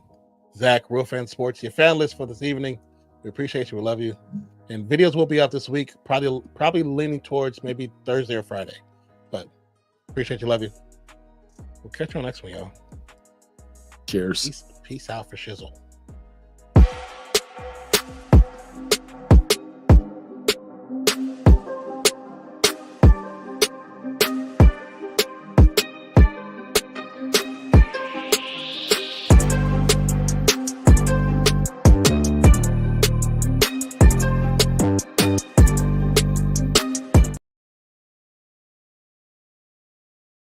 Zach, Real Fan Sports, your fan list for this evening. We appreciate you. We love you. And videos will be out this week, probably leaning towards maybe Thursday or Friday. But appreciate you. Love you. We'll catch you on the next one, y'all. Cheers. Peace out for shizzle.